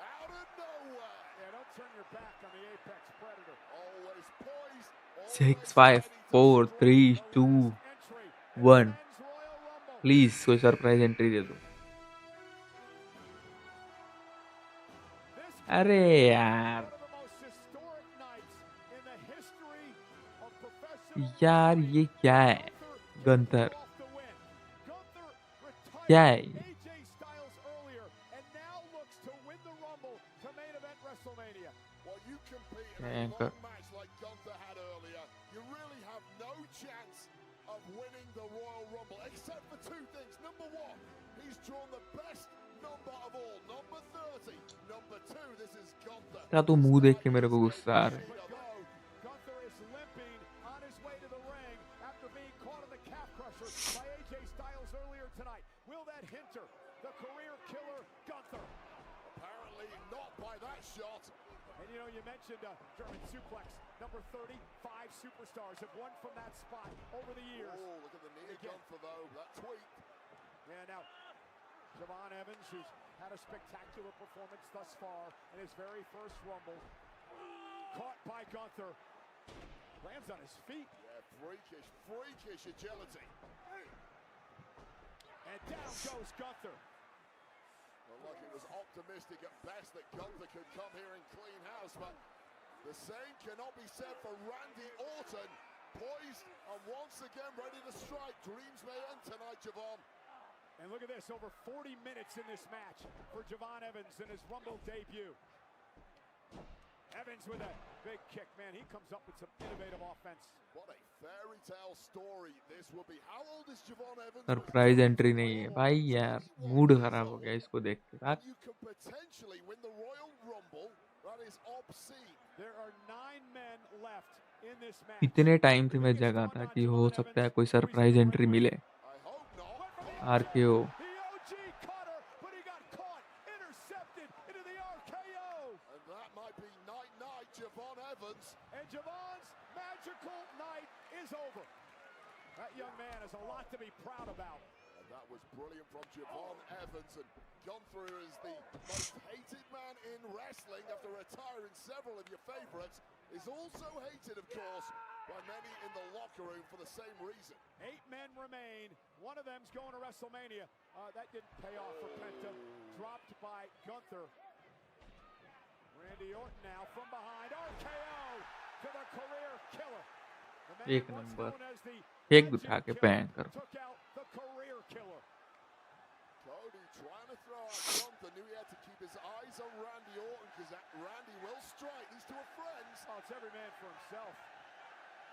Out of nowhere. Yeah, don't turn your back on the Apex Predator. Always poised. 6 5 4 3 2 1 please कोई surprise entry दे दो। अरे यार यार ये क्या है गंथर, क्या है ये? Anchor You really have no chance of winning the Royal Rumble, except for two things. Number one, he's drawn the best number of all, number 30. Number two, this is Gunther. क्या तू मुंह देख के मेरे को गुस्सा आ रहा है? Gunther is limping on his way to the ring after being caught in the calf crusher by AJ Styles earlier tonight. Will that hinder the career killer Gunther? Apparently not by that shot. And you know, you mentioned German suplex. Number 30, 5 superstars have won from that spot over the years. Oh, look at the knee of Gunther though, that tweak. Yeah, now, Javon Evans, who's had a spectacular performance thus far in his very first Rumble. Caught by Gunther. Lands on his feet. Yeah, freakish agility. And down goes Gunther. Well, look, it was optimistic at best that Gunther could come here and clean house, but the same cannot be said for Randy Orton. Poised and once again ready to strike. Dreams may end tonight, Javon. And look at this, over 40 minutes in this match for Javon Evans in his Rumble debut. Evans with a big kick, man. He comes up with some innovative offense. What a fairy tale story this will be. How old is Javon Evans? Surprise entry नहीं है भाई यार, mood खराब हो गया इसको देख के। You could potentially win the Royal Rumble. That is obscene. There are 9 men left in this match. इतने टाइम से मैं जगा था कि हो सकता है कोई सरप्राइज एंट्री मिले। RKO Javon Evans. And Javon's magical night is over. That young man has a lot to be proud about. And that was brilliant from Javon Evans. And Gunther is the most hated man in wrestling after retiring several of your favorites is also hated, of course, by many in the locker room for the same reason. 8 men remain. One of them's going to WrestleMania. That didn't pay off for Penta. Dropped by Gunther. Randy Orton now from behind. RKO to the career killer. The man एक once number known as the फेंक legend उठा के killer भयंकर took out the career killer. Cody trying to throw out Gunther, knew he had to keep his eyes on Randy Orton because Randy will strike. These two are friends. Oh, it's every man for himself.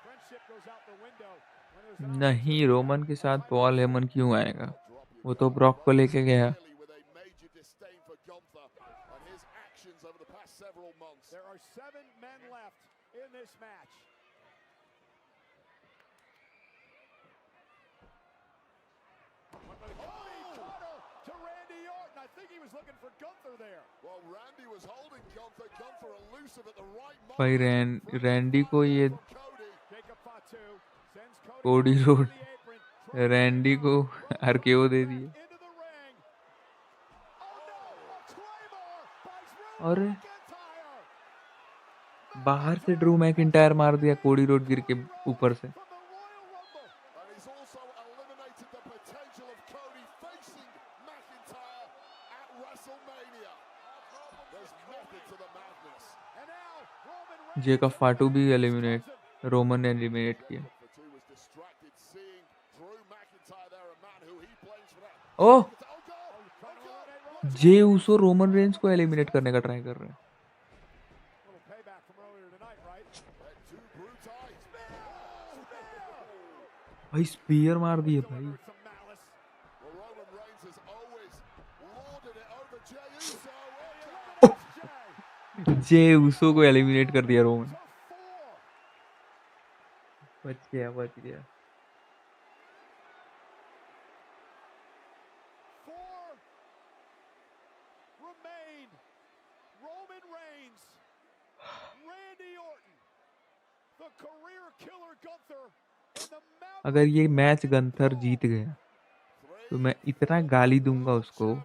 Friendship goes out the window when there's an नहीं Roman के साथ Paul Heyman क्यों आएगा वो तो Brock को लेके गया with a major disdain for Gunther and his actions over the past several months. There are 7 men left in this match. To Randy Orton. I think he was looking for Gunther there. Well, Randy was holding Gunther. Gunther elusive at the right moment. भाई Randy को ये Jacob Fatu sends Cody कोडी back road to the apron. Randy को RKO दे दिए Into the ring. Oh no! A Claymore by Drew और McIntyre. बाहर से Drew McIntyre मार दिया कोडी रोड गिर के ऊपर से And he's also eliminated the potential of Cody facing McIntyre at WrestleMania. There's method to the madness. And now Roman Reigns. Jacob फाटू भी एलिमिनेट रोमन ने एलिमिनेट किया Fatu was distracted seeing Drew McIntyre there, a man who he blames for that. Oh Oh God! J Uso Roman Reigns को eliminate करने का try कर रहे हैं Little payback from earlier tonight, right? Two brutai. भाई spear मार दिए भाई Some malice. Well, Roman Reigns has always lorded it over Jey Uso. जे उसो को एलिमिनेट कर दिया रोमन बच गया 4 remain. Roman Reigns, Randy Orton, the career killer Gunther, and the Mount. अगर ये मैच गंथर जीत गया तो मैं इतना गाली दूंगा उसको And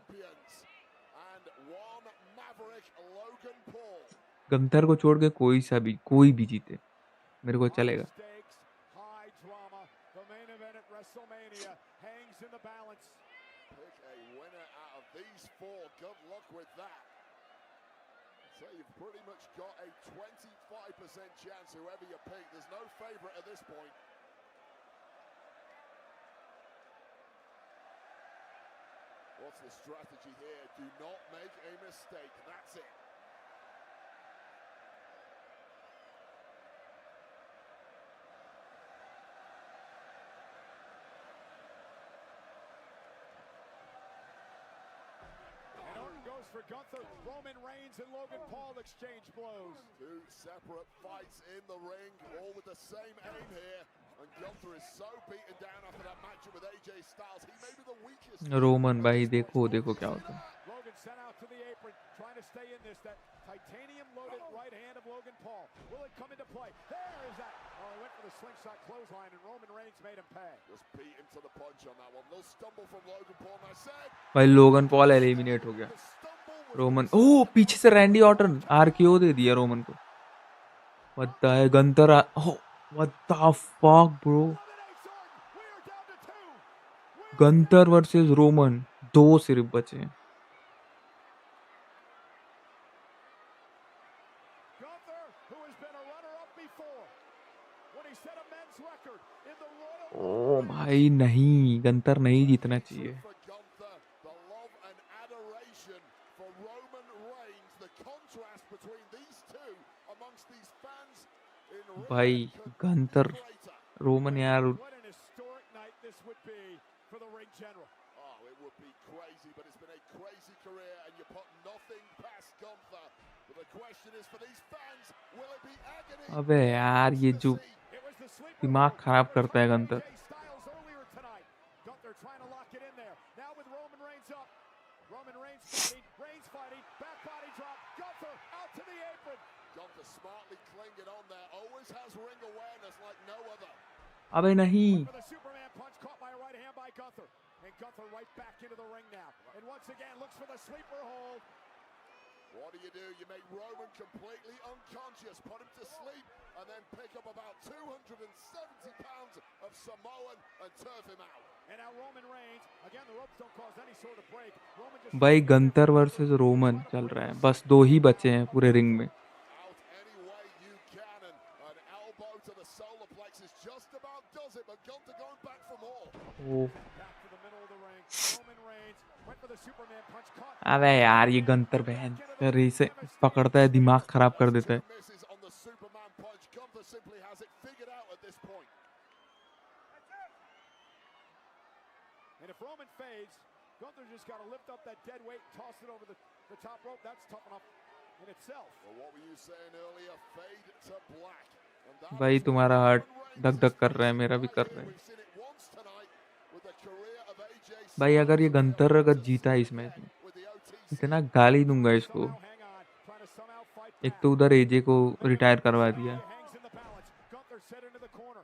one maverick Logan Paul. Gunther को छोड़ के कोई भी जीते मेरे को चलेगा Stakes, high drama. The main event at WrestleMania hangs in the balance. Pick a winner out of these 4. Good luck with that. So you've pretty much got a 25% chance whoever you pick. There's no favorite at this point. What's the strategy here? Do not make a mistake. That's it. And Orton goes for Gunther. Roman Reigns and Logan Paul exchange blows. 2 separate fights in the ring, all with the same aim here. And Gunther is so beaten down after that matchup with AJ Styles. He may be the weakest. Roman भाई देखो क्या होता है Logan sent out to the apron, trying to stay in this. That titanium-loaded right hand of Logan Paul. Will it come into play? There is that. Oh, he went for the slingshot clothesline, and Roman Reigns made him pay. Just beat him to the punch on that one. Little stumble from Logan Paul. And I said, भाई Logan Paul eliminate हो गया Roman ओह पीछे से Randy Orton RKO दे दिया Roman को पता है Gunther oh what the fuck bro Gunther versus Roman 2 सिर्फ बचे हैं Gunther, who has been a runner-up before, when he set a men's record in the Royal ओ भाई नहीं गंतर नहीं जीतना चाहिए for Gunther, the love and adoration for Roman Reigns, the contrast between these two amongst these fans in भाई गंतर Roman यार What an historic night this would be for the ring general. Oh, it would be crazy, but it's been a crazy career, and you put nothing past Gunther. But the question is for these fans, will it be agony? अबे यार ये जो It was the sleeper दिमाग खराब करता है गंतर AJ Styles earlier tonight. Gunther trying to lock it in there. Now with Roman Reigns up. Roman Reigns fighting, back body drop. Gunther out to the apron. Gunther smartly clinging on there, always has ring awareness like no other. अबे नहीं For the Superman punch caught by a right hand by Gunther. And Gunther right back into the ring now. And once again looks for the sleeper hold. What do? You make Roman completely unconscious, put him to sleep, and then pick up about 270 pounds of Samoan and turf him out. And now Roman Reigns, again the ropes don't cause any sort of break. Roman just भाई गंतर versus Roman चल रहा है, बस 2 ही बचे हैं पूरे ring में. Out any way you can, and an elbow to the solar plexus just about does it, but Gunther going back for more. Oh. Back to the middle of the ring. Roman Reigns went for the Superman punch, caught. अबे यार ये गंतर बहन फिर इसे पकड़ता है, दिमाग खराब कर देता है. Misses on the Superman punch. Gunther simply has it figured out at this point. And if Roman fades, Gunther just got to lift up that dead weight, toss it over the top rope. That's tough enough in itself. Well, what were you saying earlier? Fade to black. And that भाई is तुम्हारा Roman heart धक Reigns' धक कर रहा है, मेरा भी right कर here. रहा है. We've seen it once tonight with the career of AJ भाई अगर ये Styles. गंतर अगर जीता इस मैच में, इतना गाली दूंगा इसको. एक तो उधर एजे को रिटायर करवा दिया. Hangs in the balance. Gunther set into the corner.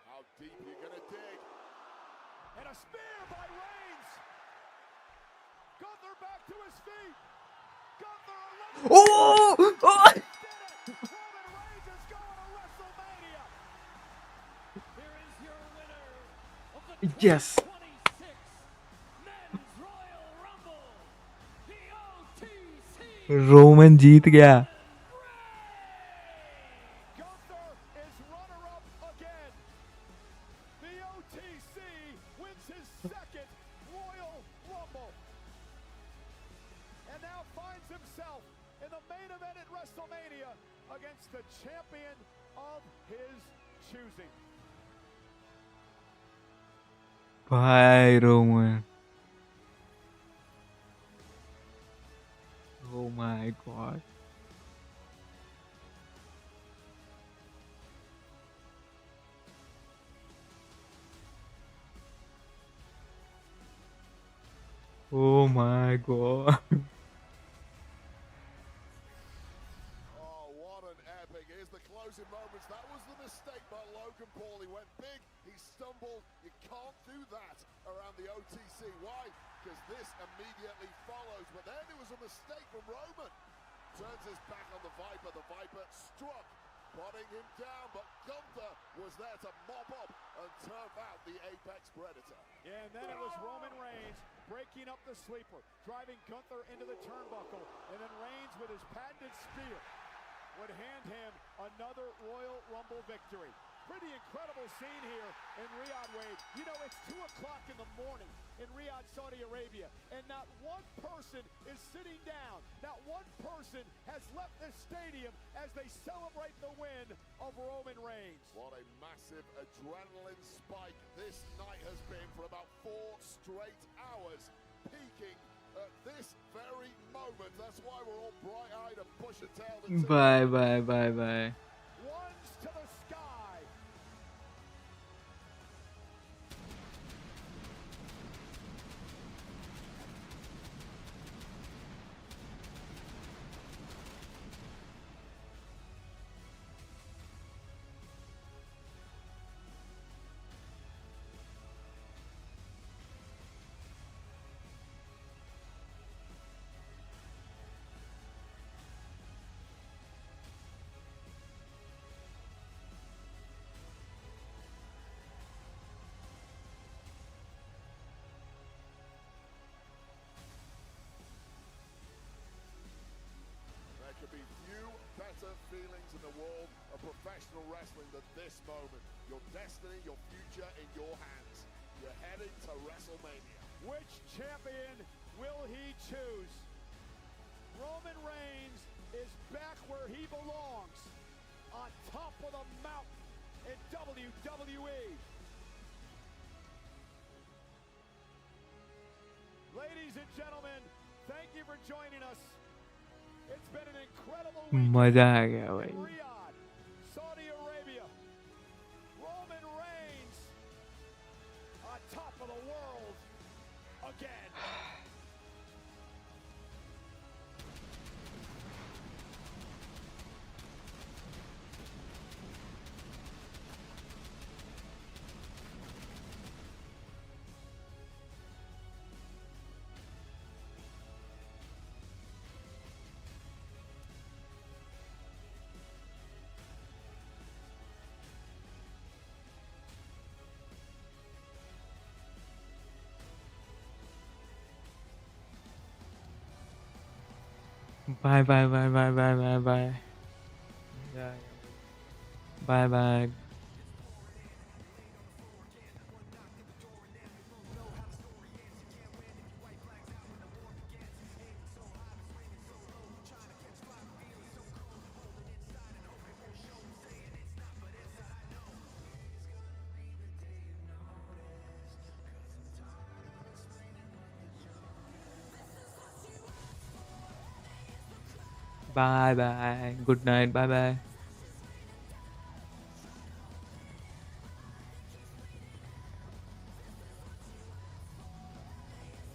How deep are you going to dig? And a spear by Reigns. Gunther back to his feet. Gunther Oh! Oh! did it. Roman Reigns is going to WrestleMania. Here is your winner of the Yes. 2026 Men's Royal Rumble, the OTC Roman जीत गया. Gunther is runner-up again. The OTC wins his second Royal Rumble. And now finds himself in the main event at WrestleMania against the champion of his choosing. भाई Roman. Oh my god. Oh my god. Oh, what an epic. Here's the closing moments. That was the mistake by Logan Paul. He went big, he stumbled. You can't do that around the OTC. Why? Because this immediately follows. But then it was a mistake from Roman. Turns his back on the Viper. The Viper struck, putting him down. But Gunther was there to mop up and turf out the Apex Predator. Yeah, and then it was Roman Reigns breaking up the sleeper, driving Gunther into the turnbuckle, and then Reigns with his patented spear would hand him another Royal Rumble victory. Pretty incredible scene here in Riyadh, Wade. You know, it's 2 o'clock in the morning in Riyadh, Saudi Arabia, and not one person is sitting down. Not one person has left this stadium as they celebrate the win of Roman Reigns. What a massive adrenaline spike this night has been for about 4 straight hours, peaking at this very moment. That's why we're all bright-eyed and bushy-tailed. Bye bye bye bye. Ones to the sky. There could be few better feelings in the world of professional wrestling than this moment. Your destiny, your future in your hands. You're heading to WrestleMania. Which champion will he choose? Roman Reigns is back where he belongs, on top of the mountain in WWE. Ladies and gentlemen, thank you for joining us. It's been an incredible weekend मजा आ गया भाई. in Riyadh, Saudi Arabia. Roman Reigns on top of the world again. Bye bye bye bye bye bye bye. Yeah, yeah. Bye bye. Bye bye. Good night. Bye bye.